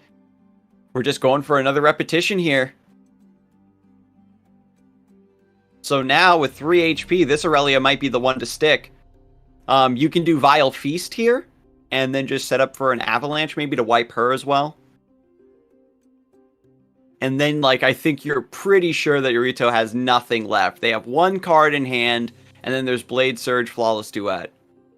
we're just going for another repetition here. So now with 3 HP, this Aurelia might be the one to stick. You can do Vile Feast here, and then just set up for an Avalanche maybe to wipe her as well. And then, like, I think you're pretty sure that Yorito has nothing left. They have 1 card in hand, and then there's Blade Surge, Flawless Duet.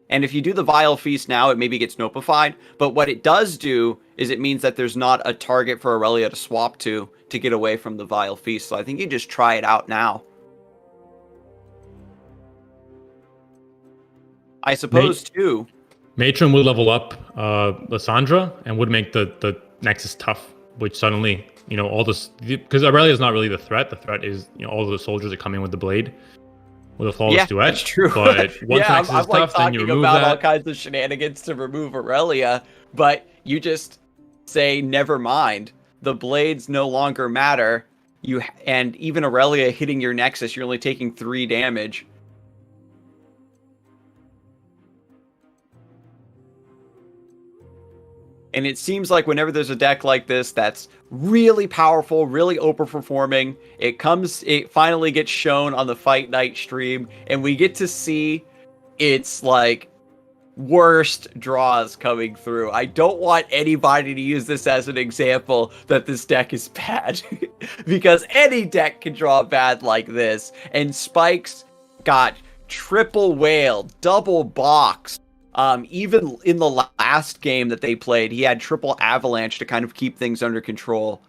And if you do the Vile Feast now, it maybe gets notified. But what it does do is it means that there's not a target for Aurelia to swap to get away from the Vile Feast. So I think you just try it out now. I suppose, too. Matron would level up Lissandra and would make the Nexus tough, which suddenly, you know, all this, because Aurelia is not really the threat. The threat is, you know, all of the Soldiers are coming with the Blade, with a Flawless Duet. That's true. But once Nexus is tough, then you remove about that. all kinds of shenanigans to remove Aurelia, but you just say, never mind. The Blades no longer matter. And even Aurelia hitting your Nexus, you're only taking 3 damage. And it seems like whenever there's a deck like this that's really powerful, really overperforming, it finally gets shown on the Fight Night stream, and we get to see its like worst draws coming through. I don't want anybody to use this as an example that this deck is bad, because any deck can draw bad like this. And Spikes got triple whale, double box. Even in the last game that they played, he had triple Avalanche to kind of keep things under control.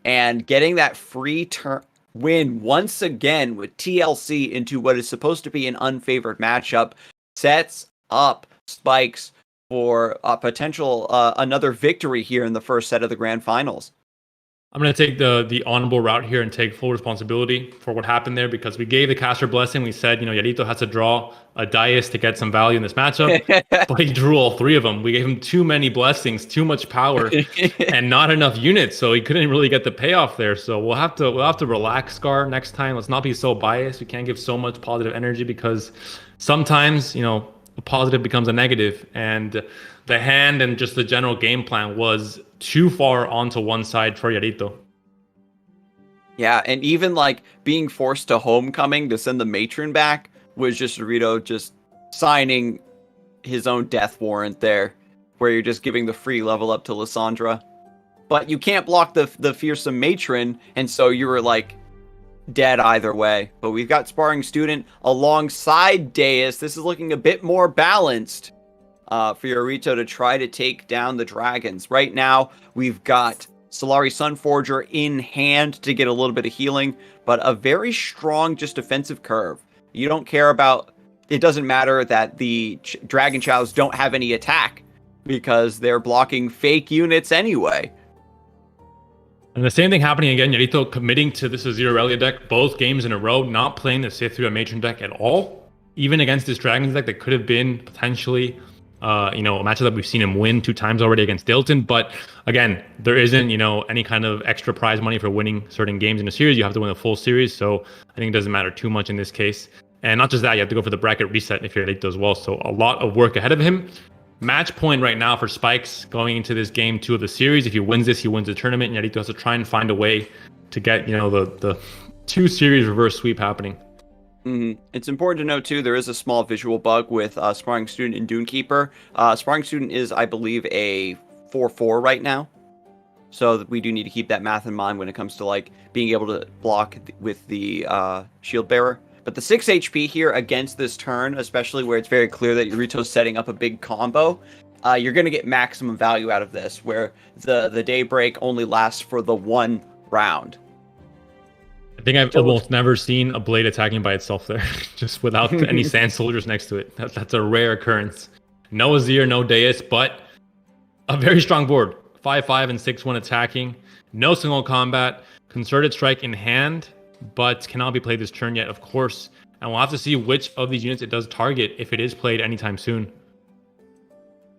And getting that free turn win once again with TLC into what is supposed to be an unfavored matchup sets up Spikes for a potential another victory here in the first set of the Grand Finals. I'm going to take the honorable route here and take full responsibility for what happened there, because we gave the caster blessing. We said, you know, Yorito has to draw a Dais to get some value in this matchup, but he drew all 3 of them. We gave him too many blessings, too much power, and not enough units, so he couldn't really get the payoff there. So we'll have to relax, Scar, next time. Let's not be so biased. We can't give so much positive energy, because sometimes, you know, a positive becomes a negative, and the hand and just the general game plan was too far onto one side for Yorito. Yeah, and even like being forced to homecoming to send the Matron back was just Yorito just signing his own death warrant there, where you're just giving the free level up to Lissandra. But you can't block the fearsome Matron, and so you were like dead either way. But we've got Sparring Student alongside Dais. This is looking a bit more balanced for Yorito to try to take down the dragons. Right now, we've got Solari Sunforger in hand to get a little bit of healing, but a very strong just defensive curve. You don't care about... It doesn't matter that the Dragon Chows don't have any attack, because they're blocking fake units anyway. And the same thing happening again. Yarito committing to this Azir Aurelia deck both games in a row, not playing the Sith through a matron deck at all. Even against this Dragons deck that could have been potentially, a matchup that we've seen him win 2 times already against Dilton. But again, there isn't, any kind of extra prize money for winning certain games in a series. You have to win the full series. So I think it doesn't matter too much in this case. And not just that, you have to go for the bracket reset if you're Yarito as well. So a lot of work ahead of him. Match point right now for Spikes going into this game 2 of the series. If he wins this, he wins the tournament. And Yarito has to try and find a way to get, the 2 series reverse sweep happening. Mm-hmm. It's important to note, too, there is a small visual bug with Sparring Student and Dunekeeper. Sparring Student is, I believe, a 4/4 right now. So we do need to keep that math in mind when it comes to, like, being able to block with the Shield Bearer. But the 6 HP here against this turn, especially where it's very clear that Yarito's setting up a big combo, you're going to get maximum value out of this, where the Daybreak only lasts for the 1 round. I think I've almost never seen a Blade attacking by itself there, just without any Sand Soldiers next to it. That's a rare occurrence. No Azir, no Deus, but a very strong board. 5/5 and 6/1 attacking. No single combat. Concerted Strike in hand, but cannot be played this turn yet, of course. And we'll have to see which of these units it does target if it is played anytime soon.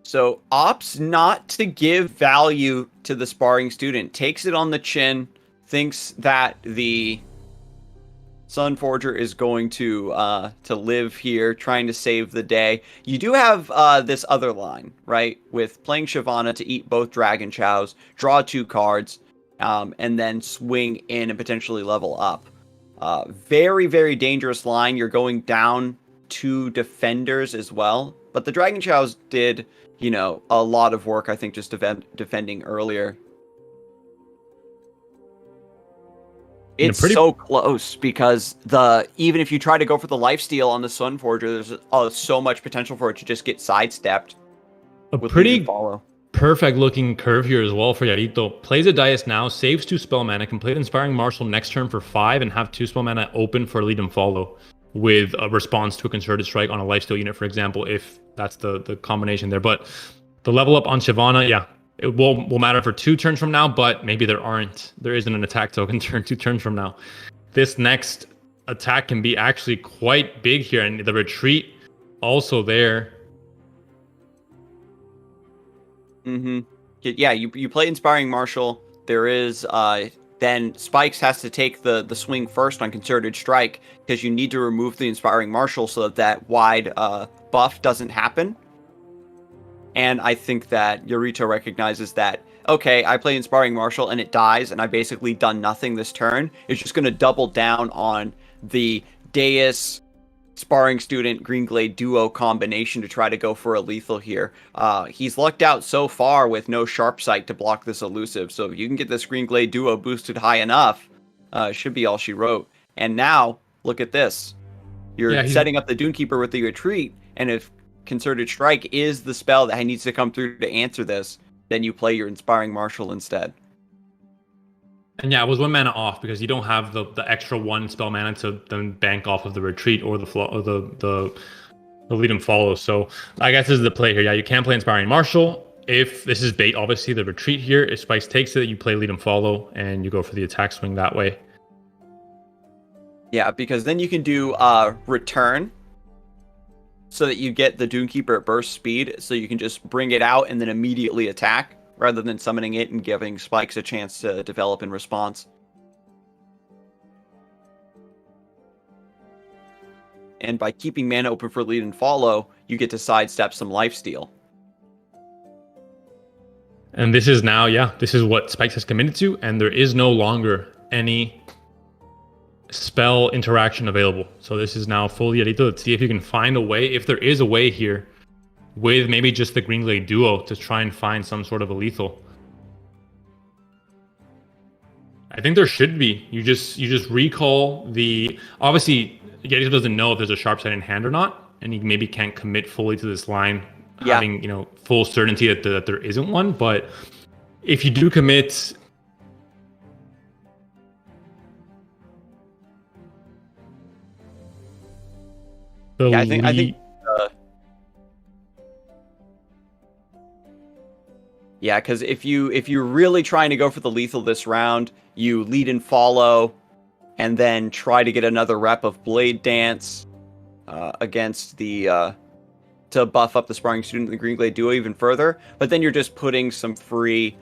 So opts not to give value to the Sparring Student. Takes it on the chin. Thinks that the Sunforger is going to live here, trying to save the day. You do have this other line, right? With playing Shyvana to eat both Dragon Chows, draw 2 cards, and then swing in and potentially level up. Very, very dangerous line. You're going down 2 defenders as well. But the Dragon Chows did, a lot of work, I think, just defending earlier. It's so close because even if you try to go for the lifesteal on the Sunforger, there's so much potential for it to just get sidestepped. A pretty perfect looking curve here as well for Yarito. Plays a Dice now, saves 2 spell mana, can play the Inspiring Marshal next turn for 5 and have 2 spell mana open for lead and follow with a response to a Concerted Strike on a lifesteal unit, for example, if that's the combination there. But the level up on Shyvana, it will matter for 2 turns from now, but maybe there isn't an attack token turn 2 turns from now. This next attack can be actually quite big here, and the retreat also there. Mm-hmm. Yeah, you play Inspiring Marshal. There is then Spikes has to take the swing first on Concerted Strike because you need to remove the Inspiring Marshal so that wide buff doesn't happen. And I think that Yarito recognizes that, okay, I play Inspiring Marshal and it dies and I've basically done nothing this turn. It's just going to double down on the Deus Sparring Student Green Glade duo combination to try to go for a lethal here. He's lucked out so far with no Sharp Sight to block this elusive. So if you can get this Green Glade duo boosted high enough, should be all she wrote. And now, look at this. You're setting up the Dunekeeper with the retreat, and if Concerted Strike is the spell that needs to come through to answer this, then you play your Inspiring Marshal instead. And it was 1 mana off because you don't have the extra 1 spell mana to then bank off of the retreat or the lead and follow. So I guess this is the play here. You can play Inspiring Marshal. If this is bait, obviously the retreat here. If Spikes takes it, you play lead and follow and you go for the attack swing that way. Yeah, because then you can do return, so that you get the Dunekeeper at burst speed, so you can just bring it out and then immediately attack, rather than summoning it and giving Spikes a chance to develop in response. And by keeping mana open for lead and follow, you get to sidestep some lifesteal. And this is now, this is what Spikes has committed to, and there is no longer any spell interaction available. So this is now fully Yarito. Let's see if you can find a way, if there is a way here, with maybe just the Green Glade duo to try and find some sort of a lethal. I think there should be. You just recall the... Obviously, Yarito doesn't know if there's a Sharp Sight in hand or not, and he maybe can't commit fully to this line, having full certainty that there isn't one. But if you do commit... I think Yeah, because if you're really trying to go for the lethal this round, you lead and follow, and then try to get another rep of Blade Dance against the to buff up the Sparring Student and the Green Glade Duo even further. But then you're just putting some free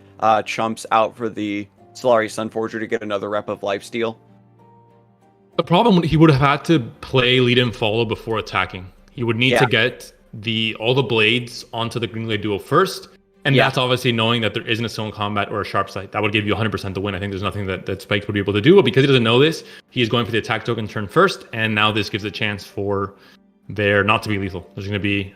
chumps out for the Solari Sunforger to get another rep of Lifesteal. The problem, he would have had to play lead and follow before attacking. He would need to get all the blades onto the Green Glade Duo first. And that's obviously knowing that there isn't a Stone Combat or a Sharp Sight. That would give you 100% to win. I think there's nothing that Spikes would be able to do. But because he doesn't know this, he is going for the attack token turn first. And now this gives a chance for there not to be lethal. There's going to be...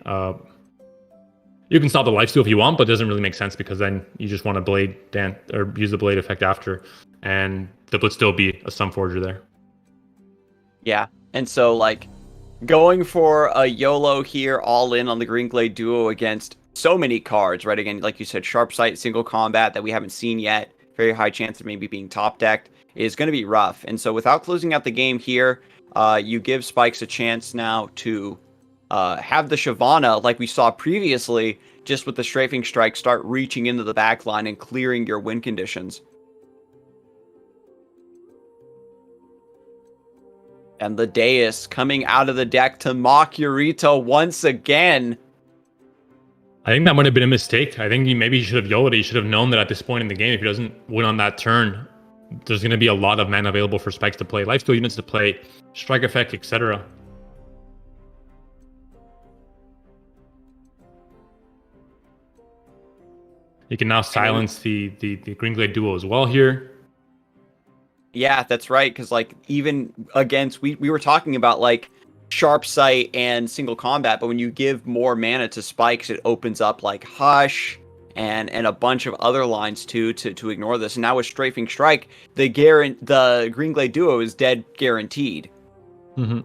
you can stop the lifesteal if you want, but it doesn't really make sense because then you just want to blade dance or use the blade effect after. And there would still be a Sunforger there. Yeah. And so, like, going for a YOLO here, all in on the Green Glade Duo against so many cards, right? Again, like you said, Sharp Sight, Single Combat that we haven't seen yet, very high chance of maybe being top decked, is going to be rough. And so without closing out the game here, you give Spikes a chance now to have the Shyvana, like we saw previously, just with the Strafing Strike, start reaching into the back line and clearing your win conditions. And the Deus coming out of the deck to mock Yurito once again. I think that might have been a mistake. I think maybe he should have YOLO'd. He should have known that at this point in the game, if he doesn't win on that turn, there's going to be a lot of mana available for Spikes to play, lifesteal units to play, strike effect, etc. You can now silence the Green Glade Duo as well here. Yeah, that's right. Because like even against we were talking about like Sharp Sight and Single Combat, but when you give more mana to Spikes, it opens up like Hush and a bunch of other lines too to ignore this. And now with Strafing Strike, the Green Glade Duo is dead guaranteed. Mm-hmm.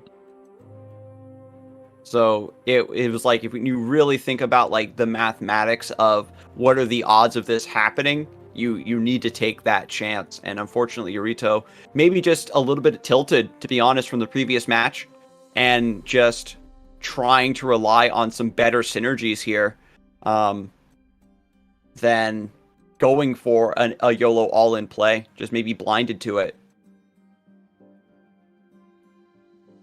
So it was like, if you really think about like the mathematics of what are the odds of this happening, you need to take that chance. And unfortunately, Yurito maybe just a little bit tilted, to be honest, from the previous match, and just trying to rely on some better synergies here than going for a YOLO all-in play. Just maybe blinded to it.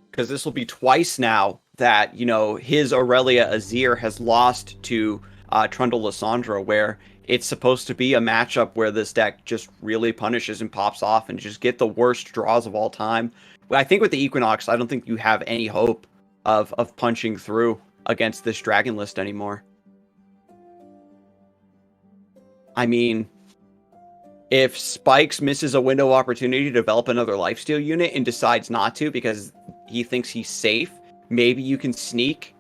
Because this will be twice now that, you know, his Aurelia Azir has lost to Trundle Lissandra, where it's supposed to be a matchup where this deck just really punishes and pops off and just get the worst draws of all time. But I think with the Equinox, I don't think you have any hope of punching through against this Dragon list anymore. I mean, if Spikes misses a window of opportunity to develop another lifesteal unit and decides not to because he thinks he's safe, maybe you can sneak.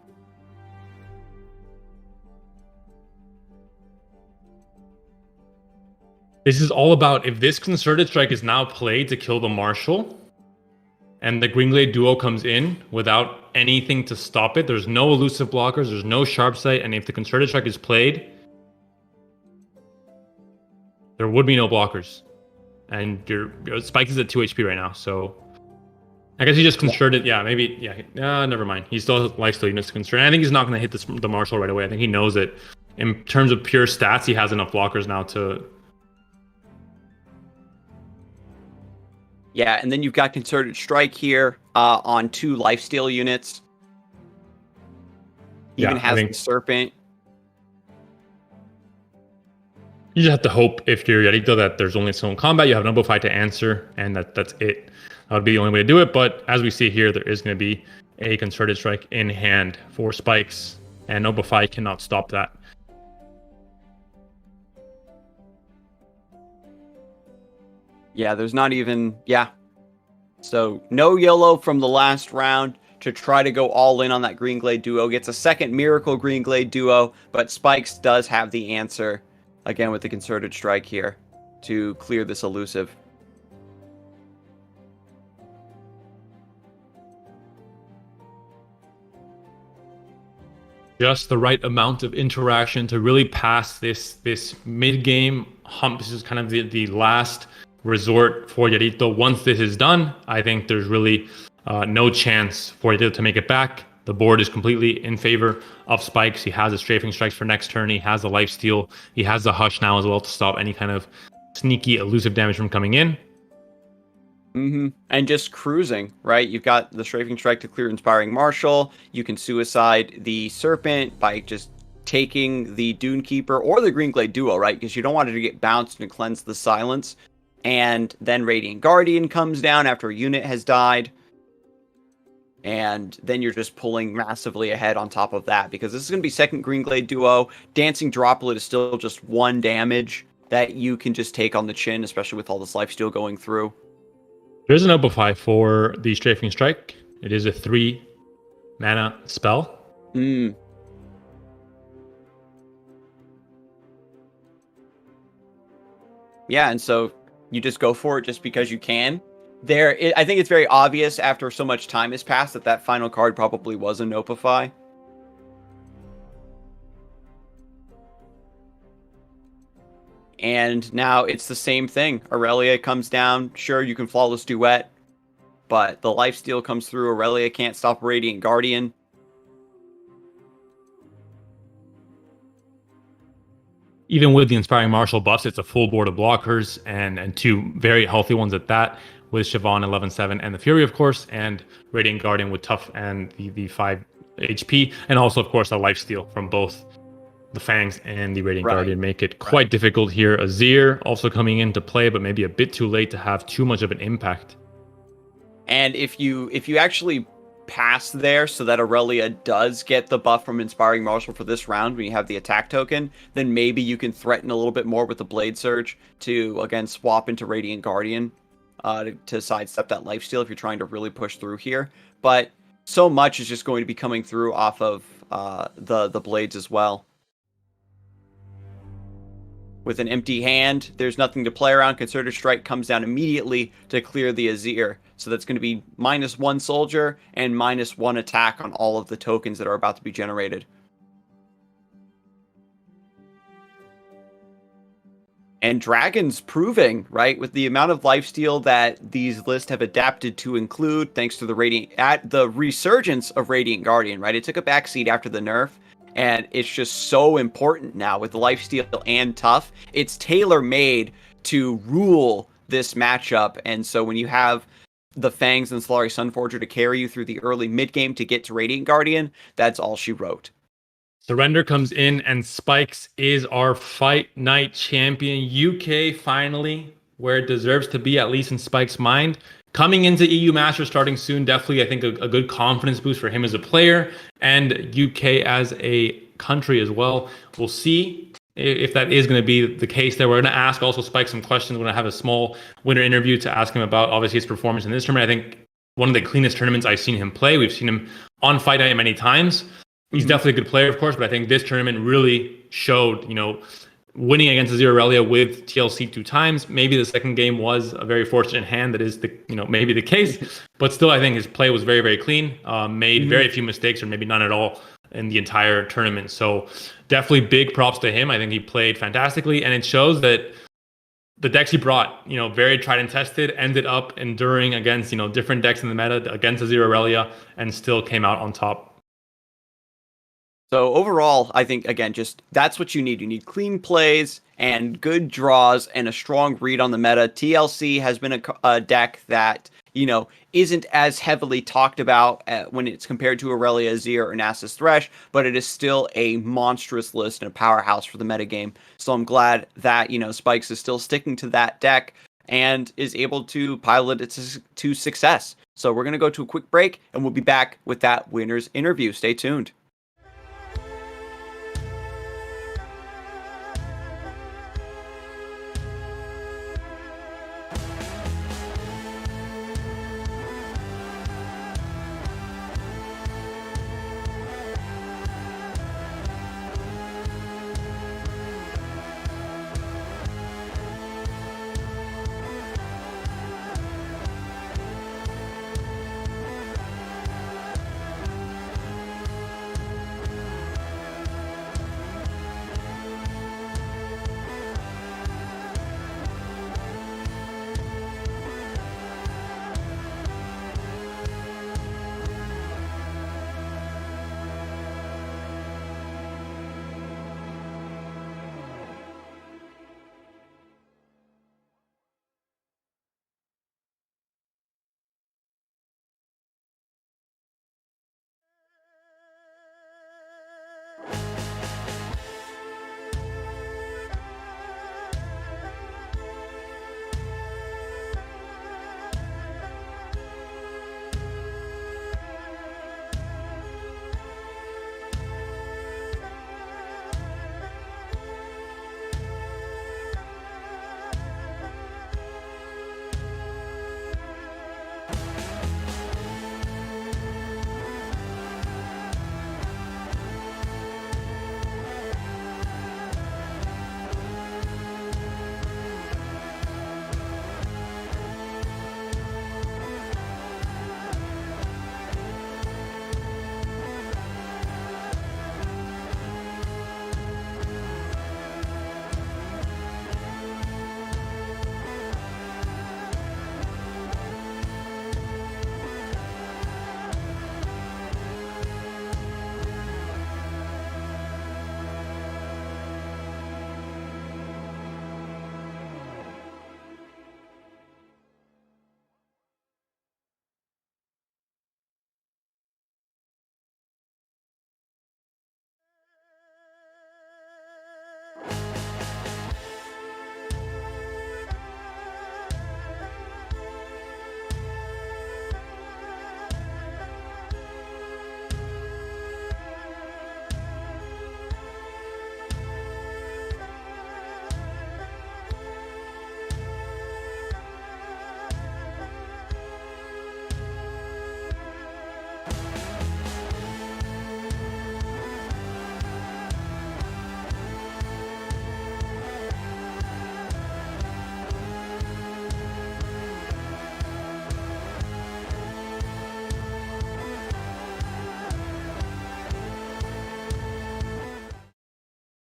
This is all about, if this Concerted Strike is now played to kill the Marshal, and the Green Glade Duo comes in without anything to stop it, there's no elusive blockers, there's no Sharp Sight, and if the Concerted Strike is played, there would be no blockers. And your Spike is at 2 HP right now, so I guess he just concerted. Yeah, maybe. Yeah, never mind. He still has lifesteal units to concern. I think he's not going to hit the Marshal right away. I think he knows it. In terms of pure stats, he has enough blockers now to... Yeah, and then you've got Concerted Strike here on 2 lifesteal units. Even has the Serpent. You just have to hope, if you're Yarito, that there's only Stone Combat, you have Noble Fight to answer, and that's it. That would be the only way to do it, but as we see here, there is going to be a Concerted Strike in hand for Spikes, and Noble Fight cannot stop that. Yeah, there's not even... Yeah. So, no YOLO from the last round to try to go all in on that Green Glade Duo. Gets a second Miracle Green Glade Duo, but Spikes does have the answer, again with the Concerted Strike here, to clear this elusive. Just the right amount of interaction to really pass this mid-game hump. This is kind of the last resort for Yarito. Once this is done, I think there's really no chance for Yarito to make it back. The board is completely in favor of Spikes. He has the strafing strikes for next turn. He has the lifesteal. He has the hush now as well to stop any kind of sneaky elusive damage from coming in. And just cruising, right? You've got the strafing strike to clear Inspiring Marshal. You can suicide the Serpent by just taking the Dune Keeper or the Green Glade duo, right? Because you don't want it to get bounced and cleanse the silence. And then Radiant Guardian comes down after a unit has died. And then you're just pulling massively ahead on top of that, because this is going to be second Green Glade duo. Dancing Droplet is still just 1 damage that you can just take on the chin, especially with all this lifesteal going through. There's an Opify for the Strafing Strike. It is a 3 mana spell. Yeah, and so you just go for it just because you can. I think it's very obvious after so much time has passed that final card probably was a Opify. And now it's the same thing. Aurelia comes down. Sure, you can Flawless Duet, but the lifesteal comes through. Aurelia can't stop Radiant Guardian. Even with the Inspiring Marshal buffs, it's a full board of blockers and 2 very healthy ones at that, with Siobhan 11-7 and the Fury, of course, and Radiant Guardian with Tough and the 5 HP, and also, of course, a lifesteal from both the Fangs and the Radiant Guardian make it quite difficult here. Azir also coming into play, but maybe a bit too late to have too much of an impact. And if you actually pass there so that Aurelia does get the buff from Inspiring Marshal for this round when you have the attack token, then maybe you can threaten a little bit more with the Blade Surge to, again, swap into Radiant Guardian to sidestep that lifesteal if you're trying to really push through here. But so much is just going to be coming through off of the blades as well. With an empty hand, there's nothing to play around. Concerted Strike comes down immediately to clear the Azir. So that's going to be -1 soldier and -1 attack on all of the tokens that are about to be generated. And Dragon's proving, right, with the amount of lifesteal that these lists have adapted to include, thanks to the resurgence of Radiant Guardian, right? It took a backseat after the nerf. And it's just so important now with the lifesteal and tough. It's tailor-made to rule this matchup. And so when you have the Fangs and Solari Sunforger to carry you through the early mid-game to get to Radiant Guardian, that's all she wrote. Surrender comes in, and Spikes is our Fight Night champion. UK finally, where it deserves to be, at least in Spike's mind. Coming into EU Masters starting soon, definitely, I think, a good confidence boost for him as a player and UK as a country as well. We'll see if that is going to be the case there. We're going to ask also Spike some questions. We're going to have a small winter interview to ask him about, obviously, his performance in this tournament. I think one of the cleanest tournaments I've seen him play. We've seen him on Fight Night many times. He's definitely a good player, of course, but I think this tournament really showed, winning against Azir Aurelia with TLC 2 times. Maybe the second game was a very fortunate hand. That is maybe the case, but still, I think his play was very, very clean. Made very few mistakes, or maybe none at all, in the entire tournament. So definitely big props to him. I think he played fantastically, and it shows that the decks he brought, very tried and tested, ended up enduring against, different decks in the meta against Azir Aurelia, and still came out on top. So overall, I think, again, just that's what you need. You need clean plays and good draws and a strong read on the meta. TLC has been a deck that, isn't as heavily talked about when it's compared to Aurelia, Azir, or Nasus Thresh, but it is still a monstrous list and a powerhouse for the metagame. So I'm glad that, Spikes is still sticking to that deck and is able to pilot it to success. So we're going to go to a quick break, and we'll be back with that winner's interview. Stay tuned.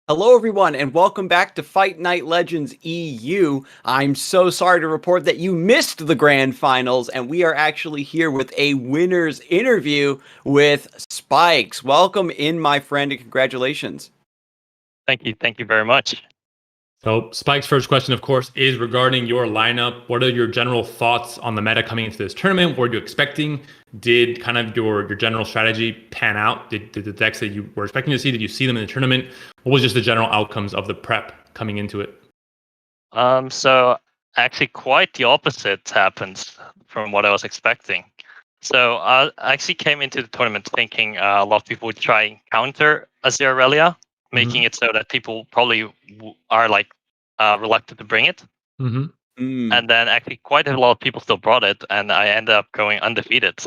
Hello, everyone, and welcome back to Fight Night Legends EU. I'm so sorry to report that you missed the grand finals, and we are actually here with a winner's interview with Spikes. Welcome in, my friend, and congratulations. Thank you. Thank you very much. So, Spike's first question, of course, is regarding your lineup. What are your general thoughts on the meta coming into this tournament? What are you expecting? Did kind of your general strategy pan out? Did the decks that you were expecting to see, did you see them in the tournament? What was just the general outcomes of the prep coming into it? So actually quite the opposite happened from what I was expecting. So I actually came into the tournament thinking a lot of people would try and counter Azir making it so that people probably are like reluctant to bring it. Mm-hmm. And then actually quite a lot of people still brought it, and I ended up going undefeated,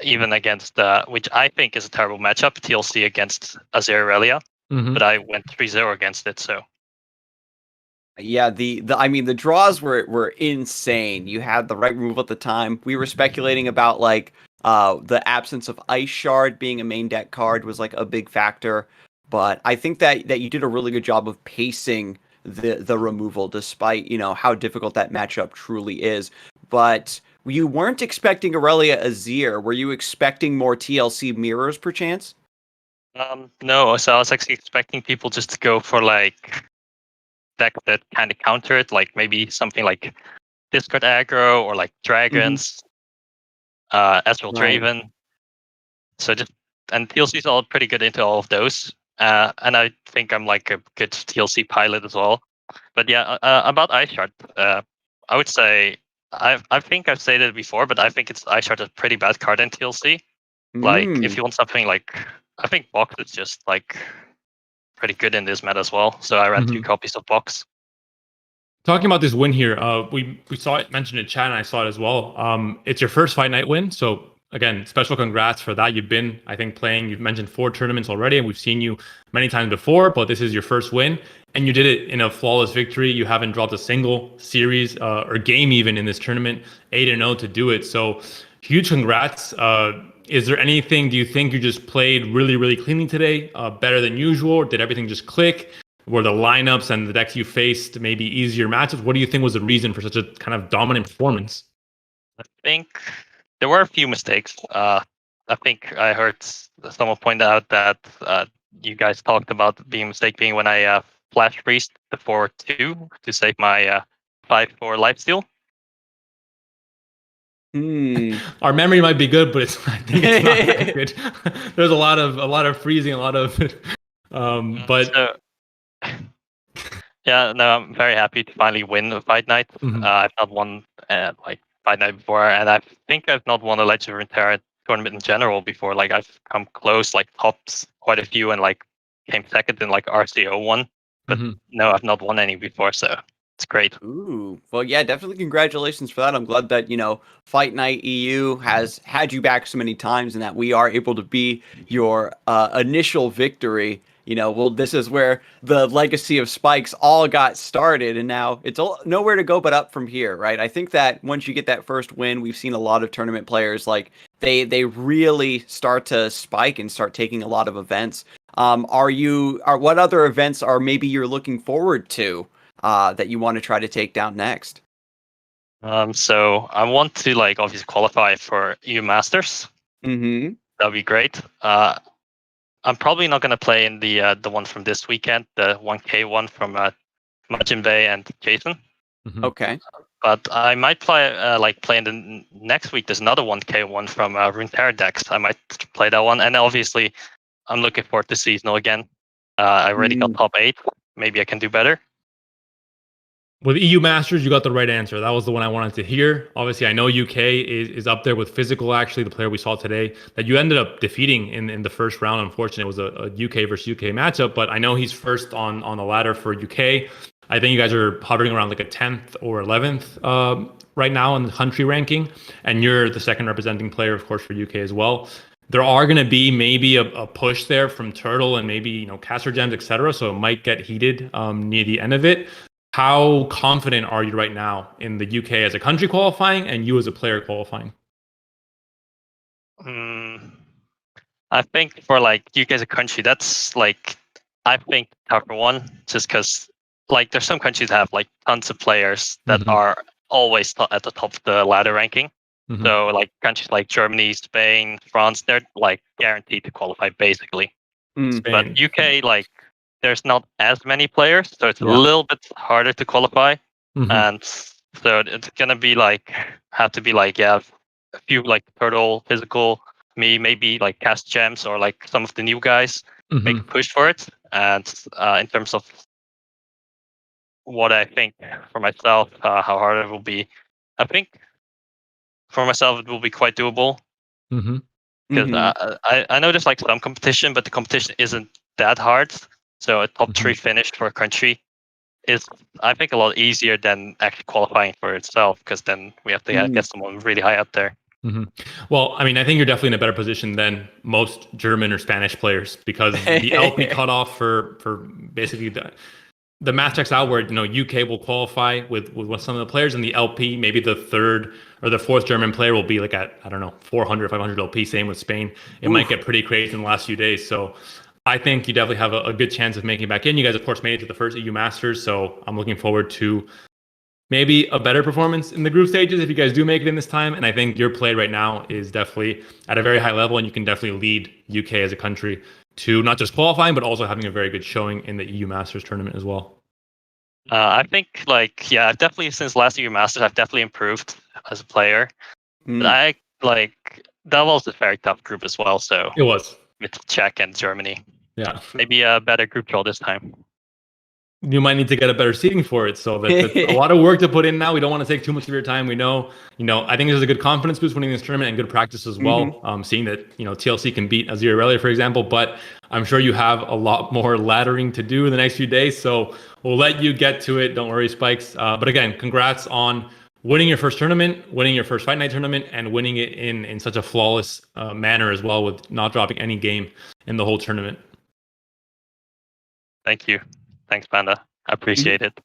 even against which I think is a terrible matchup, TLC against Azir but I went 3-0 against it, so. Yeah, the draws were insane. You had the right removal at the time. We were speculating about like the absence of Ice Shard being a main deck card was like a big factor, but I think that you did a really good job of pacing the removal despite, how difficult that matchup truly is. But you weren't expecting Aurelia Azir. Were you expecting more TLC mirrors perchance? No, so I was actually expecting people just to go for like deck that kind of counter it, like maybe something like Discord aggro or like dragons, Ezreal Right. Draven. So just and TLC's all pretty good into all of those. And I think I'm like a good TLC pilot as well. But yeah, about Ice Shard, I would say I think I've said it before, but I think Ice Shard a pretty bad card in TLC. Like if you want something like, I think Box is just like pretty good in this meta as well. So I ran 2 copies of Box. Talking about this win here, we saw it mentioned in chat, and I saw it as well. It's your first Fight Night win, so again, special congrats for that. You've been, I think, playing. You've mentioned 4 tournaments already, and we've seen you many times before, but this is your first win, and you did it in a flawless victory. You haven't dropped a single series or game even in this tournament, 8-0 to do it. So huge congrats. Is there anything? Do you think you just played really, really cleanly today, better than usual? Or did everything just click? Were the lineups and the decks you faced maybe easier matchups? What do you think was the reason for such a kind of dominant performance? I think there were a few mistakes. I think I heard someone point out that you guys talked about being a mistake being when I flash freezed the 4-2 to save my 5-4 lifesteal. Our memory might be good, but I think it's not that good. There's a lot of freezing, a lot of but So, yeah, no, I'm very happy to finally win a Fight Night. I've not won like Fight Night before, and I think I've not won a Legend of Runeterra tournament in general before. Like I've come close, like tops quite a few, and like came second in like RCO one, but no, I've not won any before, so it's great. Ooh, well, yeah, definitely congratulations for that. I'm glad that, Fight Night EU has had you back so many times and that we are able to be your initial victory. Well, this is where the legacy of Spikes all got started, and now it's nowhere to go but up from here, right? I think that once you get that first win, we've seen a lot of tournament players, like, they really start to spike and start taking a lot of events. What other events are maybe you're looking forward to? That you want to try to take down next? So I want to like obviously qualify for EU Masters. That'd be great. I'm probably not going to play in the one from this weekend, the 1K one from Majin Bay and Jason. Okay. But I might play in the next week. There's another 1K one from Runeterra decks. I might play that one, and obviously, I'm looking forward to seasonal again. I already got top 8. Maybe I can do better. With EU Masters, you got the right answer. That was the one I wanted to hear. Obviously, I know UK is up there with Physical, actually, the player we saw today, that you ended up defeating in the first round. Unfortunately, it was a UK versus UK matchup, but I know he's first on the ladder for UK. I think you guys are hovering around like a 10th or 11th right now in the country ranking, and you're the second representing player, of course, for UK as well. There are going to be maybe a push there from Turtle and maybe Caster Gems, etc. So it might get heated near the end of it. How confident are you right now in the UK as a country qualifying and you as a player qualifying? I think for like UK as a country, that's like I think tougher one, just because like there's some countries that have like tons of players that Mhm. are always at the top of the ladder ranking. Mhm. So like countries like Germany, Spain, France, they're like guaranteed to qualify basically. Mm. But Spain. UK, like there's not as many players, so it's a Yeah. little bit harder to qualify. Mhm. And so it's gonna be like have to be like a few like turtle physical me maybe like cast gems or like some of the new guys make a Mhm. push for it. And in terms of what I think for myself, how hard it will be, I think for myself it will be quite doable Mhm. because Mhm. I know there's like some competition, but the competition isn't that hard. So a top Mhm. 3 finish for a country is I think a lot easier than actually qualifying for itself because then we have to Mm. get someone really high up there. Mhm. Well, I mean, I think you're definitely in a better position than most German or Spanish players because the LP cutoff for basically the match checks out where UK will qualify with some of the players, and the LP maybe the third or the fourth German player will be like at I don't know 400 500 LP. Same with Spain. It might get pretty crazy in the last few days. So I think you definitely have a good chance of making it back in. You guys, of course, made it to the first EU Masters, so I'm looking forward to maybe a better performance in the group stages if you guys do make it in this time. And I think your play right now is definitely at a very high level, and you can definitely lead UK as a country to not just qualifying, but also having a very good showing in the EU Masters tournament as well. I think like I've definitely since last year Masters I've definitely improved as a player. But Mm. I like that was a very tough group as well. So It was. with Czech and Germany, Yeah. maybe a better group draw this time. You might need to get a better seating for it. So that's a lot of work to put in now. We don't want to take too much of your time. We know, I think this is a good confidence boost winning this tournament and good practice as well. Mhm. Seeing that, TLC can beat Azir, for example, but I'm sure you have a lot more laddering to do in the next few days. So we'll let you get to it. Don't worry, Spikes. But again, congrats on winning your first tournament, winning your first Fight Night tournament, and winning it in such a flawless manner as well, with not dropping any game in the whole tournament. Thank you. Thanks, Panda. I Mhm. appreciate it.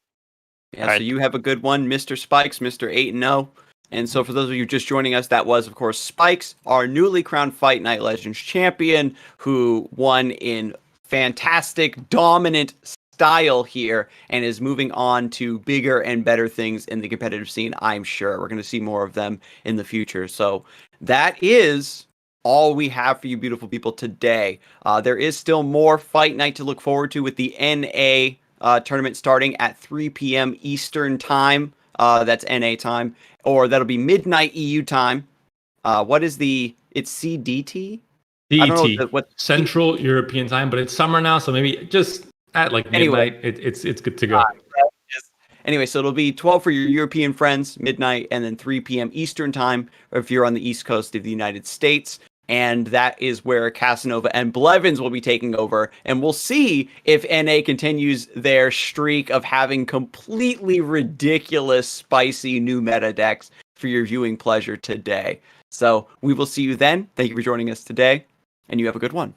Yeah, All so right. you have a good one, Mr. Spikes, Mr. 8-0. And so for those of you just joining us, that was, of course, Spikes, our newly crowned Fight Night Legends champion, who won in fantastic, dominant style here and is moving on to bigger and better things in the competitive scene, I'm sure. We're going to see more of them in the future. So that is all we have for you beautiful people today. There is still more Fight Night to look forward to with the NA tournament starting at 3 p.m. Eastern time. That's NA time, or that'll be midnight EU time. What is it's CDT? I don't know CET, what. Central European Time, but it's summer now, so maybe just at like Anyway, midnight, it's good to go. anyway, so it'll be 12 for your European friends, midnight, and then 3 p.m. Eastern time if you're on the East Coast of the United States. And that is where Casanova and Blevins will be taking over. And we'll see if NA continues their streak of having completely ridiculous, spicy new meta decks for your viewing pleasure today. So we will see you then. Thank you for joining us today, and you have a good one.